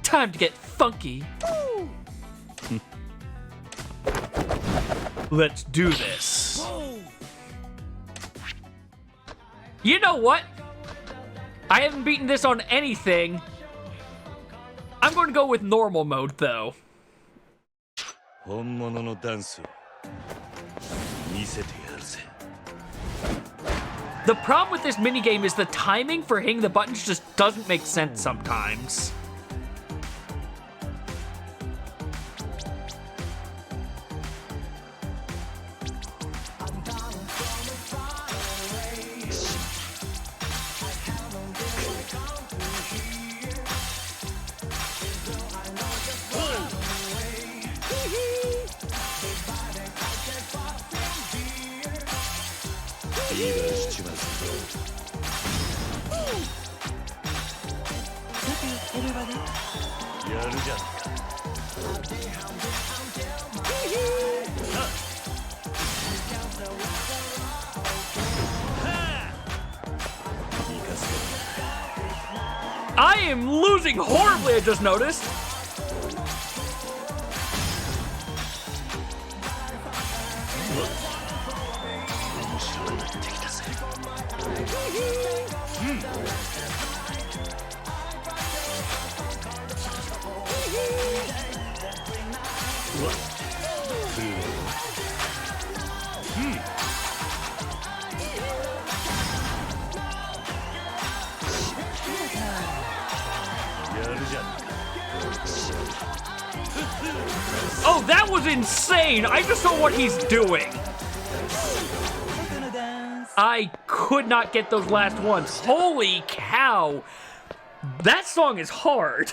Time to get funky. Let's do this. You know what? I haven't beaten this on anything. I'm going to go with normal mode, though. 本物のダンスを見せてやるぜ。 The problem with this minigame is the timing for hitting the buttons just doesn't make sense sometimes. I am losing horribly, I just noticed. Oh, that was insane! I just saw what he's doing. I could not get those last ones. Holy cow! That song is hard.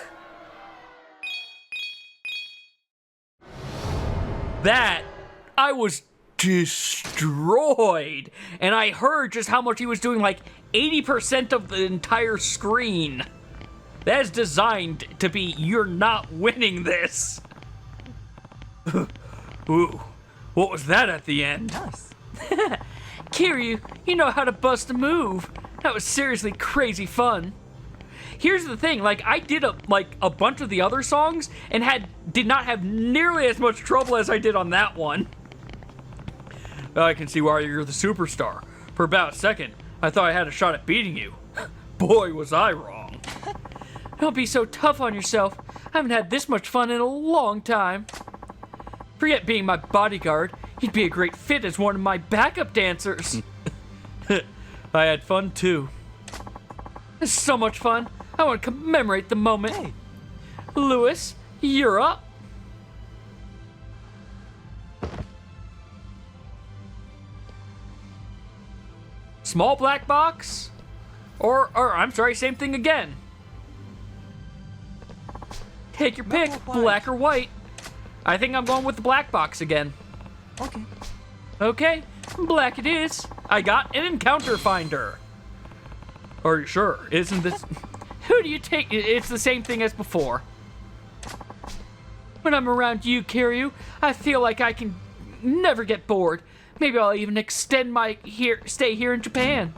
That, I was destroyed. And I heard just how much he was doing, like 80% of the entire screen. That is designed to be, you're not winning this. Ooh, what was that at the end? Kiryu, you know how to bust a move. That was seriously crazy fun. Here's the thing, like, I did a bunch of the other songs and did not have nearly as much trouble as I did on that one. I can see why you're the superstar. For about a second, I thought I had a shot at beating you. Boy, was I wrong. Don't be so tough on yourself. I haven't had this much fun in a long time. Forget being my bodyguard. You'd be a great fit as one of my backup dancers. I had fun too. It's so much fun. I want to commemorate the moment. Hey. Lewis, you're up. Small black box? Or I'm sorry, same thing again. Take your pick, black or white. I think I'm going with the black box again. Okay. Okay, black it is. I got an encounter finder. Are you sure? Isn't this... Who do you take? It's the same thing as before. When I'm around you, Kiryu, I feel like I can never get bored. Maybe I'll even extend my stay here in Japan.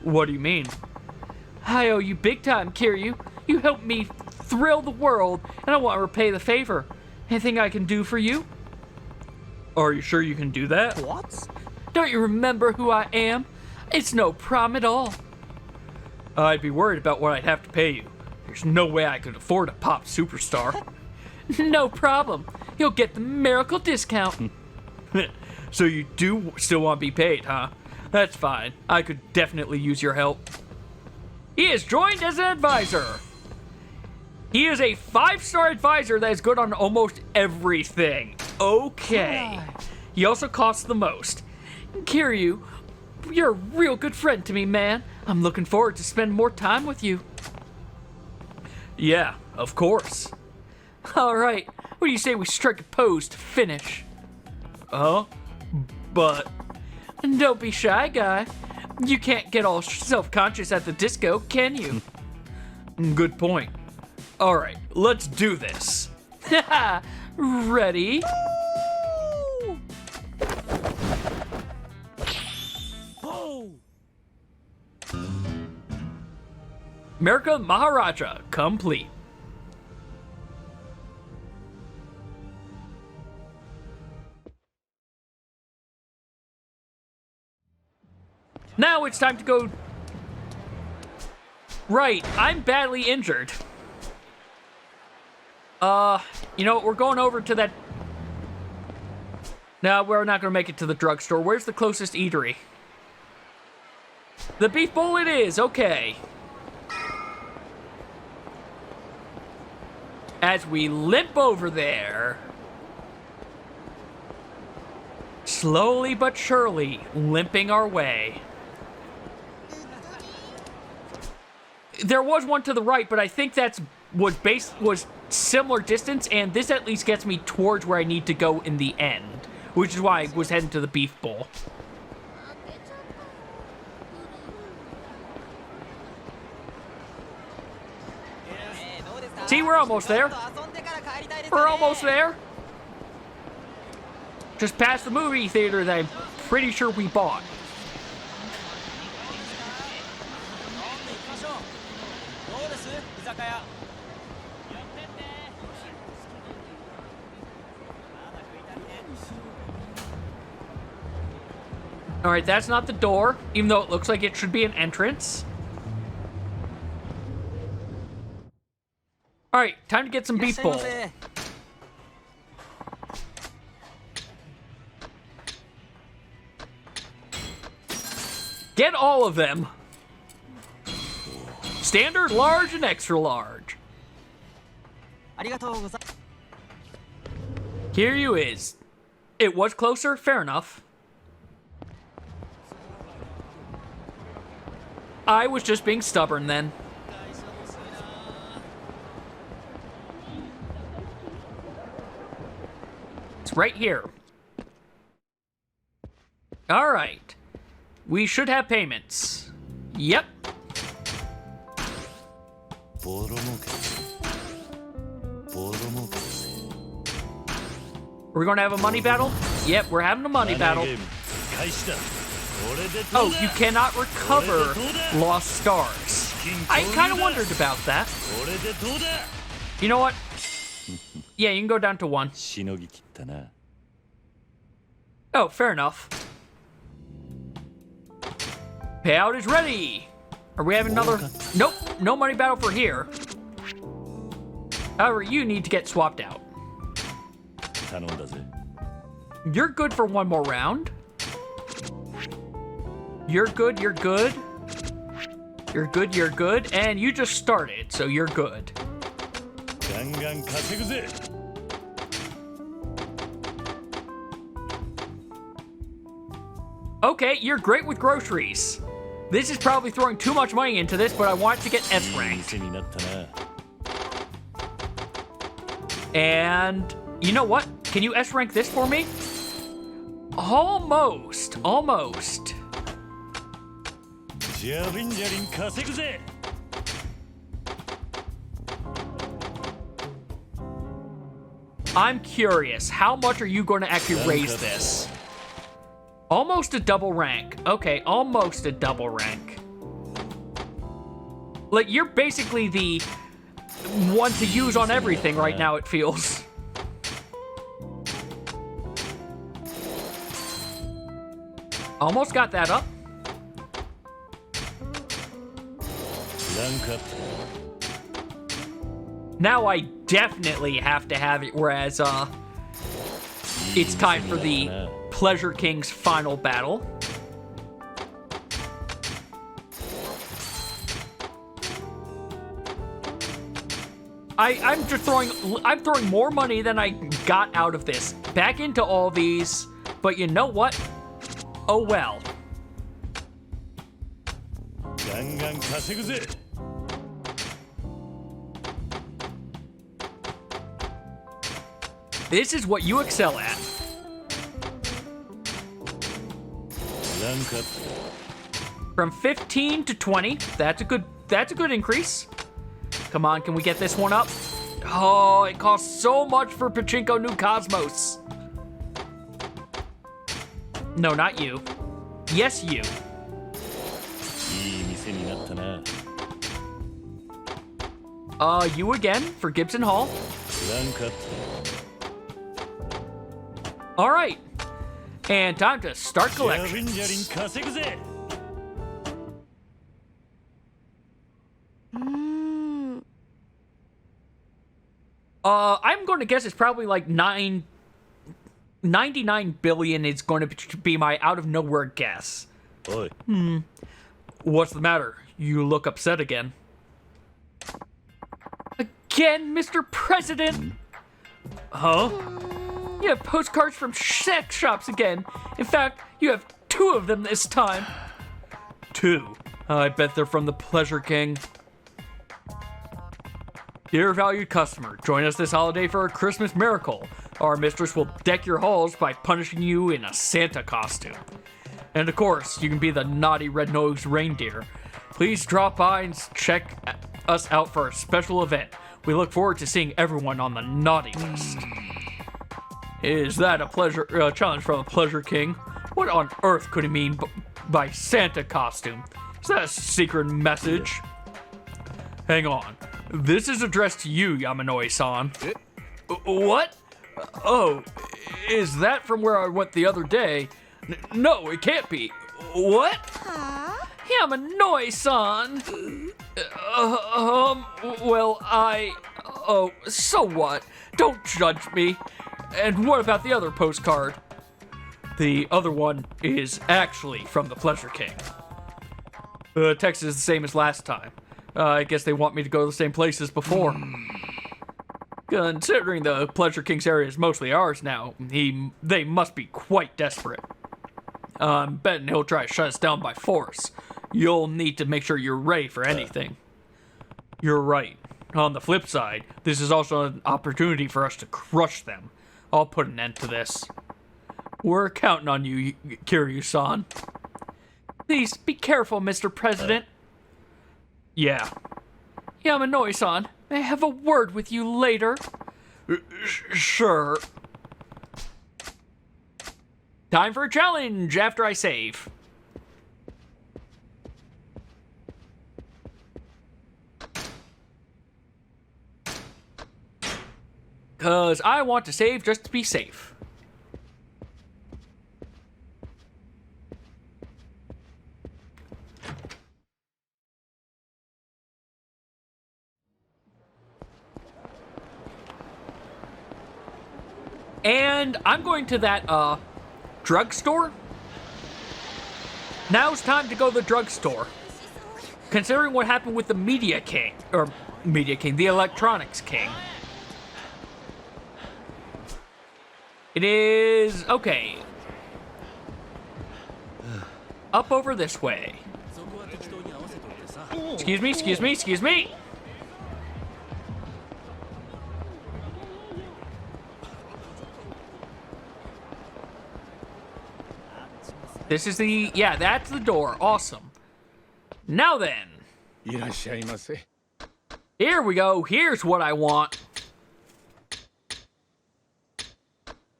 What do you mean? I owe you big time, Kiryu. You helped me thrill the world, and I want to repay the favor. Anything I can do for you? Are you sure you can do that? What? Don't you remember who I am? It's no problem at all. I'd be worried about what I'd have to pay you. There's no way I could afford a pop superstar. No problem. You'll get the miracle discount. So you do still want to be paid, huh? That's fine. I could definitely use your help. He is joined as an advisor. He is a 5-star advisor that is good on almost everything. Okay. He also costs the most. Kiryu, you're a real good friend to me, man. I'm looking forward to spend more time with you. Yeah, of course. All right, what do you say we strike a pose to finish? But... Don't be shy, guy. You can't get all self-conscious at the disco, can you? Good point. All right, let's do this. Ready? America Maharaja complete. Now it's time to go Right, I'm badly injured. You know what, we're going over to that... No, we're not gonna make it to the drugstore. Where's the closest eatery? The beef bowl it is, okay. As we limp over there... Slowly but surely, limping our way. There was one to the right, but I think that's was similar distance, and this at least gets me towards where I need to go in the end, which is why I was heading to the beef bowl. See, we're almost there. We're almost there. Just past the movie theater that I'm pretty sure we bought. Alright, that's not the door, even though it looks like it should be an entrance. Alright, time to get some beef bowl. Get all of them. Standard, large, and extra large. Kiryu is. It was closer, fair enough. I was just being stubborn then. It's right here. All right. We should have payments. Yep. We're gonna have a money battle? Yep, we're having a money battle. Oh, you cannot recover lost stars. I kind of wondered about that. You know what? Yeah, you can go down to 1. Oh, fair enough. Payout is ready. Are we having another? Nope, no money battle for here. However, you need to get swapped out. You're good for one more round. You're good, you're good. You're good, you're good. And you just started, so you're good. Okay, you're great with groceries. This is probably throwing too much money into this, but I want to get S ranked. And you know what? Can you S rank this for me? Almost, almost. I'm curious, how much are you going to actually raise this? Almost a double rank. Okay, almost a double rank. Like, you're basically the one to use on everything right now, it feels. Almost got that up. Now I definitely have to have it, whereas, it's time for the Pleasure King's final battle. I'm throwing more money than I got out of this back into all these, but you know what? Oh well. This is what you excel at. From 15 to 20. That's a good increase. Come on, can we get this one up? Oh, it costs so much for Pachinko New Cosmos. No, not you. Yes, you. You again for Gibson Hall. All right. And time to start collections. I'm going to guess it's probably like 99 billion is going to be my out of nowhere guess. Oi. What's the matter? You look upset again. Again, Mr. President? Huh? You have postcards from sex shops again. In fact, you have 2 of them this time. 2? I bet they're from the Pleasure King. Dear valued customer, join us this holiday for a Christmas miracle. Our mistress will deck your halls by punishing you in a Santa costume. And of course, you can be the naughty red-nosed reindeer. Please drop by and check us out for a special event. We look forward to seeing everyone on the naughty list. Is that a challenge from the Pleasure King? What on earth could he mean by Santa costume? Is that a secret message? Hang on. This is addressed to you, Yamanoi-san. What? Oh, is that from where I went the other day? No, it can't be. What? Yamanoi-san. Well, oh, so what? Don't judge me. And what about the other postcard? The other one is actually from the Pleasure King. The text is the same as last time. I guess they want me to go to the same place as before. Considering the Pleasure King's area is mostly ours now, they must be quite desperate. I'm betting he'll try to shut us down by force. You'll need to make sure you're ready for anything. You're right. On the flip side, this is also an opportunity for us to crush them. I'll put an end to this. We're counting on you, Kiryu-san. Please be careful, Mr. President. Yeah. Yamanoi-san, may I have a word with you later? Sure. Time for a challenge after I save. Because I want to save just to be safe. And I'm going to that, drugstore. Now's time to go to the drugstore. Considering what happened with the the Electronics King. It is, okay. Up over this way. Excuse me. This is that's the door. Awesome. Now then. Here we go. Here's what I want.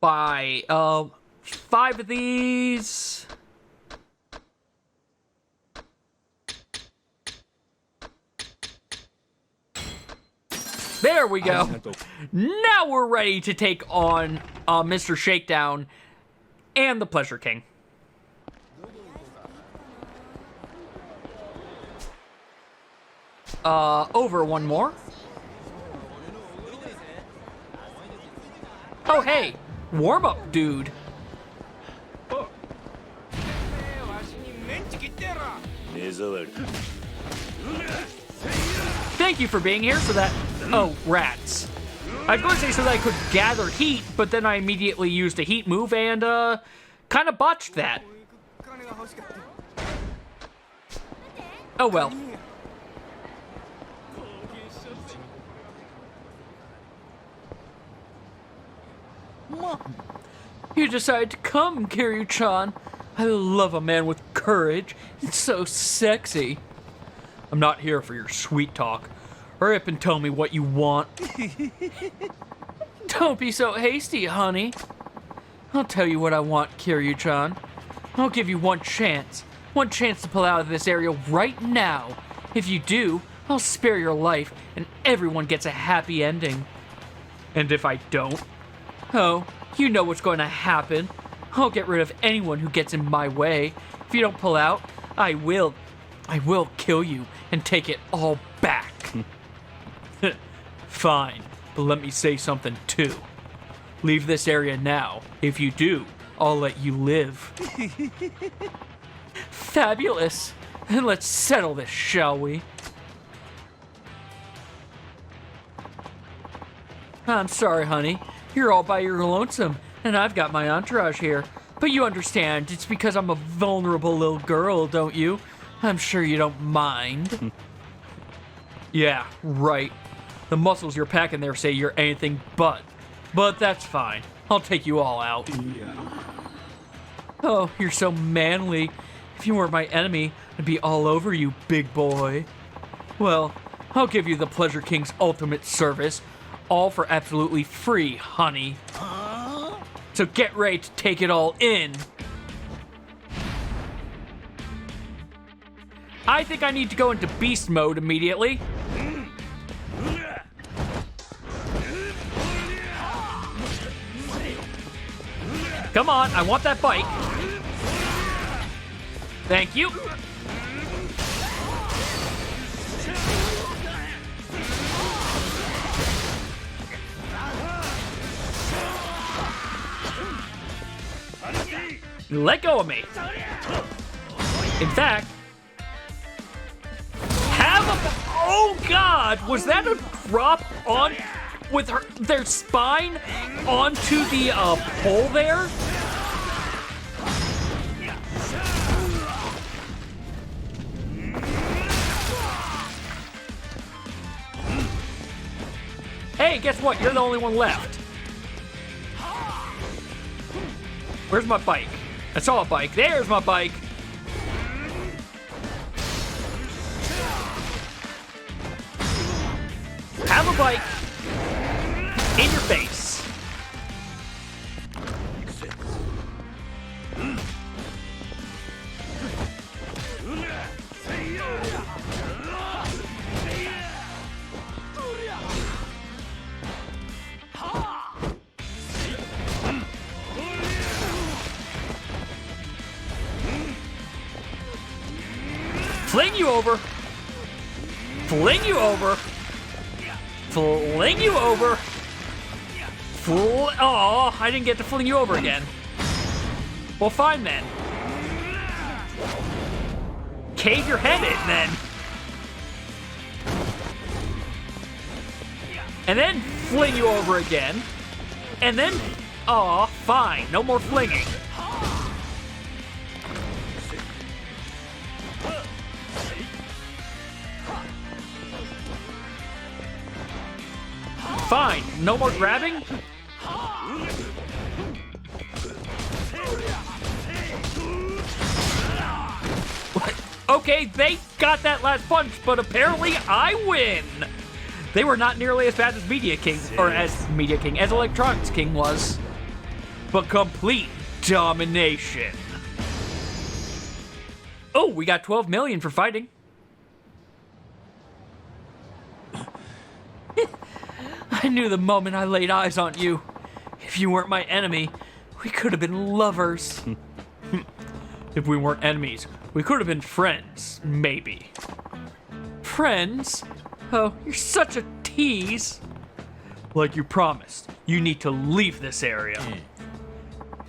Buy 5 of these. There we go. Now we're ready to take on Mr. Shakedown and the Pleasure King. Over one more. Oh, hey, warm up, dude. Thank you for being here so that... Oh, rats. I was going to say so that I could gather heat, but then I immediately used a heat move and, kind of botched that. Oh, well. You decided to come, Kiryu-chan. I love a man with courage. It's so sexy. I'm not here for your sweet talk. Hurry up and tell me what you want. Don't be so hasty, honey. I'll tell you what I want, Kiryu-chan. I'll give you one chance to pull out of this area right now. If you do, I'll spare your life, and everyone gets a happy ending. And if I don't? Oh, you know what's going to happen. I'll get rid of anyone who gets in my way. If you don't pull out, I will kill you and take it all back. Fine. But let me say something too. Leave this area now. If you do, I'll let you live. Fabulous. And let's settle this, shall we? I'm sorry, honey. You're all by your lonesome, and I've got my entourage here. But you understand, it's because I'm a vulnerable little girl, don't you? I'm sure you don't mind. Yeah, right. The muscles you're packing there say you're anything but. But that's fine. I'll take you all out. Oh, you're so manly. If you weren't my enemy, I'd be all over you, big boy. Well, I'll give you the Pleasure King's ultimate service, all for absolutely free, honey. So get ready to take it all in. I think I need to go into beast mode immediately. Come on, I want that bike. Thank you. Let go of me. In fact, oh God, was that a drop on with their spine onto the pole there? Hey, guess what? You're the only one left. Where's my bike? I saw a bike. There's my bike. Have a bike in your face. Fling you over. Fling you over. Fling you over. Oh, I didn't get to fling you over again. Well, fine then. Cave your head in then. And then fling you over again. And then, oh, fine. No more flinging. Fine. No more grabbing? Okay, they got that last punch, but apparently I win. They were not nearly as bad as as Electronics King was. But complete domination. Oh, we got 12 million for fighting. I knew the moment I laid eyes on you. If you weren't my enemy, we could have been lovers. If we weren't enemies, we could have been friends, maybe. Friends? Oh, you're such a tease. Like you promised, you need to leave this area.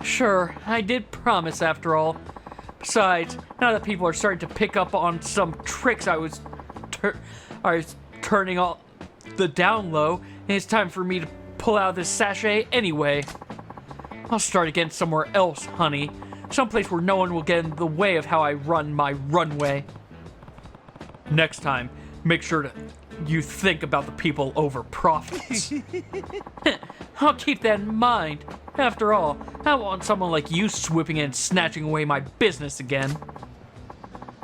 Sure, I did promise after all. Besides, now that people are starting to pick up on some tricks I was turning all the down low, and it's time for me to pull out this sachet anyway. I'll start again somewhere else, honey. Someplace where no one will get in the way of how I run my runway. Next time, make sure you think about the people over profits. I'll keep that in mind. After all, I don't want someone like you swooping in and snatching away my business again.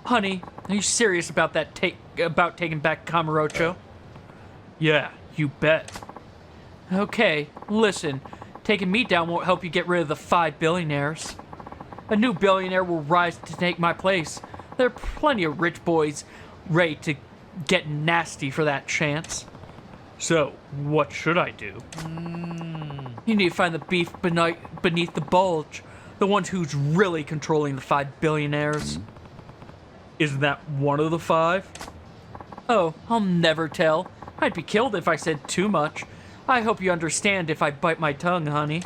Honey, are you serious about that about taking back Kamurocho? Yeah, you bet. Okay, listen. Taking me down won't help you get rid of the 5 billionaires. A new billionaire will rise to take my place. There are plenty of rich boys ready to get nasty for that chance. So, what should I do? You need to find the beef beneath the bulge. The ones who's really controlling the 5 billionaires. Isn't that one of the 5? Oh, I'll never tell. I'd be killed if I said too much. I hope you understand if I bite my tongue, honey.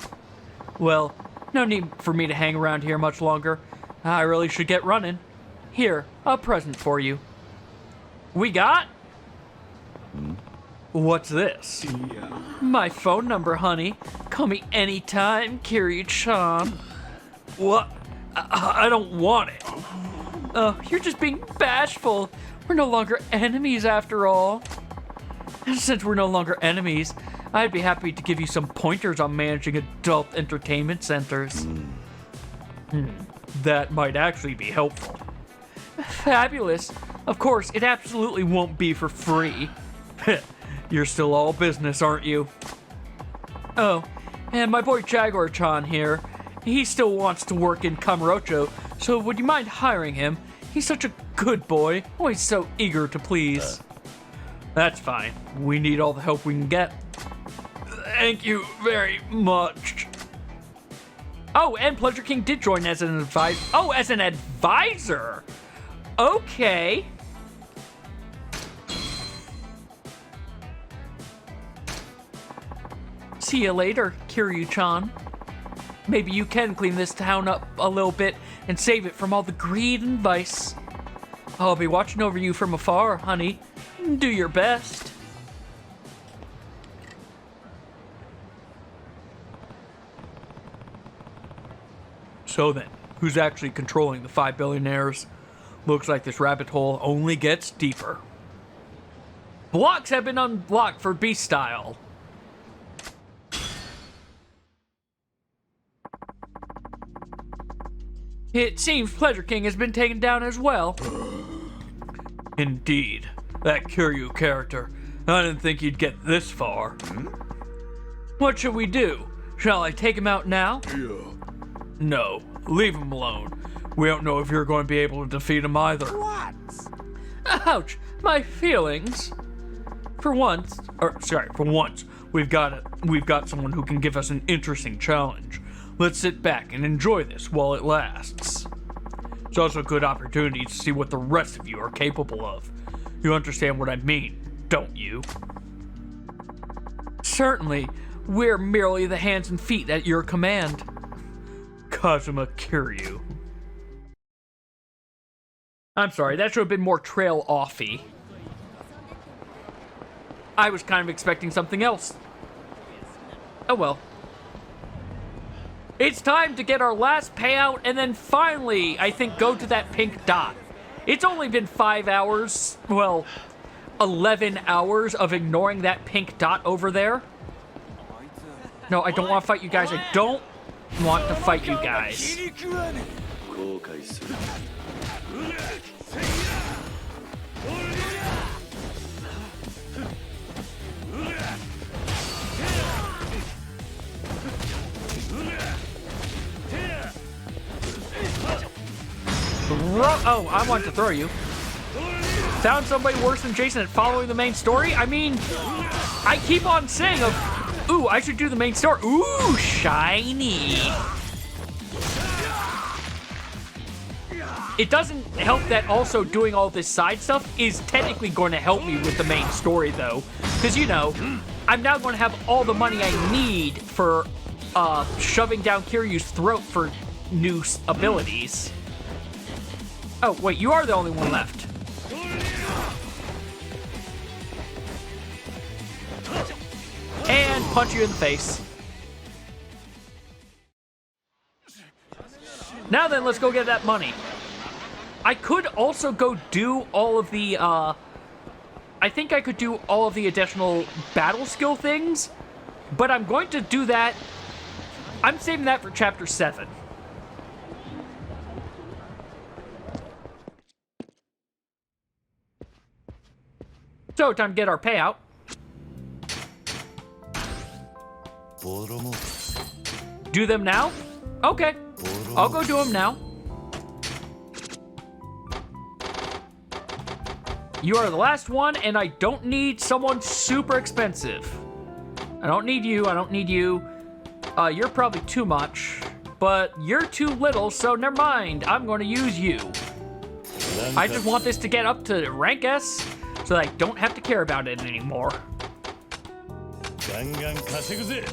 Well, no need for me to hang around here much longer. I really should get running. Here, a present for you. We got? What's this? My phone number, honey. Call me anytime, Kiryu-chan. What? I don't want it. Oh, you're just being bashful. We're no longer enemies after all. Since we're no longer enemies, I'd be happy to give you some pointers on managing adult entertainment centers. That might actually be helpful. Fabulous. Of course, it absolutely won't be for free. You're still all business, aren't you? Oh, and my boy Jaguar-chan here, he still wants to work in Kamurocho, so would you mind hiring him? He's such a good boy, always so eager to please. That's fine. We need all the help we can get. Thank you very much. Oh, and Pleasure King did join as an advisor. Oh, as an advisor. Okay. See you later, Kiryu-chan. Maybe you can clean this town up a little bit and save it from all the greed and vice. I'll be watching over you from afar, honey. Do your best. So then, who's actually controlling the 5 billionaires? Looks like this rabbit hole only gets deeper. Blocks have been unblocked for Beast Style. It seems Pleasure King has been taken down as well. Indeed. That Kiryu character. I didn't think he'd get this far. What should we do? Shall I take him out now? No, leave him alone. We don't know if you're going to be able to defeat him either. Ouch, my feelings. For once, we've got someone who can give us an interesting challenge. Let's sit back and enjoy this while it lasts. It's also a good opportunity to see what the rest of you are capable of. You understand what I mean, don't you? Certainly, we're merely the hands and feet at your command. Kazuma Kiryu. I'm sorry, that should have been more trail-offy. I was kind of expecting something else. Oh well. It's time to get our last payout and then finally, I think, go to that pink dot. It's only been 5 hours, well, 11 hours of ignoring that pink dot over there. No, I don't want to fight you guys. I don't want to fight you guys. Oh, I want to throw you. Found somebody worse than Jason at following the main story? I mean, I keep on saying, ooh, I should do the main story. Ooh, shiny. It doesn't help that also doing all this side stuff is technically going to help me with the main story, though. Because, you know, I'm now going to have all the money I need for shoving down Kiryu's throat for new abilities. Oh, wait, you are the only one left. And punch you in the face. Now then, let's go get that money. I could also go do all of the, I think I could do all of the additional battle skill things, but I'm going to do that. I'm saving that for Chapter 7. So, time to get our payout. Do them now? Okay. I'll go do them now. You are the last one, and I don't need someone super expensive. I don't need you. I don't need you. You're probably too much, but you're too little, so never mind. I'm going to use you. I just want this to get up to rank S, so that I don't have to care about it anymore. ガンガン稼ぐぜ。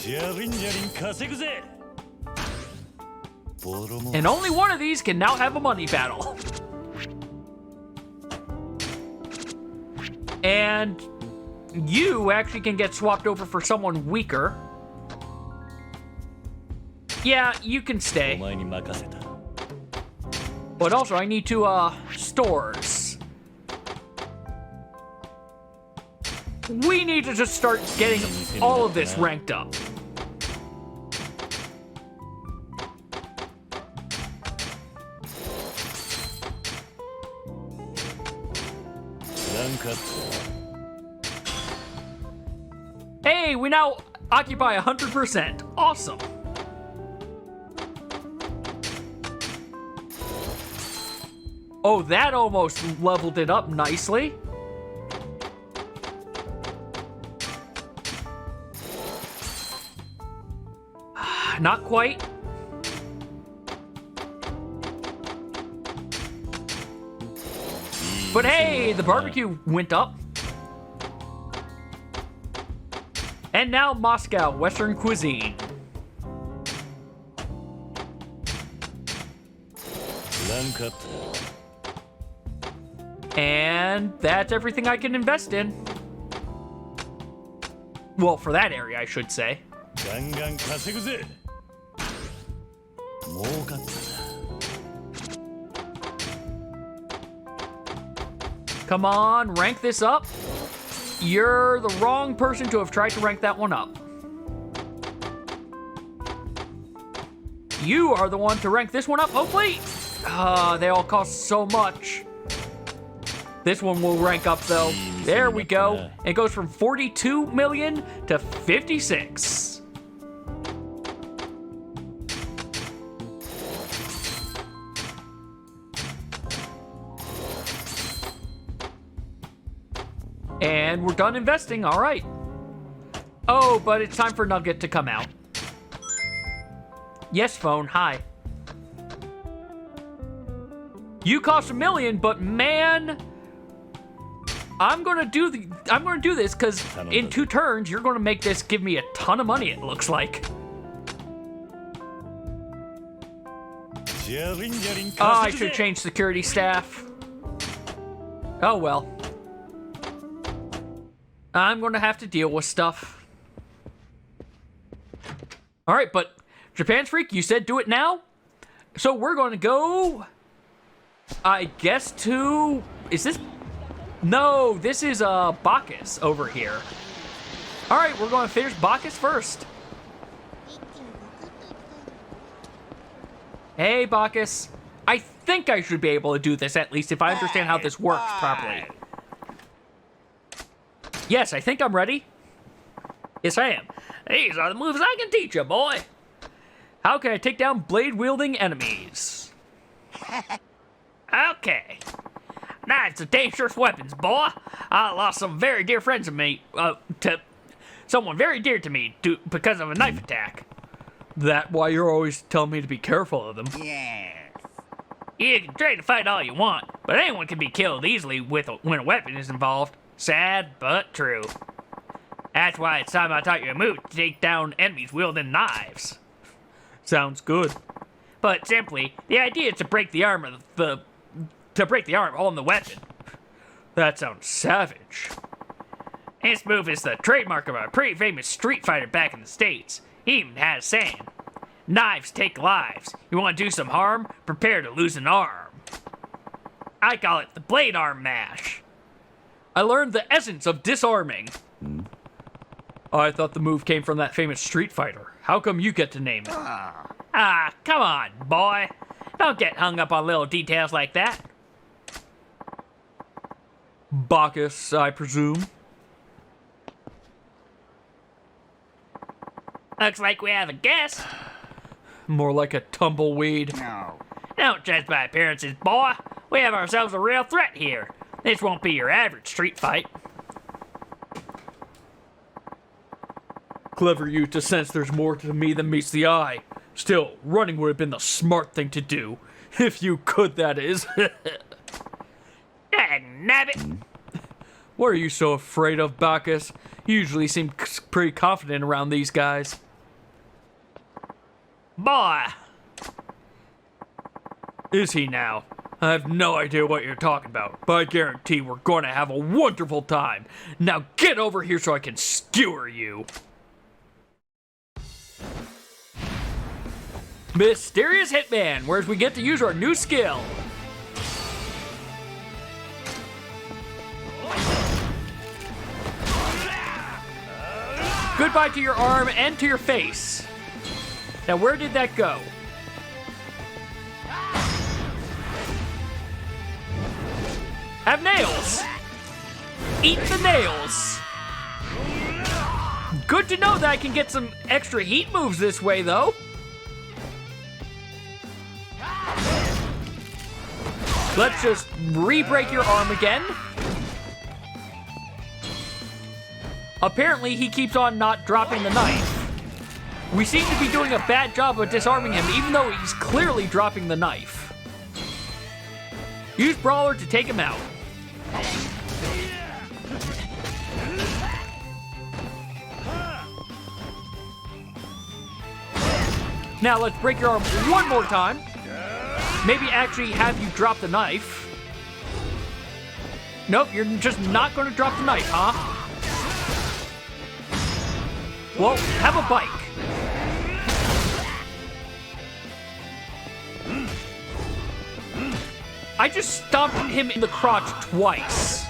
ジャリンジャリン稼ぐぜ。ボロも And only one of these can now have a money battle. And you actually can get swapped over for someone weaker. Yeah, you can お stay. 前に任せた。 But also, I need to, stores. We need to just start getting all of this ranked up. ランクアップ。 Hey, we now occupy 100%. Awesome. Oh, that almost leveled it up nicely. Not quite. But hey, the barbecue went up. And now Moscow, Western cuisine. ランクアップ。 And that's everything I can invest in. Well, for that area, I should say. ガンガン稼ぐぜ。儲かったな。 Come on, rank this up. You're the wrong person to have tried to rank that one up. You are the one to rank this one up, hopefully. They all cost so much. This one will rank up though. There we go. It goes from 42 million to 56. And we're done investing, all right. Oh, but it's time for Nugget to come out. Yes, phone, hi. You cost $1 million, but man, I'm gonna do this because in 2 turns you're gonna make this give me a ton of money. It looks like. Oh, I should change security staff. Oh well. I'm gonna have to deal with stuff. All right, but Japan's Freak, you said do it now, so we're gonna go. I guess to is this. No, this is Bacchus over here. All right, we're going to finish Bacchus first. Hey, Bacchus. I think I should be able to do this, at least if I understand how this works properly. Yes, I think I'm ready. Yes, I am. These are the moves I can teach you, boy. How can I take down blade-wielding enemies? Okay. Knives are dangerous weapons, boy. I lost some very dear friends of me, to someone very dear to me because of a knife attack. That why you're always telling me to be careful of them? Yes. You can try to fight all you want, but anyone can be killed easily when a weapon is involved. Sad, but true. That's why it's time I taught you a move to take down enemies wielding knives. Sounds good. But simply, the idea is to break the arm of to break the arm on the weapon. That sounds savage. This move is the trademark of a pretty famous street fighter back in the States. He even had a saying, knives take lives. You want to do some harm? Prepare to lose an arm. I call it the blade arm mash. I learned the essence of disarming. I thought the move came from that famous street fighter. How come you get to name it? Ah, come on, boy. Don't get hung up on little details like that. Bacchus, I presume. Looks like we have a guest. More like a tumbleweed. No. Don't judge by appearances, boy. We have ourselves a real threat here. This won't be your average street fight. Clever you to sense there's more to me than meets the eye. Still, running would have been the smart thing to do. If you could, that is. Nabbit. What are you so afraid of, Bacchus? You usually seem pretty confident around these guys. Boy! Is he now? I have no idea what you're talking about, but I guarantee we're going to have a wonderful time. Now get over here so I can skewer you. Mysterious Hitman, where we get to use our new skill. Goodbye to your arm and to your face. Now, where did that go? Have nails. Eat the nails. Good to know that I can get some extra heat moves this way, though. Let's just re-break your arm again. Apparently, he keeps on not dropping the knife. We seem to be doing a bad job of disarming him, even though he's clearly dropping the knife. Use Brawler to take him out. Now let's break your arm one more time. Maybe actually have you drop the knife. Nope, you're just not going to drop the knife, huh? Well, have a bike. I just stomped him in the crotch twice.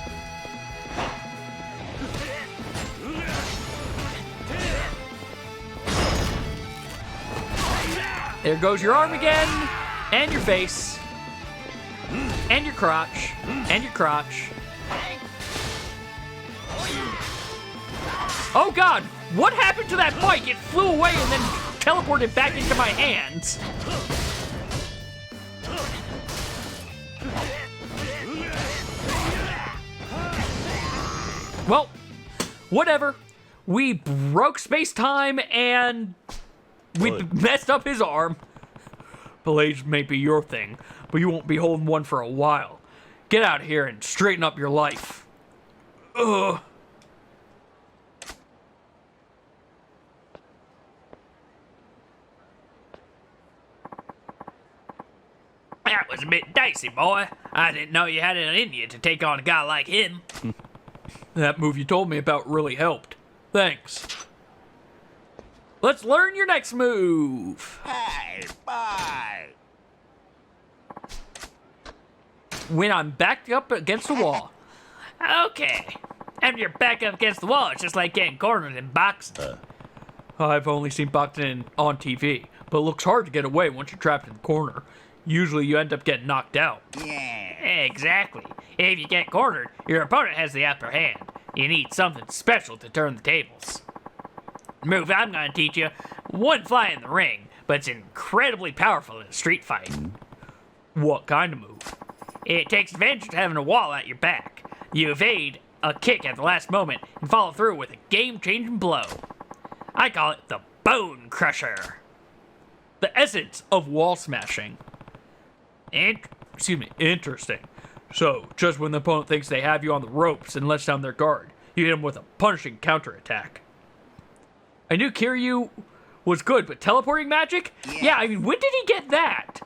There goes your arm again, and your face, and your crotch, and your crotch. Oh God, what happened to that bike? It flew away and then teleported back into my hands. Well, whatever. We broke space-time and we messed up his arm. Blades may be your thing, but you won't be holding one for a while. Get out of here and straighten up your life. Ugh. That was a bit dicey, boy. I didn't know you had it in you to take on a guy like him. That move you told me about really helped. Thanks. Let's learn your next move. Hey, bye. When I'm backed up against the wall. Okay. After you're back up against the wall, it's just like getting cornered in boxing. I've only seen boxing on TV, but it looks hard to get away once you're trapped in the corner. Usually you end up getting knocked out. Exactly. If you get cornered, your opponent has the upper hand. You need something special to turn the tables. The move I'm going to teach you wouldn't fly in the ring, but it's incredibly powerful in a street fight. What kind of move? It takes advantage of having a wall at your back. You evade a kick at the last moment and follow through with a game-changing blow. I call it the Bone Crusher. The essence of wall smashing. Interesting. So, just when the opponent thinks they have you on the ropes and lets down their guard, you hit them with a punishing counterattack. I knew Kiryu was good, but teleporting magic? Yeah, I mean, when did he get that?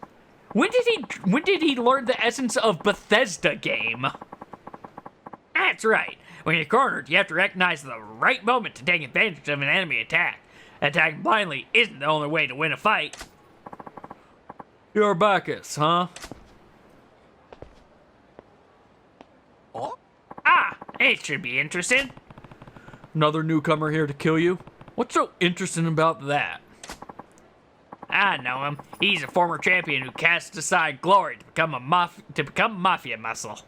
When did he learn the essence of Bethesda game? That's right. When you're cornered, you have to recognize the right moment to take advantage of an enemy attack. Attacking blindly isn't the only way to win a fight. You're Bacchus, huh? It should be interesting. Another newcomer here to kill you? What's so interesting about that? I know him. He's a former champion who cast aside glory to become a mafia muscle.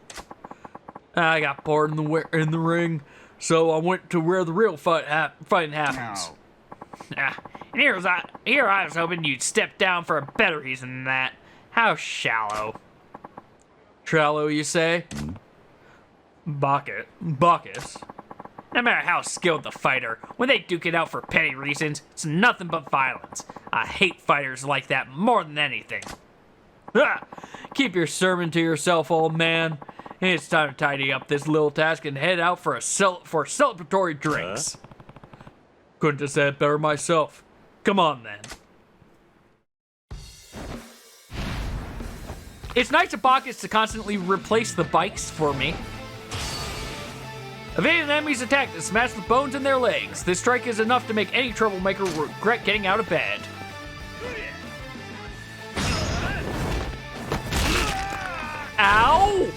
I got bored in the ring, so I went to where the real fighting happens. And here I was hoping you'd step down for a better reason than that. How shallow. Shallow, you say? Bacchus. No matter how skilled the fighter, when they duke it out for petty reasons, it's nothing but violence. I hate fighters like that more than anything. Keep your sermon to yourself, old man. It's time to tidy up this little task and head out for celebratory drinks. Couldn't have said it better myself. Come on, then. It's nice of Bacchus to constantly replace the bikes for me. Evade an enemy's attack to smash the bones in their legs. This strike is enough to make any troublemaker regret getting out of bed. Ow!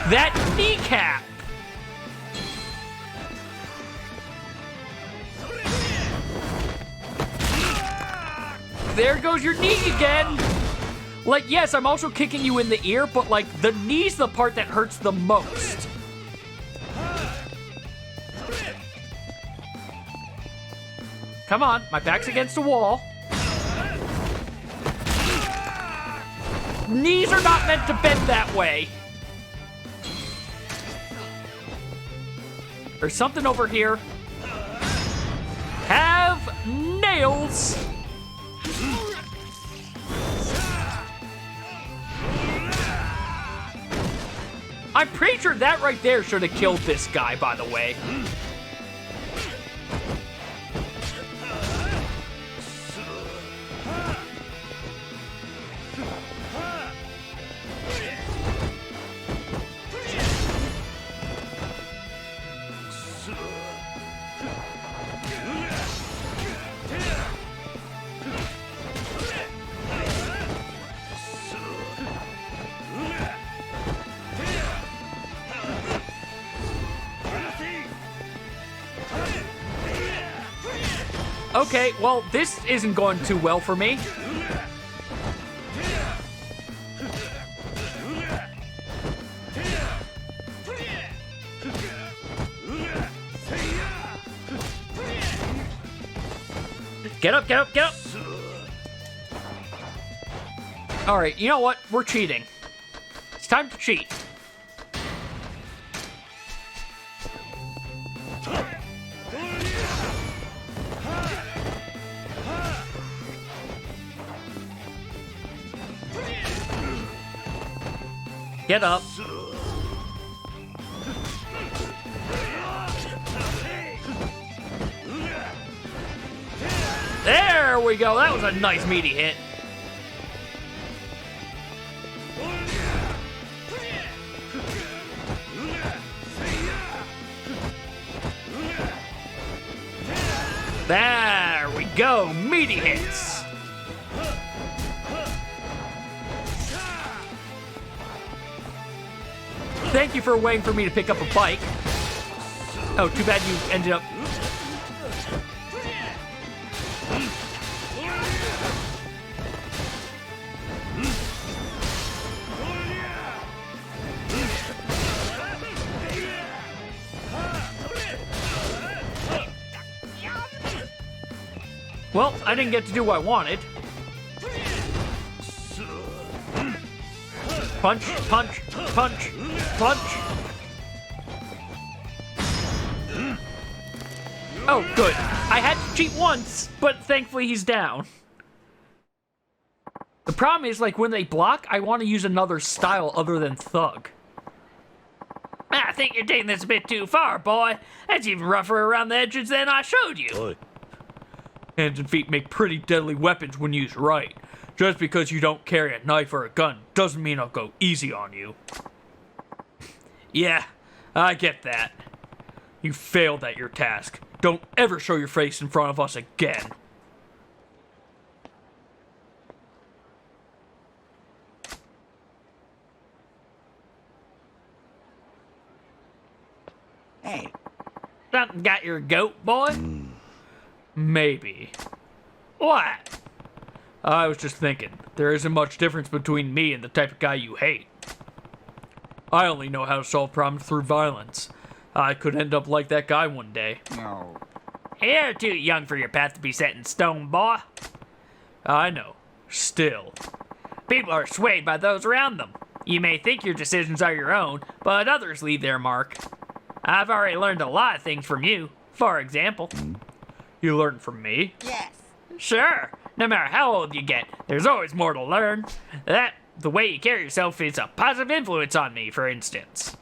That kneecap! There goes your knee again! Like, yes, I'm also kicking you in the ear, but, like, the knee's the part that hurts the most. Come on, my back's against the wall. Knees are not meant to bend that way. There's something over here. Have nails. I'm pretty sure that right there should have killed this guy, by the way. Okay, well, this isn't going too well for me. Get up, get up, get up! Alright, you know what? We're cheating. It's time to cheat. Get up. There we go. That was a nice meaty hit. There we go. Meaty hits. Thank you for waiting for me to pick up a bike. Oh, too bad you ended up... Well, I didn't get to do what I wanted. Punch, punch, punch, punch. Oh, good. I had to cheat once, but thankfully he's down. The problem is, like, when they block, I want to use another style other than Thug. I think you're taking this a bit too far, boy. That's even rougher around the edges than I showed you. Oi. Hands and feet make pretty deadly weapons when used right. Just because you don't carry a knife or a gun doesn't mean I'll go easy on you. Yeah, I get that. You failed at your task. Don't ever show your face in front of us again. Hey. Something got your goat, boy? Maybe. What? I was just thinking, there isn't much difference between me and the type of guy you hate. I only know how to solve problems through violence. I could end up like that guy one day. No. You're too young for your path to be set in stone, boy. I know. Still. People are swayed by those around them. You may think your decisions are your own, but others leave their mark. I've already learned a lot of things from you. For example. You learned from me? Yes. Sure. No matter how old you get, there's always more to learn. That the way you carry yourself is a positive influence on me, for instance.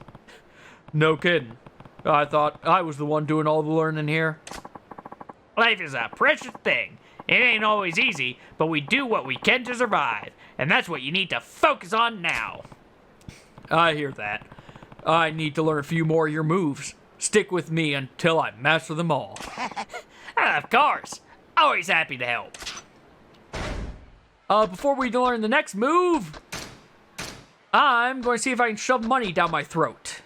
No kidding. I thought I was the one doing all the learning here. Life is a precious thing. It ain't always easy, but we do what we can to survive. And that's what you need to focus on now. I hear that. I need to learn a few more of your moves. Stick with me until I master them all. Of course. Always happy to help. Before we learn the next move, I'm going to see if I can shove money down my throat.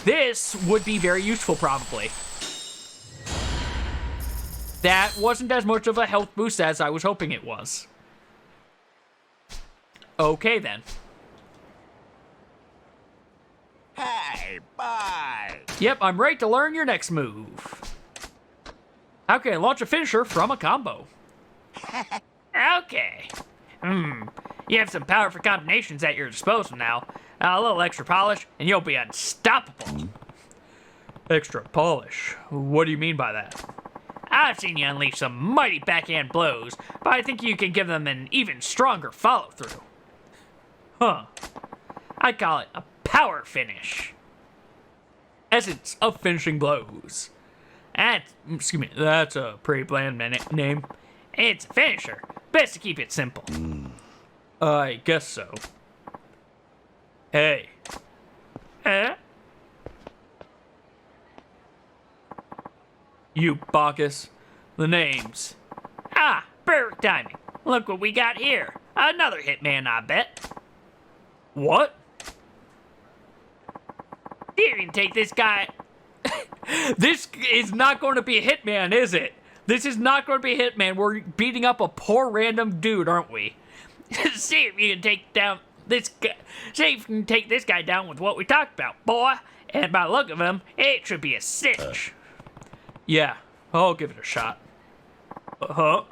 This would be very useful, probably. That wasn't as much of a health boost as I was hoping it was. Okay, then. Hey, bye. Yep, I'm ready to learn your next move. How can I launch a finisher from a combo? Okay. You have some powerful combinations at your disposal now. A little extra polish, and you'll be unstoppable. Extra polish? What do you mean by that? I've seen you unleash some mighty backhand blows, but I think you can give them an even stronger follow-through. Huh. I call it a power finish. Essence of finishing blows. That's a pretty bland name. It's a finisher. Best to keep it simple. I guess so. Hey. Huh? You Bacchus. The names. Ah, perfect timing. Look what we got here. Another hitman, I bet. What? You can take this guy. This is not going to be a hitman, is it? This is not going to be a hitman. We're beating up a poor random dude, aren't we? See if you can take down this guy. See if you can take this guy down with what we talked about, boy. And by the look of him, it should be a cinch. Yeah, I'll give it a shot. Uh-huh.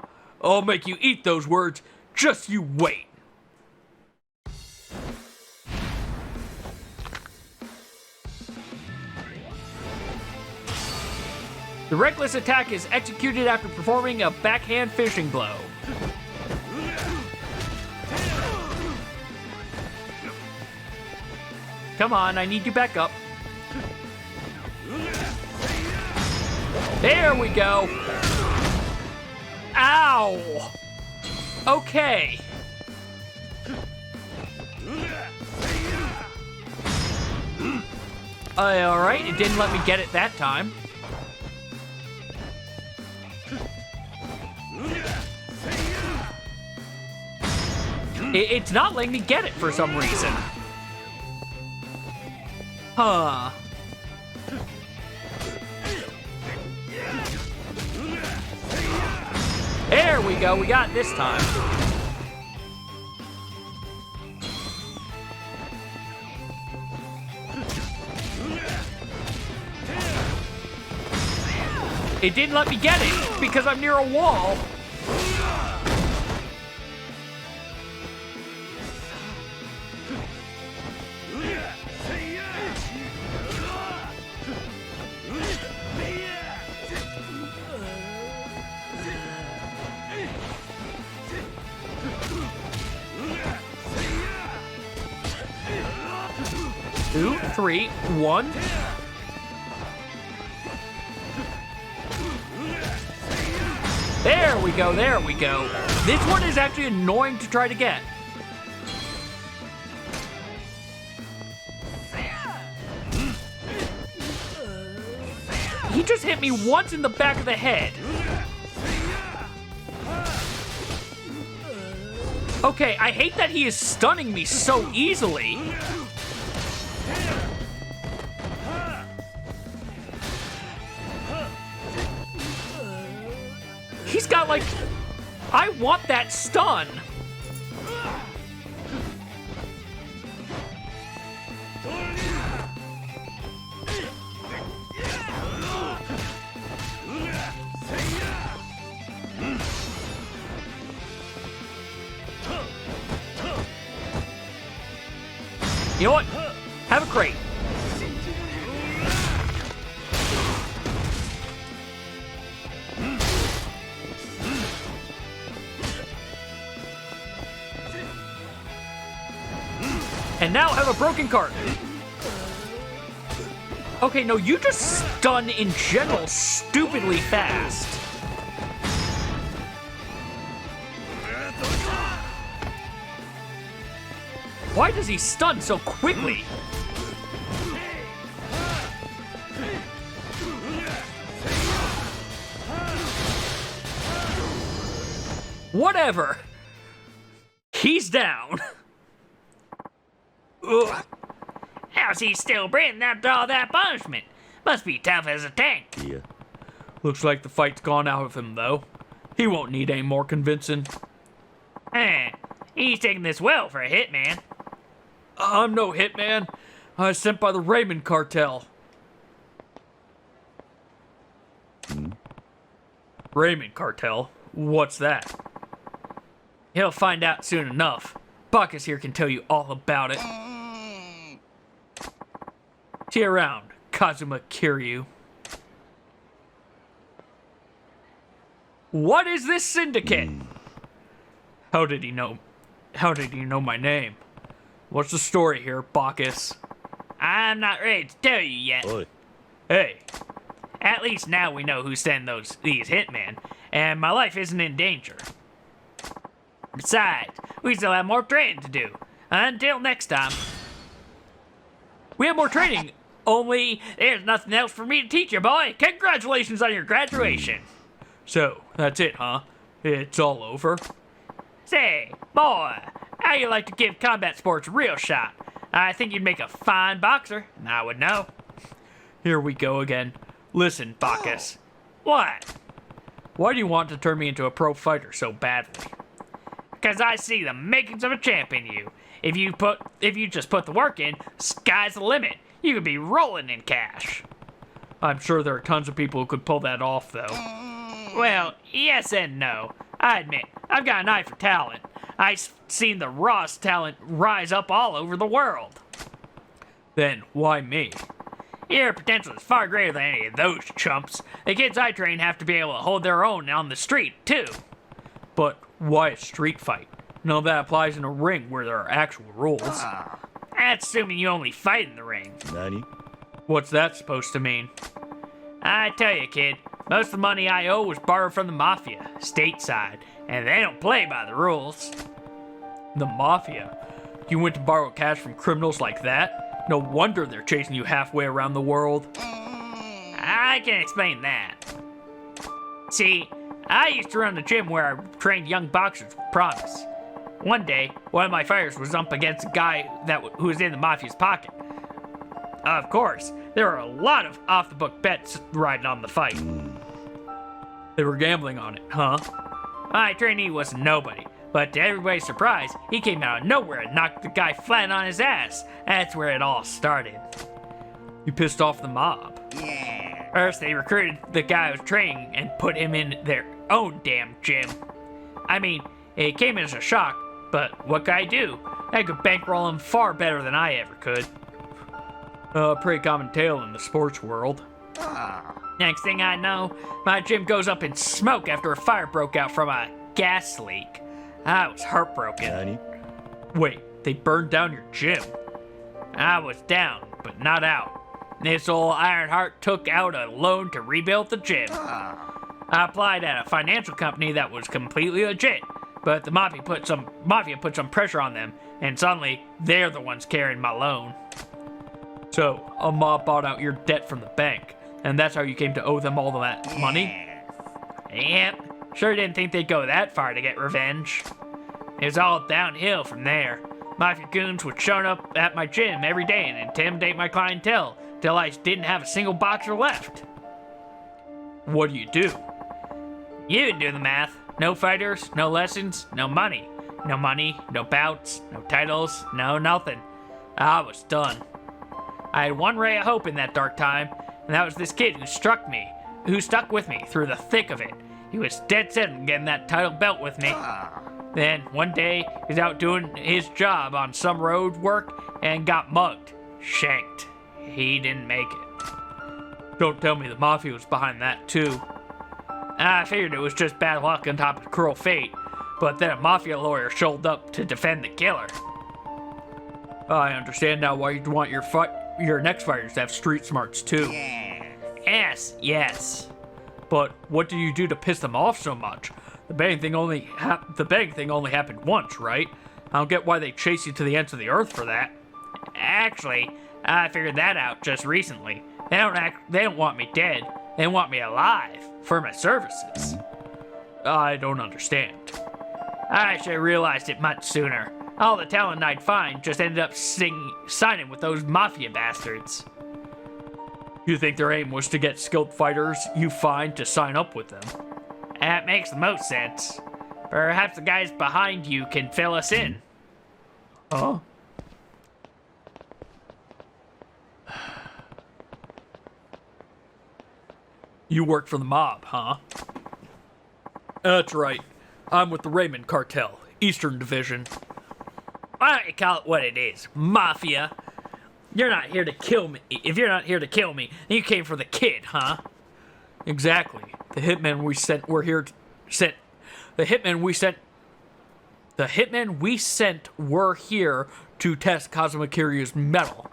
I'll make you eat those words. Just you wait. The reckless attack is executed after performing a backhand finishing blow. Come on, I need you back up. There we go. Ow. Okay. Alright, it didn't let me get it that time. It's not letting me get it for some reason. Huh. There we go, we got it this time. It didn't let me get it because I'm near a wall. Two, three, one. There we go, there we go. This one is actually annoying to try to get. He just hit me once in the back of the head. Okay, I hate that he is stunning me so easily. He's got like... I want that stun. You know what? Have a crate. And now have a broken cart. Okay, no, you just stun in general stupidly fast. Why does he stun so quickly? Whatever. He's down. Ugh. How's he still breathing after all that punishment? Must be tough as a tank. Yeah. Looks like the fight's gone out of him, though. He won't need any more convincing. He's taking this well for a hitman. I'm no hitman. I was sent by the Raymond cartel. Raymond cartel? What's that? He'll find out soon enough. Bacchus here can tell you all about it. See you around, Kazuma Kiryu. What is this syndicate? How did he know? How did he know my name? What's the story here, Bacchus? I'm not ready to tell you yet. Oi. Hey, At least now we know who sent these hitmen, and my life isn't in danger. Besides, we still have more training to do. Until next time. we have more training. Only there's nothing else for me to teach you, boy. Congratulations on your graduation. So, that's it, huh? It's all over? Say, boy, how you like to give combat sports a real shot? I think you'd make a fine boxer, and I would know. Here we go again. Listen, Bacchus. What? Why do you want to turn me into a pro fighter so badly? Because I see the makings of a champ in you. If you just put the work in, sky's the limit. You could be rolling in cash. I'm sure there are tons of people who could pull that off, though. Well, yes and no. I admit, I've got an eye for talent. I've seen the rawest talent rise up all over the world. Then, why me? Your potential is far greater than any of those chumps. The kids I train have to be able to hold their own on the street, too. But why a street fight? None of that applies in a ring where there are actual rules. That's assuming you only fight in the ring. Nani? What's that supposed to mean? I tell you, kid, most of the money I owe was borrowed from the Mafia, stateside, and they don't play by the rules. The Mafia? You went to borrow cash from criminals like that? No wonder they're chasing you halfway around the world. I can explain that. See, I used to run the gym where I trained young boxers with promise. One day, one of my fighters was up against a guy who was in the Mafia's pocket. Of course, there were a lot of off-the-book bets riding on the fight. They were gambling on it, huh? My trainee was nobody, but to everybody's surprise, he came out of nowhere and knocked the guy flat on his ass. That's where it all started. You pissed off the mob. First, they recruited the guy I was training and put him in their own damn gym. I mean, it came as a shock, but what could I do? I could bankroll him far better than I ever could. Pretty common tale in the sports world. Next thing I know, my gym goes up in smoke after a fire broke out from a gas leak. I was heartbroken. Nani? Wait, they burned down your gym? I was down, but not out. This old Ironheart took out a loan to rebuild the gym. I applied at a financial company that was completely legit, but the Mafia put some pressure on them, and suddenly they're the ones carrying my loan. So, a mob bought out your debt from the bank, and that's how you came to owe them all that money? Yep, sure didn't think they'd go that far to get revenge. It was all downhill from there. Mafia goons would show up at my gym every day and intimidate my clientele till I didn't have a single boxer left. What do? You can do the math. No fighters, no lessons, no money. No money, no bouts, no titles, no nothing. I was done. I had one ray of hope in that dark time, and that was this kid who stuck with me through the thick of it. He was dead set on getting that title belt with me. Then, one day, he was out doing his job on some road work and got mugged. Shanked. He didn't make it. Don't tell me the Mafia was behind that, too. I figured it was just bad luck on top of cruel fate, but then a Mafia lawyer showed up to defend the killer. I understand now why you'd want your next fighters to have street smarts too. Yes. But what do you do to piss them off so much? The bang thing only happened once, right? I don't get why they chase you to the ends of the earth for that. Actually, I figured that out just recently. They don't want me dead. They want me alive for my services. I don't understand. I should have realized it much sooner. All the talent I'd find just ended up signing with those mafia bastards. You think their aim was to get skilled fighters you find to sign up with them? That makes the most sense. Perhaps the guys behind you can fill us in. Huh? You work for the mob, huh? That's right. I'm with the Raymond Cartel, Eastern Division. Why don't you call it what it is? Mafia. You're not here to kill me. If you're not here to kill me, then you came for the kid, huh? Exactly. The hitmen we sent were here to test Kazuma Kiryu's mettle.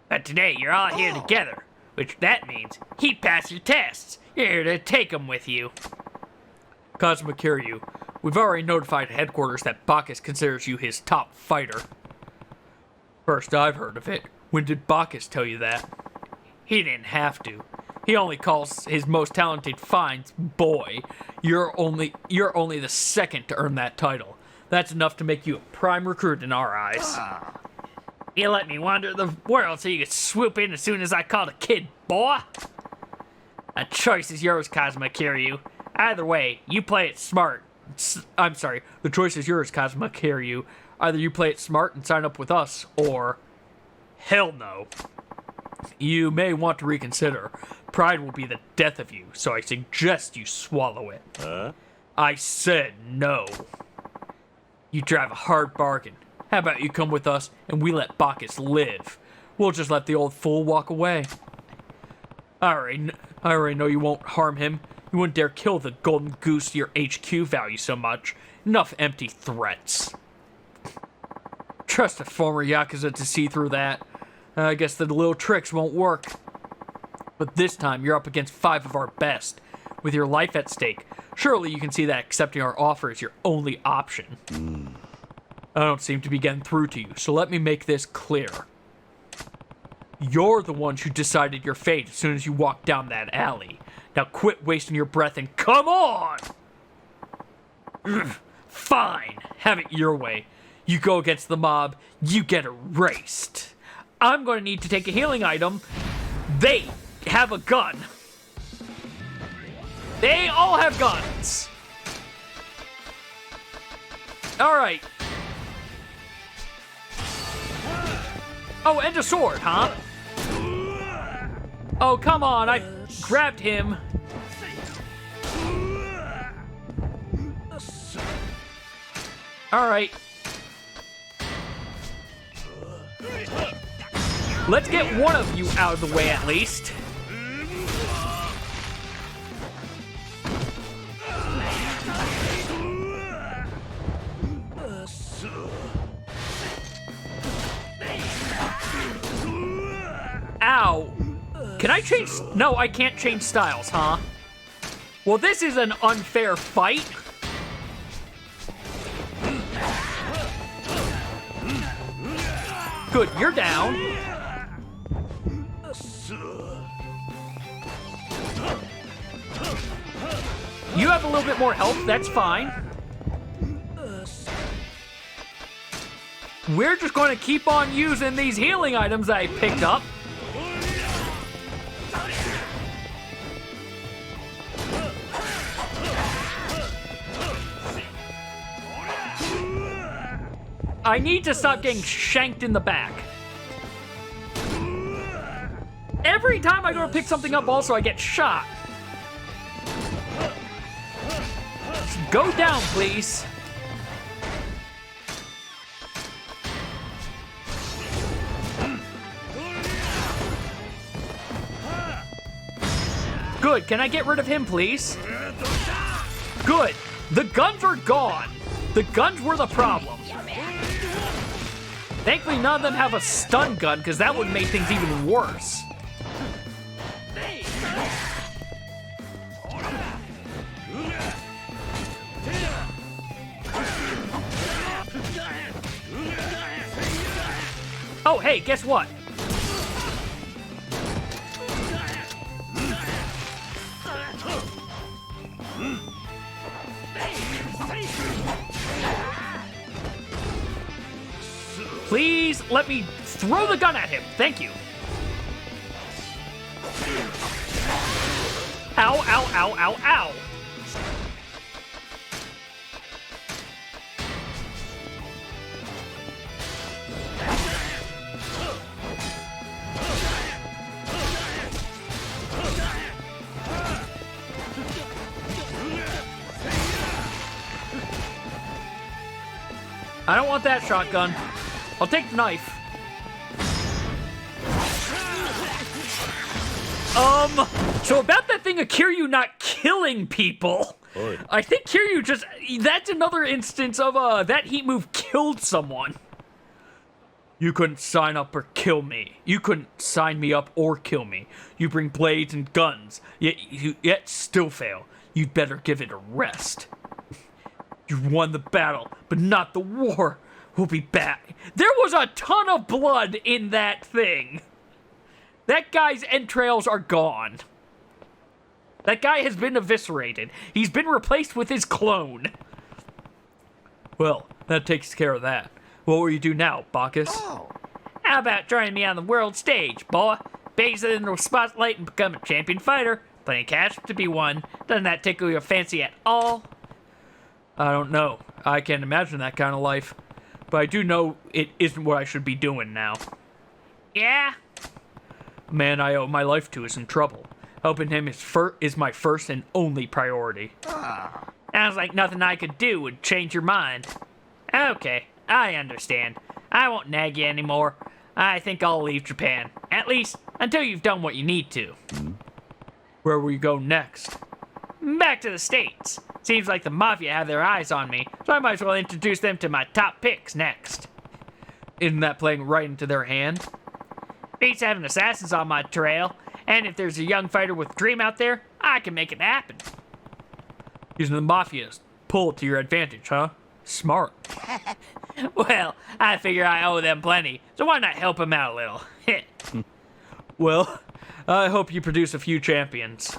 But today you're all here together, which that means he passed your tests. You're here to take him with you. Kazuma Kiryu, we've already notified headquarters that Bacchus considers you his top fighter. First I've heard of it. When did Bacchus tell you that? He didn't have to. He only calls his most talented finds boy. You're only the second to earn that title. That's enough to make you a prime recruit in our eyes. You let me wander the world so you could swoop in as soon as I called a kid boy? The choice is yours, Kazuma Kiryu. Either way, you play it smart. I'm sorry, the choice is yours, Kazuma Kiryu. Either you play it smart and sign up with us, or... hell no. You may want to reconsider. Pride will be the death of you, so I suggest you swallow it. I said no. You drive a hard bargain. How about you come with us and we let Bacchus live? We'll just let the old fool walk away. I already know you won't harm him. You wouldn't dare kill the golden goose your HQ values so much. Enough empty threats. Trust a former Yakuza to see through that. I guess the little tricks won't work. But this time, you're up against 5 of our best. With your life at stake, surely you can see that accepting our offer is your only option. I don't seem to be getting through to you, so let me make this clear. You're the ones who decided your fate as soon as you walked down that alley. Now quit wasting your breath and come on! Fine, have it your way. You go against the mob, you get erased. I'm going to need to take a healing item. They have a gun. They all have guns. All right. Oh, and a sword, huh? Oh, come on, I grabbed him. All right. Let's get one of you out of the way at least. Ow. Can I change? No, I can't change styles, huh? Well, this is an unfair fight. Good, you're down. You have a little bit more health, that's fine. We're just going to keep on using these healing items that I picked up. I need to stop getting shanked in the back. Every time I go to pick something up also I get shot. Go down, please. Good, can I get rid of him, please? Good, the guns are gone. The guns were the problem. Thankfully, none of them have a stun gun, because that would make things even worse. Oh, hey, guess what? Please let me throw the gun at him. Thank you. Ow, ow, ow, ow, ow. I don't want that shotgun. I'll take the knife. So about that thing of Kiryu not killing people, I think Kiryu just, that's another instance of, that heat move killed someone. You couldn't sign up or kill me. You couldn't sign me up or kill me. You bring blades and guns, yet still fail. You'd better give it a rest. You won the battle, but not the war. We'll be back. There was a ton of blood in that thing. That guy's entrails are gone. That guy has been eviscerated. He's been replaced with his clone. Well, that takes care of that. What will you do now, Bacchus? Oh. How about joining me on the world stage, boy? Base it in the spotlight and become a champion fighter. Plenty of cash to be won. Doesn't that tickle your fancy at all? I don't know. I can't imagine that kind of life. But I do know it isn't what I should be doing now. Yeah? Man I owe my life to is in trouble. Helping him is my first and only priority. Sounds like nothing I could do would change your mind. Okay, I understand. I won't nag you anymore. I think I'll leave Japan. At least, until you've done what you need to. Where will you go next? Back to the States. Seems like the Mafia have their eyes on me, so I might as well introduce them to my top picks next. Isn't that playing right into their hand? Beats having assassins on my trail, and if there's a young fighter with dream out there, I can make it happen. Using the Mafia's pull to your advantage, huh? Smart. Well, I figure I owe them plenty, so why not help them out a little? Well, I hope you produce a few champions.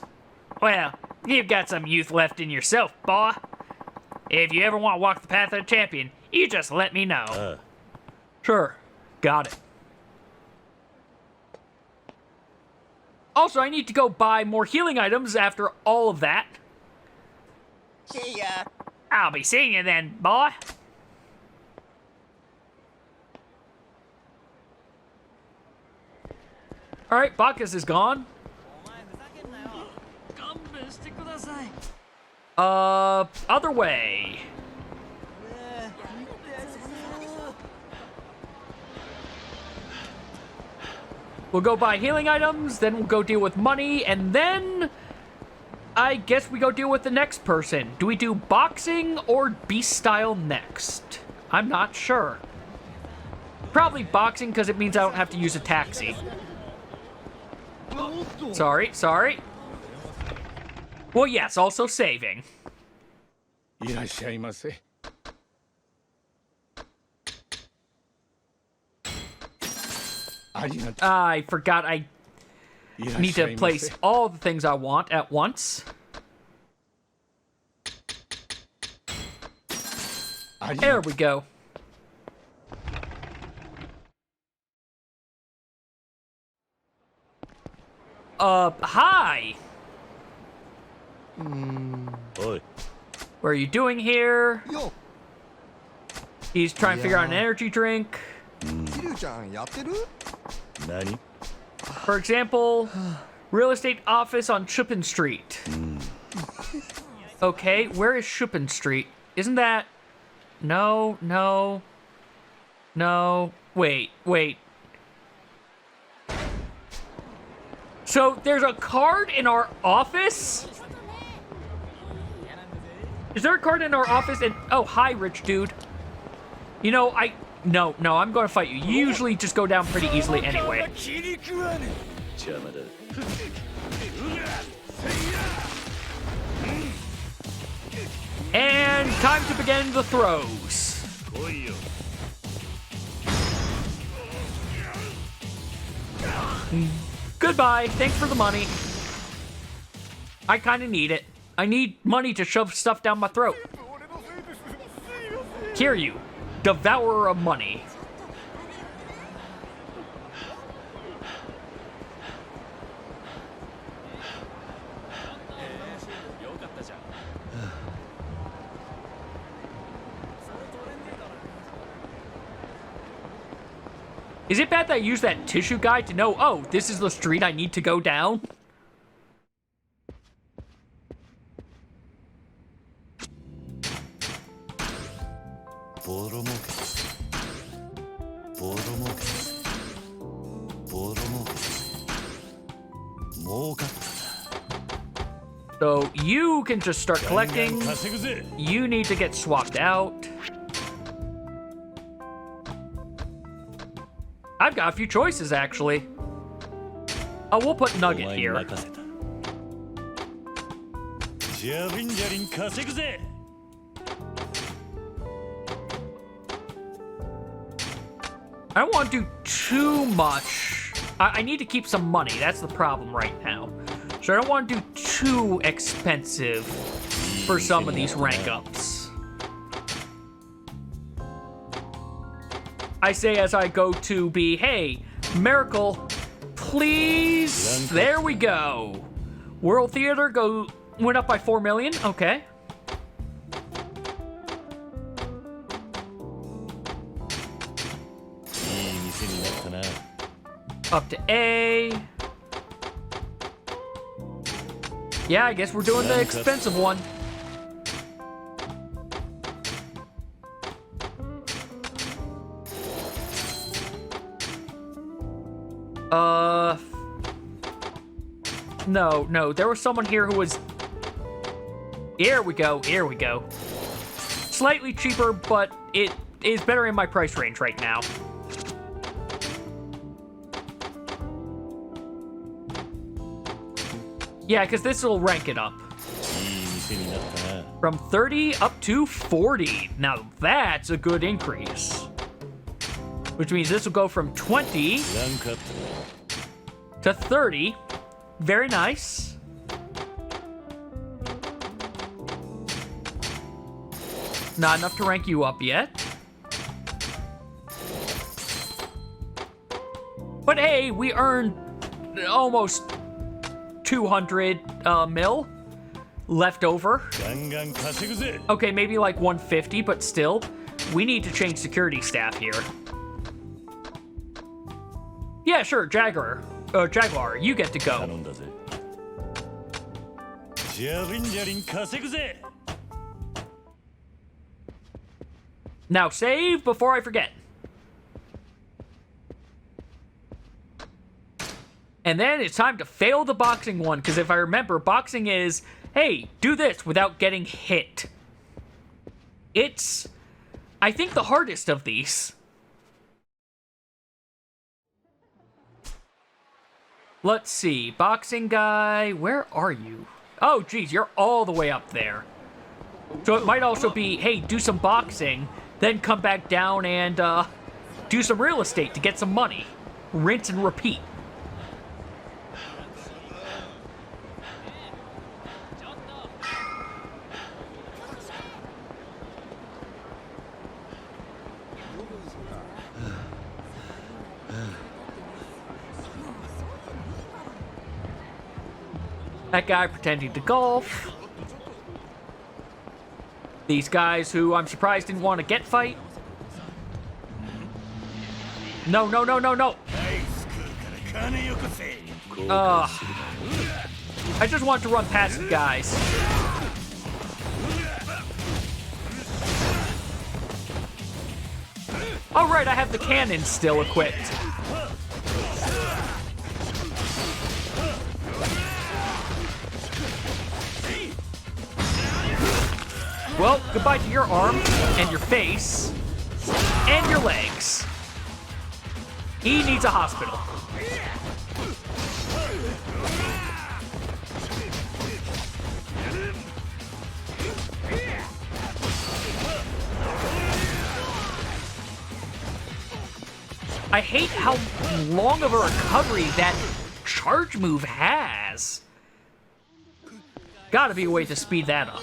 Well, you've got some youth left in yourself, boy. If you ever want to walk the path of a champion, you just let me know. Sure. Got it. Also, I need to go buy more healing items after all of that. See ya. I'll be seeing you then, boy. Alright, Bacchus is gone. Other way. We'll go buy healing items, then we'll go deal with money, and then I guess we go deal with the next person. Do we do boxing or beast style next? I'm not sure. Probably boxing because it means I don't have to use a taxi. Sorry. Well, yes, also saving. I forgot I need to place all the things I want at once. There we go. Hi! Oi. What are you doing here? He's trying to figure out an energy drink. Nani? For example, real estate office on Chupin Street. Okay, where is Chupin Street? Isn't that... No. Wait. So, there's a card in our office? Is there a card in our office? And oh, hi, rich dude. You know, No, I'm going to fight you. You usually just go down pretty easily anyway. 邪魔だ。 And time to begin the throws. Goodbye. Thanks for the money. I kind of need it. I need money to shove stuff down my throat. Kiryu, devourer of money. Is it bad that I use that tissue guide to know, oh, this is the street I need to go down? So you can just start collecting. You need to get swapped out. I've got a few choices, actually. Oh, we'll put Nugget here. I don't want to do too much. I need to keep some money. That's the problem right now. So I don't want to do too expensive for some of these rank ups. I say as I go to be, hey, Miracle, please. There we go. World Theater went up by 4 million. Okay. Up to A. Yeah, I guess we're doing the expensive one. No, there was someone here who was... Here we go. Slightly cheaper, but it is better in my price range right now. Yeah, because this will rank it up. From 30 up to 40. Now that's a good increase. Which means this will go from 20 to 30. Very nice. Not enough to rank you up yet. But hey, we earned almost 200 mil left over. Okay, maybe like 150, but still, we need to change security staff here. Yeah, sure, Jaguar, you get to go. Now save before I forget. And then it's time to fail the boxing one, because if I remember, boxing is, hey, do this without getting hit. It's, I think, the hardest of these. Let's see, boxing guy, where are you? Oh, geez, you're all the way up there. So it might also be, hey, do some boxing, then come back down and do some real estate to get some money. Rinse and repeat. That guy pretending to golf. These guys who I'm surprised didn't want to get fight. No. I just want to run past the guys. All right, I have the cannon still equipped. Well, goodbye to your arm and your face. And your legs. He needs a hospital. I hate how long of a recovery that charge move has. Gotta be a way to speed that up.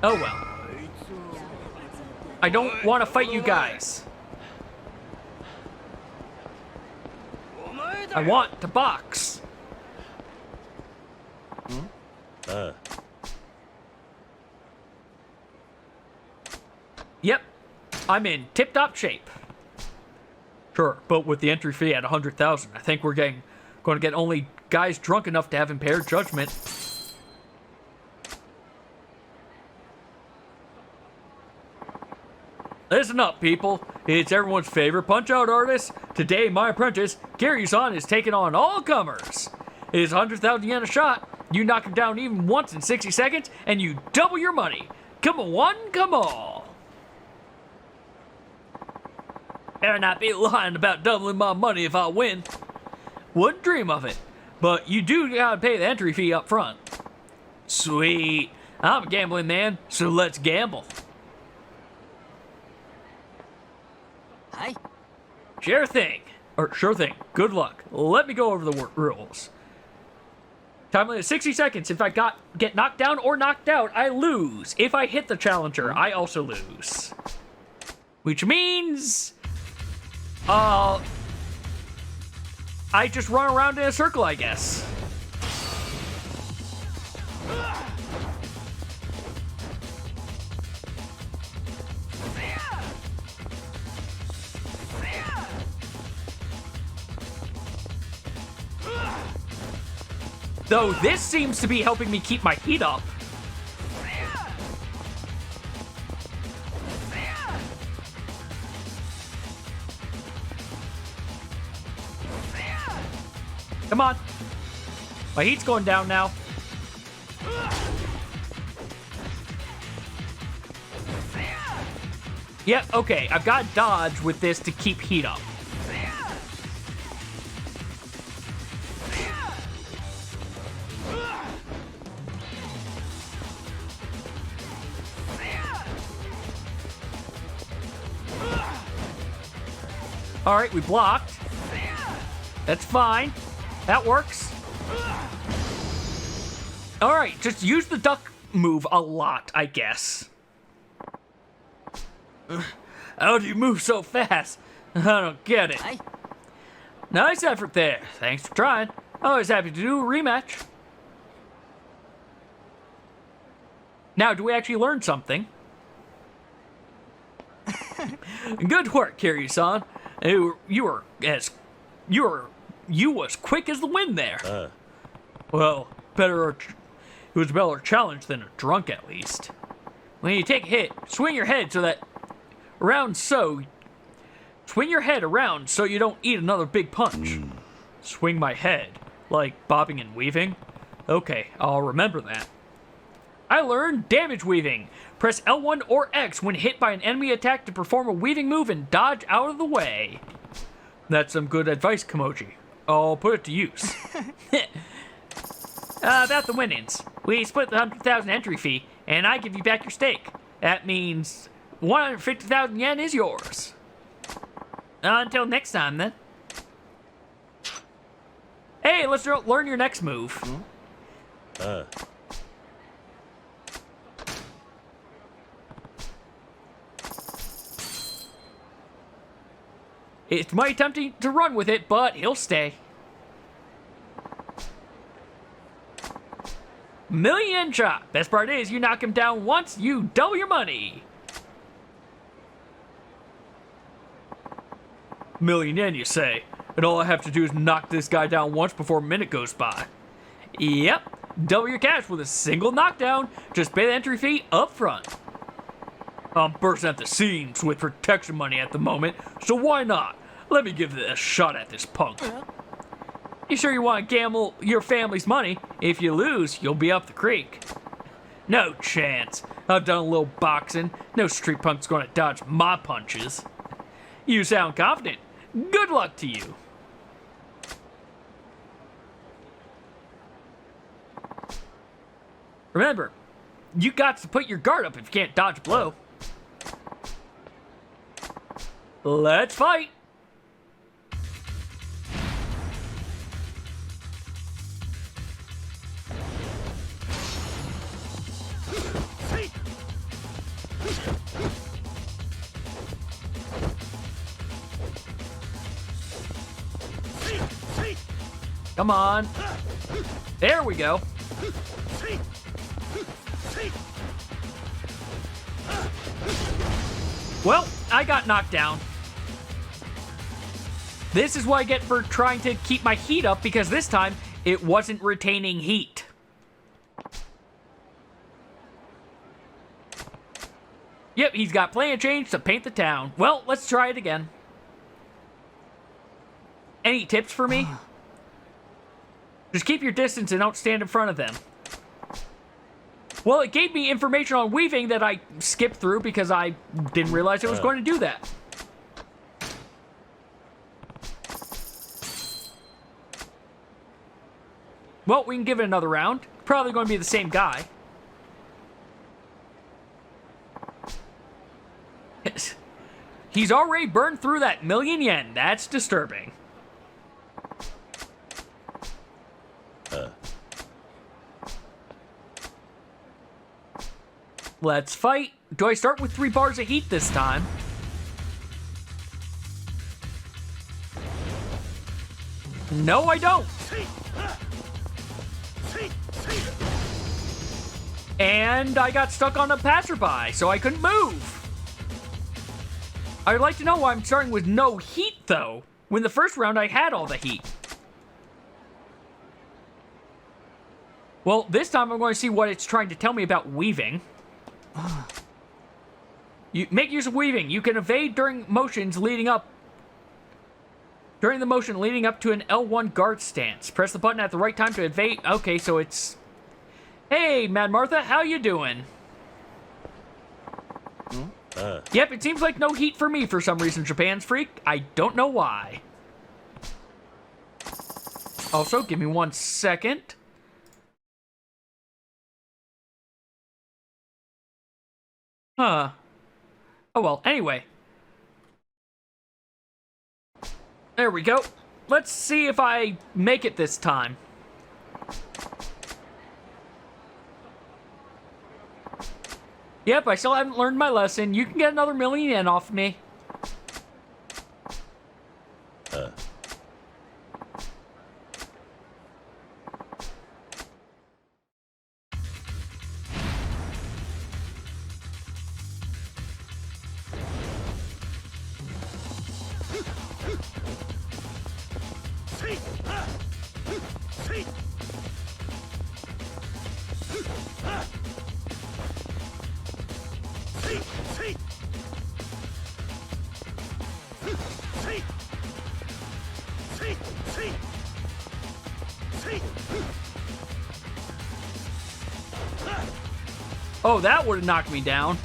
Oh well. I don't want to fight you guys. I want to box. Yep, I'm in tip-top shape. Sure, but with the entry fee at 100,000, I think we're going to get only guys drunk enough to have impaired judgment. Listen up, people. It's everyone's favorite Punch-Out artist. Today, my apprentice, Kiryu-san, is taking on all comers. It is 100,000 yen a shot. You knock him down even once in 60 seconds, and you double your money. Come on, come on. Better not be lying about doubling my money if I win. Wouldn't dream of it. But you do gotta pay the entry fee up front. Sweet. I'm a gambling man, so let's gamble. Hi. Sure thing. Sure thing. Good luck. Let me go over the rules. Time limit is 60 seconds. If I get knocked down or knocked out, I lose. If I hit the challenger, I also lose. Which means... I just run around in a circle, I guess. Though this seems to be helping me keep my heat up. Come on. My heat's going down now. Yep, okay. I've got dodge with this to keep heat up. Alright, we blocked. That's fine. That works. Alright, just use the duck move a lot, I guess. How do you move so fast? I don't get it. Nice effort there. Thanks for trying. Always happy to do a rematch. Now, do we actually learn something? Good work, Kiryu-san. You was quick as the wind there. Well, it was a better challenge than a drunk, at least. When you take a hit, swing your head around so you don't eat another big punch. Swing my head, like bobbing and weaving? Okay, I'll remember that. I learned damage weaving. Press L1 or X when hit by an enemy attack to perform a weaving move and dodge out of the way. That's some good advice, Kimoji. I'll put it to use. About the winnings. We split the 100,000 entry fee, and I give you back your stake. That means 150,000 yen is yours. Until next time, then. Hey, let's learn your next move. It's mighty tempting to run with it, but he'll stay. Million shot. Best part is, you knock him down once, you double your money. Million yen, you say? And all I have to do is knock this guy down once before a minute goes by. Yep. Double your cash with a single knockdown. Just pay the entry fee up front. I'm bursting at the seams with protection money at the moment, so why not? Let me give it a shot at this punk. You sure you want to gamble your family's money? If you lose, you'll be up the creek. No chance. I've done a little boxing. No street punk's gonna dodge my punches. You sound confident. Good luck to you. Remember, you got to put your guard up if you can't dodge a blow. Let's fight. Come on. There we go. Well, I got knocked down. This is what I get for trying to keep my heat up, because this time it wasn't retaining heat. Yep, he's got plenty of change to paint the town. Well, let's try it again. Any tips for me? Just keep your distance and don't stand in front of them. Well, it gave me information on weaving that I skipped through because I didn't realize it was going to do that. Well, we can give it another round. Probably going to be the same guy. He's already burned through that 1,000,000 yen. That's disturbing. Let's fight. Do I start with 3 bars of heat this time? No, I don't. And I got stuck on a passerby, so I couldn't move. I'd like to know why I'm starting with no heat, though, when the first round I had all the heat. Well, this time I'm going to see what it's trying to tell me about weaving. You make use of weaving. You can evade during motions leading up. During the motion leading up to an L1 guard stance. Press the button at the right time to evade. Okay, so it's... Hey, Mad Martha, how you doing? Yep, it seems like no heat for me for some reason, Japan's freak. I don't know why. Also, give me 1 second. Huh. Oh well, anyway. There we go. Let's see if I make it this time. Yep, I still haven't learned my lesson. You can get another 1,000,000 yen off me. Oh, that would have knocked me down.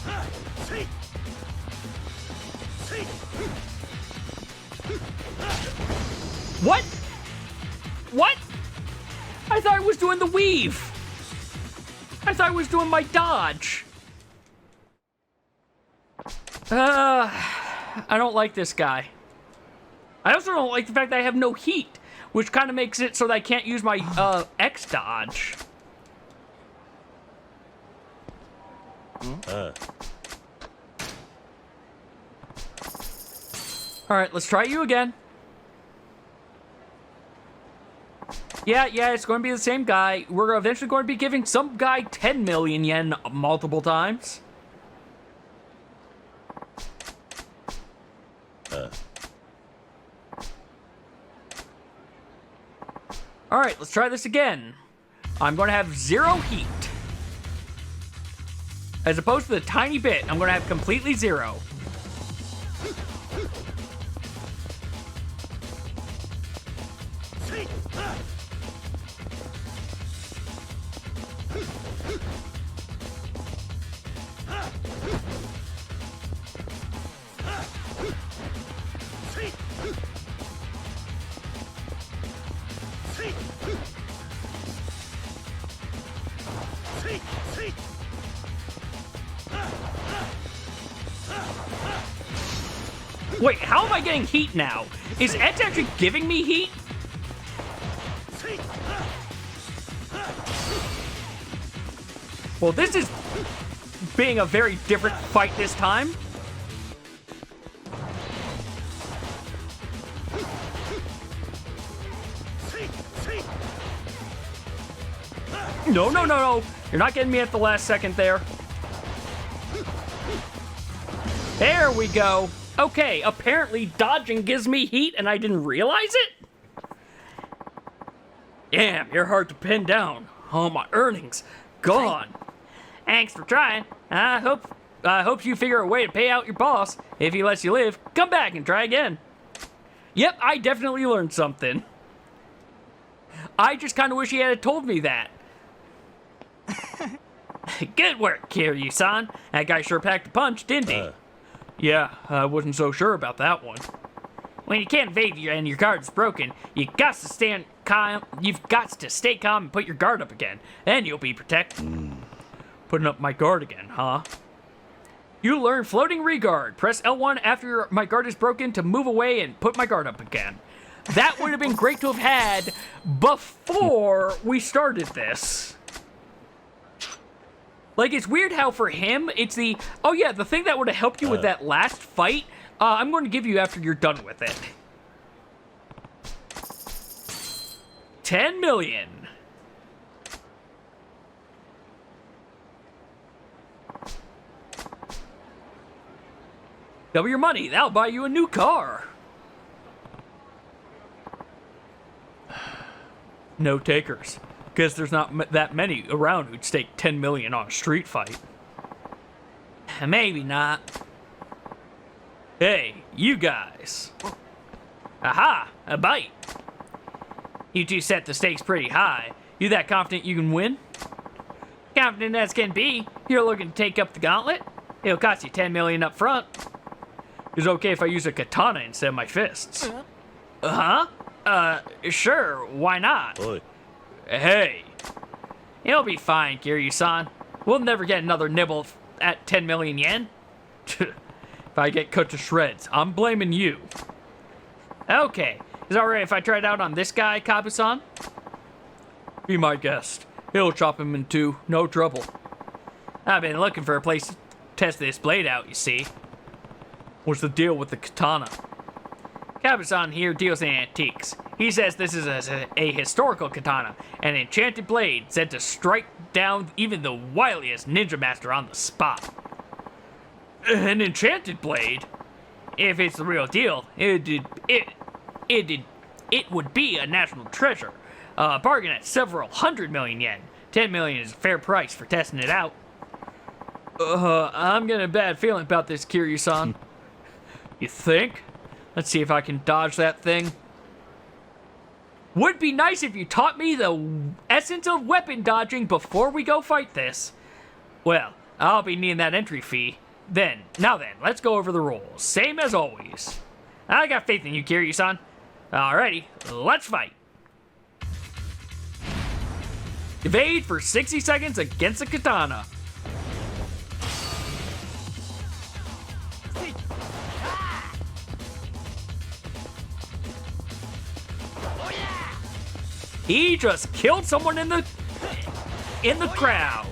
What? What? I thought I was doing the weave. I thought I was doing my dodge. I don't like this guy. I also don't like the fact that I have no heat, which kind of makes it so that I can't use my X dodge. Alright, let's try you again. Yeah, it's going to be the same guy. We're eventually going to be giving some guy 10,000,000 yen multiple times. Alright, let's try this again. I'm going to have 0 heat. As opposed to the tiny bit, I'm going to have completely 0. Wait, how am I getting heat now? Is Edge actually giving me heat? Well, this is being a very different fight this time. No, no, no, no. You're not getting me at the last second there. There we go. Okay, apparently dodging gives me heat and I didn't realize it? Damn, you're hard to pin down. All my earnings gone. Thanks for trying. I hope you figure a way to pay out your boss. If he lets you live, come back and try again. Yep, I definitely learned something. I just kind of wish he had told me that. Good work, Kiryu-san. That guy sure packed a punch, didn't he? Yeah, I wasn't so sure about that one. When you can't evade and your guard's broken, you've got to stand calm. You've got to stay calm and put your guard up again. Then you'll be protected. Putting up my guard again, huh? You learn floating regard. Press L1 after my guard is broken to move away and put my guard up again. That would have been great to have had before we started this. Like, it's weird how for him, it's the, oh yeah, the thing that would have helped you with that last fight, I'm going to give you after you're done with it. 10 million. Double your money, that'll buy you a new car. No takers. Because there's not that many around who'd stake 10 million on a street fight. Maybe not. Hey, you guys. Aha, a bite. You two set the stakes pretty high. You that confident you can win? Confident as can be. You're looking to take up the gauntlet? It'll cost you 10 million up front. Is it okay if I use a katana instead of my fists? Sure, why not? Oi. Hey. It'll be fine, Kiryu-san. We'll never get another nibble at 10 million yen. If I get cut to shreds, I'm blaming you. Okay. Is it alright if I try it out on this guy, Kabu-san? Be my guest. He'll chop him in two, no trouble. I've been looking for a place to test this blade out, you see. What's the deal with the katana? Kabu-san here deals in antiques. He says this is a historical katana, an enchanted blade said to strike down even the wiliest ninja master on the spot. An enchanted blade? If it's the real deal, it would be a national treasure. A bargain at several 100 million yen. 10 million is a fair price for testing it out. I'm getting a bad feeling about this, Kiryu-san. You think? Let's see if I can dodge that thing. Would be nice if you taught me the essence of weapon dodging before we go fight this. Well, I'll be needing that entry fee. Now then, let's go over the rules. Same as always. I got faith in you, Kiryu-san. Alrighty, let's fight. Evade for 60 seconds against a katana. He just killed someone in the crowd.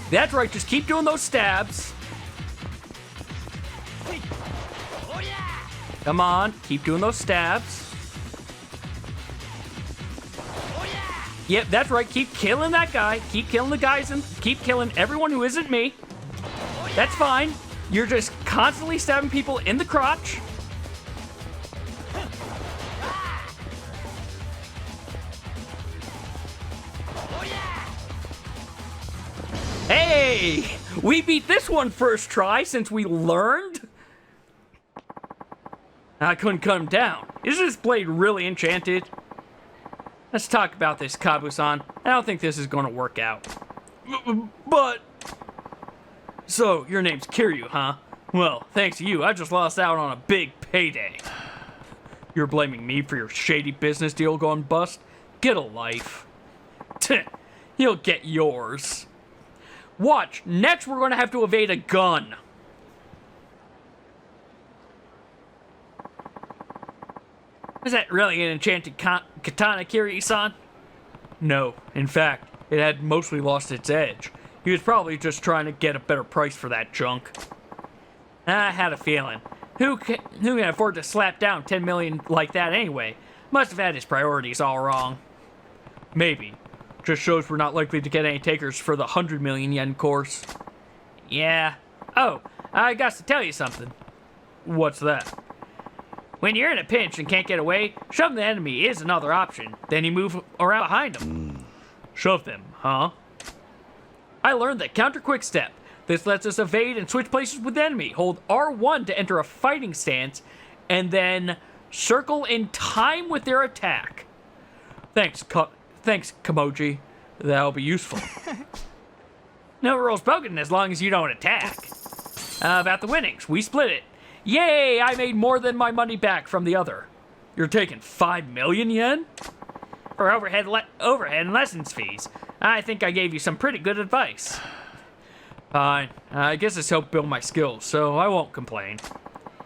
That's right, just keep doing those stabs. Come on, keep doing those stabs. Yep, that's right. Keep killing that guy. Keep killing the guys and keep killing everyone who isn't me. That's fine. You're just constantly stabbing people in the crotch. Hey! We beat this one first try since we learned. I couldn't cut him down. Is this blade really enchanted? Let's talk about this, Kabu-san. I don't think this is going to work out. But... So, your name's Kiryu, huh? Well, thanks to you, I just lost out on a big payday. You're blaming me for your shady business deal going bust? Get a life. You'll get yours. Watch, next we're going to have to evade a gun. Is that really an enchanted katana, Kiryu-san? No, in fact, it had mostly lost its edge. He was probably just trying to get a better price for that junk. I had a feeling. Who can afford to slap down 10 million like that anyway? Must have had his priorities all wrong. Maybe. Just shows we're not likely to get any takers for the 100 million yen course. Yeah. Oh, I got to tell you something. What's that? When you're in a pinch and can't get away, shoving the enemy is another option. Then you move around behind them. Shove them, huh? I learned that counter quick step. This lets us evade and switch places with the enemy. Hold R1 to enter a fighting stance, and then circle in time with their attack. Thanks, Kamoji. That'll be useful. No rules broken as long as you don't attack. About the winnings, we split it. Yay, I made more than my money back from the other. You're taking 5 million yen? For overhead and lessons fees. I think I gave you some pretty good advice. Fine. I guess it's helped build my skills, so I won't complain.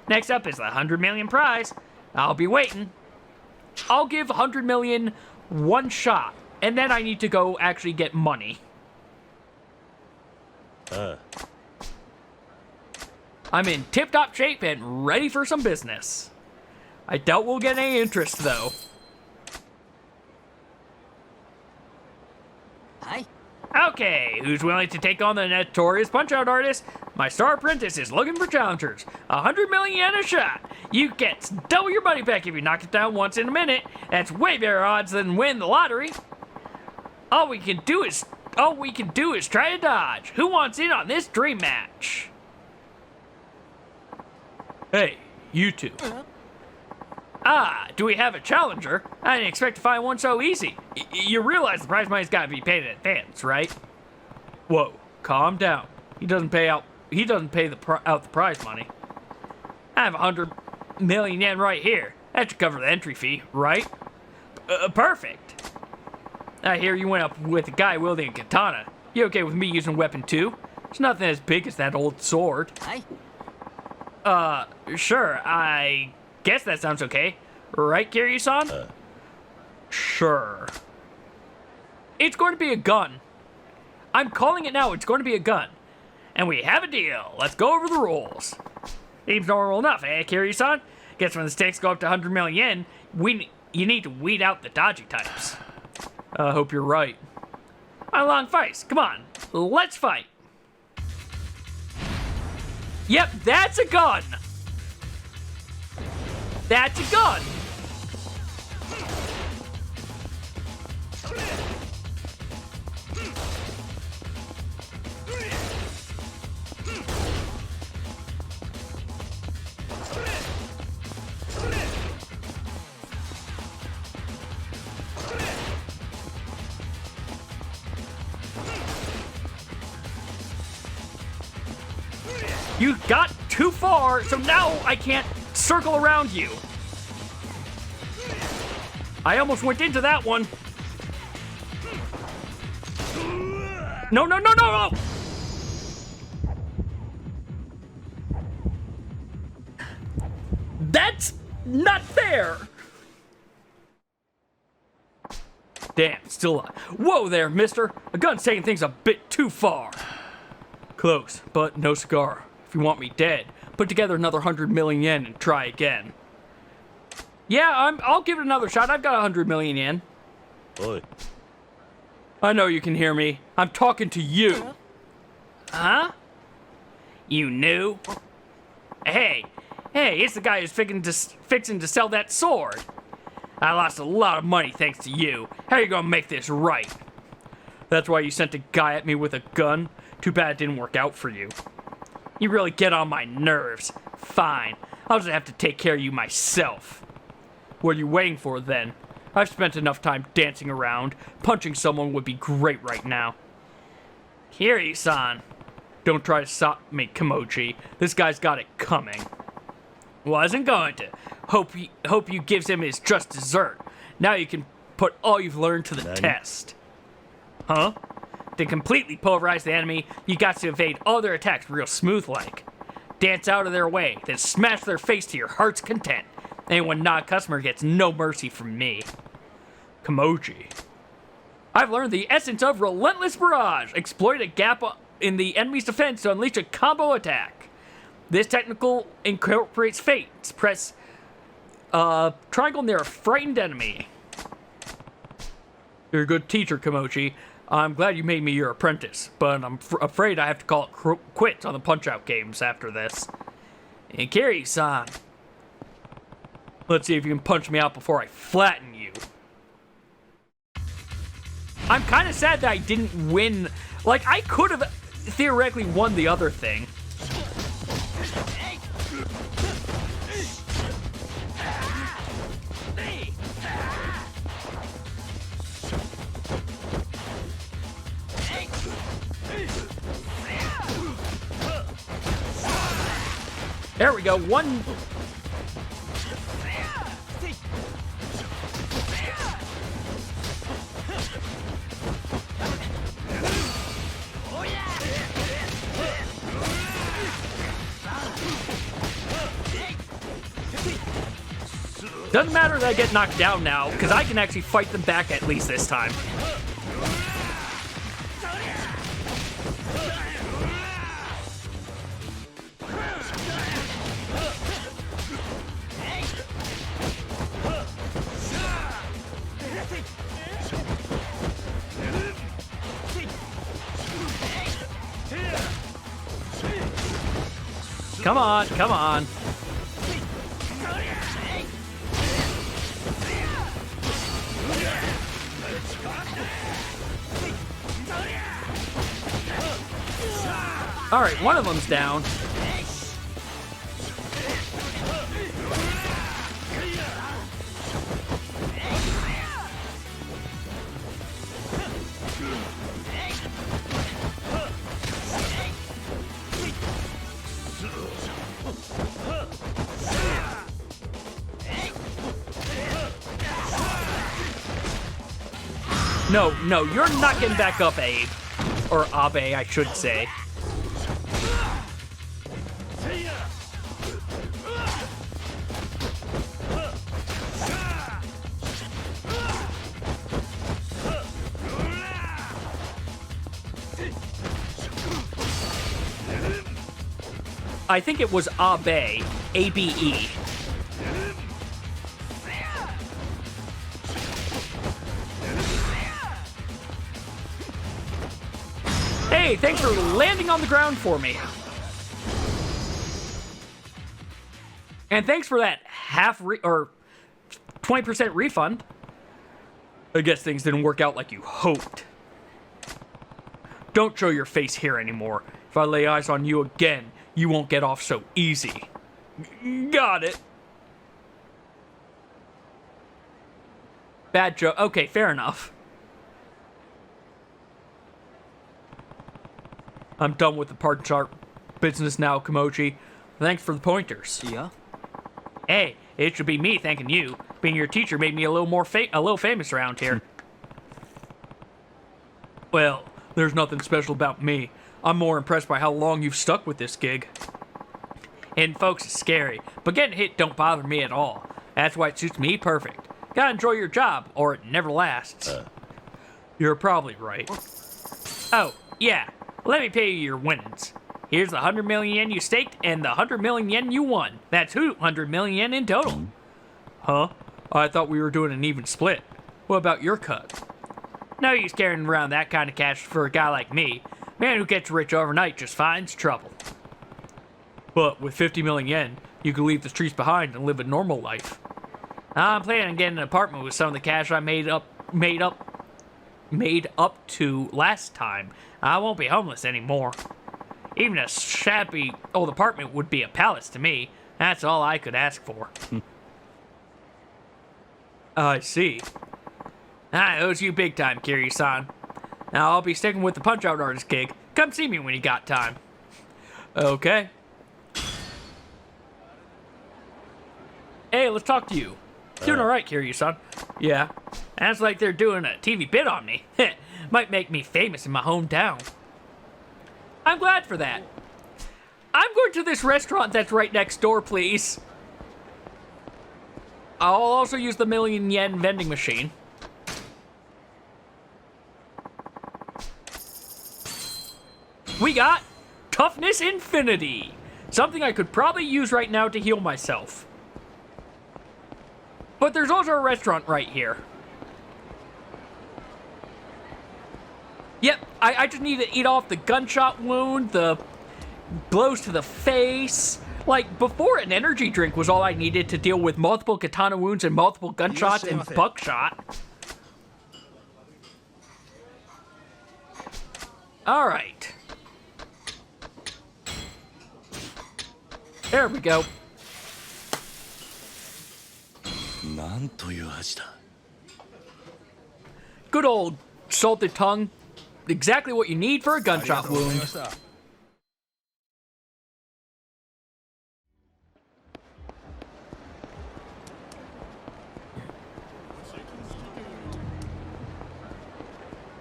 Next up is the 100 million prize. I'll be waiting. I'll give 100 million one shot, and then I need to go actually get money. I'm in tip-top shape and ready for some business. I doubt we'll get any interest, though. Hi. Okay, who's willing to take on the notorious punch-out artist? My star apprentice is looking for challengers. 100 million yen a shot. You get double your money back if you knock it down once in a minute. That's way better odds than win the lottery. All we can do is try to dodge. Who wants in on this dream match? Hey, you two. Ah, do we have a challenger? I didn't expect to find one so easy. You realize the prize money's gotta be paid in advance, right? Whoa, calm down. He doesn't pay out the prize money. I have 100 million yen right here. That should cover the entry fee, right? Perfect. I hear you went up with a guy wielding a katana. You okay with me using weapon too? It's nothing as big as that old sword. Hi. Sure, I guess that sounds okay. Right, Kiryu-san? Sure. It's going to be a gun. I'm calling it now, it's going to be a gun. And we have a deal. Let's go over the rules. Seems normal enough, eh, Kiryu-san? Guess when the stakes go up to 100 million yen, you need to weed out the dodgy types. I hope you're right. On long fights, come on, let's fight. Yep, that's a gun. That's a gun. You got too far, so now I can't circle around you. I almost went into that one. No, no, no, no, no! That's not fair! Damn, still alive. Whoa there, mister. A gun's taking things a bit too far. Close, but no cigar. If you want me dead, put together another 100 million yen and try again. Yeah, I'll give it another shot. I've got 100 million yen. Oi. I know you can hear me. I'm talking to you. Huh? You knew? Hey, it's the guy who's fixing to sell that sword. I lost a lot of money thanks to you. How are you gonna make this right? That's why you sent a guy at me with a gun? Too bad it didn't work out for you. You really get on my nerves. Fine, I'll just have to take care of you myself. What are you waiting for then? I've spent enough time dancing around. Punching someone would be great right now. Kiryu-san. Don't try to stop me, Kimochi. This guy's got it coming. Wasn't going to. Hope you gives him his just dessert. Now you can put all you've learned to the test. Huh? To completely pulverize the enemy, you got to evade all their attacks real smooth-like. Dance out of their way, then smash their face to your heart's content. Anyone not a customer gets no mercy from me. Kimochi. I've learned the essence of Relentless Barrage. Exploit a gap in the enemy's defense to unleash a combo attack. This technical incorporates fates. Press triangle near a frightened enemy. You're a good teacher, Kimochi. I'm glad you made me your apprentice, but I'm afraid I have to call it quits on the Punch-Out games after this. And Kiryu-san. Let's see if you can punch me out before I flatten you. I'm kind of sad that I didn't win. Like, I could have theoretically won the other thing. There we go, one. Doesn't matter that I get knocked down now, because I can actually fight them back at least this time. Come on, come on. All right, one of them's down. No, you're not getting back up, Abe. Or Abe, I should say. I think it was Abe, A-B-E. Hey, thanks for landing on the ground for me. And thanks for that or 20% refund. I guess things didn't work out like you hoped. Don't show your face here anymore. If I lay eyes on you again, you won't get off so easy. Got it. Bad joke. Okay, fair enough. I'm done with the part chart business now, Kimochi. Thanks for the pointers. Yeah? Hey, it should be me thanking you. Being your teacher made me a little famous around here. Well, there's nothing special about me. I'm more impressed by how long you've stuck with this gig. And folks, it's scary, but getting hit don't bother me at all. That's why it suits me perfect. Gotta enjoy your job, or it never lasts. You're probably right. Oh, yeah. Let me pay you your winnings. Here's the 100 million yen you staked and the 100 million yen you won. That's 200 million yen in total. Huh? I thought we were doing an even split. What about your cut? No use carrying around that kind of cash for a guy like me. Man who gets rich overnight just finds trouble. But with 50 million yen, you can leave the streets behind and live a normal life. I'm planning on getting an apartment with some of the cash I made up to last time. I won't be homeless anymore. Even a shabby old apartment would be a palace to me. That's all I could ask for. I see. I owes you big time, Kiryu-san. Now I'll be sticking with the Punch-Out artist gig. Come see me when you got time. Okay. Hey, let's talk to you. Doing alright, Kiryu-san. Yeah. Sounds like they're doing a TV bit on me. Might make me famous in my hometown. I'm glad for that. I'm going to this restaurant that's right next door, please. I'll also use the million-yen vending machine. We got Toughness Infinity. Something I could probably use right now to heal myself. But there's also a restaurant right here. Yep, I just need to eat off the gunshot wound, the blows to the face. Like, before, an energy drink was all I needed to deal with multiple katana wounds and multiple gunshots and buckshot. Alright. There we go. Good old salted tongue. Exactly what you need for a gunshot wound.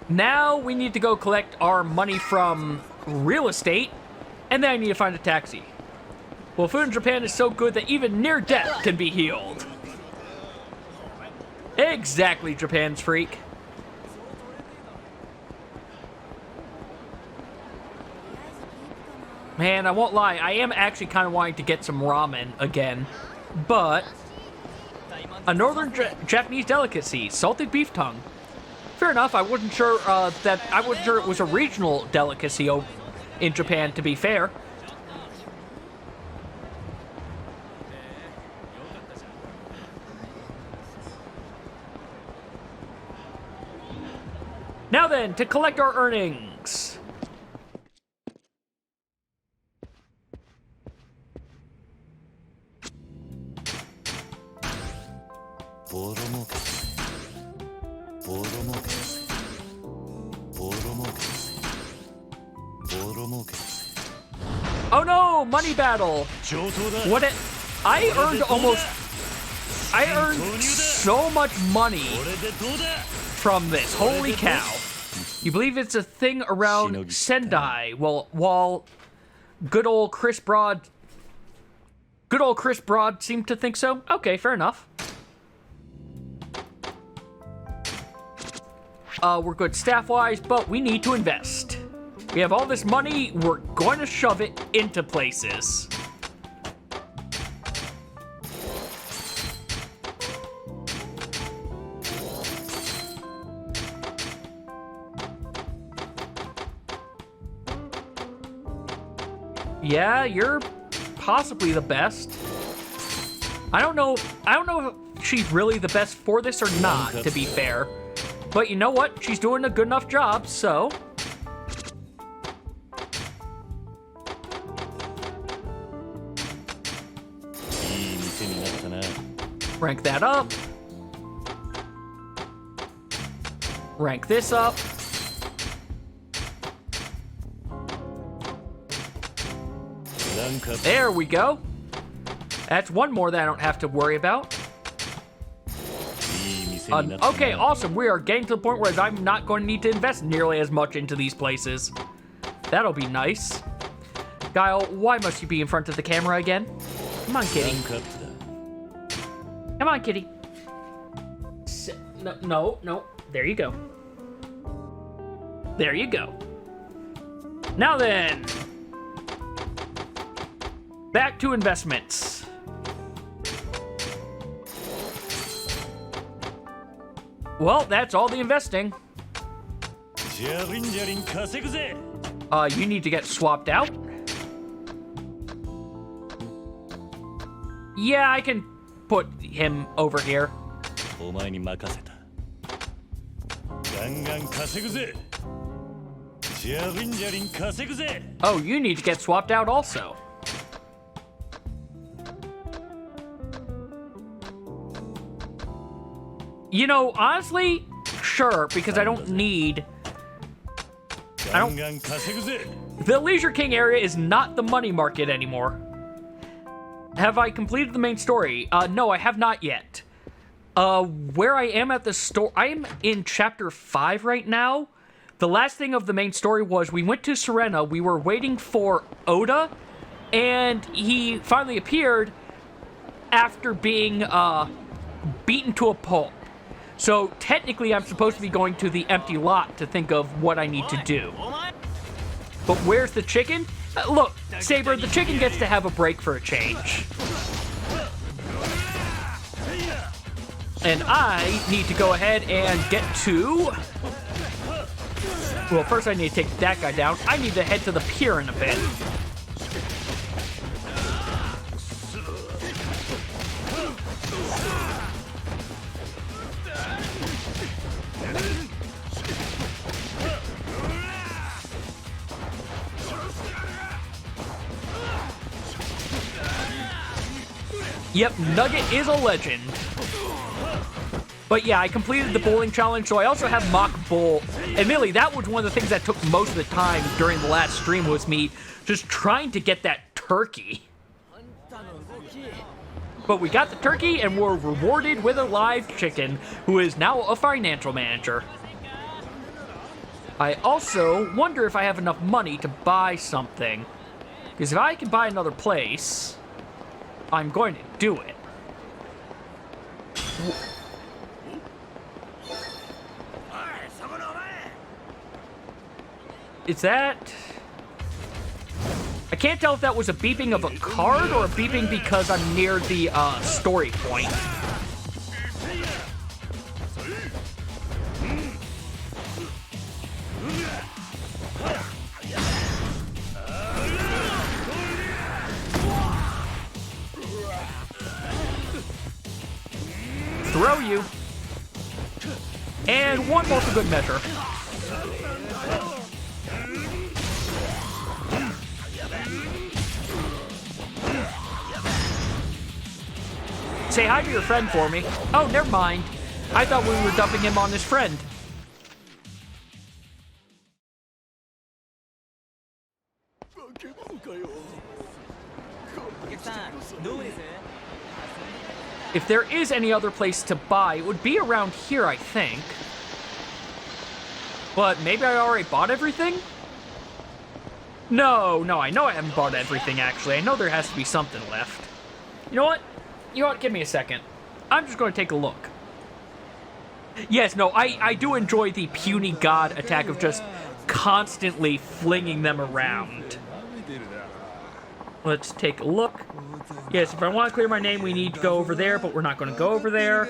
Now we need to go collect our money from real estate, and then I need to find a taxi. Well, food in Japan is so good that even near death can be healed. Exactly, Japan's freak. Man, I won't lie, I am actually kind of wanting to get some ramen again, but a northern Japanese delicacy, salted beef tongue. Fair enough, I wasn't sure it was a regional delicacy in Japan, to be fair. Now then, to collect our earnings. Oh no, money battle. I earned so much money from this. Holy cow. You believe it's a thing around Sendai? Well, while good old Chris Broad seemed to think so. Okay, fair enough. We're good staff-wise, but we need to invest. We have all this money, we're going to shove it into places. Yeah, you're possibly the best. I don't know if she's really the best for this or not, to be fair. But you know what? She's doing a good enough job, so... Rank that up. Rank this up. There we go. That's one more that I don't have to worry about. Okay, awesome. We are getting to the point where I'm not going to need to invest nearly as much into these places. That'll be nice. Guile, why must you be in front of the camera again? Come on, kitty. Come on, kitty. No. There you go. There you go. Now then. Back to investments. Well, that's all the investing. You need to get swapped out. Yeah, I can put him over here. Oh, you need to get swapped out also. You know, honestly, sure, because I don't need... The Leisure King area is not the money market anymore. Have I completed the main story? No, I have not yet. Where I am at the store... I am in Chapter 5 right now. The last thing of the main story was we went to Serena, we were waiting for Oda, and he finally appeared after being beaten to a pulp. So technically I'm supposed to be going to the empty lot to think of what I need to do. But where's the chicken? Look, Saber, the chicken gets to have a break for a change. And I need to go ahead and get to... Well, first I need to take that guy down. I need to head to the pier in a bit. Yep, Nugget is a legend. But yeah, I completed the bowling challenge, so I also have Mock Bowl. Admittedly, that was one of the things that took most of the time during the last stream was me just trying to get that turkey. But we got the turkey and were rewarded with a live chicken, who is now a financial manager. I also wonder if I have enough money to buy something. Because if I can buy another place, I'm going to do it. Is that... I can't tell if that was a beeping of a card or a beeping because I'm near the story point. Throw you. And one more for good measure. Say hi to your friend for me. Oh, never mind. I thought we were dumping him on his friend. If there is any other place to buy, it would be around here, I think. But maybe I already bought everything? No, I know I haven't bought everything, actually. I know there has to be something left. You know what? Give me a second. I'm just going to take a look. Yes, no, I do enjoy the puny god attack of just constantly flinging them around. Let's take a look. Yes, if I want to clear my name, we need to go over there, but we're not going to go over there.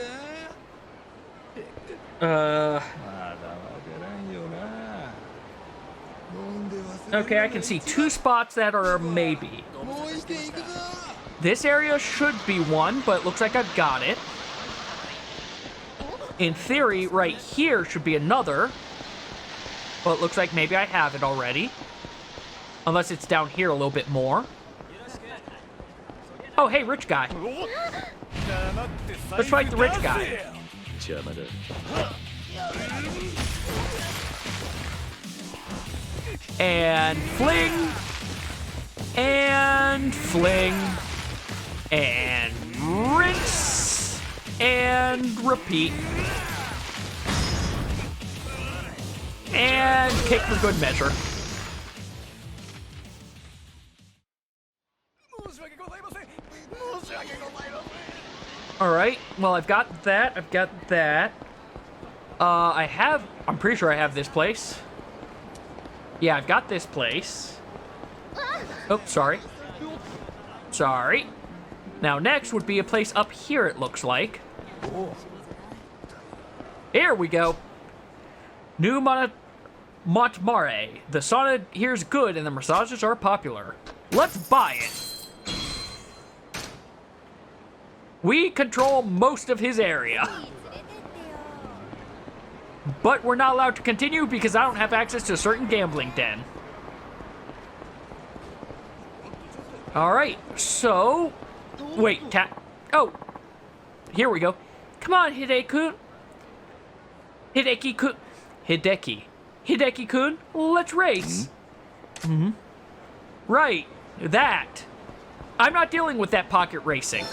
Okay, I can see two spots that are a maybe. This area should be one, but it looks like I've got it. In theory, right here should be another. Well, it looks like maybe I have it already. Unless it's down here a little bit more. Oh, hey, rich guy. Let's fight the rich guy. And fling. And fling. And rinse. And repeat. And kick for good measure. Alright, well, I've got that. I'm pretty sure I have this place. Yeah, I've got this place. Oh, sorry. Now, next would be a place up here, it looks like. Here we go. New Montmare. The sauna here's good and the massages are popular. Let's buy it. We control most of his area. But we're not allowed to continue because I don't have access to a certain gambling den. Alright, so... Wait, Oh! Here we go. Come on, Hideki. Hideki-kun. Hideki-kun, let's race. Mm-hmm. Right, that. I'm not dealing with that pocket racing.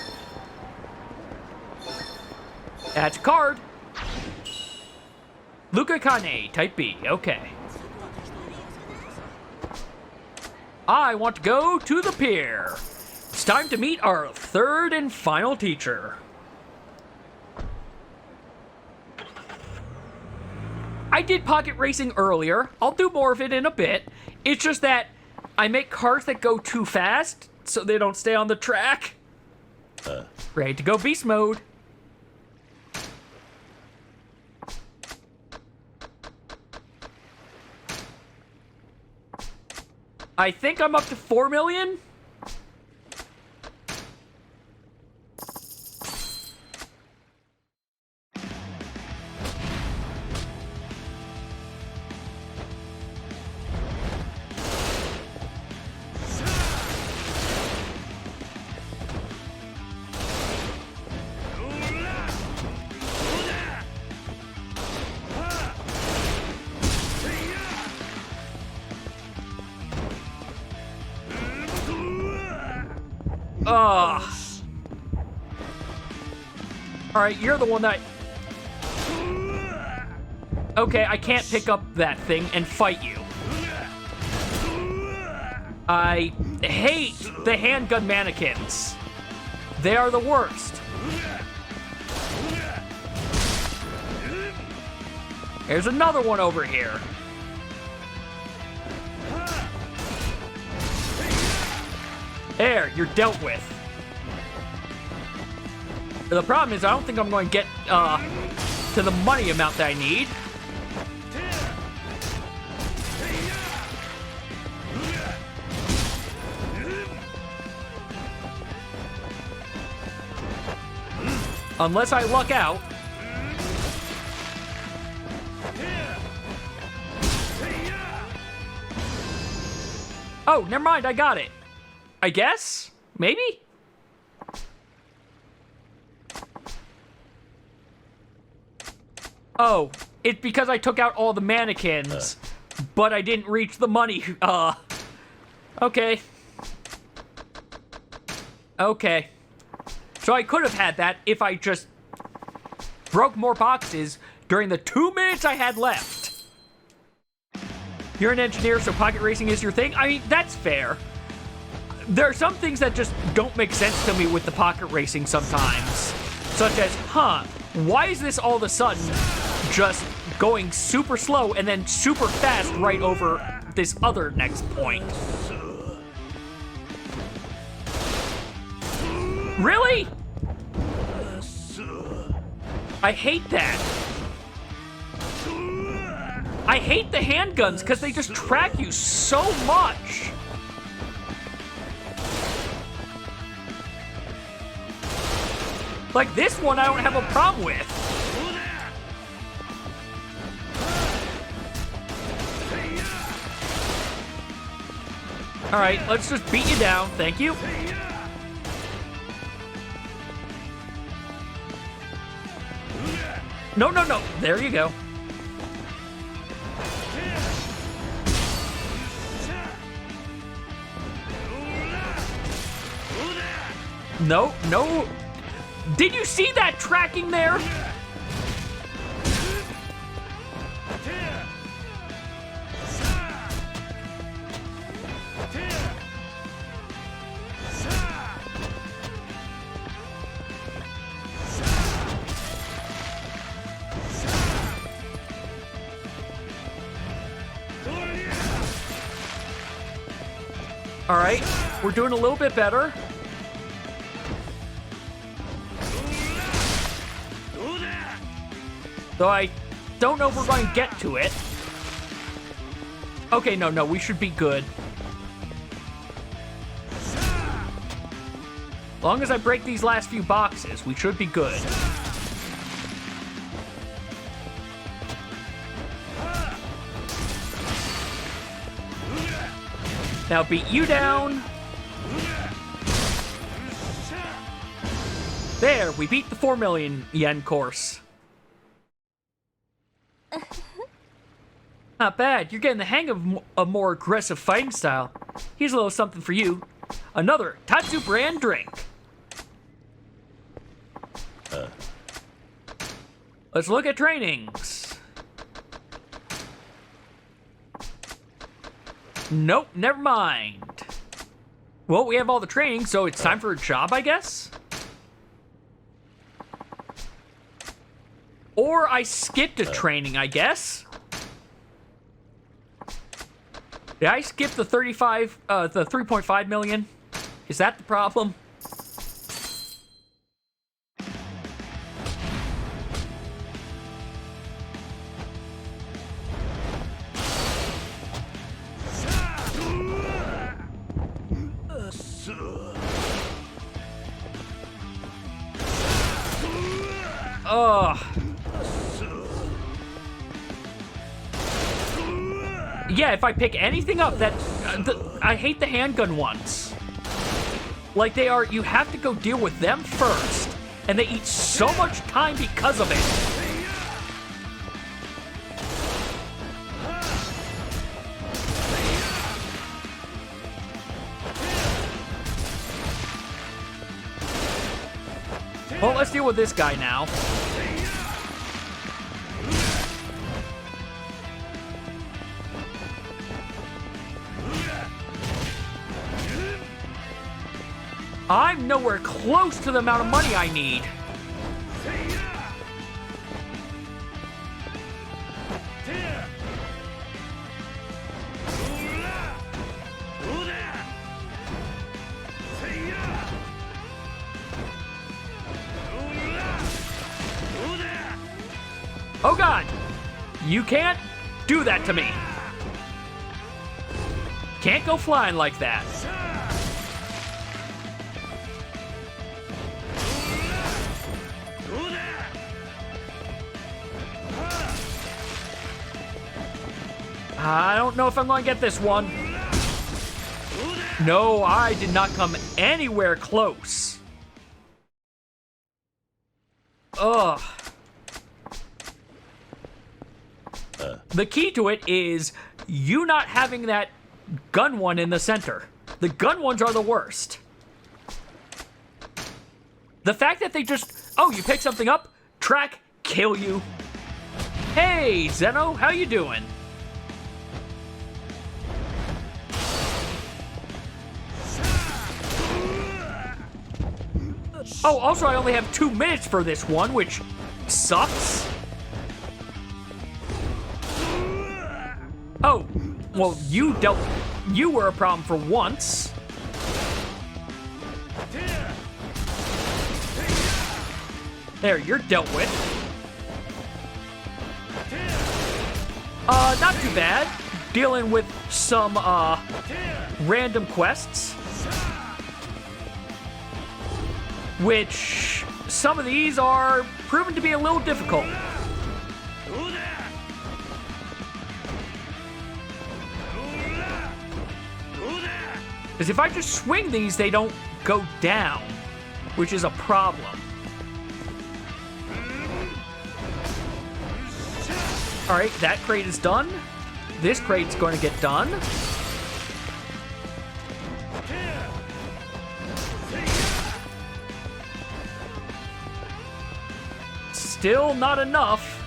That's a card. Luca Kane, type B, okay. I want to go to the pier. It's time to meet our third and final teacher. I did pocket racing earlier. I'll do more of it in a bit. It's just that I make cars that go too fast so they don't stay on the track. Ready to go beast mode. I think I'm up to 4 million. Alright, you're the one that... Okay, I can't pick up that thing and fight you. I hate the handgun mannequins. They are the worst. There's another one over here. There, you're dealt with. The problem is I don't think I'm going to get to the money amount that I need. Unless I luck out. Oh, never mind, I got it. I guess? Maybe? Oh, it's because I took out all the mannequins, but I didn't reach the money. Okay. Okay. So I could have had that if I just broke more boxes during the 2 minutes I had left. You're an engineer, so pocket racing is your thing? I mean, that's fair. There are some things that just don't make sense to me with the pocket racing sometimes. Such as, why is this all of a sudden just going super slow and then super fast right over this other next point? Really? I hate that. I hate the handguns because they just track you so much. Like this one I don't have a problem with. Alright, let's just beat you down, thank you. No, no, no, there you go. No, no. Did you see that tracking there? All right, we're doing a little bit better. Though I don't know if we're going to get to it. Okay, no, we should be good. As long as I break these last few boxes, we should be good. Now beat you down. There, we beat the 4 million yen course. Not bad. You're getting the hang of a more aggressive fighting style. Here's a little something for you. Another Tatsu brand drink. Let's look at trainings. Nope, never mind. Well, we have all the training, so it's time for a job, I guess? Or I skipped a training, I guess? Did I skip the 3.5 million? Is that the problem? Ugh. Yeah, if I pick anything up that... I hate the handgun ones. Like they are... You have to go deal with them first. And they eat so much time because of it. Well, let's deal with this guy now. I'm nowhere close to the amount of money I need. Oh God, you can't do that to me. Can't go flying like that. I don't know if I'm going to get this one. No, I did not come anywhere close. Ugh. The key to it is you not having that gun one in the center. The gun ones are the worst. The fact that they just, oh, you pick something up, track, kill you. Hey, Zeno, how you doing? Oh, also I only have 2 minutes for this one, which sucks. Oh, well, you were a problem for once. There, you're dealt with. Not too bad. Dealing with some, random quests. Which, some of these are proven to be a little difficult. Because if I just swing these, they don't go down, which is a problem. Alright, that crate is done. This crate's going to get done. Still not enough.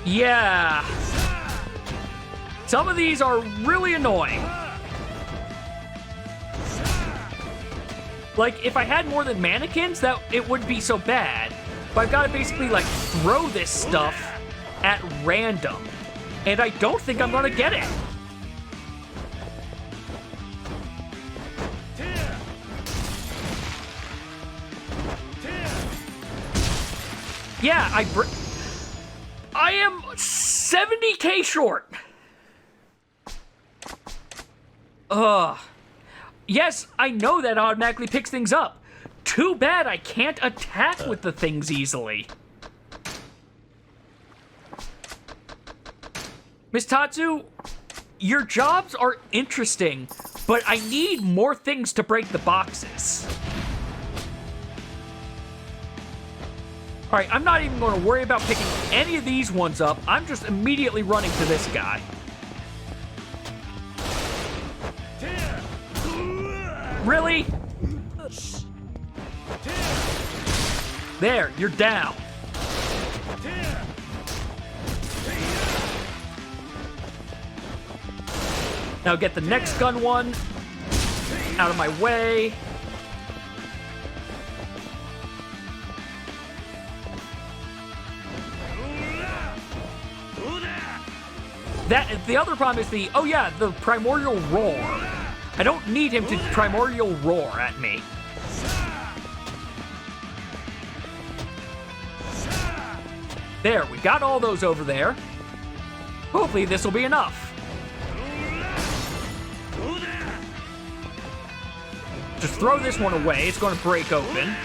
Yeah. Some of these are really annoying. Like, if I had more than mannequins, that it wouldn't be so bad. But I've got to basically, like, throw this stuff at random. And I don't think I'm going to get it. Yeah, I am 70k short. Yes, I know that automatically picks things up. Too bad I can't attack with the things easily. Miss Tatsu, your jobs are interesting, but I need more things to break the boxes. Alright, I'm not even going to worry about picking any of these ones up. I'm just immediately running to this guy. Really? There, you're down. Now get the next gun one out of my way. The other problem is the primordial roar. I don't need him to primordial roar at me. There, we got all those over there. Hopefully this will be enough. Just throw this one away, it's going to break open.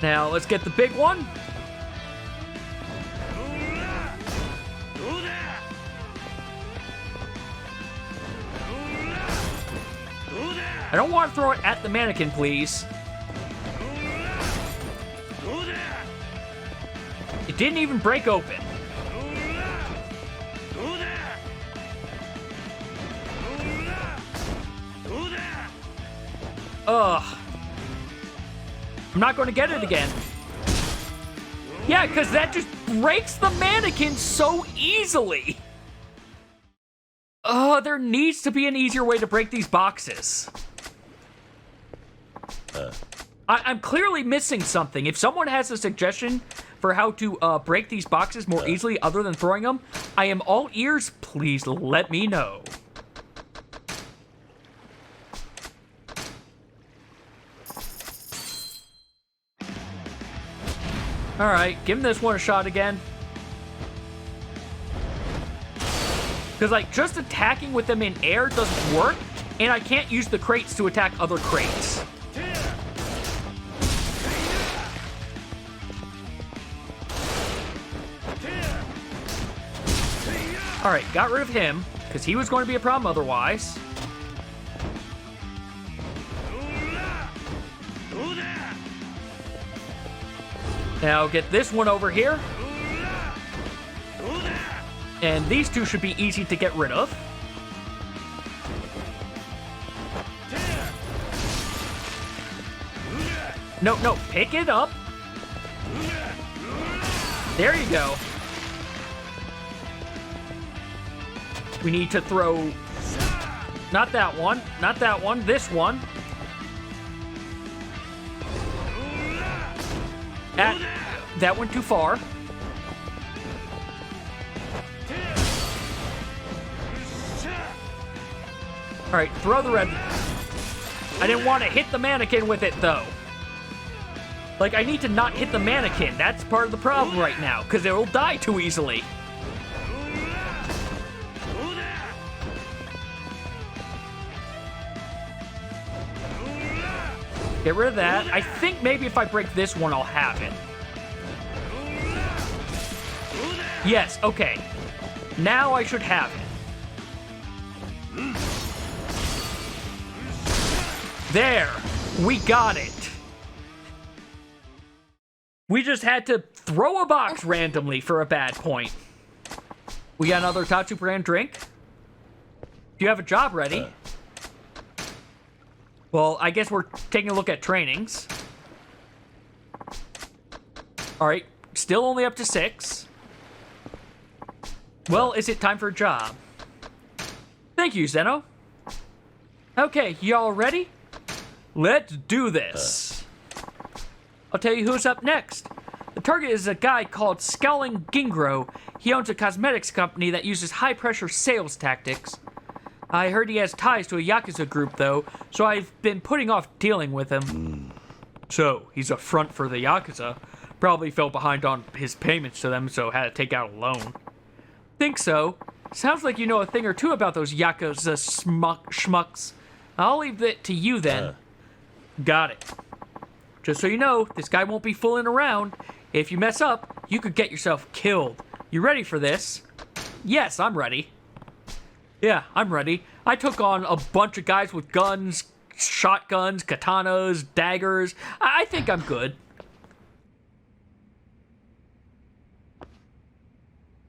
Now, let's get the big one. I don't want to throw it at the mannequin, please. It didn't even break open. Ugh. I'm not going to get it again. Yeah, because that just breaks the mannequin so easily. There needs to be an easier way to break these boxes. I'm clearly missing something. If someone has a suggestion for how to break these boxes more easily other than throwing them, I am all ears. Please let me know. Alright, give this one a shot again. Because, like, just attacking with them in air doesn't work, and I can't use the crates to attack other crates. Alright, got rid of him, because he was going to be a problem otherwise. Now get this one over here. And these two should be easy to get rid of. No, pick it up. There you go. We need to throw... Not that one, this one. That went too far. Alright, throw the red. I didn't want to hit the mannequin with it, though. Like, I need to not hit the mannequin. That's part of the problem right now, because it will die too easily. Get rid of that. I think maybe if I break this one, I'll have it. Yes, okay. Now I should have it. There. We got it. We just had to throw a box randomly for a bad point. We got another Tatsu brand drink. Do you have a job ready? Well, I guess we're taking a look at trainings. Alright, still only up to 6. Well, is it time for a job? Thank you, Zeno. Okay, y'all ready? Let's do this. I'll tell you who's up next. The target is a guy called Scowling Gingro. He owns a cosmetics company that uses high-pressure sales tactics. I heard he has ties to a Yakuza group, though, so I've been putting off dealing with him. So, he's a front for the Yakuza. Probably fell behind on his payments to them, so had to take out a loan. Think so. Sounds like you know a thing or two about those Yakuza schmucks. I'll leave it to you, then. Got it. Just so you know, this guy won't be fooling around. If you mess up, you could get yourself killed. You ready for this? Yes, I'm ready. Yeah, I'm ready. I took on a bunch of guys with guns, shotguns, katanas, daggers. I think I'm good.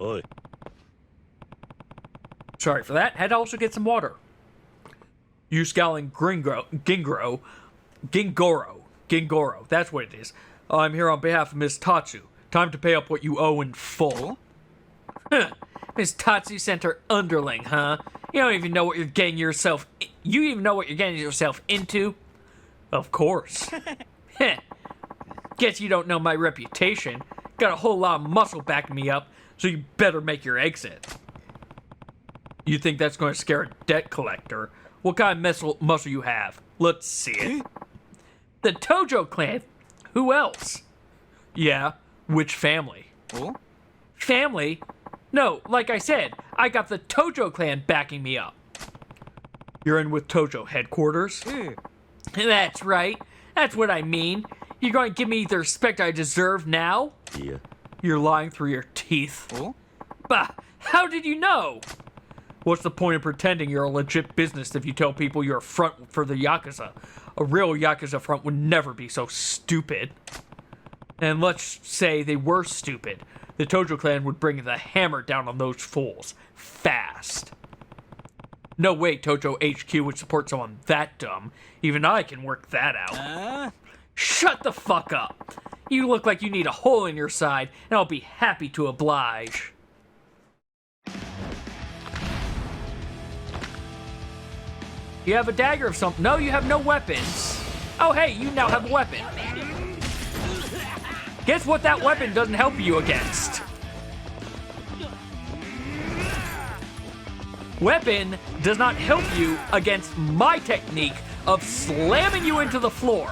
Oi. Sorry for that. Had to also get some water. You scowling Gingoro. That's what it is. I'm here on behalf of Miss Tatsu. Time to pay up what you owe in full. Miss Tatsu sent her underling, huh? You don't even know what you're getting yourself. You even know what you're getting yourself into? Of course. Guess you don't know my reputation. Got a whole lot of muscle backing me up, so you better make your exit. You think that's going to scare a debt collector? What kind of muscle you have? Let's see it. The Tojo clan. Who else? Yeah, which family? Oh? Family? No, like I said, I got the Tojo clan backing me up. You're in with Tojo headquarters? That's right. That's what I mean. You're going to give me the respect I deserve now? Yeah. You're lying through your teeth. Oh? Bah, how did you know? What's the point of pretending you're a legit business if you tell people you're a front for the Yakuza? A real Yakuza front would never be so stupid. And let's say they were stupid. The Tojo clan would bring the hammer down on those fools. Fast. No way Tojo HQ would support someone that dumb. Even I can work that out. Shut the fuck up. You look like you need a hole in your side, and I'll be happy to oblige. You have a dagger of something. No, you have no weapons. Oh, hey, you now have a weapon. Guess what that weapon doesn't help you against? Weapon does not help you against my technique of slamming you into the floor.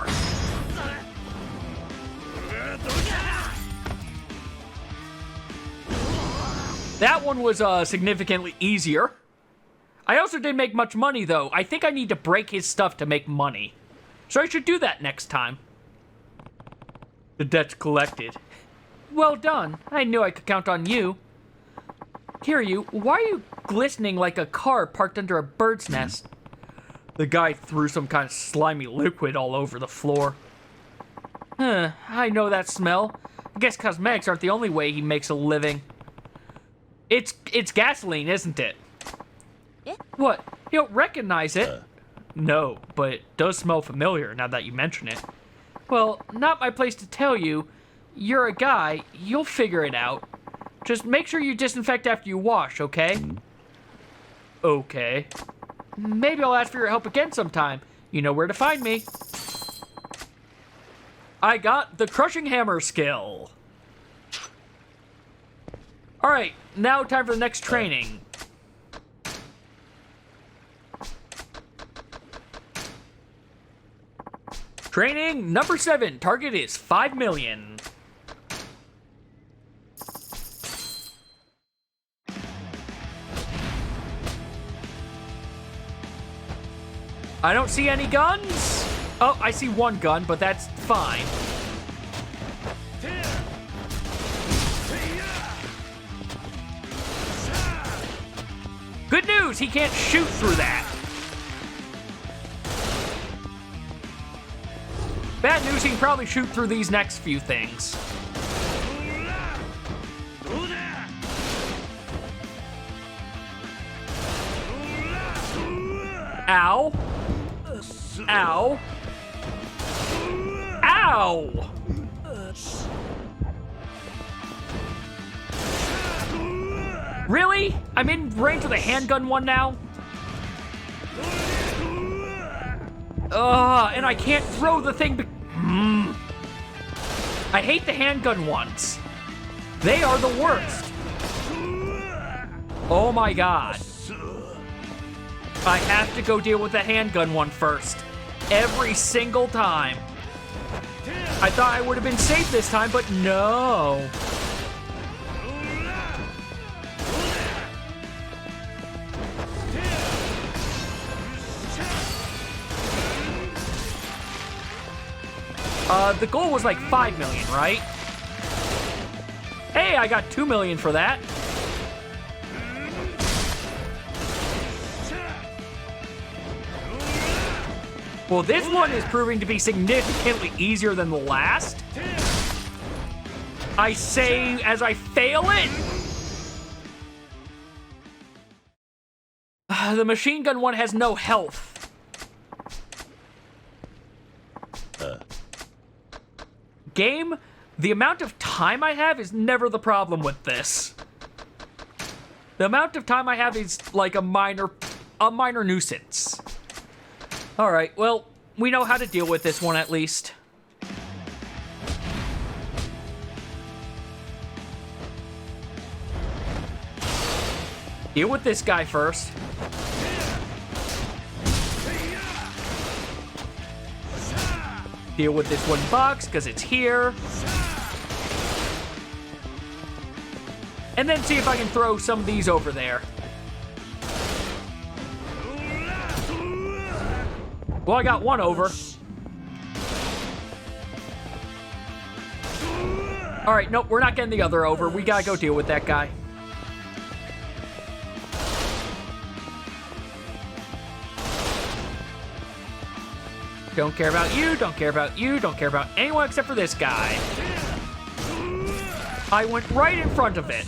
That one was significantly easier. I also didn't make much money, though. I think I need to break his stuff to make money. So I should do that next time. The debt's collected. Well done. I knew I could count on you. Kiryu, why are you glistening like a car parked under a bird's nest? The guy threw some kind of slimy liquid all over the floor. I know that smell. I guess cosmetics aren't the only way he makes a living. It's gasoline, isn't it? What? You don't recognize it? No, but it does smell familiar now that you mention it. Well, not my place to tell you. You're a guy. You'll figure it out. Just make sure you disinfect after you wash, okay? Okay. Maybe I'll ask for your help again sometime. You know where to find me. I got the crushing hammer skill. Alright, now time for the next training. Training number 7. Target is 5 million. I don't see any guns. Oh, I see one gun, but that's fine. Good news, he can't shoot through that. Bad news, he can probably shoot through these next few things. Ow. Ow. Ow! Really? I'm in range of the handgun one now? And I can't throw the thing I hate the handgun ones. They are the worst. Oh my god. I have to go deal with the handgun one first. Every single time. I thought I would have been safe this time, but no. The goal was like 5 million, right? Hey, I got 2 million for that. Well, this one is proving to be significantly easier than the last. I say as I fail it. The machine gun one has no health. Game, the amount of time I have is never the problem with this. The amount of time I have is like a minor nuisance. All right, well, we know how to deal with this one at least. Deal with this guy first. Deal with this one box, because it's here. And then see if I can throw some of these over there. Well, I got one over. All right, nope, we're not getting the other over. We gotta go deal with that guy. Don't care about you, don't care about you, don't care about anyone except for this guy. I went right in front of it.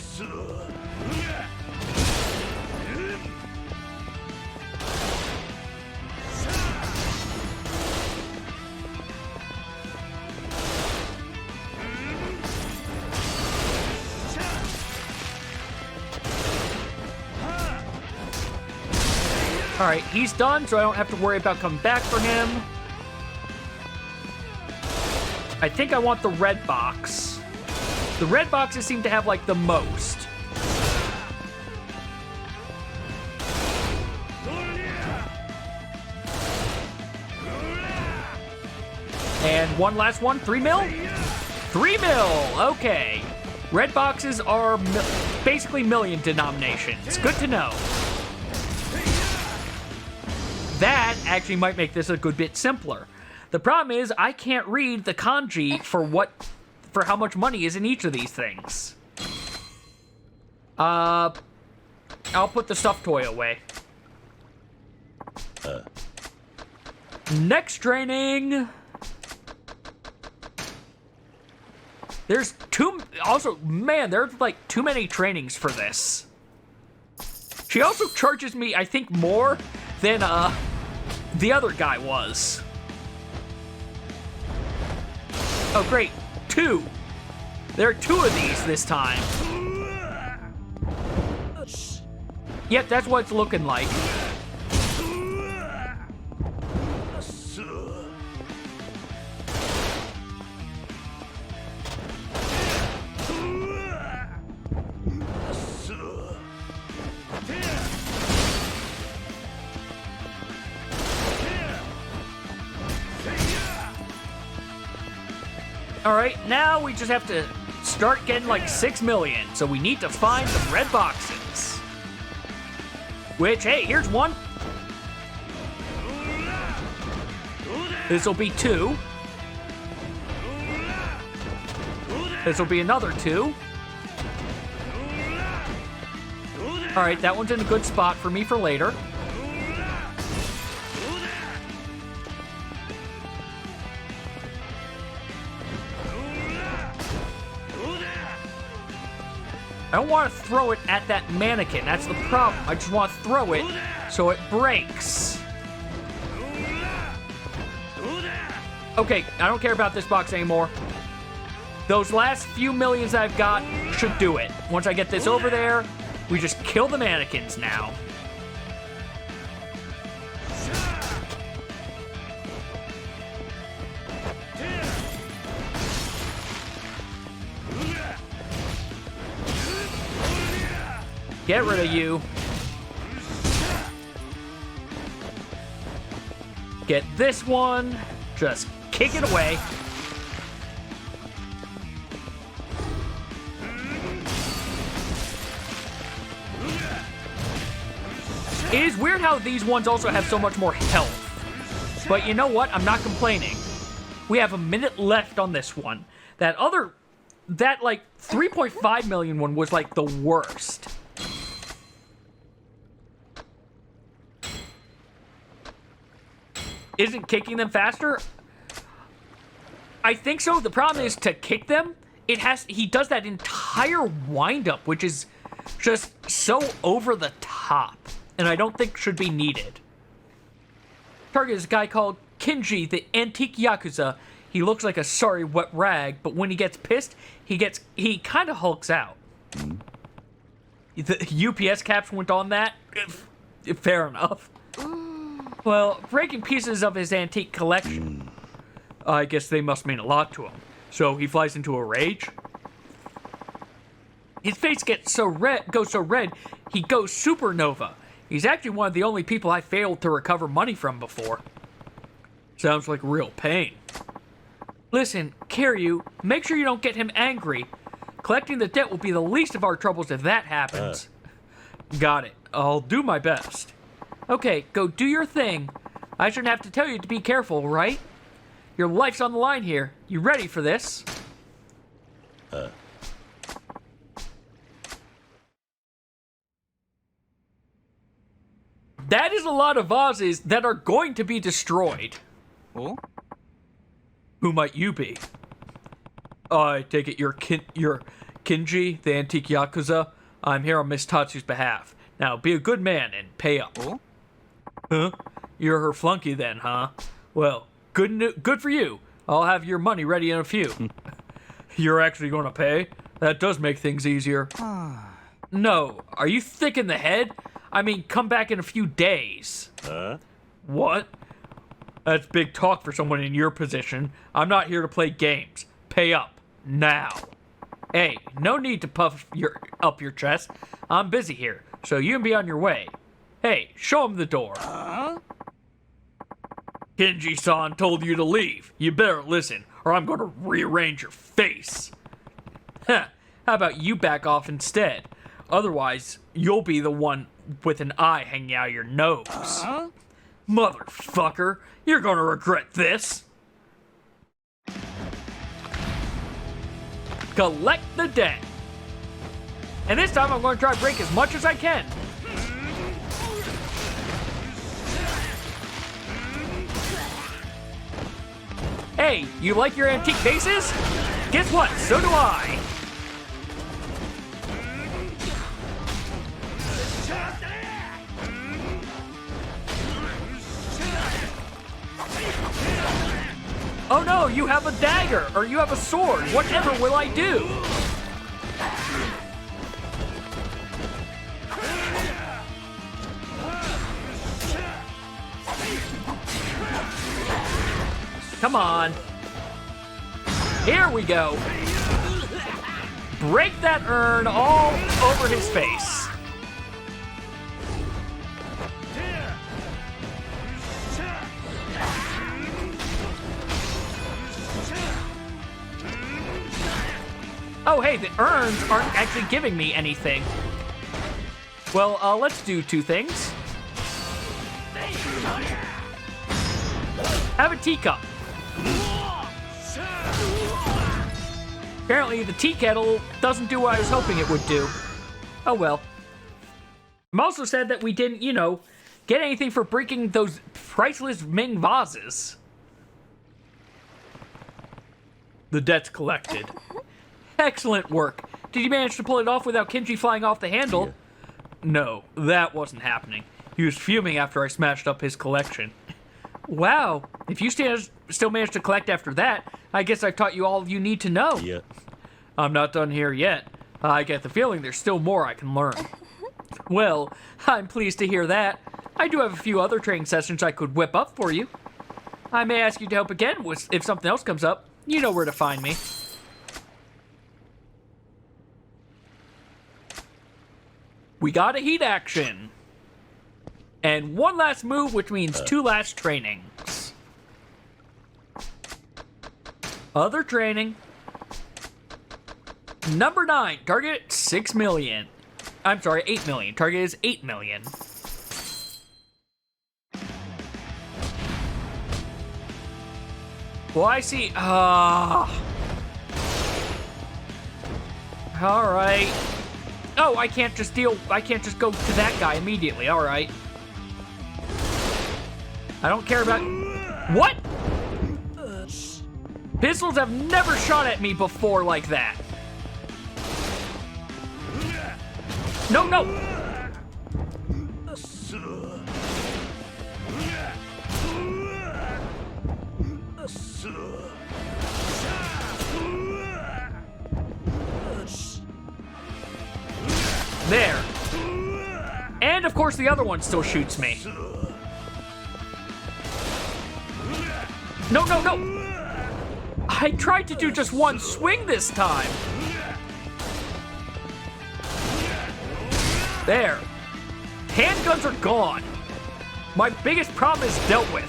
All right, he's done, so I don't have to worry about coming back for him. I think I want the red box. The red boxes seem to have, like, the most. And one last one, 3 mil? 3 mil, okay. Red boxes are basically million denominations. Good to know. That actually might make this a good bit simpler. The problem is I can't read the kanji for how much money is in each of these things. I'll put the stuffed toy away. Next training. There's there's like too many trainings for this. She also charges me, I think, more than the other guy was. Oh, great. 2. There are 2 of these this time. Yep, that's what it's looking like. All right, now we just have to start getting like 6 million. So we need to find the red boxes. Which, hey, here's one. This will be 2. This will be another 2. All right, that one's in a good spot for me for later. I don't want to throw it at that mannequin. That's the problem. I just want to throw it so it breaks. Okay, I don't care about this box anymore. Those last few millions I've got should do it. Once I get this over there, we just kill the mannequins now. Get rid of you. Get this one. Just kick it away. It is weird how these ones also have so much more health. But you know what? I'm not complaining. We have a minute left on this one. That like 3.5 million one was like the worst. isn't kicking them faster? I think so. The problem is to kick them, he does that entire wind-up, which is just so over the top, and I don't think should be needed. Target is a guy called Kinji, the antique Yakuza. He looks like a sorry wet rag, but when he gets pissed, he kind of hulks out. The UPS caps went on that? Fair enough. Well, breaking pieces of his antique collection, I guess they must mean a lot to him. So he flies into a rage. His face goes so red, he goes supernova. He's actually one of the only people I failed to recover money from before. Sounds like real pain. Listen, Kiryu, make sure you don't get him angry. Collecting the debt will be the least of our troubles if that happens. Got it. I'll do my best. Okay, go do your thing. I shouldn't have to tell you to be careful, right? Your life's on the line here. You ready for this? That is a lot of vases that are going to be destroyed. Oh? Who might you be? I take it you're Kinji, the antique Yakuza. I'm here on Miss Tatsu's behalf. Now, be a good man and pay up. Oh? Huh? You're her flunky then, huh? Well, good for you. I'll have your money ready in a few. You're actually going to pay? That does make things easier. No, are you thick in the head? I mean, come back in a few days. What? That's big talk for someone in your position. I'm not here to play games. Pay up. Now. Hey, no need to puff up your chest. I'm busy here, so you can be on your way. Hey, show him the door. Kinji-san told you to leave. You better listen, or I'm going to rearrange your face. Heh, how about you back off instead? Otherwise, you'll be the one with an eye hanging out of your nose. Motherfucker, you're going to regret this. Collect the debt. And this time I'm going to try to break as much as I can. Hey, you like your antique vases? Guess what? So do I. Oh no, you have a dagger, or you have a sword. Whatever will I do? Come on. Here we go. Break that urn all over his face. Oh, hey, the urns aren't actually giving me anything. Well, let's do two things. Have a teacup. Apparently, the tea kettle doesn't do what I was hoping it would do. Oh, well. I'm also sad that we didn't, get anything for breaking those priceless Ming vases. The debt's collected. Excellent work. Did you manage to pull it off without Kinji flying off the handle? Yeah. No, that wasn't happening. He was fuming after I smashed up his collection. Wow, if you still managed to collect after that, I guess I've taught you all you need to know. Yeah. I'm not done here yet. I get the feeling there's still more I can learn. Well, I'm pleased to hear that. I do have a few other training sessions I could whip up for you. I may ask you to help again if something else comes up. You know where to find me. We got a heat action. And one last move, which means two last trainings. Other training. Number 9, target 6 million. I'm sorry, 8 million. Target is 8 million. Well, I see. All right. Oh, I can't just go to that guy immediately. All right. I don't care about What? Pistols have never shot at me before like that. No, no! There. And of course the other one still shoots me. No, no, no! I tried to do just one swing this time. There. Handguns are gone. My biggest problem is dealt with.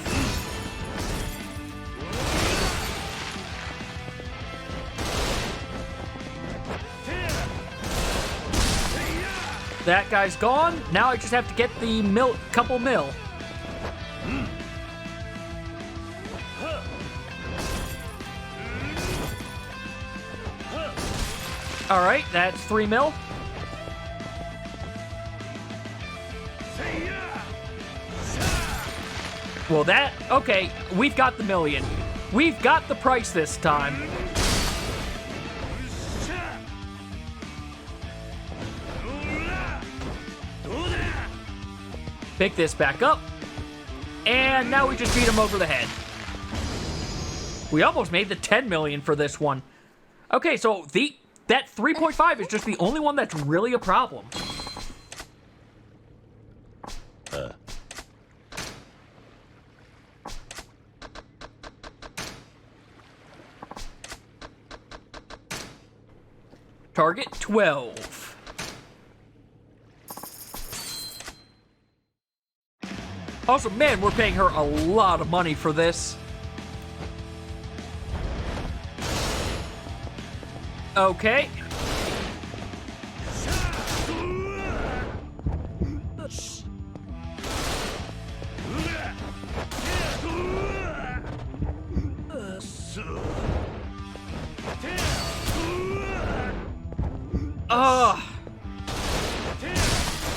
That guy's gone. Now I just have to get the couple mil. All right, that's 3 mil. Well, okay, we've got the million. We've got the price this time. Pick this back up. And now we just beat him over the head. We almost made the 10 million for this one. Okay, so that 3.5 is just the only one that's really a problem. Target 12. Also, man, we're paying her a lot of money for this. Okay.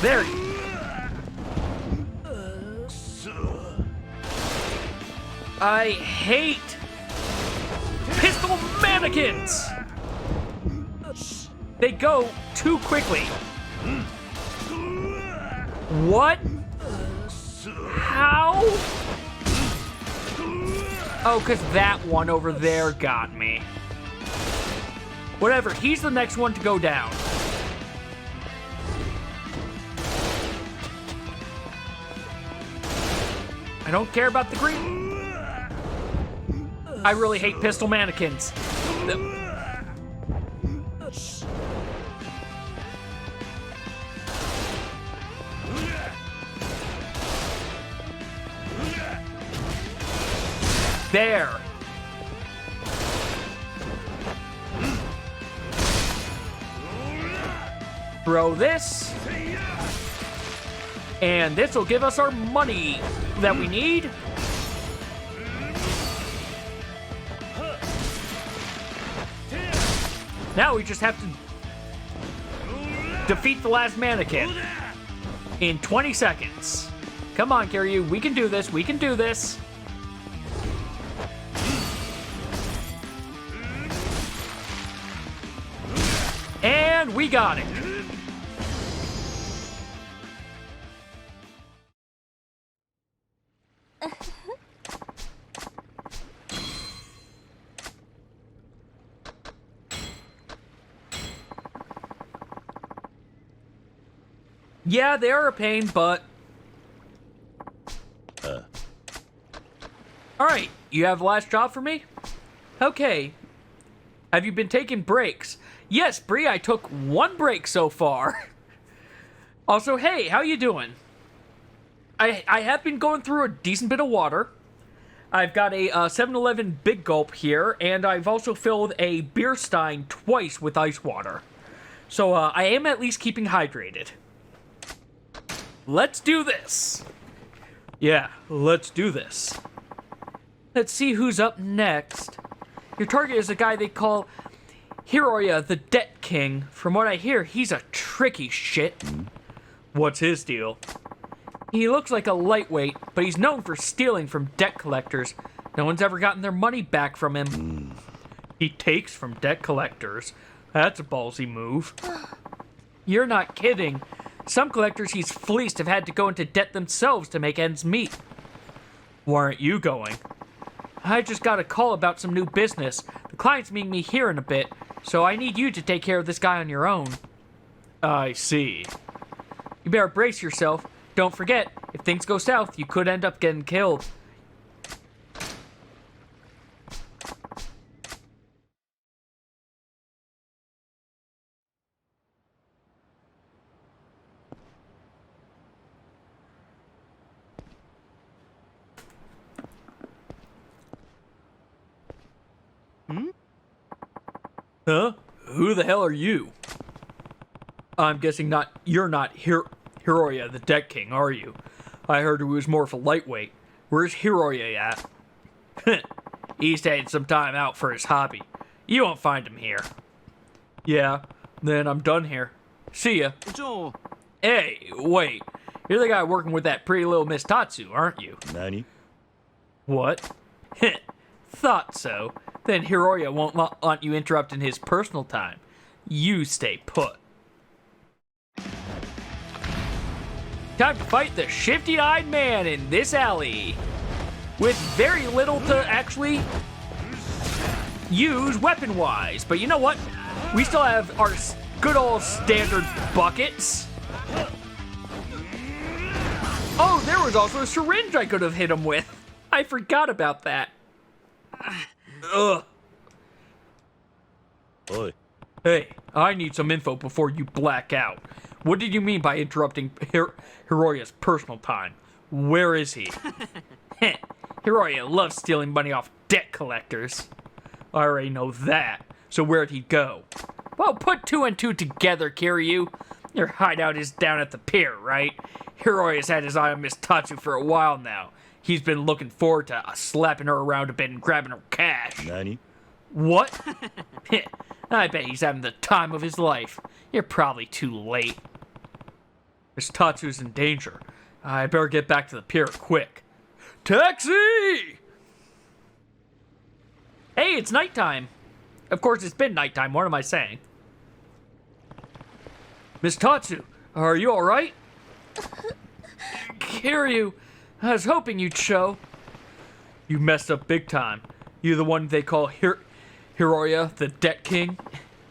There. I hate pistol mannequins. They go too quickly. What? How? Oh, because that one over there got me. Whatever, he's the next one to go down. I don't care about the green. I really hate pistol mannequins. There. Throw this. And this will give us our money that we need. Now we just have to defeat the last mannequin in 20 seconds. Come on, Kiryu, we can do this, we can do this. And we got it. Yeah, they are a pain, but... Alright, you have the last job for me? Okay. Have you been taking breaks? Yes, Bree, I took 1 break so far. Also, hey, how you doing? I have been going through a decent bit of water. I've got a 7-Eleven Big Gulp here, and I've also filled a beer stein twice with ice water. So, I am at least keeping hydrated. Let's do this. Yeah, let's do this. Let's see who's up next. Your target is a guy they call Hiroya the Debt King. From what I hear, he's a tricky shit. What's his deal? He looks like a lightweight, but he's known for stealing from debt collectors. No one's ever gotten their money back from him. He takes from debt collectors. That's a ballsy move. You're not kidding. Some collectors he's fleeced have had to go into debt themselves to make ends meet. Why aren't you going? I just got a call about some new business. The client's meeting me here in a bit, so I need you to take care of this guy on your own. I see. You better brace yourself. Don't forget, if things go south, you could end up getting killed. Huh? Who the hell are you? I'm guessing you're not Hiroya, the Debt King, are you? I heard he was more of a lightweight. Where's Hiroya at? He's taking some time out for his hobby. You won't find him here. Yeah, then I'm done here. See ya. Joe. Hey, wait. You're the guy working with that pretty little Miss Tatsu, aren't you? Nani? What? Thought so. Then Hiroya won't want you interrupting his personal time. You stay put. Time to fight the shifty-eyed man in this alley. With very little to actually use weapon-wise. But you know what? We still have our good old standard buckets. Oh, there was also a syringe I could have hit him with. I forgot about that. Ugh. Oi. Hey, I need some info before you black out. What did you mean by interrupting Hiroya's personal time? Where is he? Hiroya loves stealing money off debt collectors. I already know that. So where'd he go? Well, put two and two together, Kiryu. Your hideout is down at the pier, right? Hiroya's had his eye on Miss Tatsu for a while now. He's been looking forward to slapping her around a bit and grabbing her cash. Nani? What? I bet he's having the time of his life. You're probably too late. Miss Tatsu's in danger. I better get back to the pier quick. Taxi! Hey, it's nighttime. Of course, it's been nighttime. What am I saying? Miss Tatsu, are you alright? Kiryu, I was hoping you'd show. You messed up big time. You're the one they call Hiroya, the Debt King?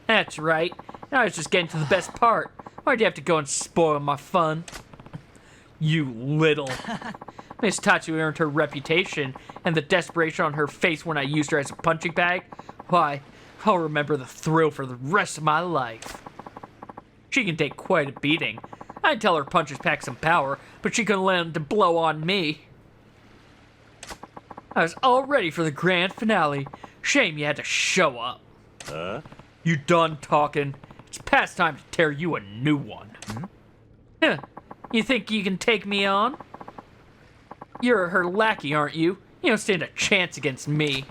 That's right. I was just getting to the best part. Why'd you have to go and spoil my fun? You little. Miss Tatsu earned her reputation and the desperation on her face when I used her as a punching bag. Why, I'll remember the thrill for the rest of my life. She can take quite a beating. I'd tell her punches pack some power, but she couldn't land to blow on me. I was all ready for the grand finale. Shame you had to show up. Huh? You done talking? It's past time to tear you a new one. Huh. You think you can take me on? You're her lackey, aren't you? You don't stand a chance against me.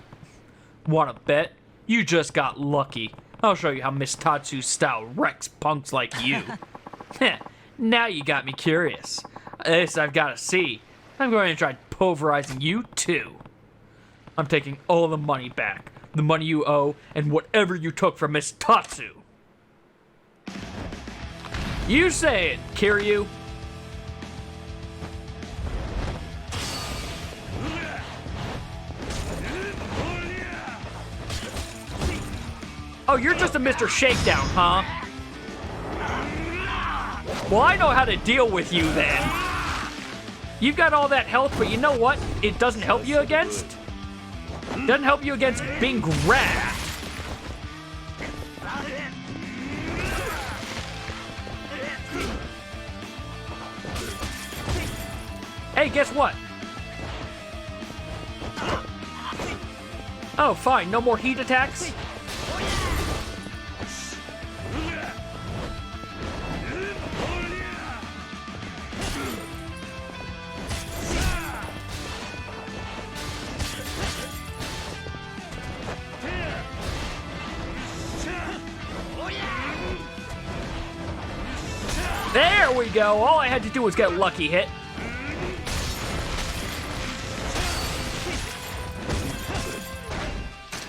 Wanna bet? You just got lucky. I'll show you how Miss Tatsu's style wrecks punks like you. Now you got me curious. This I've gotta see. I'm going to try pulverizing you too. I'm taking all the money back. The money you owe, and whatever you took from Miss Tatsu. You say it, Kiryu. Oh, you're just a Mr. Shakedown, huh? Well, I know how to deal with you then. You've got all that health, but you know what? It doesn't help you against? Doesn't help you against being grabbed. Hey, guess what? Oh, fine. No more heat attacks? There we go. All I had to do was get a lucky hit.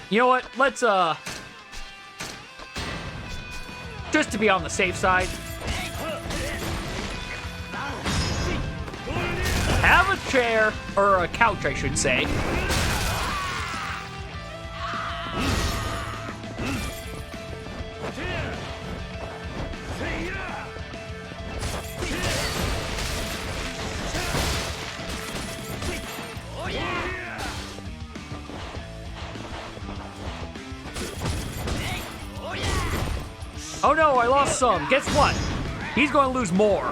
You know what? Let's, just to be on the safe side, have a chair, or a couch, I should say. Oh no, I lost some. Guess what? He's going to lose more.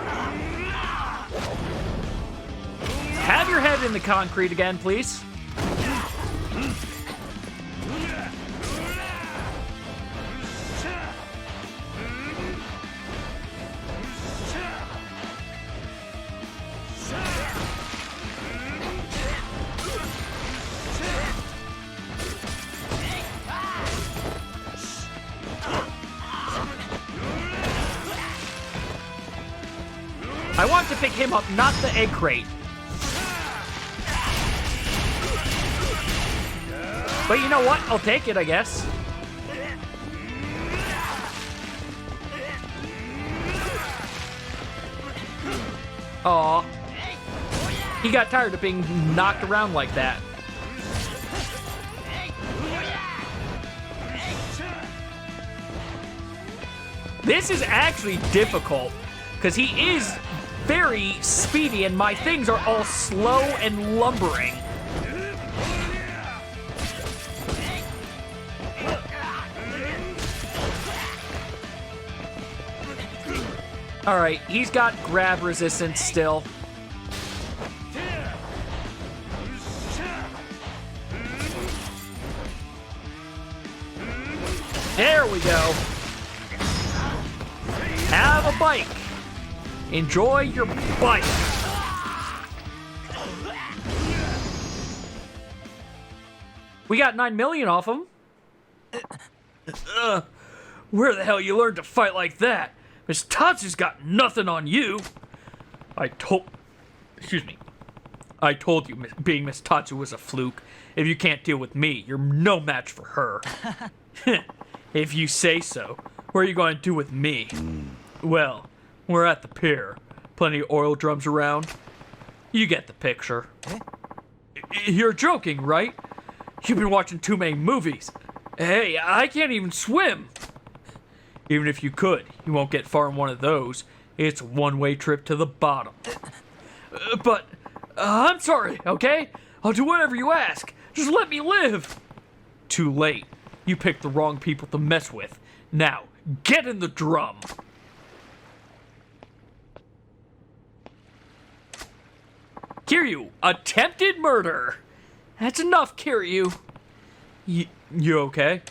Have your head in the concrete again, please. I want to pick him up, not the egg crate. But you know what? I'll take it, I guess. Aw. He got tired of being knocked around like that. This is actually difficult, because he is very speedy and my things are all slow and lumbering. Alright, he's got grab resistance still. There we go. Have a bike. Enjoy your bike. We got 9 million off him. Where the hell you learned to fight like that? Miss Tatsu's got nothing on you. I told you being Miss Tatsu was a fluke. If you can't deal with me, you're no match for her. If you say so. What are you going to do with me? Well, we're at the pier. Plenty of oil drums around. You get the picture. You're joking, right? You've been watching too many movies. Hey, I can't even swim. Even if you could, you won't get far in one of those. It's a one-way trip to the bottom. But, I'm sorry, okay? I'll do whatever you ask. Just let me live. Too late. You picked the wrong people to mess with. Now, get in the drum. Kiryu, attempted murder. That's enough, Kiryu. You okay?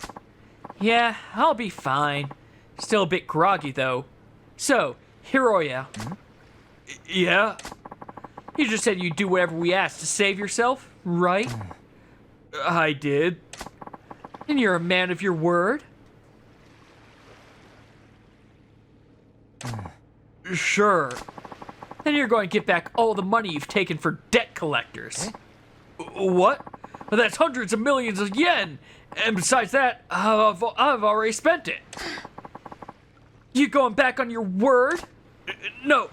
Yeah, I'll be fine. Still a bit groggy, though. So, Hiroya. Yeah? You just said you'd do whatever we asked to save yourself, right? I did. And you're a man of your word? Sure. Then you're going to get back all the money you've taken for debt collectors. What? Well, that's hundreds of millions of yen! And besides that, I've already spent it. You going back on your word? No.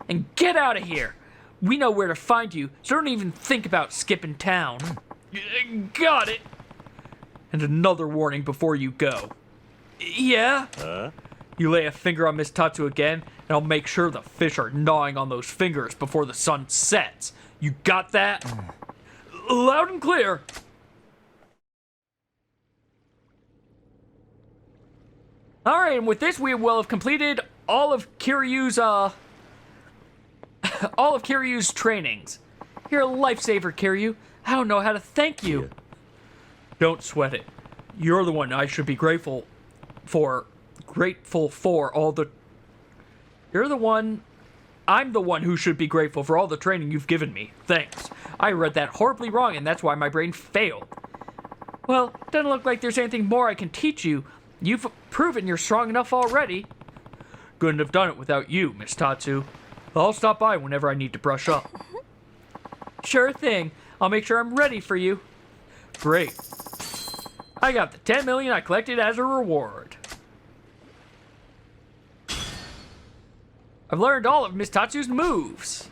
And get out of here. We know where to find you, so don't even think about skipping town. Got it. And another warning before you go. Yeah? You lay a finger on Miss Tatsu again, and I'll make sure the fish are gnawing on those fingers before the sun sets. You got that? Loud and clear. Alright, and with this we will have completed all of Kiryu's, trainings. You're a lifesaver, Kiryu. I don't know how to thank you. Yeah. Don't sweat it. You're the one I should be grateful for all the... I'm the one who should be grateful for all the training you've given me. Thanks. I read that horribly wrong, and that's why my brain failed. Well, doesn't look like there's anything more I can teach you. You've proven you're strong enough already. Couldn't have done it without you, Miss Tatsu. I'll stop by whenever I need to brush up. Sure thing. I'll make sure I'm ready for you. Great. I got the 10 million I collected as a reward. I've learned all of Miss Tatsu's moves.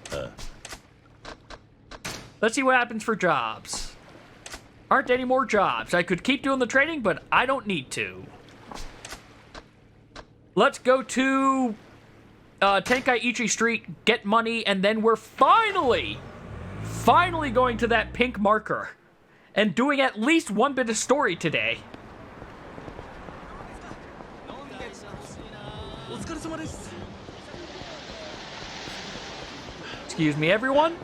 Let's see what happens for jobs. Aren't any more jobs. I could keep doing the trading, but I don't need to. Let's go to Tenkaichi Street, get money, and then we're finally going to that pink marker and doing at least one bit of story today. Excuse me, everyone.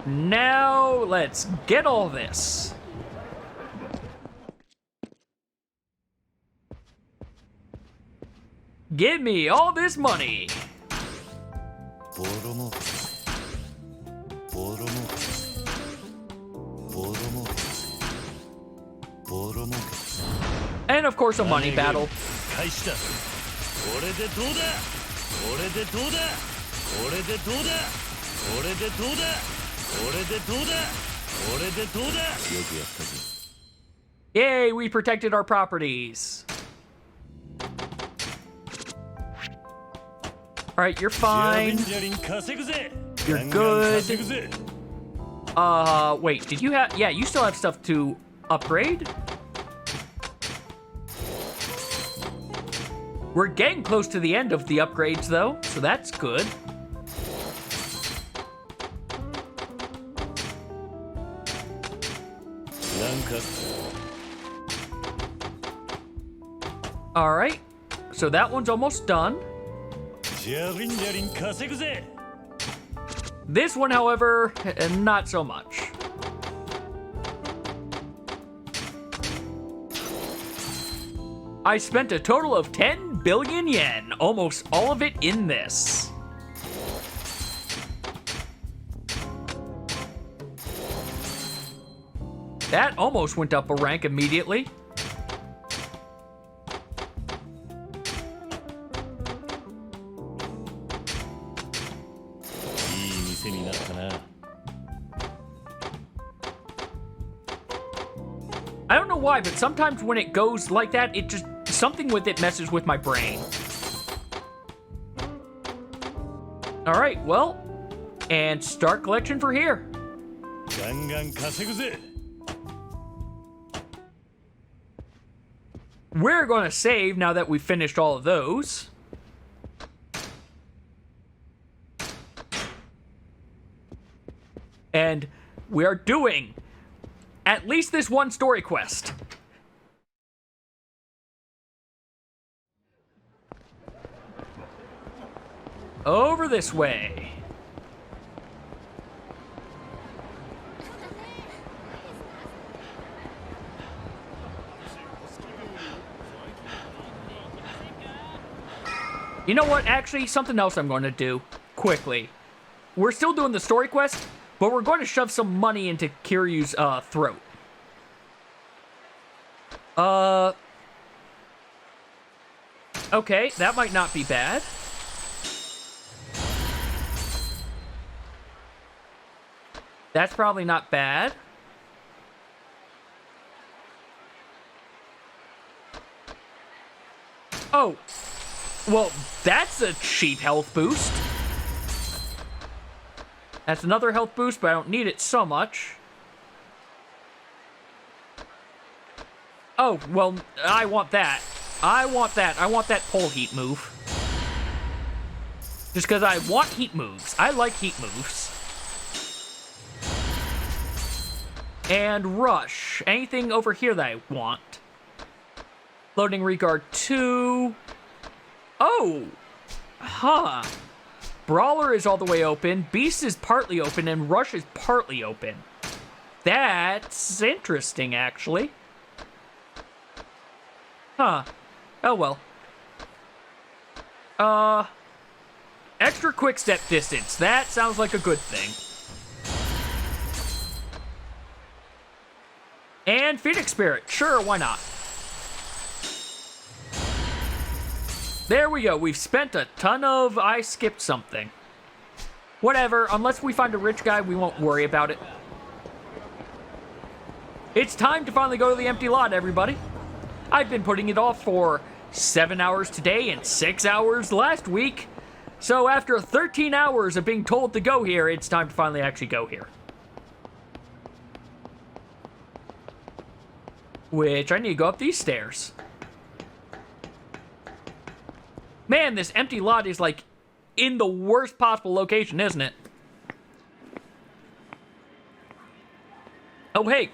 Now, let's get all this. Give me all this money. And of course, a money battle. Yay, we protected our properties. Alright, you're fine. You're good. Wait, did you have... Yeah, you still have stuff to upgrade? We're getting close to the end of the upgrades, though, so that's good. Alright, so that one's almost done. This one, however, not so much. I spent a total of 10 billion yen, almost all of it in this. That almost went up a rank immediately. I don't know why, but sometimes when it goes like that, it just... something with it messes with my brain. Alright, well... and start collection for here. We're gonna save now that we've finished all of those. And we are doing at least this one story quest. Over this way. You know what? Actually, something else I'm going to do quickly. We're still doing the story quest, but we're going to shove some money into Kiryu's throat. Okay, that might not be bad. That's probably not bad. Oh. Well, that's a cheap health boost. That's another health boost, but I don't need it so much. Oh, well, I want that. I want that. I want that pole heat move. Just because I want heat moves. I like heat moves. And rush. Anything over here that I want. Loading regard 2. Oh! Huh. Brawler is all the way open, Beast is partly open, and Rush is partly open. That's interesting, actually. Huh. Oh well. Extra quick step distance. That sounds like a good thing. And Phoenix Spirit. Sure, why not? There we go. We've spent a ton of... I skipped something. Whatever, unless we find a rich guy, we won't worry about it. It's time to finally go to the empty lot, everybody. I've been putting it off for 7 hours today and 6 hours last week. So after 13 hours of being told to go here, it's time to finally actually go here. Which, I need to go up these stairs. Man, this empty lot is like in the worst possible location, isn't it? Oh, hey,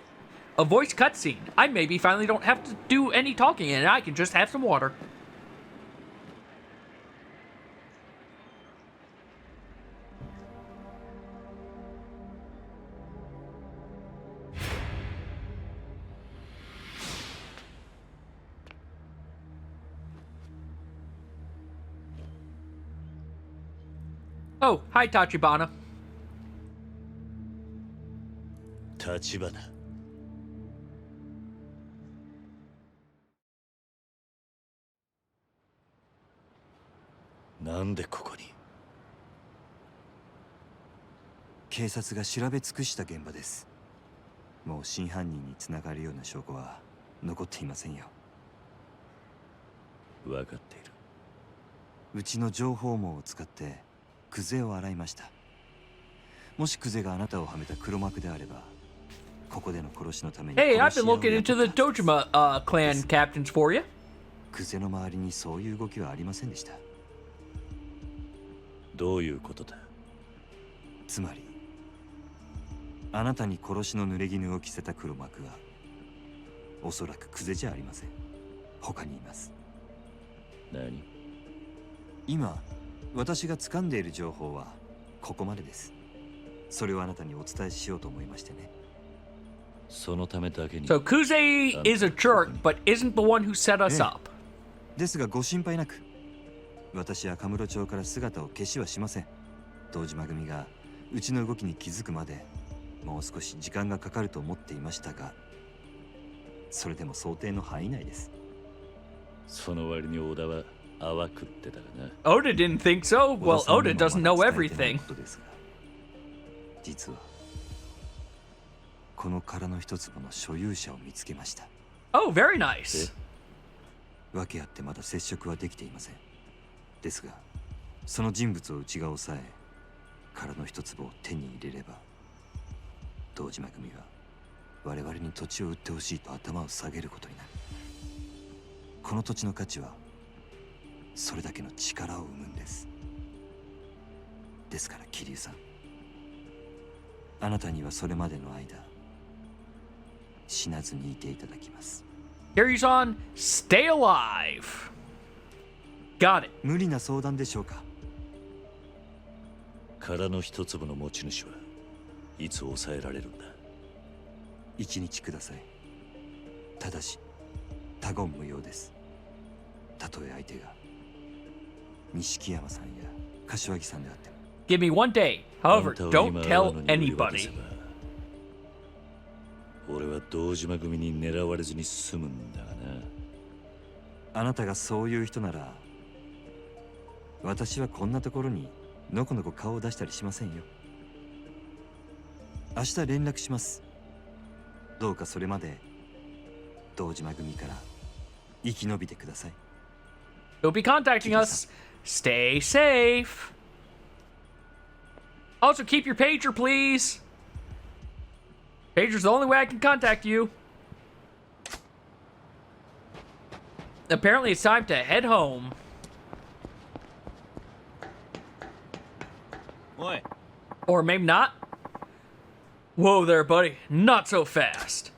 a voice cutscene. I maybe finally don't have to do any talking and I can just have some water. Oh, hi, Tachibana. 立花。なんでここに？警察が調べ尽くした現場です。もう真犯人につながるような証拠は残っていませんよ。分かっている。うちの情報網を使ってクゼを洗いました。もしクゼがあなたをはめた黒幕であれば、ここでの殺しのために。Hey, I've been looking into the Dojima clan captains for you. クゼの周りにそういう動きはありませんでした。どういうことだ？つまり、あなたに殺しの濡れ衣を着せた黒幕は、おそらくクゼじゃありません。他にいます。何？今、私が掴んでいる情報はここまでです。それをあなたにお伝えしようと思いましてね。そのためだけに。So Kuze is a jerk, but isn't the one who set us up. ですがご心配なく、私はカムロ町から姿を消しはしません。堂島組がうちの動きに気づくまでもう少し時間がかかると思っていましたが、それでも想定の範囲内です。その割に小田は淡くってたがな。Oda didn't think so. Well, Oda doesn't know everything. 実はこの殻の一粒の所有者を見つけました。Oh, very nice. 訳あってまだ接触はできていません。ですが、その人物をうちが抑え、殻の一粒を手に入れれば、堂島組は我々に土地を売ってほしいと頭を下げることになる。この土地の価値はそれだけの力を生むんです。ですから桐生さん、あなたにはそれまでの間死なずにいていただきます。 Kiryu-san, stay alive. Got it. 無理な相談でしょうか。殻の一粒の持ち主はいつ抑えられるんだ？一日ください。ただし他言無用です。たとえ相手が錦山さんや柏木さんであっても。 Give me one day. However, don't tell anybody. 俺は堂島組に狙われずに済むんだがな。あなたがそういう人なら、私はこんなところにのこのこ顔を出したりしませんよ。明日連絡します。どうかそれまで堂島組から生き延びてください。 You'll be contacting us. Stay safe. Also, keep your pager, please. Pager's the only way I can contact you. Apparently, it's time to head home. Oi. Or maybe not. Whoa there, buddy. Not so fast.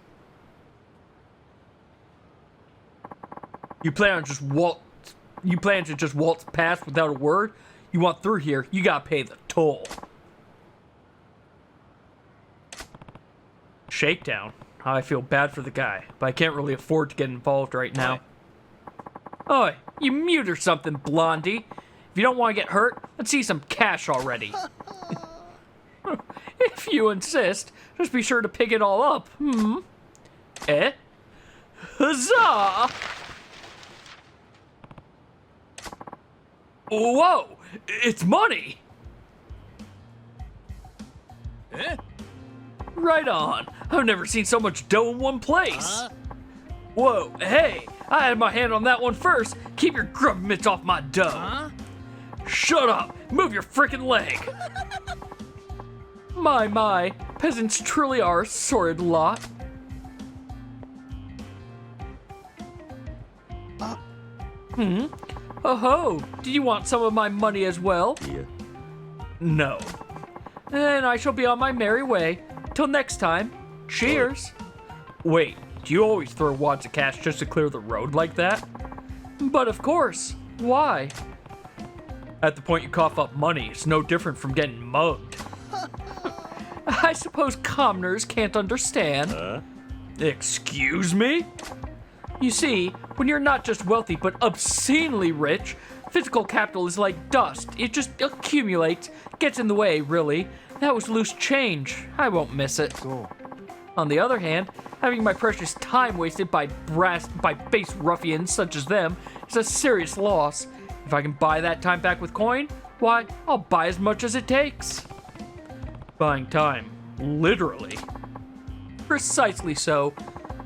You plan to just waltz past without a word? You want through here, you gotta pay the toll. Shakedown. I feel bad for the guy, but I can't really afford to get involved right now. Oi, you mute or something, Blondie. If you don't want to get hurt, let's see some cash already. If you insist, just be sure to pick it all up. Eh? Huzzah! Whoa! It's money! Right on. I've never seen so much dough in one place. Whoa, hey, I had my hand on that one first. Keep your grub mitts off my dough. Shut up. Move your frickin' leg. My, peasants truly are a sordid lot. Oh-ho, did you want some of my money as well? Yeah. No. Then I shall be on my merry way. Till next time, cheers. Wait, do you always throw wads of cash just to clear the road like that? But of course, why? At the point you cough up money, it's no different from getting mugged. I suppose commoners can't understand. Excuse me? You see, when you're not just wealthy but obscenely rich, physical capital is like dust. It just accumulates, gets in the way, really. That was loose change. I won't miss it. On the other hand, having my precious time wasted by base ruffians such as them is a serious loss. If I can buy that time back with coin, why, I'll buy as much as it takes. Buying time, literally. Precisely so.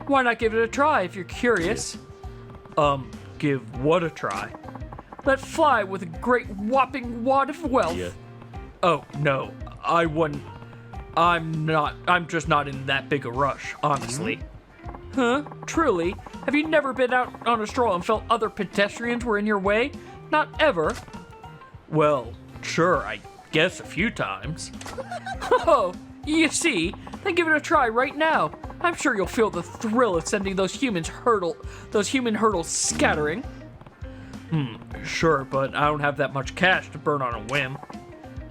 Why not give it a try if you're curious? Give what a try? Let fly with a great whopping wad of wealth. Yeah. Oh, no, I wouldn't. I'm just not in that big a rush, honestly. Huh? Truly? Have you never been out on a stroll and felt other pedestrians were in your way? Not ever? Well, sure, I guess a few times. Oh, you see? Then give it a try right now. I'm sure you'll feel the thrill of sending those human hurdles scattering. Sure, but I don't have that much cash to burn on a whim.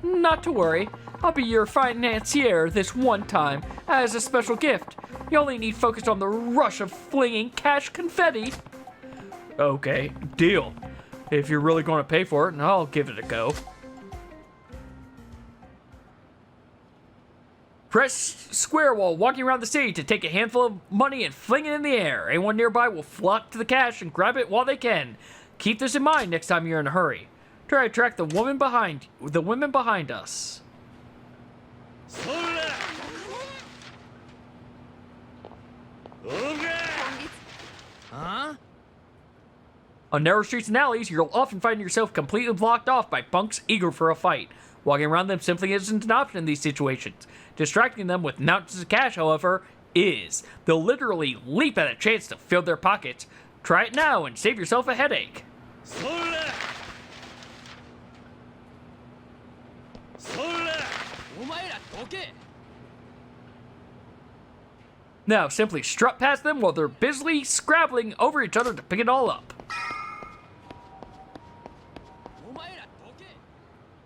Not to worry. I'll be your financier this one time as a special gift. You only need focus on the rush of flinging cash confetti. Okay, deal. If you're really going to pay for it, I'll give it a go. Press square while walking around the city to take a handful of money and fling it in the air. Anyone nearby will flock to the cash and grab it while they can. Keep this in mind next time you're in a hurry. Try to track the women behind us. On narrow streets and alleys, you'll often find yourself completely blocked off by punks eager for a fight. Walking around them simply isn't an option in these situations. Distracting them with mountains of cash, however, is. They'll literally leap at a chance to fill their pockets. Try it now and save yourself a headache. Now, simply strut past them while they're busily scrabbling over each other to pick it all up.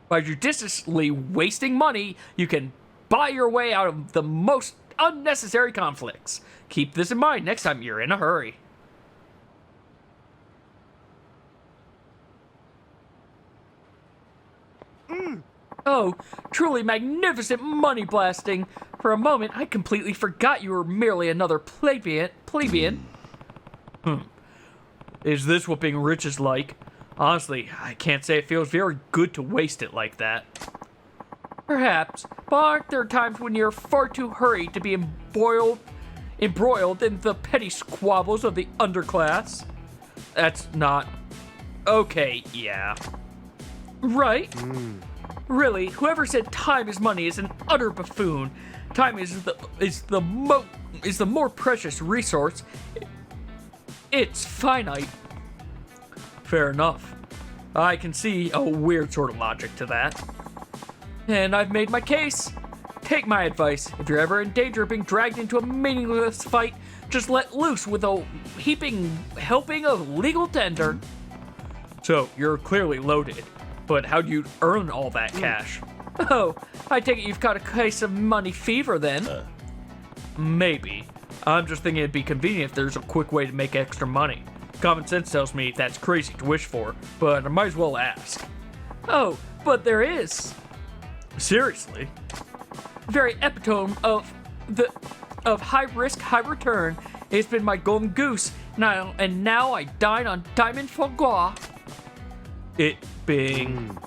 By judiciously wasting money, you can buy your way out of the most unnecessary conflicts. Keep this in mind next time you're in a hurry. Oh, truly magnificent money blasting. For a moment, I completely forgot you were merely another plebeian. Is this what being rich is like? Honestly, I can't say it feels very good to waste it like that. Perhaps, but aren't there times when you're far too hurried to be embroiled in the petty squabbles of the underclass? That's not... Okay, yeah. Right? Really, whoever said time is money is an utter buffoon. Time is the more precious resource. It's finite. Fair enough. I can see a weird sort of logic to that. And I've made my case. Take my advice. If you're ever in danger of being dragged into a meaningless fight, just let loose with a helping of legal tender. So, you're clearly loaded. But how do you earn all that cash? Oh, I take it you've got a case of money fever then? Maybe. I'm just thinking it'd be convenient if there's a quick way to make extra money. Common sense tells me that's crazy to wish for, but I might as well ask. Oh, but there is. Seriously? Very epitome of high risk, high return. It's been my golden goose, and now I dine on diamond foie gras. It being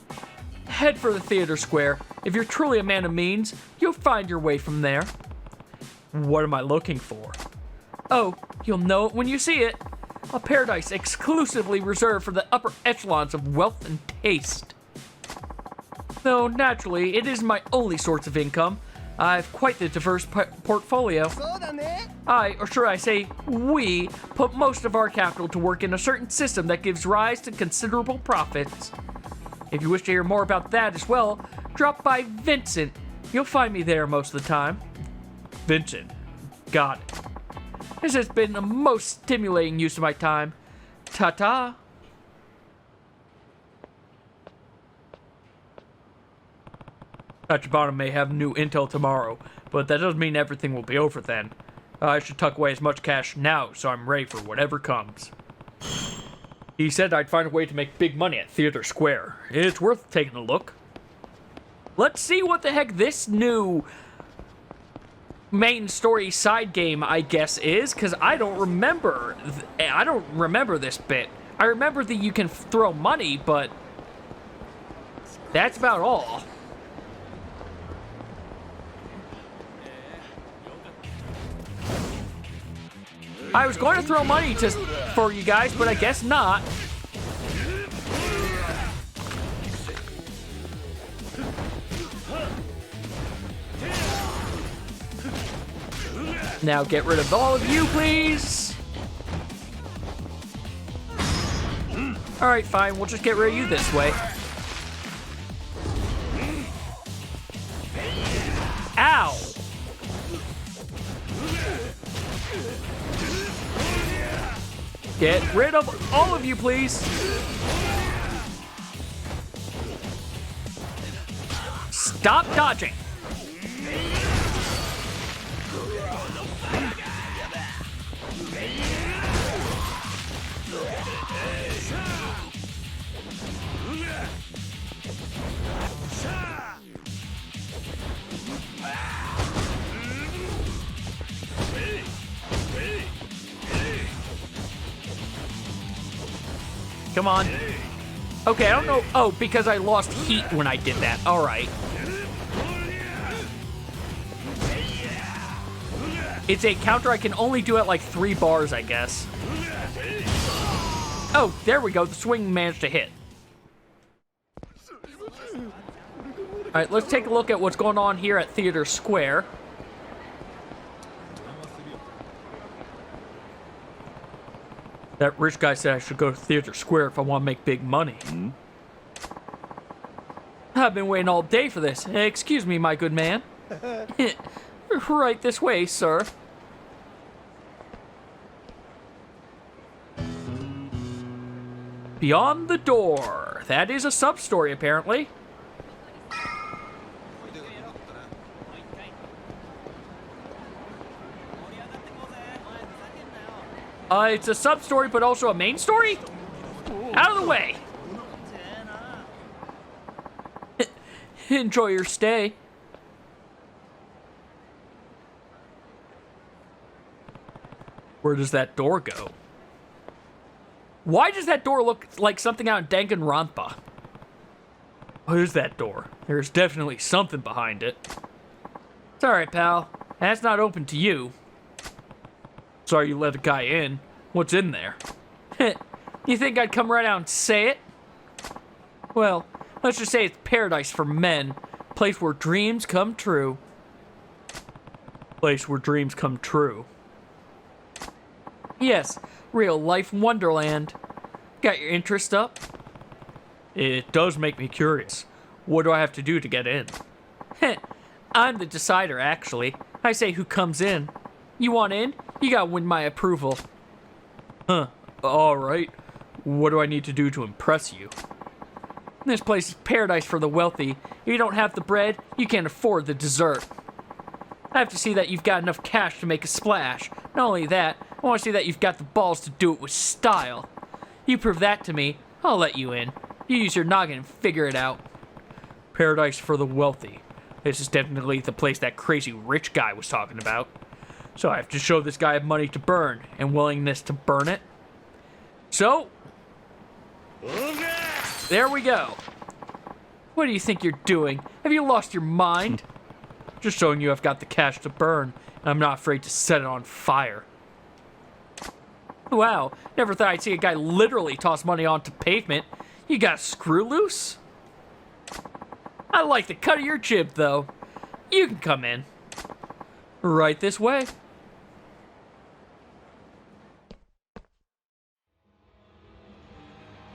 head for the theater square. If you're truly a man of means, you'll find your way from there. What am I looking for? Oh, you'll know it when you see it. A paradise exclusively reserved for the upper echelons of wealth and taste. Though, naturally, it isn't my only source of income. I've quite the diverse portfolio. Or should I say, we put most of our capital to work in a certain system that gives rise to considerable profits. If you wish to hear more about that as well, drop by Vincent. You'll find me there most of the time. Vincent. Got it. This has been a most stimulating use of my time. Ta-ta. Tachibana may have new intel tomorrow, but that doesn't mean everything will be over then. I should tuck away as much cash now so I'm ready for whatever comes. He said I'd find a way to make big money at Theater Square. It's worth taking a look. Let's see what the heck this new main story side game, I guess, is, because I don't remember. I don't remember this bit. I remember that you can throw money, but that's about all. I was going to throw money for you guys, but I guess not. Now get rid of all of you, please. Alright, fine. We'll just get rid of you this way. Ow! Get rid of all of you, please. Stop dodging. Come on. Okay, I don't know. Oh, because I lost heat when I did that. All right. It's a counter I can only do at like 3 bars, I guess. Oh, there we go. The swing managed to hit. All right, let's take a look at what's going on here at Theater Square. That rich guy said I should go to Theater Square if I want to make big money. I've been waiting all day for this. Excuse me, my good man. Right this way, sir. Beyond the door. That is a sub-story, apparently. It's a sub-story, but also a main story? Out of the way! Enjoy your stay. Where does that door go? Why does that door look like something out in Danganronpa? What is that door? There's definitely something behind it. It's alright, pal. That's not open to you. Sorry you let a guy in. What's in there? You think I'd come right out and say it? Well, let's just say it's paradise for men. Place where dreams come true. Place where dreams come true. Yes, real life wonderland. Got your interest up? It does make me curious. What do I have to do to get in? I'm the decider, actually. I say who comes in. You want in? You gotta win my approval. Huh. Alright. What do I need to do to impress you? This place is paradise for the wealthy. If you don't have the bread, you can't afford the dessert. I have to see that you've got enough cash to make a splash. Not only that, I want to see that you've got the balls to do it with style. You prove that to me, I'll let you in. You use your noggin and figure it out. Paradise for the wealthy. This is definitely the place that crazy rich guy was talking about. So I have to show this guy I have money to burn and willingness to burn it. So, there we go. What do you think you're doing? Have you lost your mind? Just showing you I've got the cash to burn, and I'm not afraid to set it on fire. Wow, never thought I'd see a guy literally toss money onto pavement. You got a screw loose? I like the cut of your jib, though. You can come in. Right this way.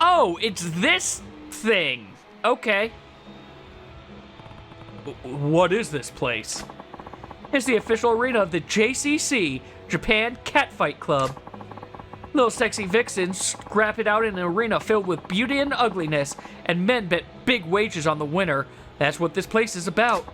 Oh, it's this thing. Okay. What is this place? It's the official arena of the JCC, Japan Catfight Club. Little sexy vixens scrap it out in an arena filled with beauty and ugliness, and men bet big wages on the winner. That's what this place is about.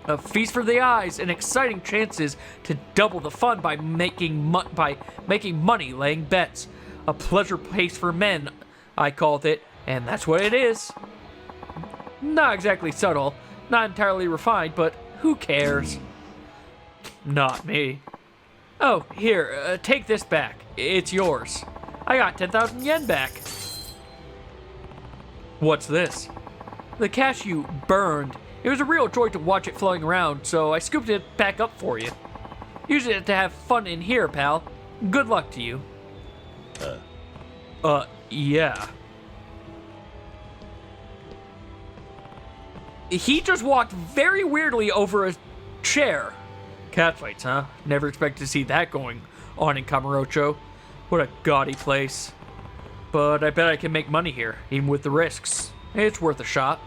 A feast for the eyes and exciting chances to double the fun by making money laying bets. A pleasure place for men, I called it, and that's what it is. Not exactly subtle, not entirely refined, but who cares? Not me. Oh, here, take this back. It's yours. I got 10,000 yen back. What's this? The cash you burned. It was a real joy to watch it flowing around, so I scooped it back up for you. Use it to have fun in here, pal. Good luck to you. Yeah. He just walked very weirdly over a chair. Catfights, huh? Never expected to see that going on in Kamurocho. What a gaudy place. But I bet I can make money here, even with the risks. It's worth a shot.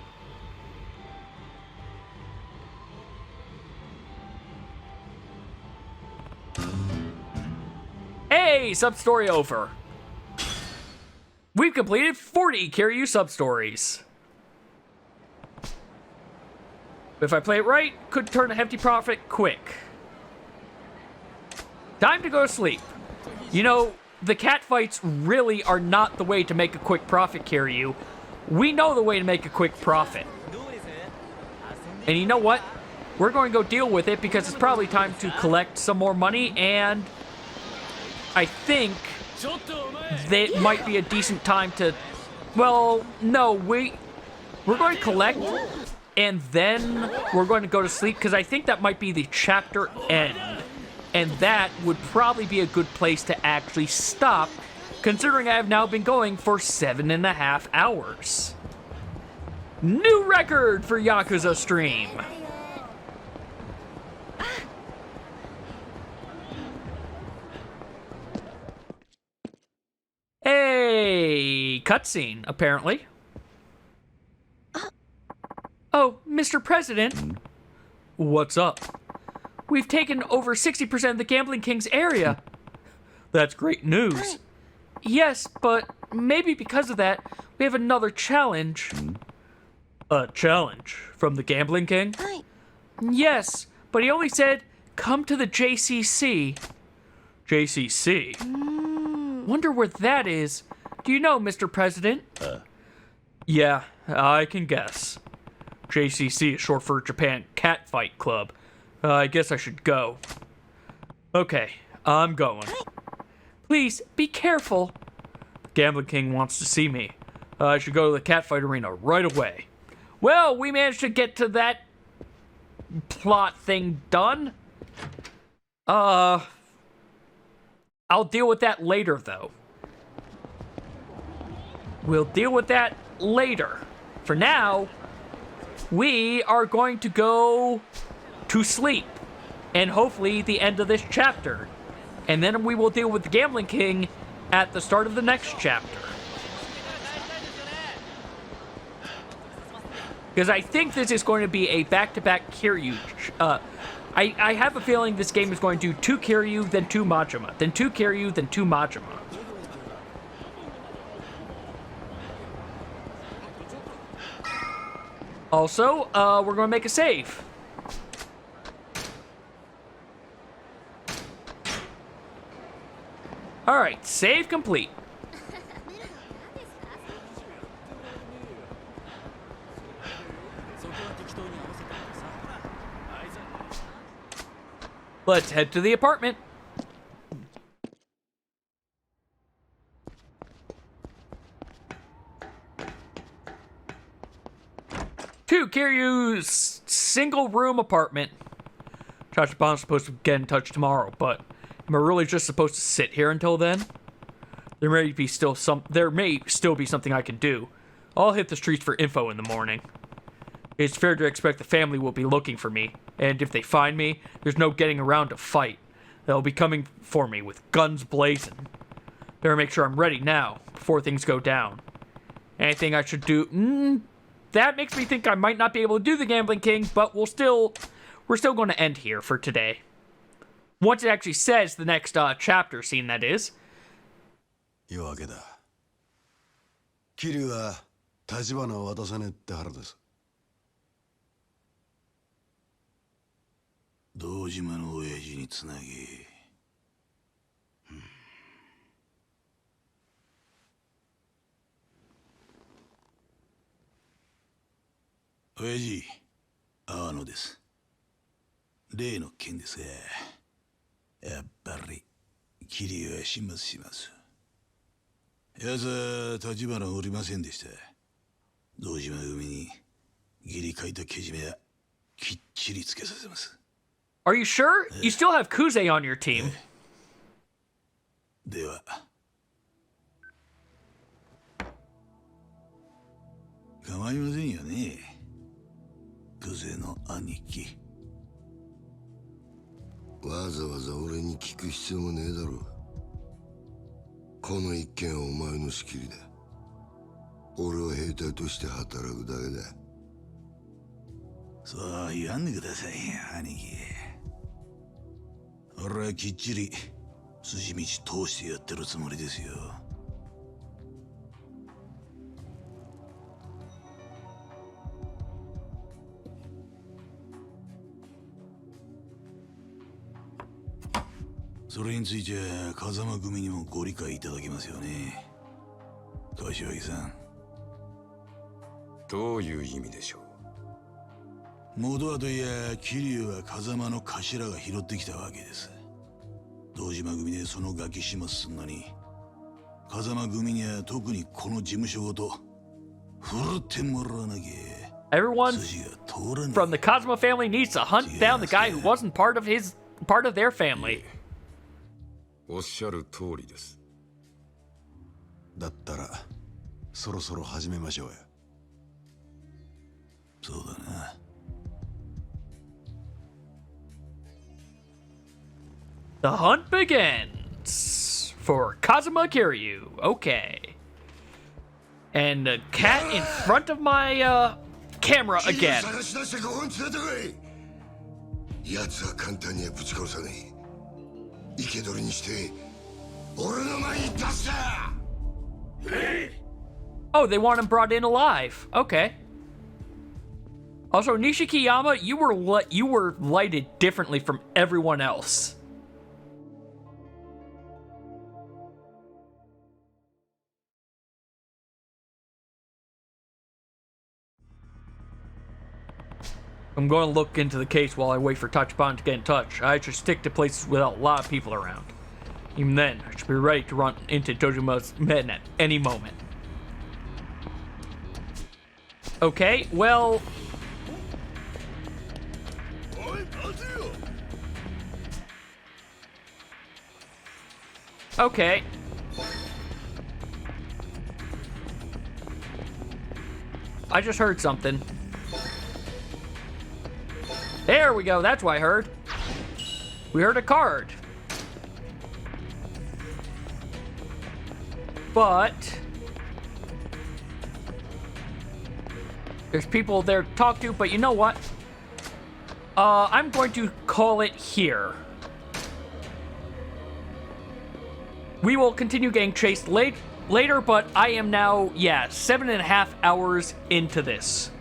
Hey, sub-story over. We've completed 40 Kiryu sub-stories. If I play it right, could turn a hefty profit quick. Time to go to sleep. You know, the cat fights really are not the way to make a quick profit, Kiryu. We know the way to make a quick profit. And you know what? We're going to go deal with it because it's probably time to collect some more money, and I think that might be a decent time to... Well, no, we're going to collect, and then we're going to go to sleep, because I think that might be the chapter end. And that would probably be a good place to actually stop, considering I have now been going for 7.5 hours. New record for Yakuza stream. Hey, cutscene, apparently. Oh, Mr. President. What's up? We've taken over 60% of the Gambling King's area. That's great news. Yes, but maybe because of that, we have another challenge. A challenge from the Gambling King? Yes, but he only said, come to the JCC. JCC? Wonder where that is. Do you know, Mr. President? Yeah, I can guess. JCC is short for Japan Catfight Club. I guess I should go. Okay, I'm going. Please, be careful. Gambling King wants to see me. I should go to the catfight arena right away. Well, we managed to get to that plot thing done. I'll deal with that later, though. We'll deal with that later. For now, we are going to go to sleep, and hopefully the end of this chapter. And then we will deal with the Gambling King at the start of the next chapter. Because I think this is going to be a back-to-back Kiryu. I have a feeling this game is going to do 2 Kiryu, then 2 Majima, then 2 Kiryu, then 2 Majima. Also, we're going to make a save. Alright, save complete. Let's head to the apartment. to Kiryu's single room apartment. Tachiban's supposed to get in touch tomorrow, but am I really just supposed to sit here until then? There may still be something I can do. I'll hit the streets for info in the morning. It's fair to expect the family will be looking for me, and if they find me, there's no getting around to fight. They'll be coming for me with guns blazing. Better make sure I'm ready now, before things go down. Anything I should do? That makes me think I might not be able to do the Gambling King, but we're still going to end here for today. Once it actually says the next chapter scene, that is. 夜明けだ。桐生は橘を渡さねえって腹です。堂島の親父につなぎ。親父、阿野です。例の件ですが、やっぱり桐生は始末します。奴は橘をおりませんでした。堂島組に義理書いたけじめはきっちりつけさせます。Are you sure? You still have Kuze on your team. では。構いませんよね。クゼの兄貴。わざわざ俺に聞く必要もねえだろう。この一件はお前の仕切りだ。俺は兵隊として働くだけだ。そう言わんでくださいよ、兄貴。俺はきっちり筋道通してやってるつもりですよ。それについては風間組にもご理解いただけますよね、柏木さん。どういう意味でしょう。元はといや桐生は風間の頭が拾ってきたわけです。堂島組でそのガキ始末すんのに、風間組には特にこの事務所ごと振るってもらわなきゃ。Everyone from the Kazuma family needs to hunt down the guy who wasn't part of their family. おっしゃる通りです。だったらそろそろ始めましょうよ。そうだな。The hunt begins for Kazuma Kiryu. Okay. And the cat in front of my camera again. 探し出してここに連れてこい。奴は簡単にはぶち殺さねえ。生け捕りにして俺の前に出せ。Oh, they want him brought in alive. Okay. Also, Nishikiyama, you were lighted differently from everyone else. I'm going to look into the case while I wait for Tachibana to get in touch. I should stick to places without a lot of people around. Even then, I should be ready to run into Dojima's men at any moment. Okay, well... Okay. I just heard something. There we go, that's what I heard. We heard a card. But there's people there to talk to, but you know what? I'm going to call it here. We will continue getting chased later, but I am now, 7.5 hours into this.